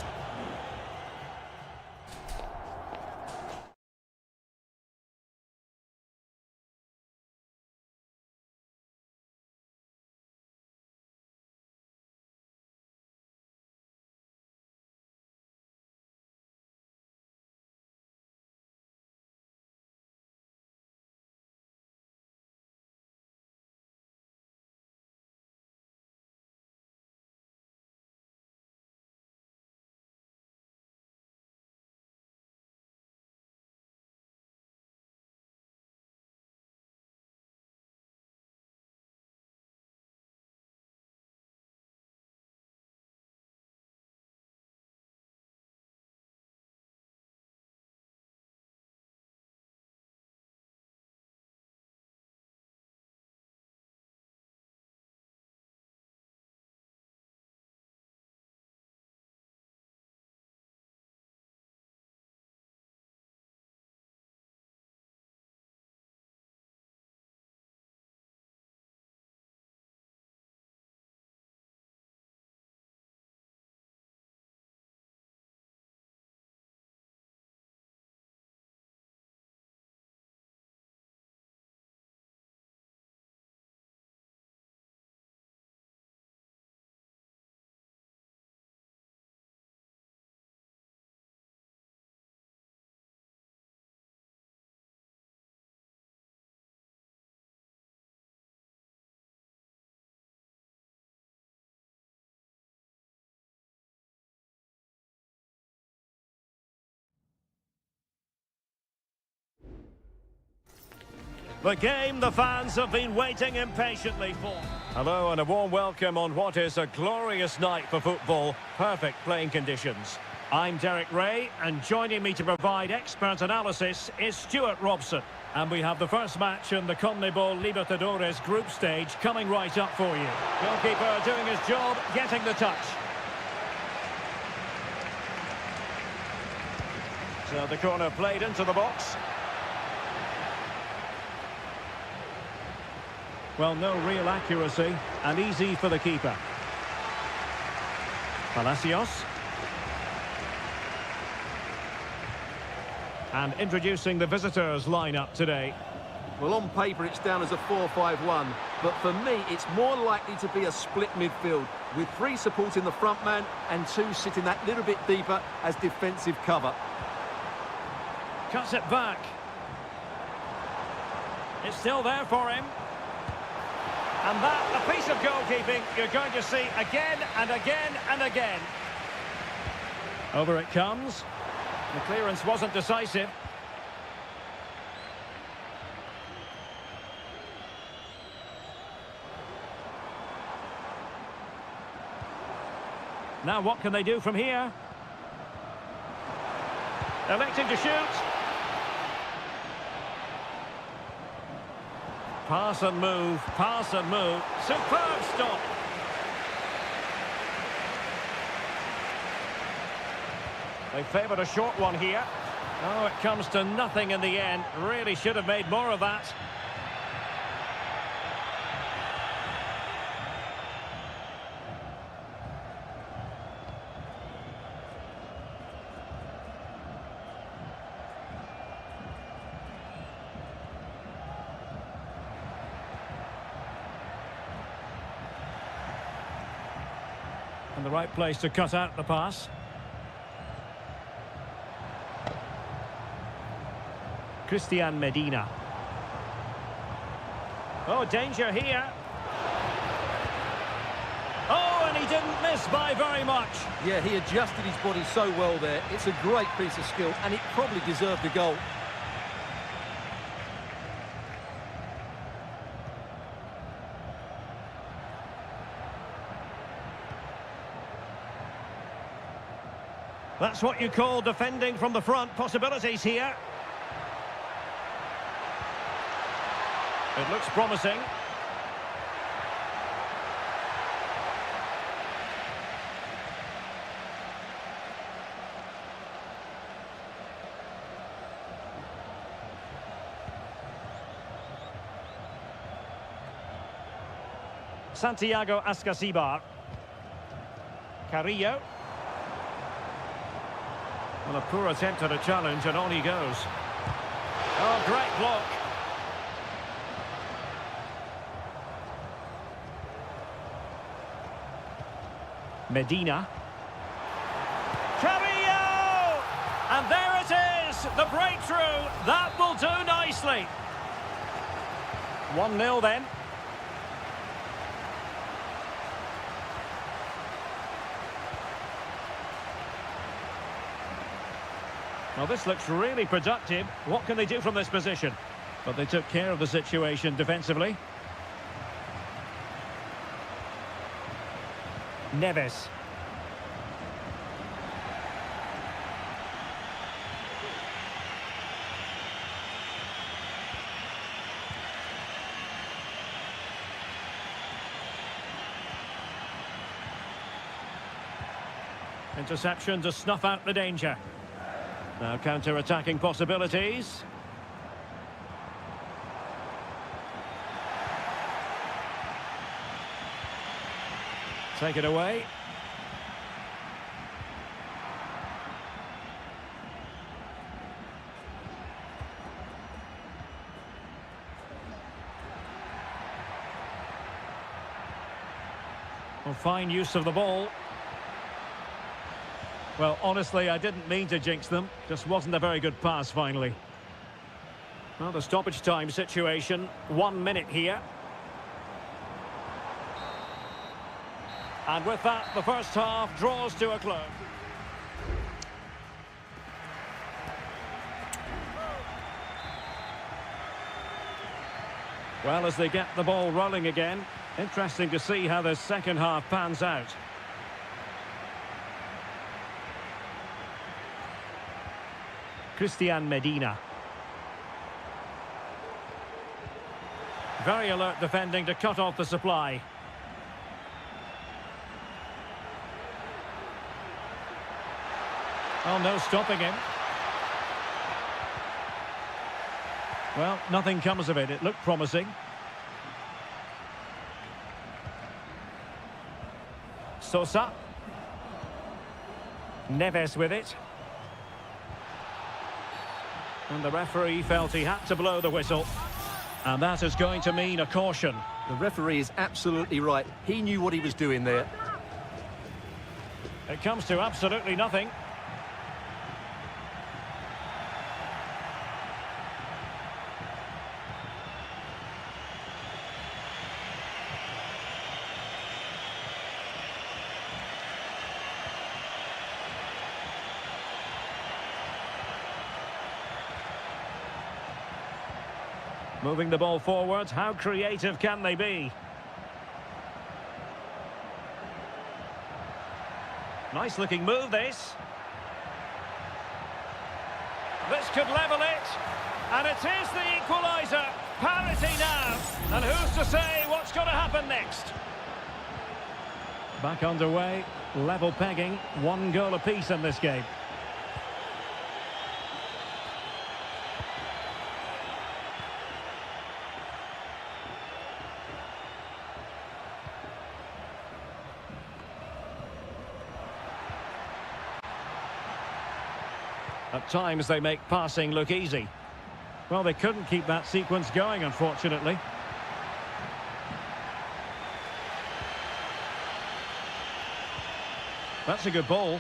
The game the fans have been waiting impatiently for. Hello and a warm welcome on what is a glorious night for football. Perfect playing conditions. I'm Derek Ray, and joining me to provide expert analysis is Stuart Robson. And we have the first match in the CONMEBOL Libertadores group stage coming right up for you. Goalkeeper doing his job, getting the touch. So the corner played into the box. Well, no real accuracy, and easy for the keeper. Palacios. And introducing the visitors' lineup today. Well, on paper it's down as a 4-5-1, but for me it's more likely to be a split midfield, with 3 supporting the front man and 2 sitting that little bit deeper as defensive cover. Cuts it back. It's still there for him. And that, a piece of goalkeeping you're going to see again and again and again. Over it comes. The clearance wasn't decisive. Now what can they do from here? Electing to shoot. Pass and move, pass and move. Superb stop. They favoured a short one here. Oh, it comes to nothing in the end. Really should have made more of that. And the right place to cut out the pass. Christian Medina. Oh, danger here. Oh, and he didn't miss by very much. Yeah, he adjusted his body so well there. It's a great piece of skill, and it probably deserved a goal. That's what you call defending from the front. Possibilities here. It looks promising. Santiago Ascasibar. Carrillo. Well, a poor attempt at a challenge, and on he goes. Oh, great block. Medina. Carrillo! And there it is, the breakthrough. That will do nicely. 1-0 then. Well, this looks really productive. What can they do from this position? But they took care of the situation defensively. Neves. Interception to snuff out the danger. Now counter-attacking possibilities. Take it away. Well, fine use of the ball. Well, honestly, I didn't mean to jinx them. Just wasn't a very good pass, finally. Well, the stoppage time situation. 1 minute here. And with that, the first half draws to a close. Well, as they get the ball rolling again, interesting to see how the second half pans out. Christian Medina. Very alert defending to cut off the supply. Oh, no stopping him. Well, nothing comes of it. It looked promising. Sosa. Neves with it. And the referee felt he had to blow the whistle. And that is going to mean a caution. The referee is absolutely right. He knew what he was doing there. It comes to absolutely nothing. Moving the ball forward, how creative can they be? Nice looking move, this. This could level it. And it is the equaliser. Parity now. And who's to say what's going to happen next? Back underway, level pegging, 1 goal apiece in this game. At times they make passing look easy. Well, they couldn't keep that sequence going, unfortunately. That's a good ball.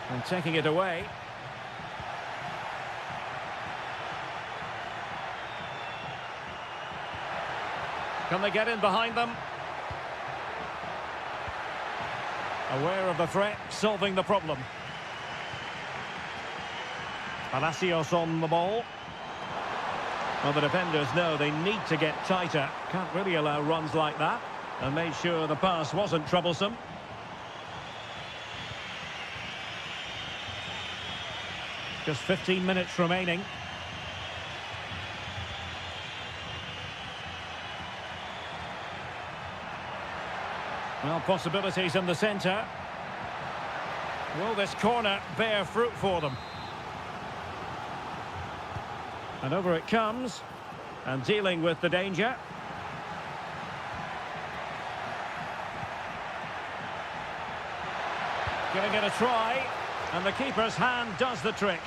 And taking it away. Can they get in behind them? Aware of the threat, solving the problem. Palacios on the ball. Well, the defenders know they need to get tighter. Can't really allow runs like that. And made sure the pass wasn't troublesome. Just 15 minutes remaining. Well, possibilities in the centre. Will this corner bear fruit for them? And over it comes. And dealing with the danger. Giving it a try. And the keeper's hand does the trick.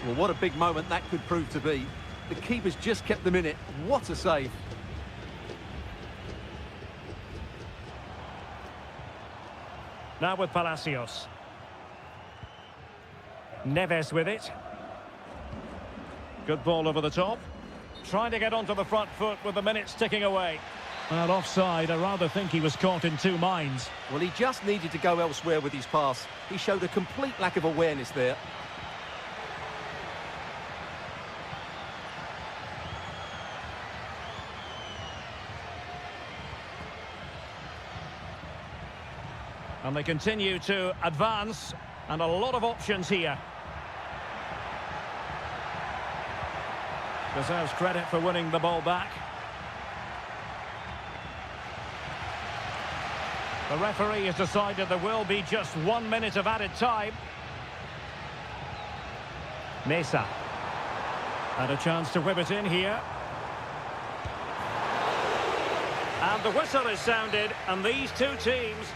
Well, what a big moment that could prove to be. The keeper's just kept them in it. What a save. Now with Palacios. Neves with it. Good ball over the top. Trying to get onto the front foot with the minutes ticking away. Well, offside. I rather think he was caught in two minds. Well, he just needed to go elsewhere with his pass. He showed a complete lack of awareness there. And they continue to advance, and a lot of options here. Deserves credit for winning the ball back. The referee has decided there will be just 1 minute of added time. Mesa. And a chance to whip it in here. And the whistle is sounded, and these two teams...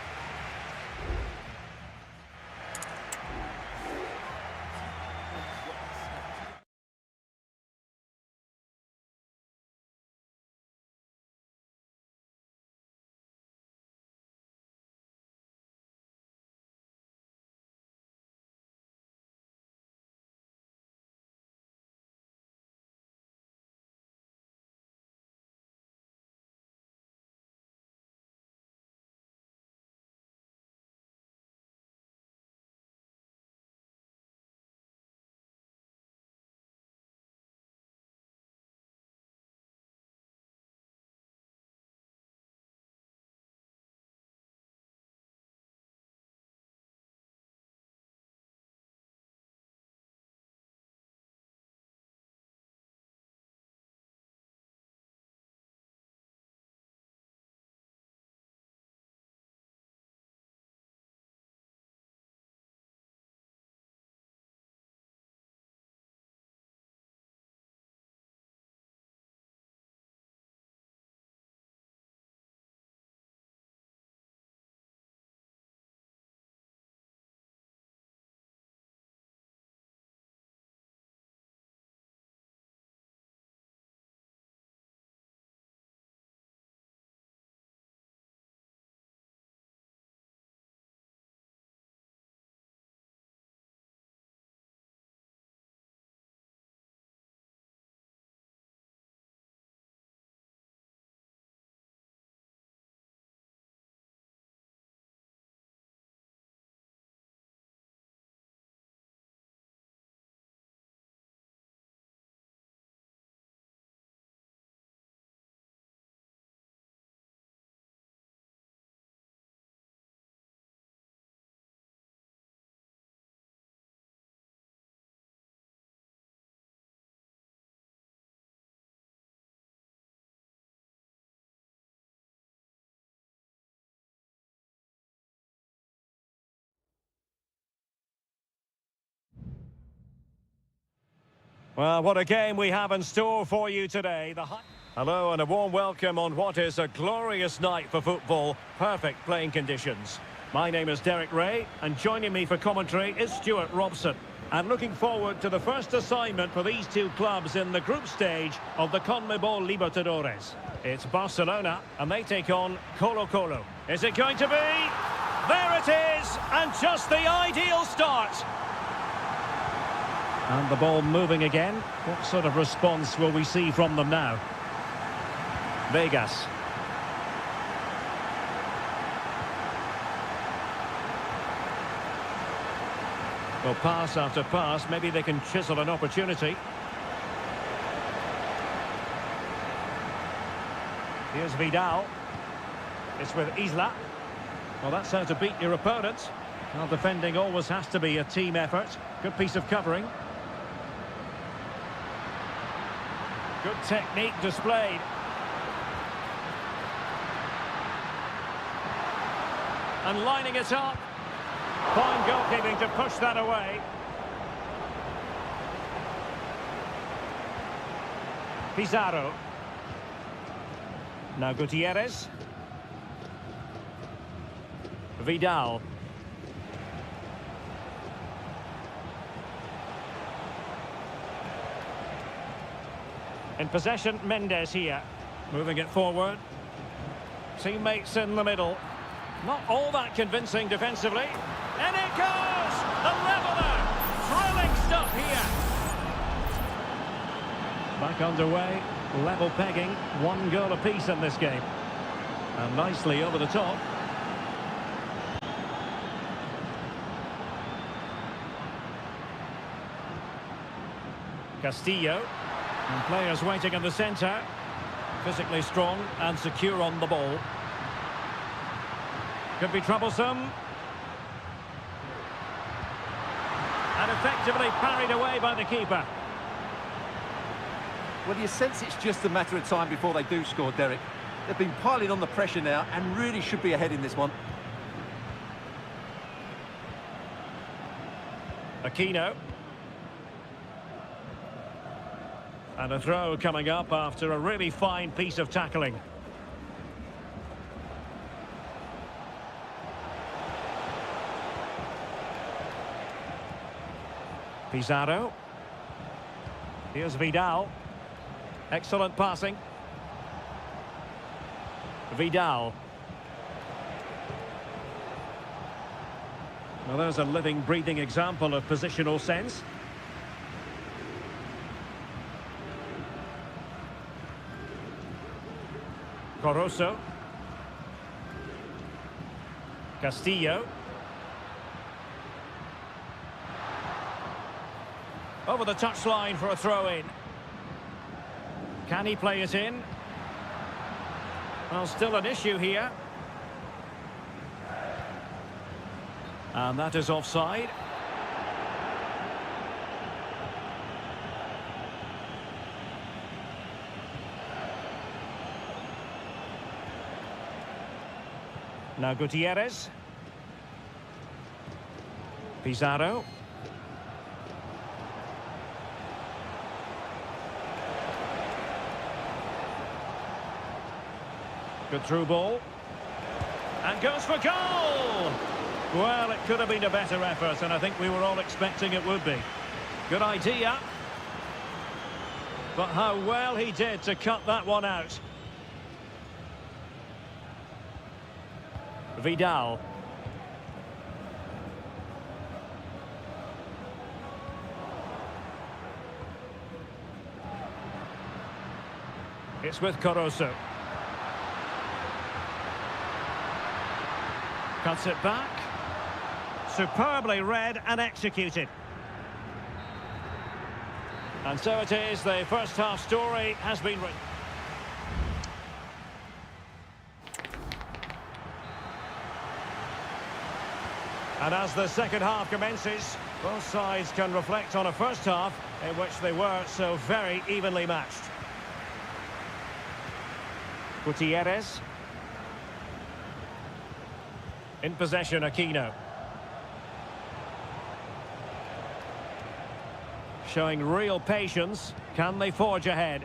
Well, what a game we have in store for you today. Hello and a warm welcome on what is a glorious night for football. Perfect playing conditions. My name is Derek Ray, and joining me for commentary is Stuart Robson. And looking forward to the first assignment for these two clubs in the group stage of the CONMEBOL Libertadores. It's Barcelona, and they take on Colo-Colo. Is it going to be? There it is, and just the ideal start. And the ball moving again. What sort of response will we see from them now? Vegas. Well, pass after pass, maybe they can chisel an opportunity. Here's Vidal. It's with Isla. Well, that's how to beat your opponent. Well, defending always has to be a team effort. Good piece of covering. Good technique displayed. And lining it up. Fine goalkeeping to push that away. Pizarro. Now Gutierrez. Vidal. In possession, Mendes here. Moving it forward. Teammates in the middle. Not all that convincing defensively. And it goes! The leveller! Thrilling stuff here. Back underway. Level pegging. 1 goal apiece in this game. And nicely over the top. Castillo. And players waiting in the centre. Physically strong and secure on the ball. Could be troublesome. And effectively parried away by the keeper. Well, you sense it's just a matter of time before they do score, Derek. They've been piling on the pressure now and really should be ahead in this one. Aquino. And a throw coming up after a really fine piece of tackling. Pizarro. Here's Vidal. Excellent passing. Vidal. Well, there's a living, breathing example of positional sense. Corozo. Castillo. Over the touchline for a throw-in. Can he play it in? Well, still an issue here. And that is offside. Now Gutierrez. Pizarro. Good through ball. And goes for goal! Well, it could have been a better effort, and I think we were all expecting it would be. Good idea. But how well he did to cut that one out. Vidal. It's with Corozo. Cuts it back. Superbly read and executed. And so it is, the first half story has been written. And as the second half commences, both sides can reflect on a first half in which they were so very evenly matched. Gutierrez. In possession, Aquino. Showing real patience. Can they forge ahead?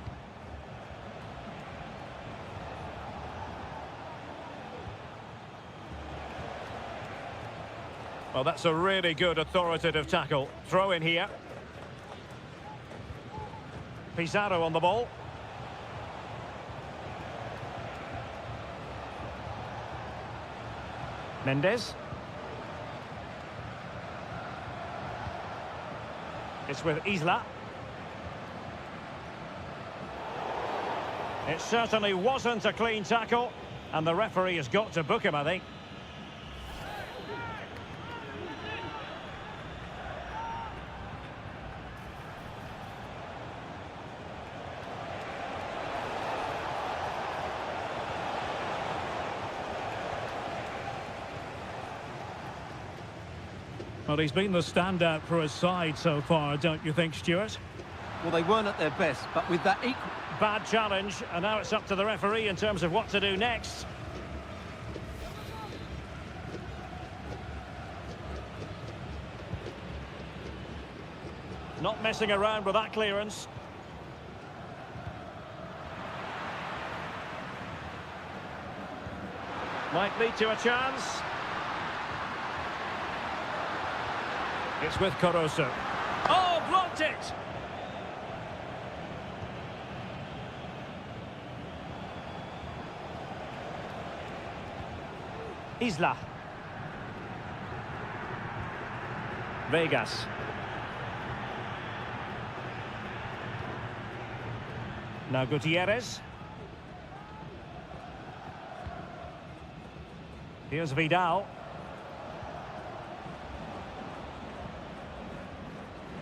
Well, that's a really good authoritative tackle. Throw in here. Pizarro on the ball. Mendes. It's with Isla. It certainly wasn't a clean tackle, and the referee has got to book him, I think. Well, he's been the standout for his side so far, don't you think, Stuart? Well, they weren't at their best, but with that equal... Bad challenge, and now it's up to the referee in terms of what to do next. Not messing around with that clearance. Might lead to a chance. It's with Caruso. Oh, blocked it! Isla. Vegas. Now Gutierrez. Here's Vidal.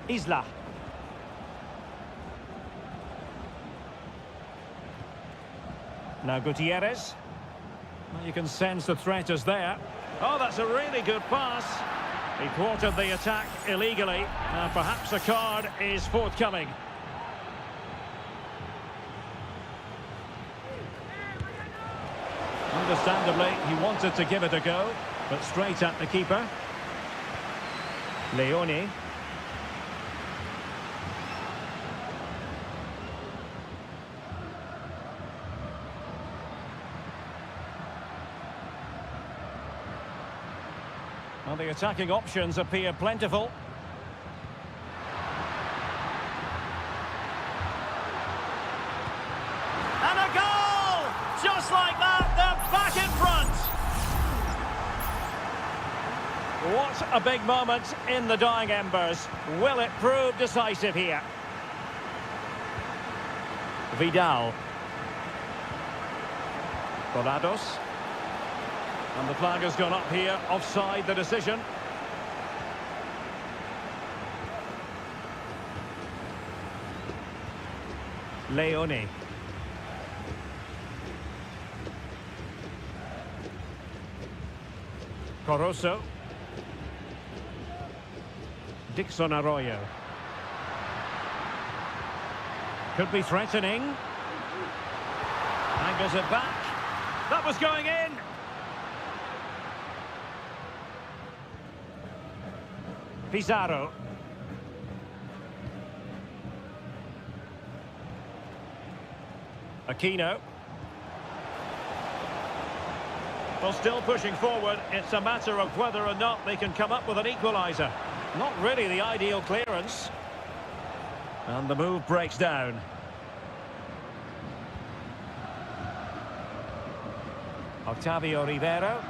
Isla. Now Gutierrez. Well, you can sense the threat is there. Oh, that's a really good pass. He thwarted the attack illegally. Perhaps a card is forthcoming. Understandably, he wanted to give it a go, but straight at the keeper. Leone. Well, the attacking options appear plentiful. And a goal! Just like that, they're back in front. What a big moment in the dying embers. Will it prove decisive here? Vidal. Colados. And the flag has gone up here, offside the decision. Leone. Caruso. Dixon Arroyo. Could be threatening. Angles it back. That was going in. Pizarro. Aquino. Well, still pushing forward. It's a matter of whether or not they can come up with an equaliser. Not really the ideal clearance. And the move breaks down. Octavio Rivero.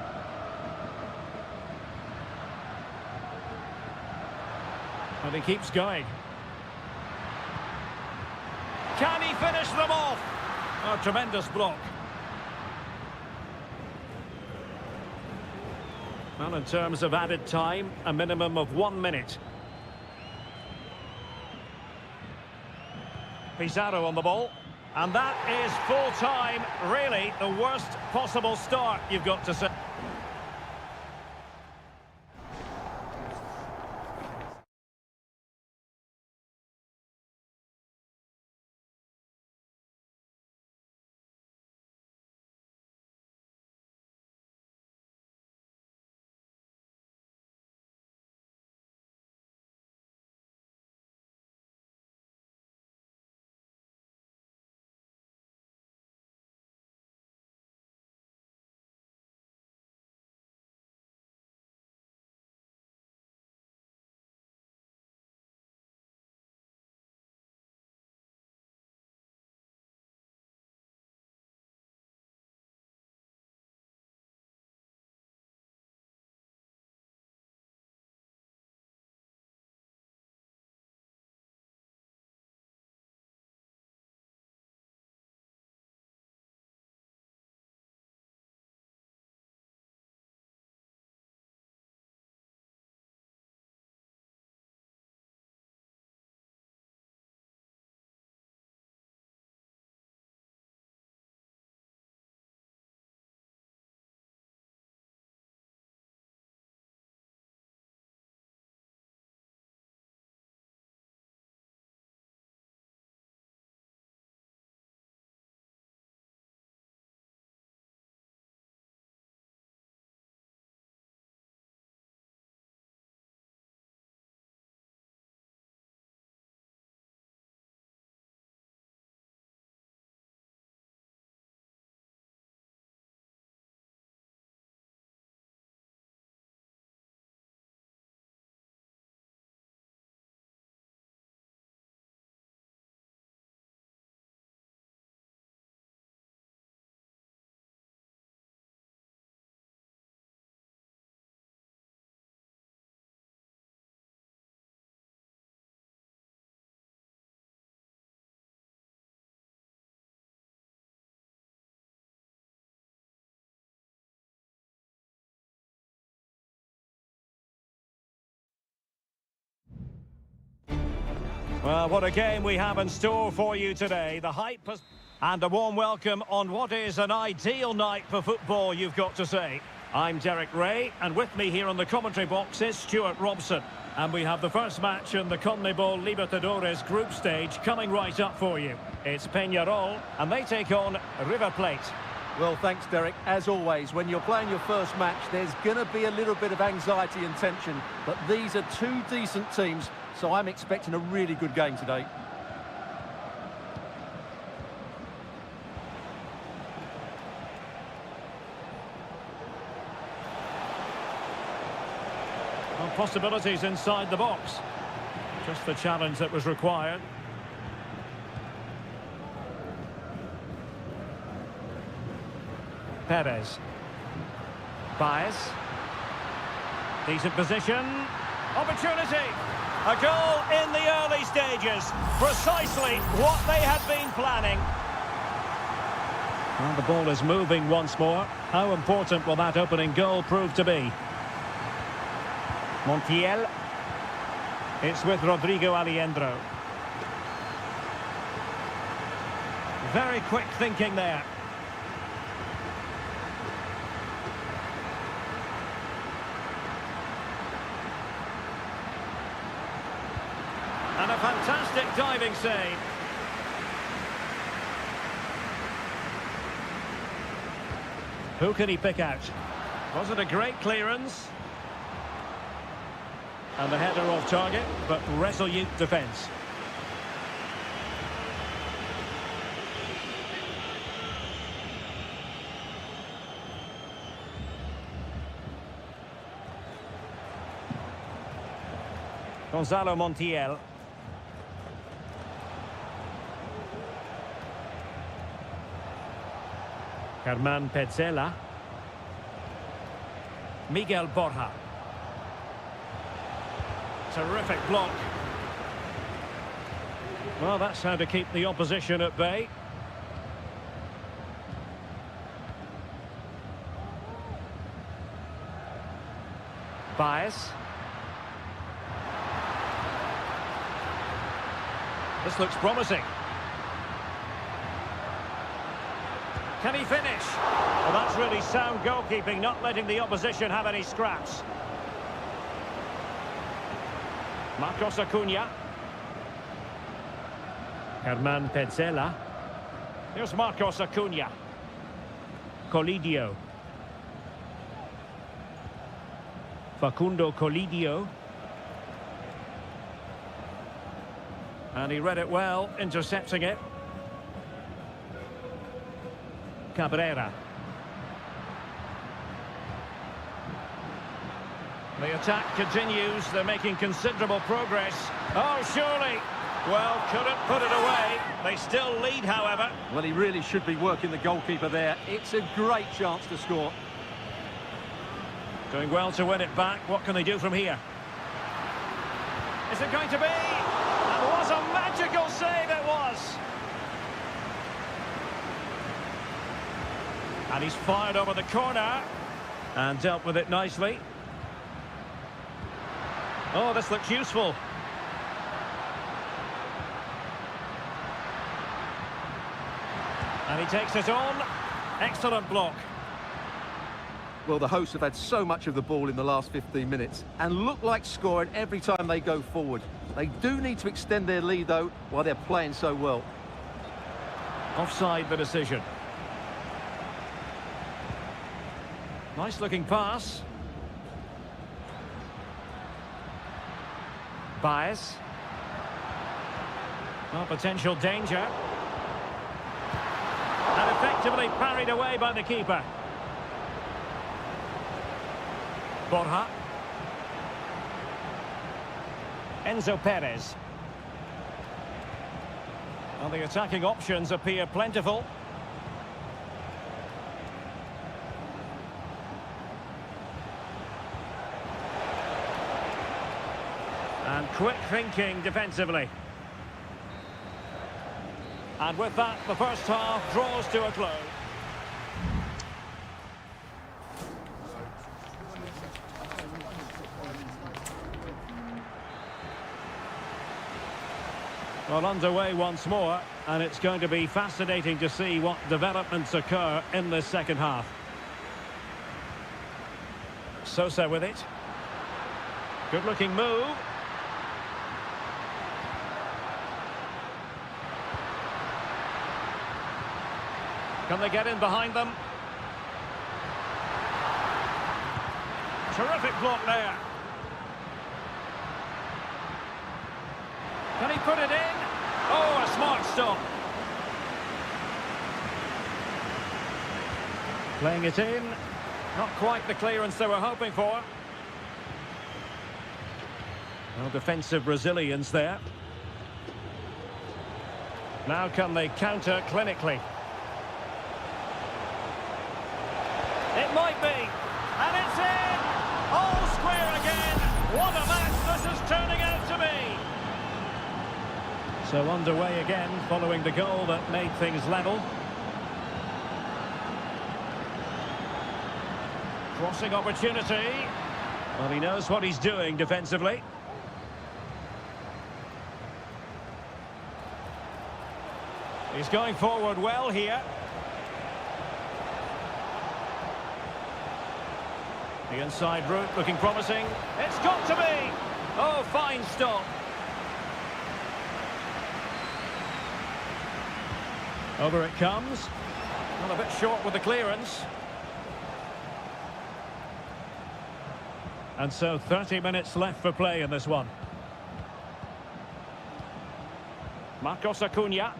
And he keeps going. Can he finish them off? A tremendous block. Well, in terms of added time, a minimum of 1 minute. Pizarro on the ball. And that is full time. Really, the worst possible start, you've got to say. Well, what a game we have in store for you today. The hype has... And a warm welcome on what is an ideal night for football, you've got to say. I'm Derek Ray, and with me here on the commentary box is Stuart Robson. And we have the first match in the CONMEBOL Libertadores group stage coming right up for you. It's Peñarol, and they take on River Plate. Well, thanks, Derek. As always, when you're playing your first match, there's going to be a little bit of anxiety and tension. But these are two decent teams, so I'm expecting a really good game today. Well, possibilities inside the box. Just the challenge that was required. Perez. Baez. Decent position. Opportunity. A goal in the early stages. Precisely what they had been planning. And the ball is moving once more. How important will that opening goal prove to be? Montiel. It's with Rodrigo Aliendro. Very quick thinking there. And a fantastic diving save. Who can he pick out? Was it a great clearance? And the header off target, but resolute defence. Gonzalo Montiel. Germán Petzela. Miguel Borja. Terrific block. Well, that's how to keep the opposition at bay. Baez. This looks promising. Can he finish? Well, that's really sound goalkeeping, not letting the opposition have any scraps. Marcos Acuna. Germán Petzela. Here's Marcos Acuna. Colidio. Facundo Colidio. And he read it well, intercepting it. Cabrera. The attack continues. They're making considerable progress. Oh, surely. Well, couldn't put it away. They still lead, however. Well, he really should be working the goalkeeper there. It's a great chance to score. Doing well to win it back. What can they do from here? Is it going to be? That was a magical save, it was. And he's fired over the corner. And dealt with it nicely. Oh, this looks useful. And he takes it on. Excellent block. Well, the hosts have had so much of the ball in the last 15 minutes and look like scoring every time they go forward. They do need to extend their lead, though, while they're playing so well. Offside the decision. Nice looking pass. Baez. Well, potential danger. And effectively parried away by the keeper. Borja. Enzo Perez. Well, the attacking options appear plentiful. And quick thinking defensively. And with that, the first half draws to a close. Well, underway once more, and it's going to be fascinating to see what developments occur in this second half. Sosa with it. Good-looking move. Can they get in behind them? Terrific block there. Can he put it in? Oh, a smart stop. Playing it in. Not quite the clearance they were hoping for. No defensive resilience there. Now can they counter clinically? It might be. And it's in! All square again! What a match this is turning out to be! So underway again, following the goal that made things level. Crossing opportunity. Well, he knows what he's doing defensively. He's going forward well here. The inside route looking promising. It's got to be! Oh, fine stop. Over it comes. Well, a bit short with the clearance. And so 30 minutes left for play in this one. Marcos Acuna.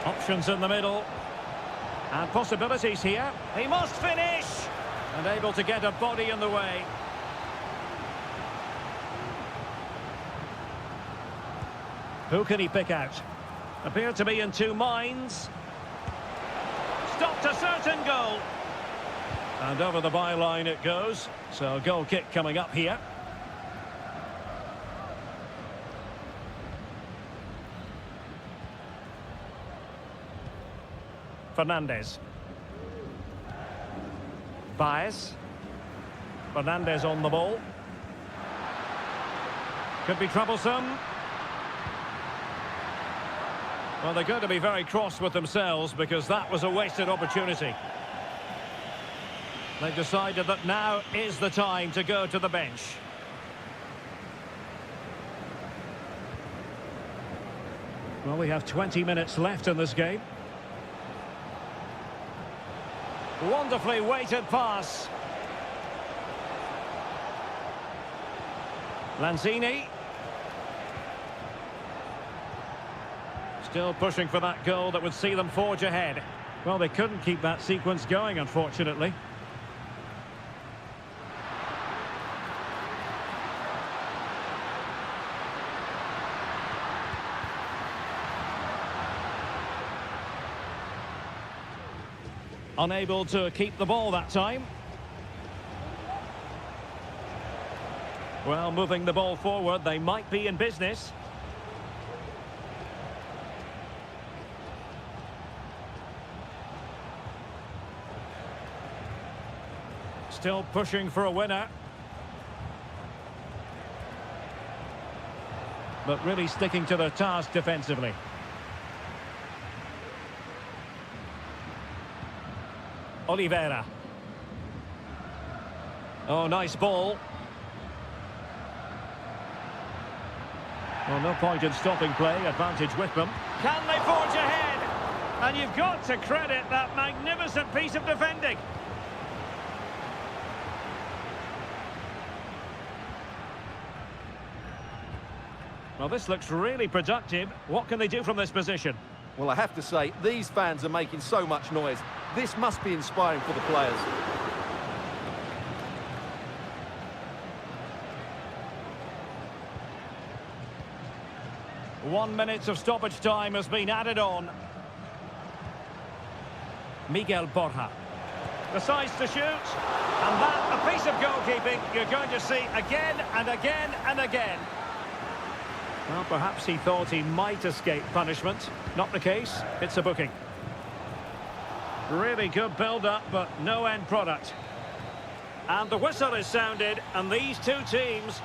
Options in the middle. And possibilities here. He must finish! And able to get a body in the way. Who can he pick out? Appear to be in two minds. Stopped a certain goal. And over the byline it goes. So a goal kick coming up here. Fernandez. Baez. Fernandez on the ball. Could be troublesome. Well, they're going to be very cross with themselves because that was a wasted opportunity. They've decided that now is the time to go to the bench. Well, we have 20 minutes left in this game. Wonderfully weighted pass. Lanzini. Still pushing for that goal that would see them forge ahead. Well, they couldn't keep that sequence going, unfortunately. Unable to keep the ball that time. Well, moving the ball forward, they might be in business. Still pushing for a winner. But really sticking to their task defensively. Oliveira. Oh, nice ball. Well, no point in stopping play. Advantage with them. Can they forge ahead? And you've got to credit that magnificent piece of defending. Well, this looks really productive. What can they do from this position? Well, I have to say, these fans are making so much noise. This must be inspiring for the players. One minute of stoppage time has been added on. Miguel Borja decides to shoot. And that, a piece of goalkeeping you're going to see again and again and again. Well, perhaps he thought he might escape punishment. Not the case. It's a booking. Really good build-up, but no end product. And the whistle is sounded, and these two teams...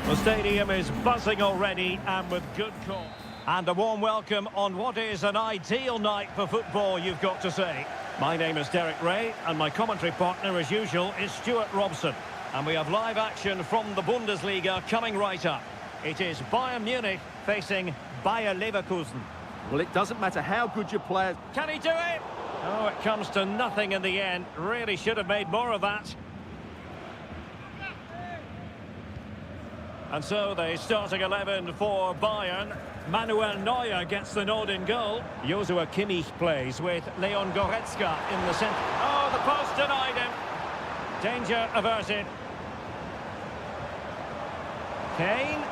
The stadium is buzzing already, and with good cause. And a warm welcome on what is an ideal night for football, you've got to say. My name is Derek Ray, and my commentary partner, as usual, is Stuart Robson. And we have live action from the Bundesliga coming right up. It is Bayern Munich facing Bayer Leverkusen. Well, it doesn't matter how good your players... Can he do it? Oh, it comes to nothing in the end. Really should have made more of that. And so the starting 11 for Bayern. Manuel Neuer gets the nod in goal. Joshua Kimmich plays with Leon Goretzka in the centre. Oh, the post denied him. Danger averted. Kane.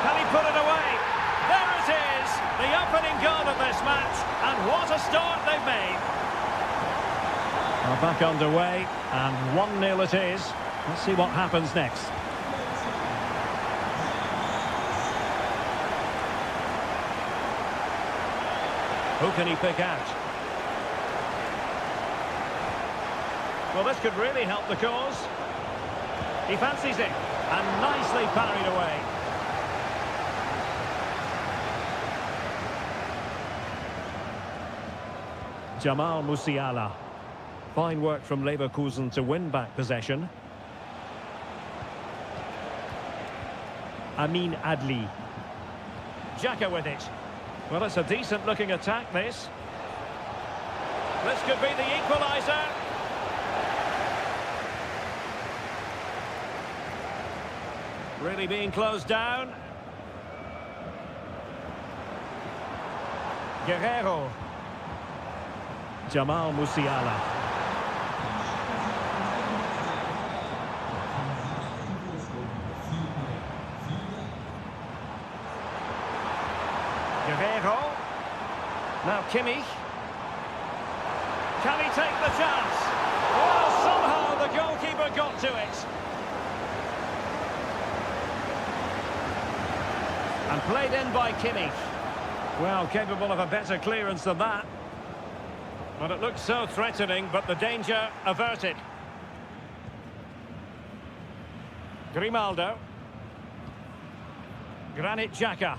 Can he put it away? There it is, the opening goal of this match. And what a start they've made. Well, back underway, and 1-0 it is. Let's see what happens next. Who can he pick out? Well, this could really help the cause. He fancies it, and nicely parried away. Jamal Musiala. Fine work from Leverkusen to win back possession. Amin Adli. Xhaka with it. Well, it's a decent-looking attack, this. This could be the equaliser. Really being closed down. Guerrero. Jamal Musiala. Guerrero. Now Kimmich. Can he take the chance? Well, somehow the goalkeeper got to it. And played in by Kimmich. Well, capable of a better clearance than that. But it looked so threatening, but the danger averted. Grimaldo. Granit Xhaka.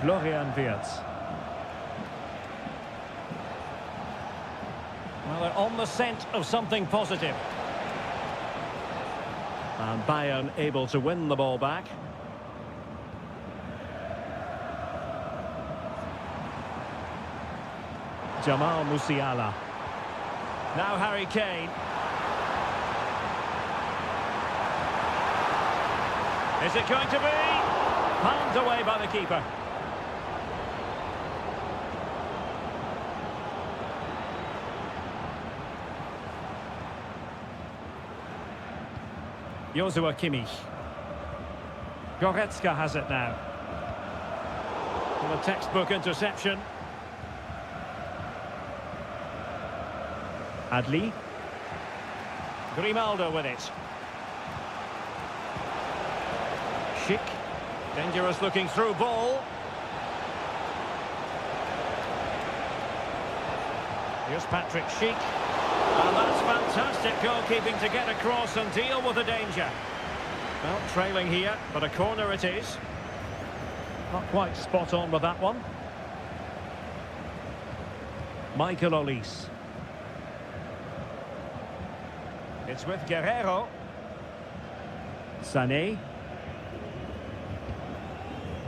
Florian Wirtz. Well, they're on the scent of something positive. And Bayern able to win the ball back. Jamal Musiala. Now Harry Kane. Is it going to be? Palmed away by the keeper. Joshua Kimmich. Goretzka has it now. And a textbook interception. Adli. Grimaldo with it. Schick. Dangerous looking through ball. Here's Patrick Schick. And that's fantastic goalkeeping to get across and deal with the danger. Well, trailing here, but a corner it is. Not quite spot on with that one. Michael Olise. It's with Guerrero. Sané.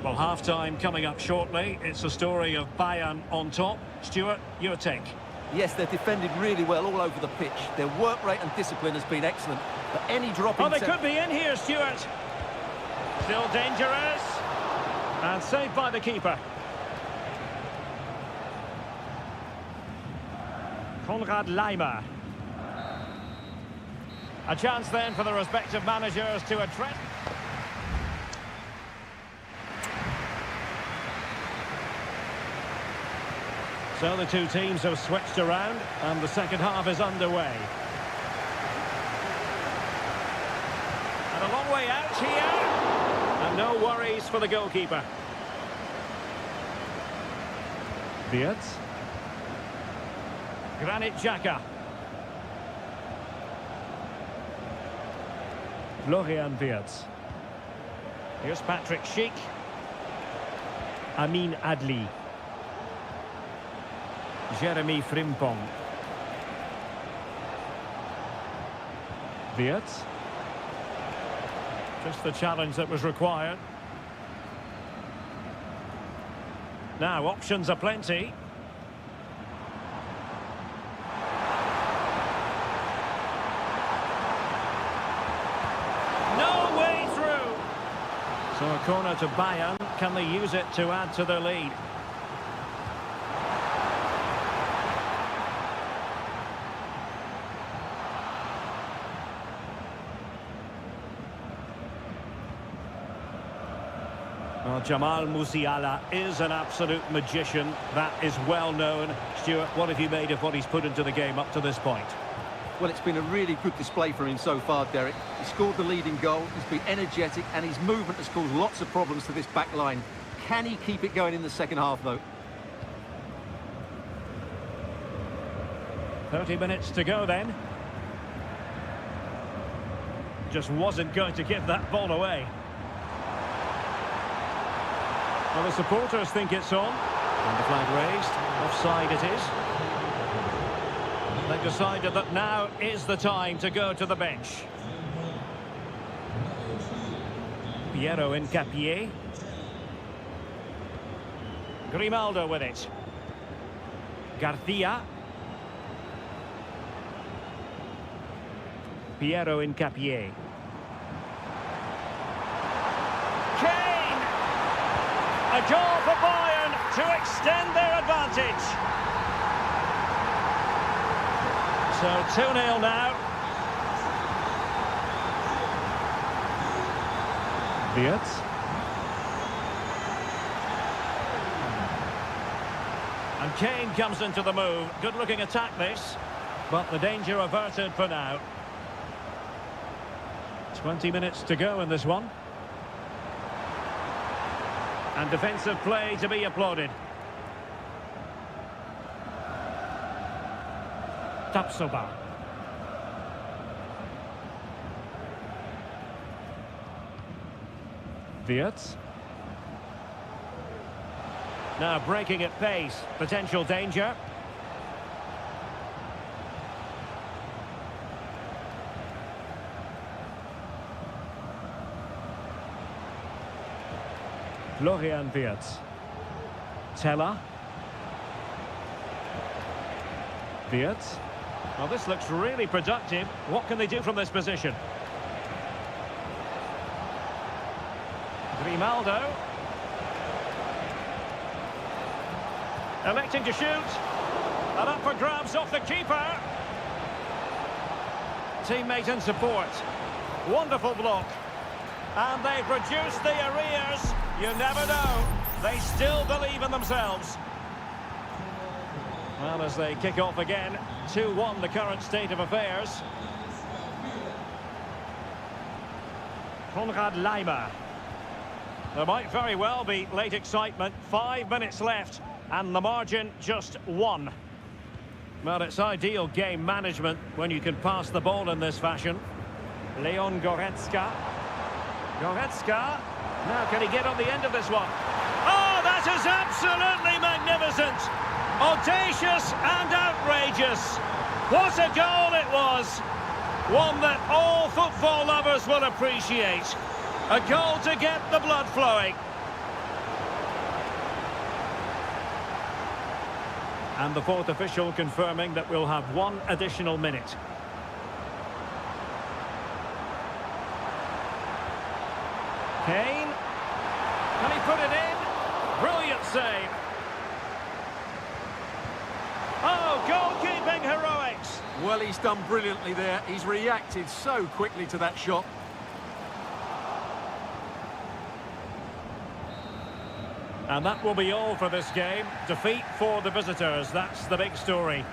Well, half-time coming up shortly. It's a story of Bayern on top. Stuart, your take. Yes, they're defended really well all over the pitch. Their work rate and discipline has been excellent. But any drop in... Oh, they could be in here, Stuart. Still dangerous. And saved by the keeper. Konrad Laimer. A chance then for the respective managers to address... So the two teams have switched around and the second half is underway. And a long way out here. And no worries for the goalkeeper. Wirtz. Granit Xhaka. Florian Wirtz. Here's Patrick Schick. Amin Adli. Jeremy Frimpong. Wirtz. Just the challenge that was required. Now, options are plenty. No way through. So a corner to Bayern. Can they use it to add to their lead? Well, Jamal Musiala is an absolute magician. That is well known. Stuart, what have you made of what he's put into the game up to this point? Well, it's been a really good display for him so far, Derek. He scored the leading goal, he's been energetic, and his movement has caused lots of problems to this back line. Can he keep it going in the second half, though? 30 minutes to go then. Just wasn't going to give that ball away. Well, the supporters think it's on. And the flag raised. Offside it is. They've decided that now is the time to go to the bench. Piero Hincapié. Grimaldo with it. Garcia. Piero Hincapié. A goal for Bayern to extend their advantage. So 2-0 now. Wirtz. And Kane comes into the move. Good looking attack this, but the danger averted for now. 20 minutes to go in this one. And defensive play to be applauded. Tapsoba. Wirtz. Now breaking at pace. Potential danger. Florian Wirtz. Teller. Wirtz. Well, this looks really productive. What can they do from this position? Grimaldo. Electing to shoot. And up for grabs off the keeper. Teammate and support. Wonderful block. And they've reduced the arrears. You never know. They still believe in themselves. Well, as they kick off again, 2-1 the current state of affairs. Konrad Laimer. There might very well be late excitement. 5 minutes left, and the margin just 1. Well, it's ideal game management when you can pass the ball in this fashion. Leon Goretzka. Goretzka. Now, can he get on the end of this one? Oh, that is absolutely magnificent! Audacious and outrageous. What a goal it was! One that all football lovers will appreciate. A goal to get the blood flowing. And the fourth official confirming that we'll have 1 additional minute. Kane. Can he put it in? Brilliant save. Oh, goalkeeping heroics. Well, he's done brilliantly there. He's reacted so quickly to that shot. And that will be all for this game. Defeat for the visitors. That's the big story.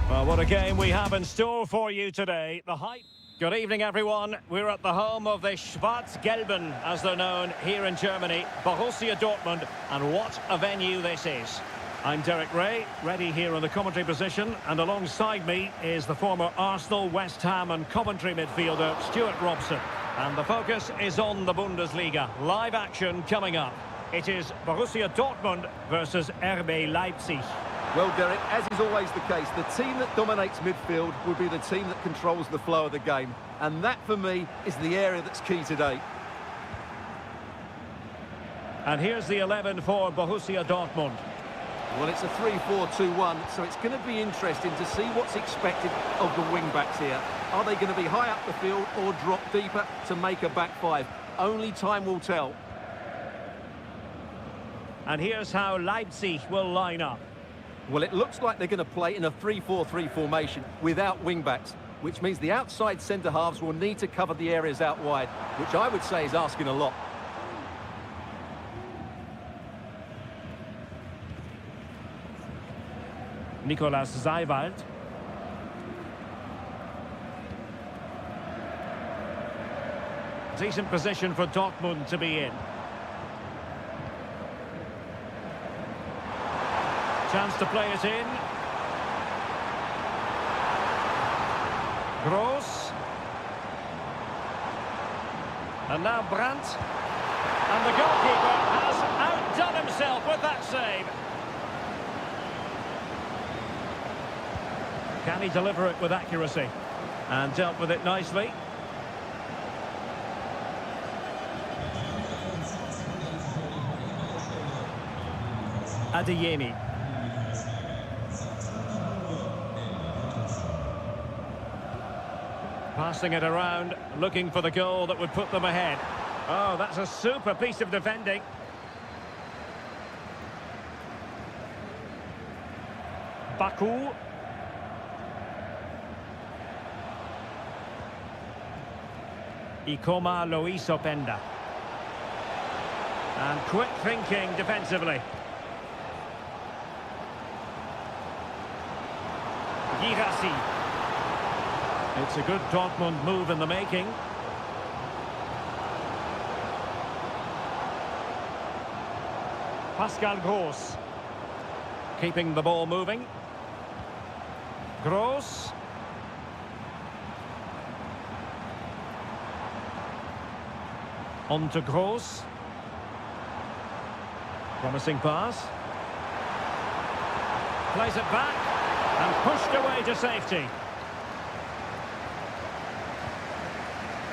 Well, what a game we have in store for you today. The hype. Good evening, everyone. We're at the home of the Schwarz-Gelben, as they're known here in Germany, Borussia Dortmund, and what a venue this is. I'm Derek Ray, ready here in the commentary position, and alongside me is the former Arsenal, West Ham and Coventry midfielder, Stuart Robson. And the focus is on the Bundesliga. Live action coming up. It is Borussia Dortmund versus RB Leipzig. Well, Derek, as is always the case, the team that dominates midfield will be the team that controls the flow of the game. And that, for me, is the area that's key today. And here's the 11 for Borussia Dortmund. Well, it's a 3-4-2-1, so it's going to be interesting to see what's expected of the wing-backs here. Are they going to be high up the field or drop deeper to make a back five? Only time will tell. And here's how Leipzig will line up. Well, it looks like they're going to play in a 3-4-3 formation without wing-backs, which means the outside centre-halves will need to cover the areas out wide, which I would say is asking a lot. Nicolas Seiwald. Decent position for Dortmund to be in. Chance to play it in. Gross. And now Brandt. And the goalkeeper has outdone himself with that save. Can he deliver it with accuracy? And dealt with it nicely. Adeyemi. Passing it around, looking for the goal that would put them ahead. Oh, that's a super piece of defending. Baku. Ikoma Lois Openda. And quick thinking defensively. Girassi. It's a good Dortmund move in the making. Pascal Gross. Keeping the ball moving. Gross. On to Gross. Promising pass. Plays it back. And pushed away to safety.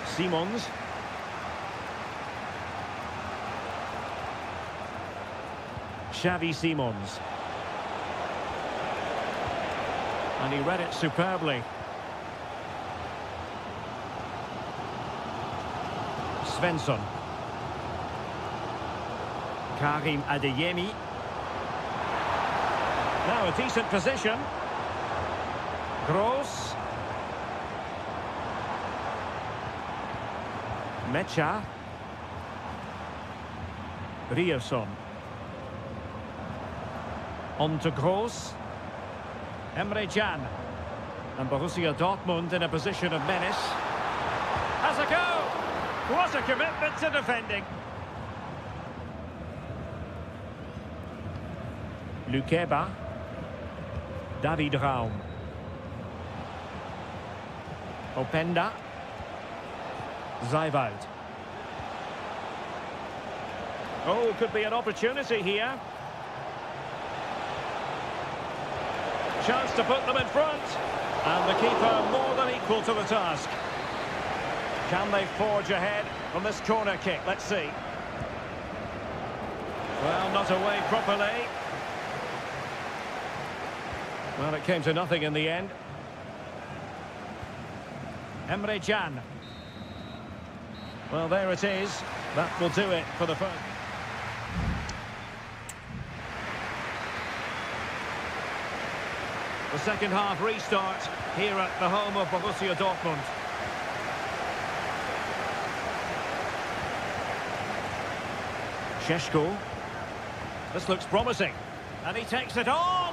Simons. Xavi Simons. And he read it superbly. Svensson. Karim Adeyemi. Now a decent position. Gross. Mecha. Ryerson. On to Gross. Emre Can. And Borussia Dortmund in a position of menace. Has a go! What a commitment to defending. Lukeba. David Raum. Openda. Seiwald. Oh, could be an opportunity here. Chance to put them in front. And the keeper more than equal to the task. Can they forge ahead from this corner kick? Let's see. Well, not away properly. Well, it came to nothing in the end. Emre Can. Well, there it is. That will do it for the first. The second half restart here at the home of Borussia Dortmund. Šeško. This looks promising. And he takes it on!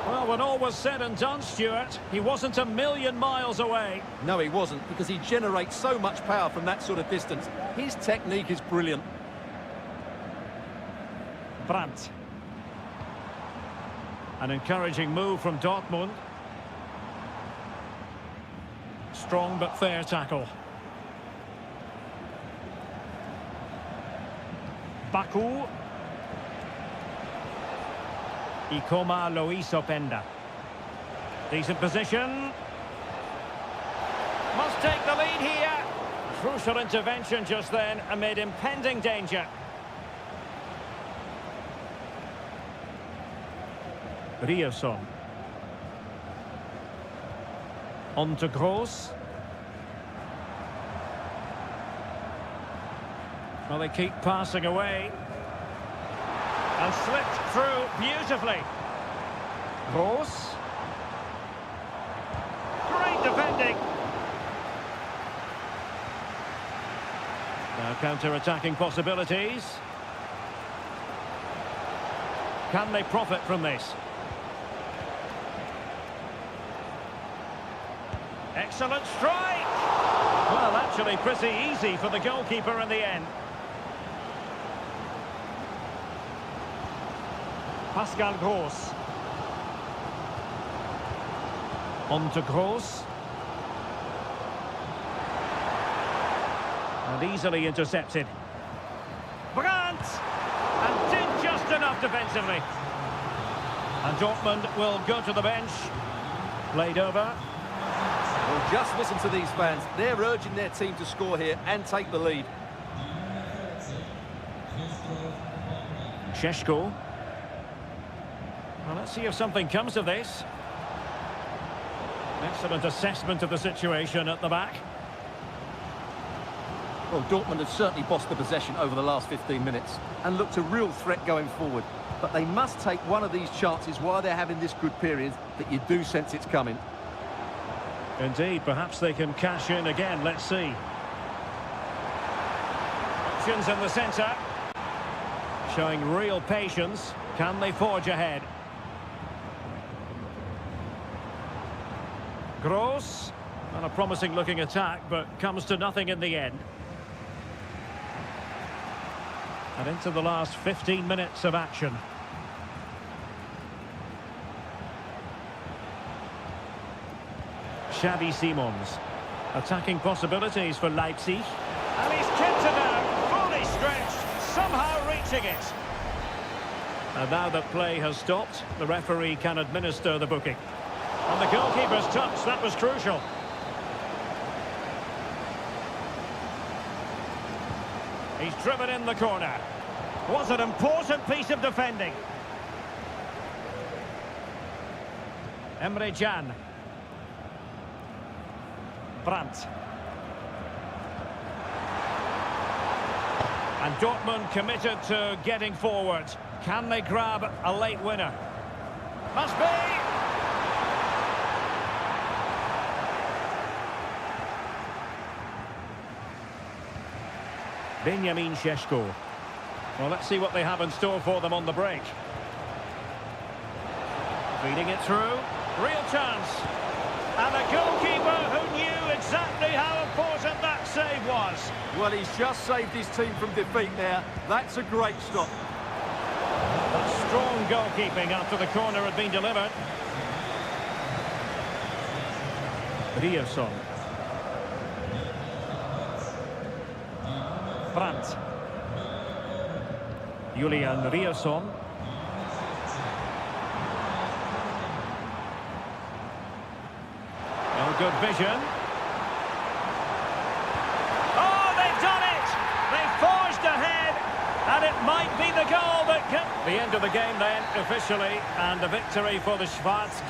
Well, when all was said and done, Stuart, he wasn't a million miles away. No, he wasn't, because he generates so much power from that sort of distance. His technique is brilliant. Brandt. An encouraging move from Dortmund. Strong but fair tackle. Baku. Ikoma Lois Openda. Decent position. Must take the lead here. Crucial intervention just then amid impending danger. Ryerson. On to Gross. Well, they keep passing away. And slipped through beautifully. Kroos. Great defending. Now counter-attacking possibilities. Can they profit from this? Excellent strike! Well, actually pretty easy for the goalkeeper in the end. Pascal Gross. On to Gross. And easily intercepted. Brandt! And did just enough defensively. And Dortmund will go to the bench. Played over. Well, just listen to these fans. They're urging their team to score here and take the lead. Šeško. Well, let's see if something comes of this. Excellent assessment of the situation at the back. Well, Dortmund have certainly bossed the possession over the last 15 minutes and looked a real threat going forward. But they must take one of these chances while they're having this good period that you do sense it's coming. Indeed, perhaps they can cash in again. Let's see. Options in the centre. Showing real patience. Can they forge ahead? Gross. And a promising looking attack, but comes to nothing in the end. And into the last 15 minutes of action. Xavi Simons. Attacking possibilities for Leipzig. And he's kept it out, fully stretched, somehow reaching it. And now that play has stopped, the referee can administer the booking. On the goalkeeper's touch, that was crucial. He's driven in the corner. Was an important piece of defending. Emre Can. Brandt. And Dortmund committed to getting forward. Can they grab a late winner? Must be! Benjamin Šeško. Well, let's see what they have in store for them on the break. Feeding it through. Real chance. And a goalkeeper who knew exactly how important that save was. Well, he's just saved his team from defeat there. That's a great stop. That's strong goalkeeping after the corner had been delivered. Riasson. Brandt. Julian Riasson. Oh, good vision. Oh, they've done it! They've forged ahead, and it might be the goal that can... The end of the game then, officially, and the victory for the Schwarz.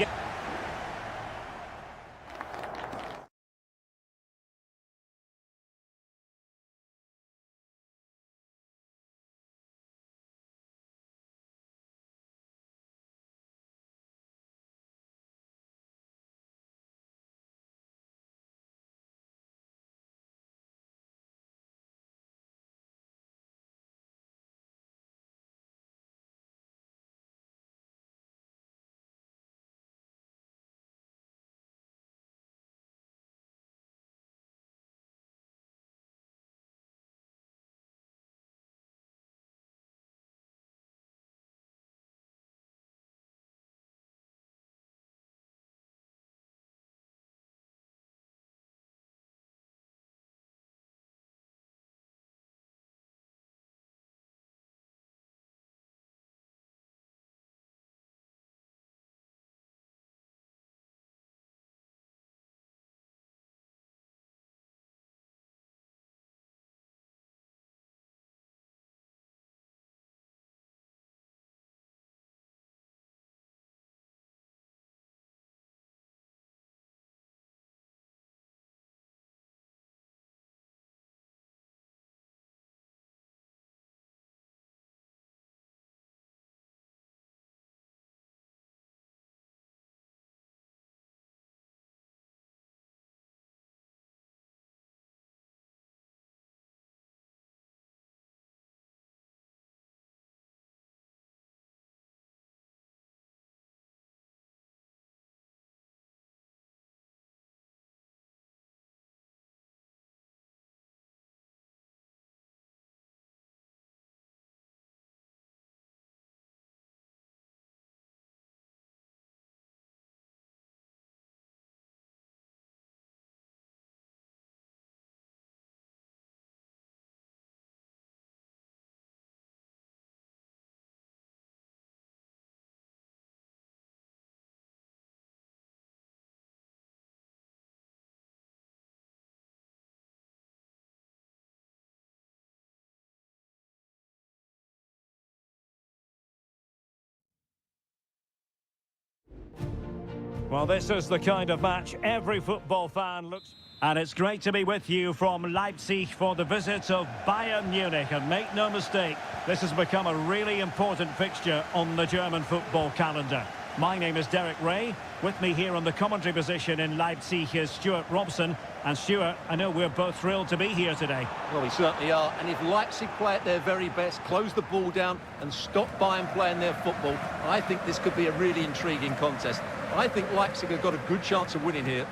Well, this is the kind of match every football fan looks... And it's great to be with you from Leipzig for the visit of Bayern Munich. And make no mistake, this has become a really important fixture on the German football calendar. My name is Derek Ray. With me here on the commentary position in Leipzig is Stuart Robson. And Stuart, I know we're both thrilled to be here today. Well, we certainly are. And if Leipzig play at their very best, close the ball down and stop Bayern playing their football, I think this could be a really intriguing contest. I think Leipzig have got a good chance of winning here.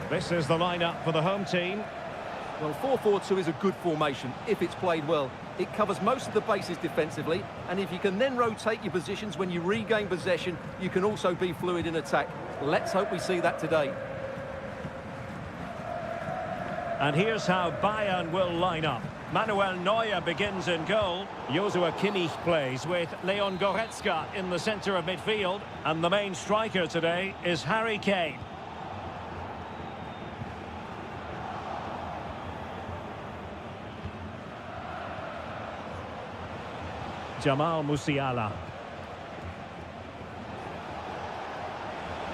This is the lineup for the home team. Well, 4-4-2 is a good formation if it's played well. It covers most of the bases defensively, and if you can then rotate your positions when you regain possession, you can also be fluid in attack. Let's hope we see that today. And here's how Bayern will line up. Manuel Neuer begins in goal. Joshua Kimmich plays with Leon Goretzka in the centre of midfield. And the main striker today is Harry Kane. Jamal Musiala.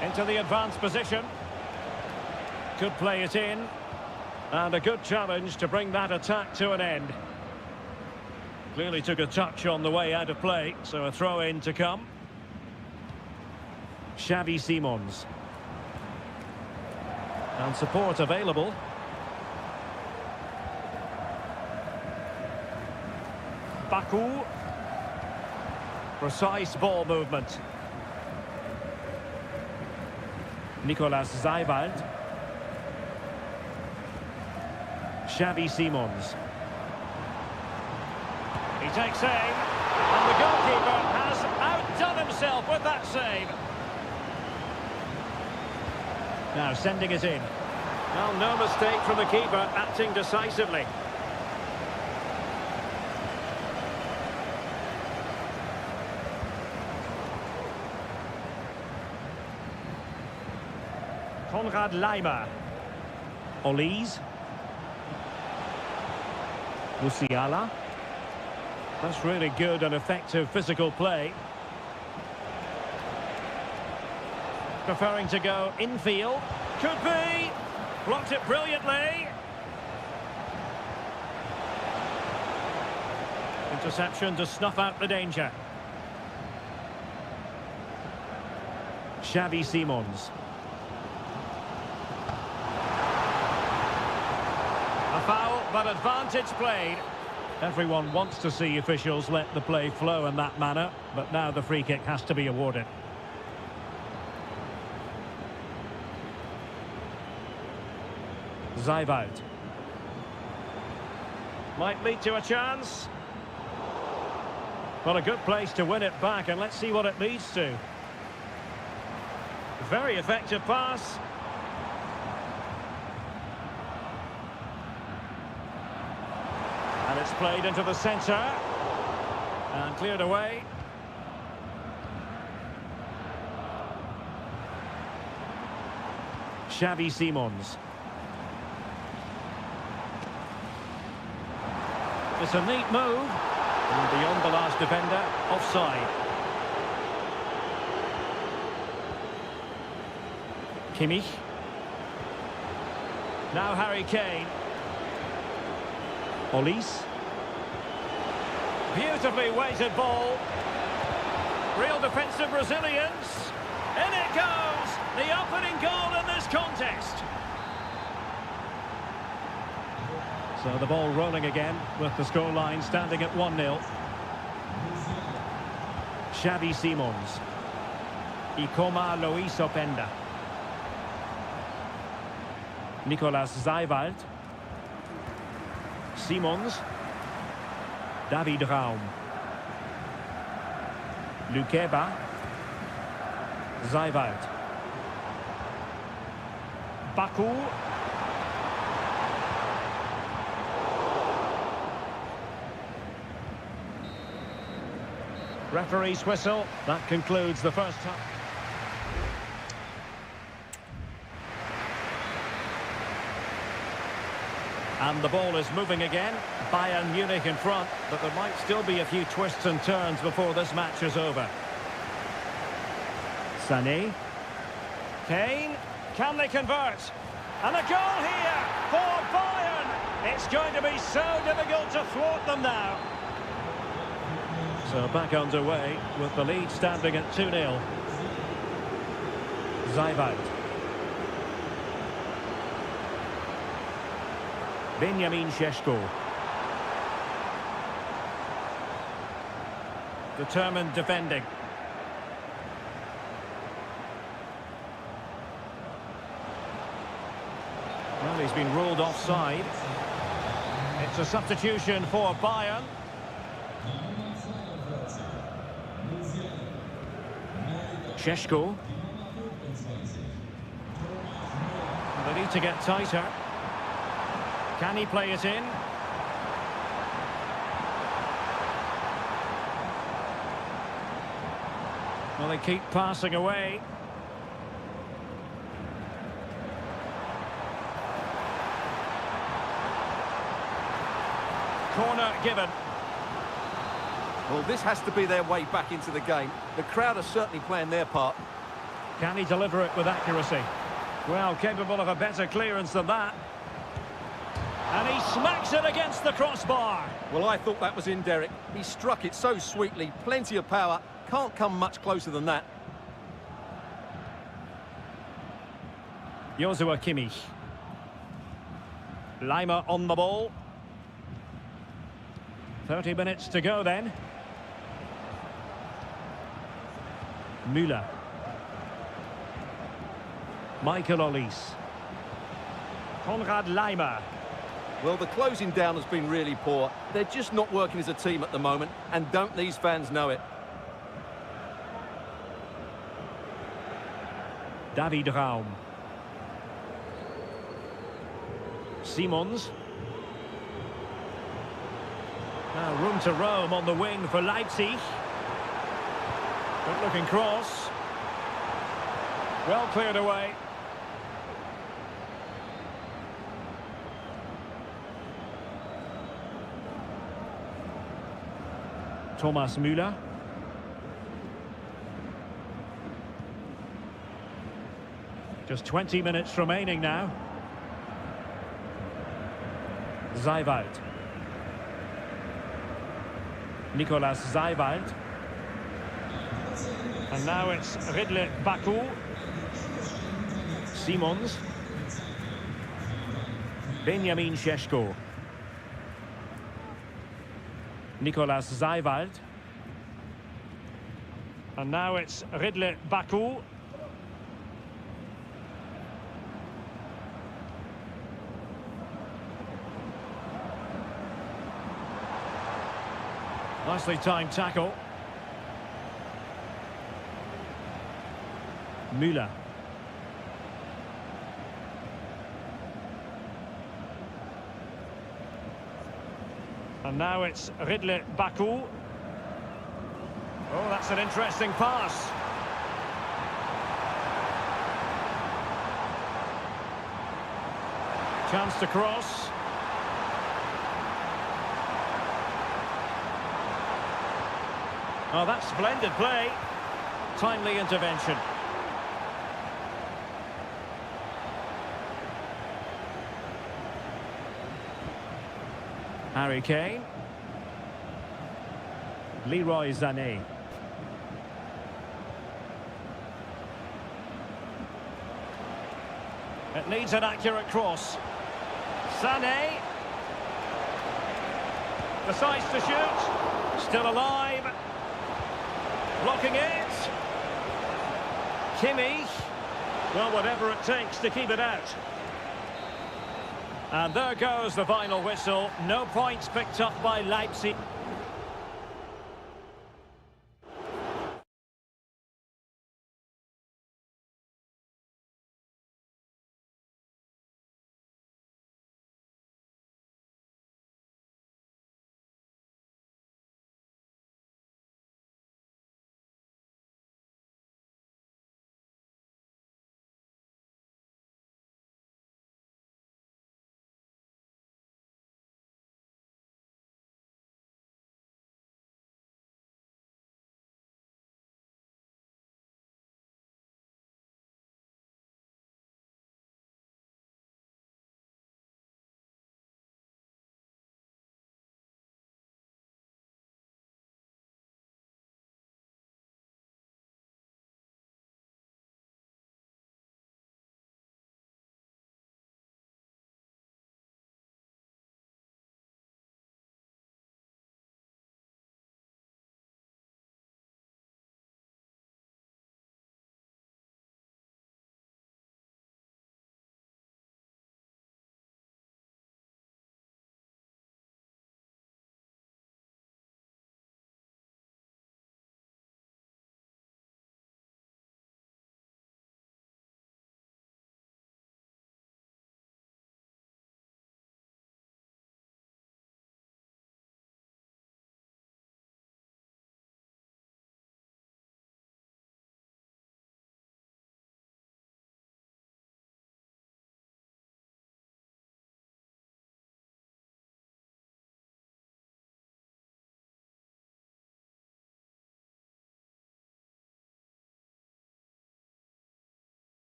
Into the advanced position. Could play it in. And a good challenge to bring that attack to an end. Clearly took a touch on the way out of play, so a throw-in to come. Xavi Simons. And support available. Baku. Precise ball movement. Nicolas Seiwald. Xavi Simons. He takes aim, and the goalkeeper has outdone himself with that save. Now sending it in. Well, no mistake from the keeper, acting decisively. Konrad Laimer. Olise. Musiala. That's really good and effective physical play. Preferring to go infield. Could be. Blocked it brilliantly. Interception to snuff out the danger. Xavi Simons. A foul, but advantage played. Everyone wants to see officials let the play flow in that manner, but now the free kick has to be awarded. Seiwald. Might lead to a chance. Well, a good place to win it back, and let's see what it leads to. Very effective pass. And it's played into the centre. And cleared away. Xavi Simons. It's a neat move. And beyond the last defender, offside. Kimmich. Now Harry Kane. Olise. Beautifully weighted ball. Real defensive resilience. In it goes! The opening goal in this contest. So the ball rolling again with the scoreline standing at 1-0. Xavi Simons. Ikoma Lois Openda. Nicolas Seiwald. Simons. David Raum. Lukeba. Seiwald. Baku. Referee's whistle. That concludes the first half. And the ball is moving again. Bayern Munich in front, but there might still be a few twists and turns before this match is over. Sané. Kane. Can they convert? And a goal here for Bayern. It's going to be so difficult to thwart them now. So back underway with the lead standing at 2-0. Zajwald. Benjamin Šeško. Determined defending. Well, he's been ruled offside. It's a substitution for Bayern. Šeško. They need to get tighter. Can he play it in? Well, they keep passing away. Corner given. Well, this has to be their way back into the game. The crowd are certainly playing their part. Can he deliver it with accuracy? Well, capable of a better clearance than that. And he smacks it against the crossbar. Well, I thought that was in, Derek. He struck it so sweetly, plenty of power. Can't come much closer than that. Joshua Kimmich. Lima on the ball. 30 minutes to go then. Müller. Michael Olise. Konrad Laimer. Well, the closing down has been really poor. They're just not working as a team at the moment, and don't these fans know it? David Raum. Simons. Now room to roam on the wing for Leipzig. Good looking cross. Well cleared away. Thomas Müller. Just 20 minutes remaining now. Zajwald. Nicolas Zajwald. And now it's Ridley Baku. Simons. Benjamin Šeško. Nicolas Zajwald. And now it's Ridley Baku. Nicely timed tackle. Müller. And now it's Ridley Baku. Oh, that's an interesting pass. Chance to cross. Oh, that's splendid play. Timely intervention. Harry Kane. Leroy Sané. It needs an accurate cross. Sané. Decides to shoot. Still alive. Blocking it. Kimmich. Well, whatever it takes to keep it out. And there goes the final whistle. No points picked up by Leipzig.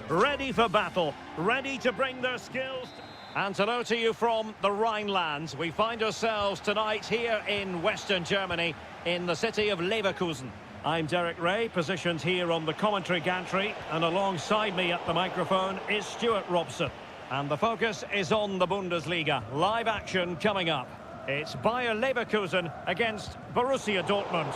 ready for battle, ready to bring their skills. And hello to you from the Rhineland. We find ourselves tonight here in Western Germany, in the city of Leverkusen. I'm Derek Ray, positioned here on the commentary gantry, and alongside me at the microphone is Stuart Robson. And the focus is on the Bundesliga. Live action coming up. It's Bayer Leverkusen against Borussia Dortmund.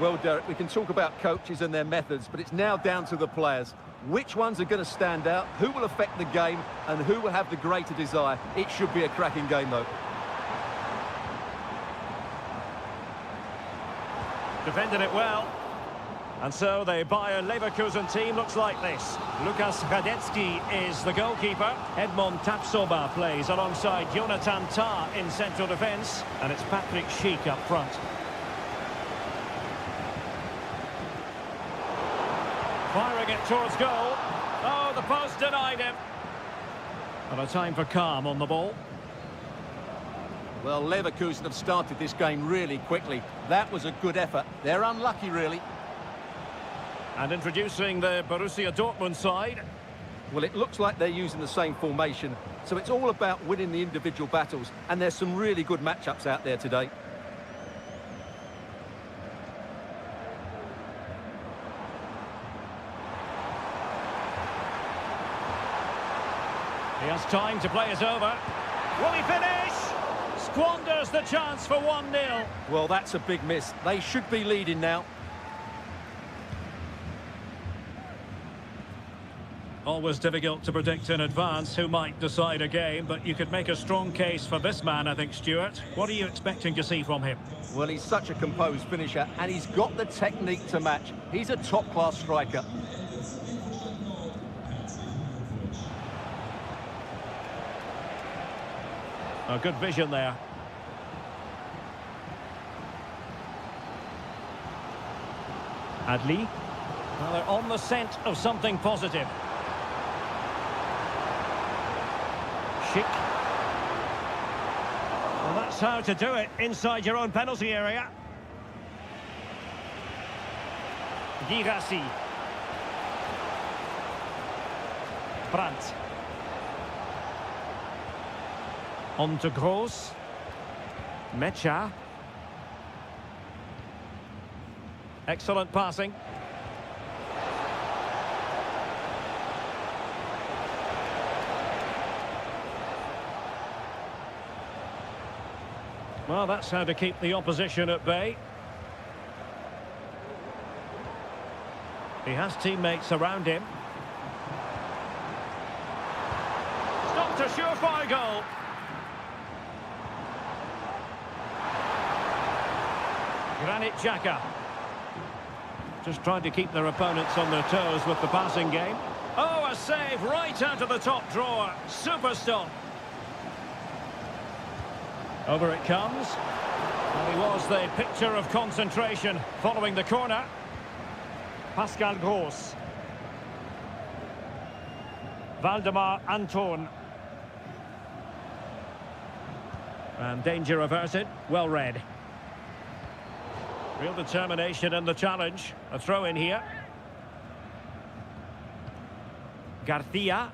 Well, Derek, we can talk about coaches and their methods, but it's now down to the players. Which ones are going to stand out, who will affect the game, and who will have the greater desire? It should be a cracking game, though. Defended it well. And so the Bayer Leverkusen team looks like this. Lukas Radetzky is the goalkeeper. Edmond Tapsoba plays alongside Jonathan Tah in central defence. And it's Patrick Schick up front. Firing it towards goal. Oh, the post denied him. And a time for calm on the ball. Well, Leverkusen have started this game really quickly. That was a good effort. They're unlucky, really. And introducing the Borussia Dortmund side. Well, it looks like they're using the same formation, so it's all about winning the individual battles, and there's some really good matchups out there today. He has time to play it over. Will he finish? Squanders the chance for 1-0. Well, that's a big miss. They should be leading now. Always difficult to predict in advance who might decide a game, but you could make a strong case for this man, I think, Stuart. What are you expecting to see from him? Well, he's such a composed finisher, and he's got the technique to match. He's a top-class striker. A good vision there. Adli. Well, they're on the scent of something positive. Schick. Well, that's how to do it inside your own penalty area. Girassi. Brandt. On to Gross. Mecha. Excellent passing. Well, that's how to keep the opposition at bay. He has teammates around him. Stopped a surefire goal. Granit Xhaka. Just trying to keep their opponents on their toes with the passing game. Oh, a save right out of the top drawer. Super stop. Over it comes. And he was the picture of concentration following the corner. Pascal Gross. Valdemar Anton. And danger averted. Well read. Real determination in the challenge. A throw in here. Garcia.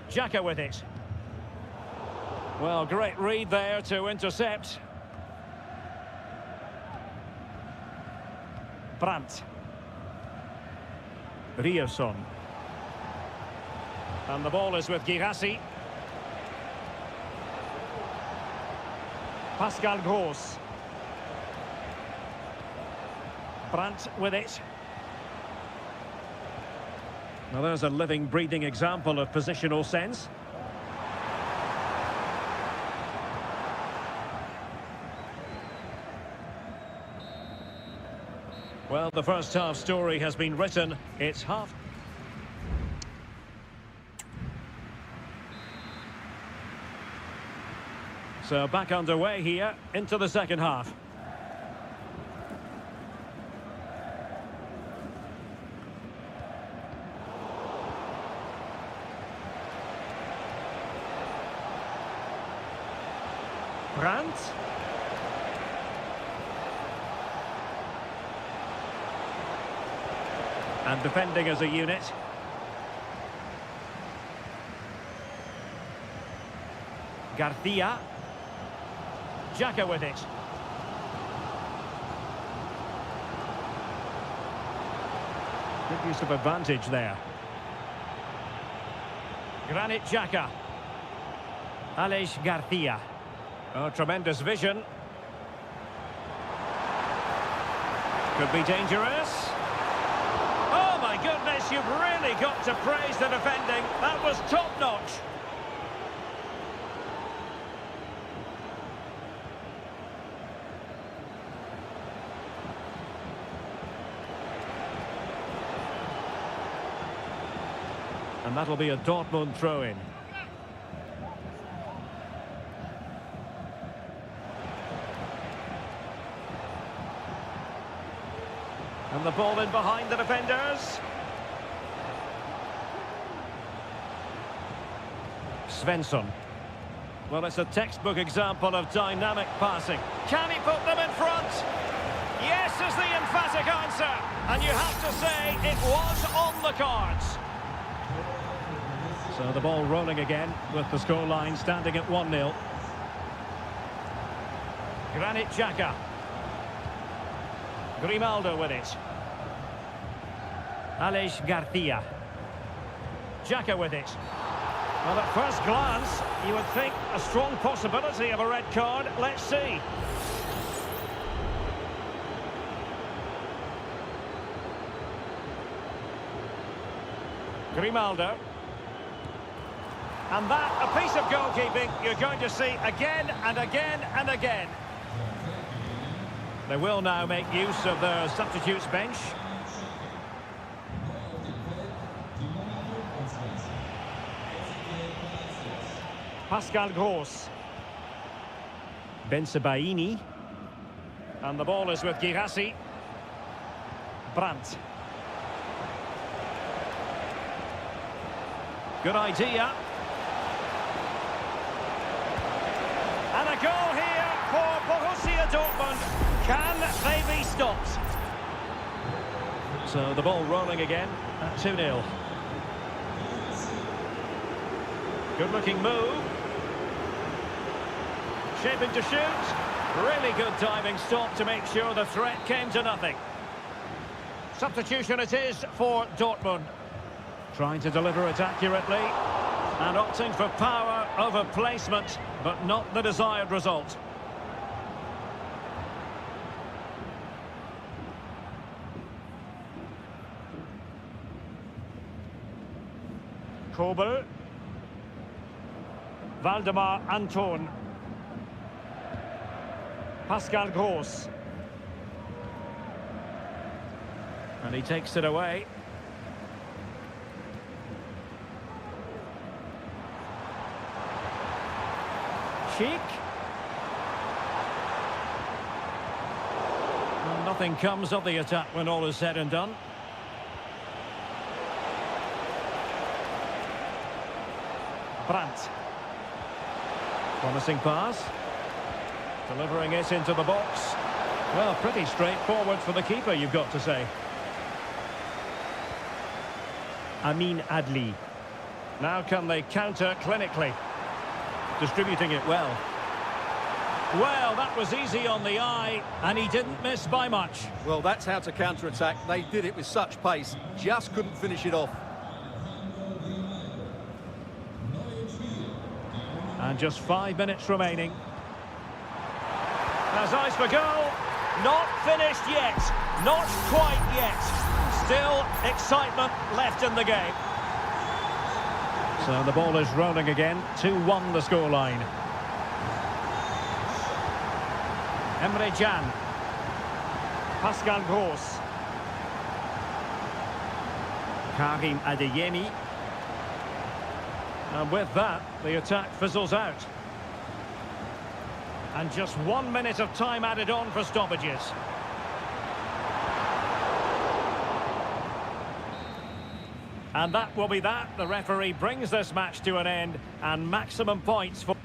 Xhaka with it. Well, great read there to intercept. Brandt. Rierson. And the ball is with Girassi. Pascal Gross. Brandt with it. Now there's a living, breathing example of positional sense. Well, the first half story has been written. It's half. So back underway here into the second half. Brandt. And defending as a unit. Garcia. Xhaka with it. Good use of advantage there. Granit Xhaka. Aleix Garcia. Oh, tremendous vision. Could be dangerous. Oh my goodness, you've really got to praise the defending. That was top-notch. And that'll be a Dortmund throw-in. And the ball in behind the defenders. Svensson. Well, it's a textbook example of dynamic passing. Can he put them in front? Yes is the emphatic answer. And you have to say it was on the cards. So the ball rolling again with the scoreline standing at 1-0. Granit Xhaka. Grimaldo with it. Aleix Garcia. Xhaka with it. Well, at first glance, you would think a strong possibility of a red card. Let's see. Grimaldo. And that, a piece of goalkeeping you're going to see again and again and again. They will now make use of their substitutes bench. Pascal Gross. Bensebaini. And the ball is with Girassi. Brandt. Good idea. And a goal here for Borussia Dortmund. Can they be stopped? So the ball rolling again at 2-0. Good looking move. Shaping to shoot. Really good diving stop to make sure the threat came to nothing. Substitution it is for Dortmund. Trying to deliver it accurately. And opting for power over placement, but not the desired result. Kobel. Waldemar Anton. Pascal Gross. And he takes it away. Cheek. Well, nothing comes of the attack when all is said and done. Brandt. Promising pass. Delivering it into the box. Well, pretty straightforward for the keeper, you've got to say. Amin Adli. Now can they counter clinically? Distributing it well. Well, that was easy on the eye, and he didn't miss by much. Well, that's how to counter-attack. They did it with such pace. Just couldn't finish it off. And just 5 minutes remaining. Has eyes for goal. Not finished yet. Not quite yet. Still excitement left in the game. So the ball is rolling again. 2-1 the scoreline. Emre Can. Pascal Gross. Karim Adeyemi. And with that, the attack fizzles out. And just 1 minute of time added on for stoppages. And that will be that. The referee brings this match to an end, and maximum points for...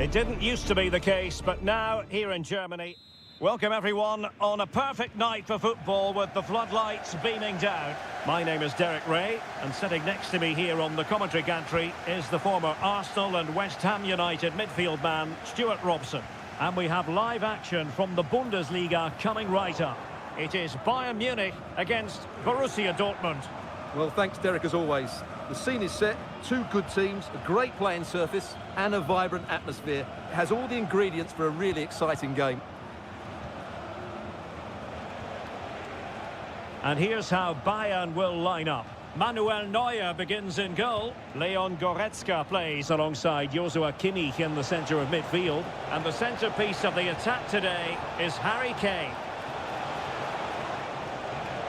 It didn't used to be the case, but now, here in Germany... Welcome everyone on a perfect night for football with the floodlights beaming down. My name is Derek Ray, and sitting next to me here on the commentary gantry is the former Arsenal and West Ham United midfield man, Stuart Robson. And we have live action from the Bundesliga coming right up. It is Bayern Munich against Borussia Dortmund. Well, thanks, Derek, as always. The scene is set, two good teams, a great playing surface and a vibrant atmosphere. It has all the ingredients for a really exciting game. And here's how Bayern will line up. Manuel Neuer begins in goal. Leon Goretzka plays alongside Joshua Kimmich in the centre of midfield. And the centrepiece of the attack today is Harry Kane.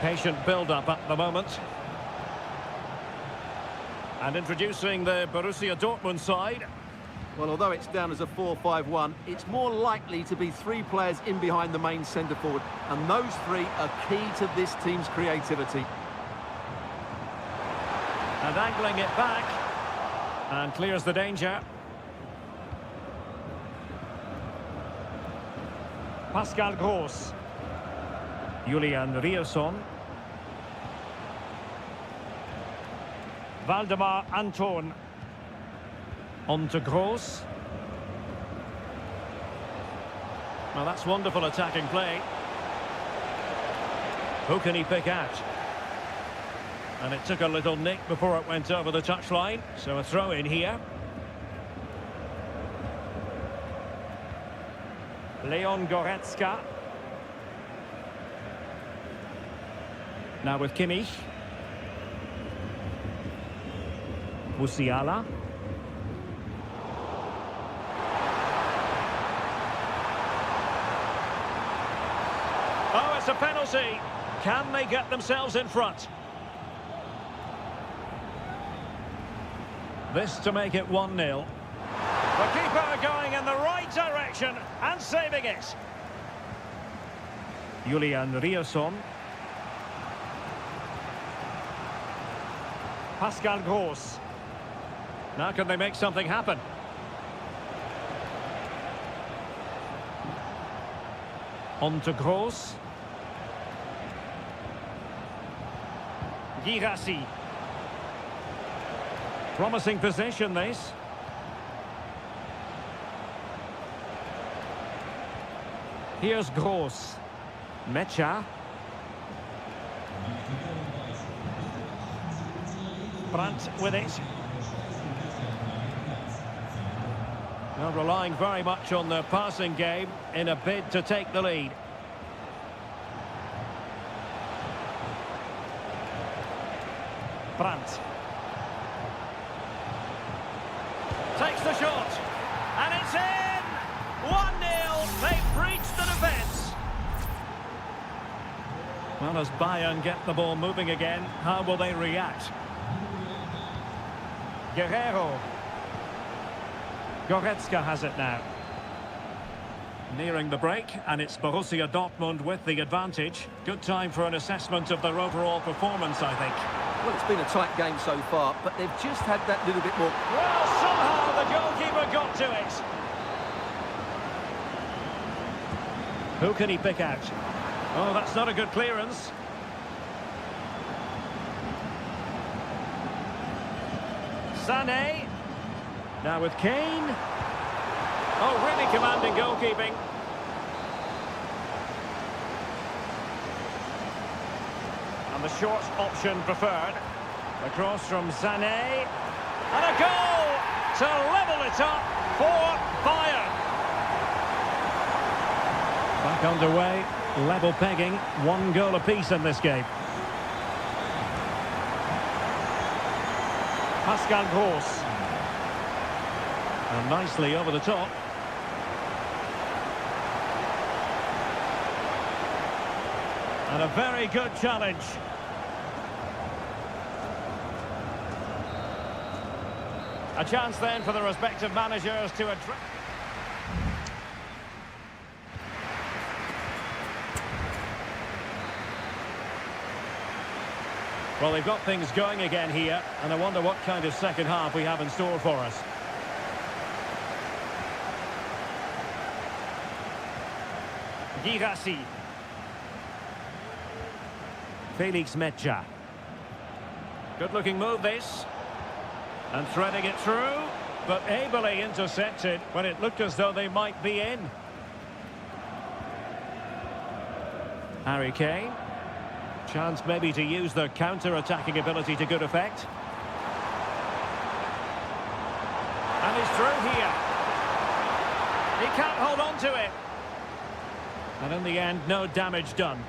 Patient build-up at the moment. And introducing the Borussia Dortmund side. Well, although it's down as a 4-5-1, it's more likely to be three players in behind the main centre-forward. And those three are key to this team's creativity. And angling it back. And clears the danger. Pascal Gross. Julian Rierson. Waldemar Anton. On to Gross. Well, that's wonderful attacking play. Who can he pick out? And it took a little nick before it went over the touchline. So a throw in here. Leon Goretzka. Now with Kimmich. Musiala. Oh, it's a penalty. Can they get themselves in front? This to make it 1-0. The keeper going in the right direction and saving it. Julian Rierson. Pascal Gross. Now can they make something happen? On to Gross. Girassi. Promising position, this. Here's Gross. Mecha. Brandt with it. Well, relying very much on their passing game in a bid to take the lead. Brandt. Takes the shot. And it's in! 1-0. They've breached the defence. Well, as Bayern get the ball moving again, how will they react? Guerrero. Goretzka has it now. Nearing the break, and it's Borussia Dortmund with the advantage. Good time for an assessment of their overall performance, I think. Well, it's been a tight game so far, but they've just had that little bit more... Well, somehow the goalkeeper got to it. Who can he pick out? Oh, that's not a good clearance. Sané. Now with Kane. Oh, really commanding goalkeeping. And the short option preferred. Across from Sané. And a goal to level it up for Bayern. Back underway. Level pegging. 1 goal apiece in this game. Pascal Gross. And nicely over the top. And a very good challenge. A chance then for the respective managers to address... Well, they've got things going again here, and I wonder what kind of second half we have in store for us. Girassi. Felix Mecha. Good-looking move, this. And threading it through, but ably intercepted when it looked as though they might be in. Harry Kane. Chance maybe to use their counter-attacking ability to good effect. And he's through here. He can't hold on to it. And in the end, no damage done.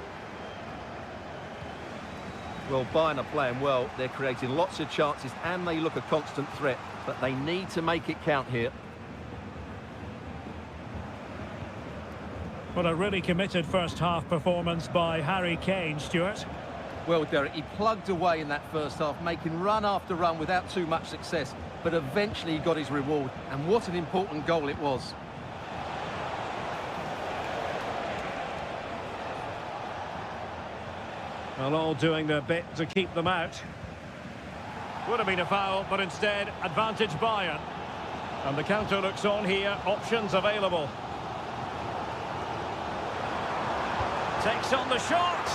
Well, Bayern are playing well. They're creating lots of chances and they look a constant threat. But they need to make it count here. What a really committed first-half performance by Harry Kane, Stuart. Well, Derek, he plugged away in that first half, making run after run without too much success. But eventually he got his reward. And what an important goal it was. Well, all doing their bit to keep them out. Would have been a foul, but instead, advantage Bayern. And the counter looks on here, options available. Takes on the shot.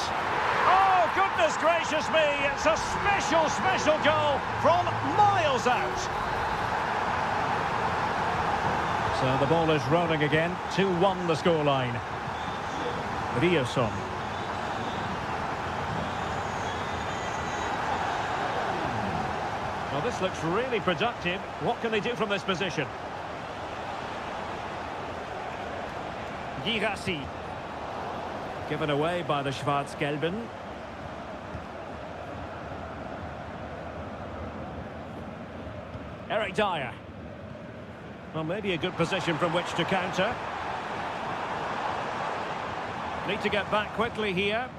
Oh, goodness gracious me, it's a special, special goal from miles out. So the ball is rolling again, 2-1 the scoreline. Rioson. Well, this looks really productive. What can they do from this position? Girassi. Given away by the Schwarz-Gelben. Eric Dyer. Well, maybe a good position from which to counter. Need to get back quickly here.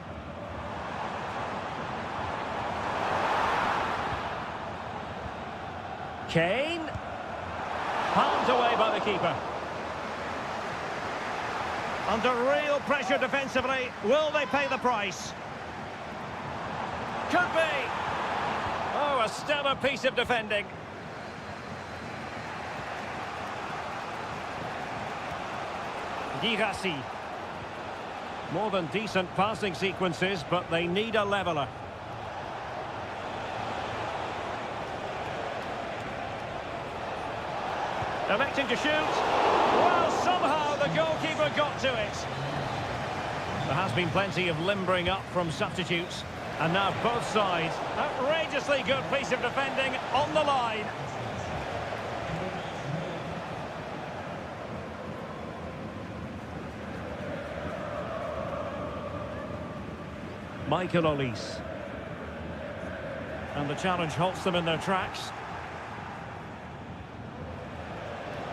Kane. Palmed away by the keeper. Under real pressure defensively. Will they pay the price? Could be. Oh, a stellar piece of defending. Girassi. More than decent passing sequences, but they need a leveller. Electing to shoot. Well, somehow the goalkeeper got to it. There has been plenty of limbering up from substitutes. And now both sides. Outrageously good piece of defending on the line. Michael Olise. And the challenge halts them in their tracks.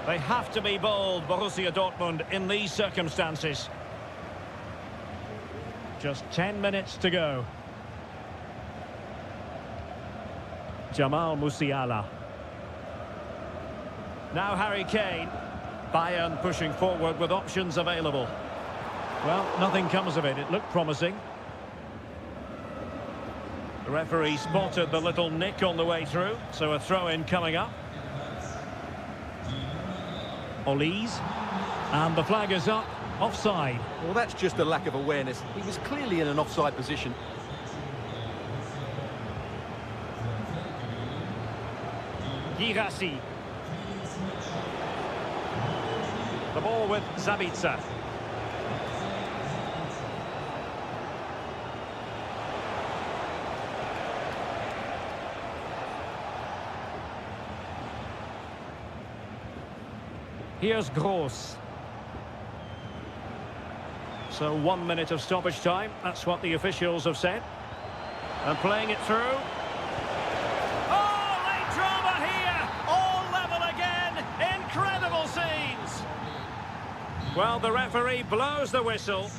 They have to be bold, Borussia Dortmund, in these circumstances. Just 10 minutes to go. Jamal Musiala. Now Harry Kane. Bayern pushing forward with options available. Well, nothing comes of it. It looked promising. The referee spotted the little nick on the way through, so a throw-in coming up. Olise, and the flag is up, offside. Well, that's just a lack of awareness. He was clearly in an offside position. Girassi. The ball with Zabitzer. Here's Gross. So 1 minute of stoppage time. That's what the officials have said. And playing it through. Oh, late drama here. All level again. Incredible scenes. Well, the referee blows the whistle.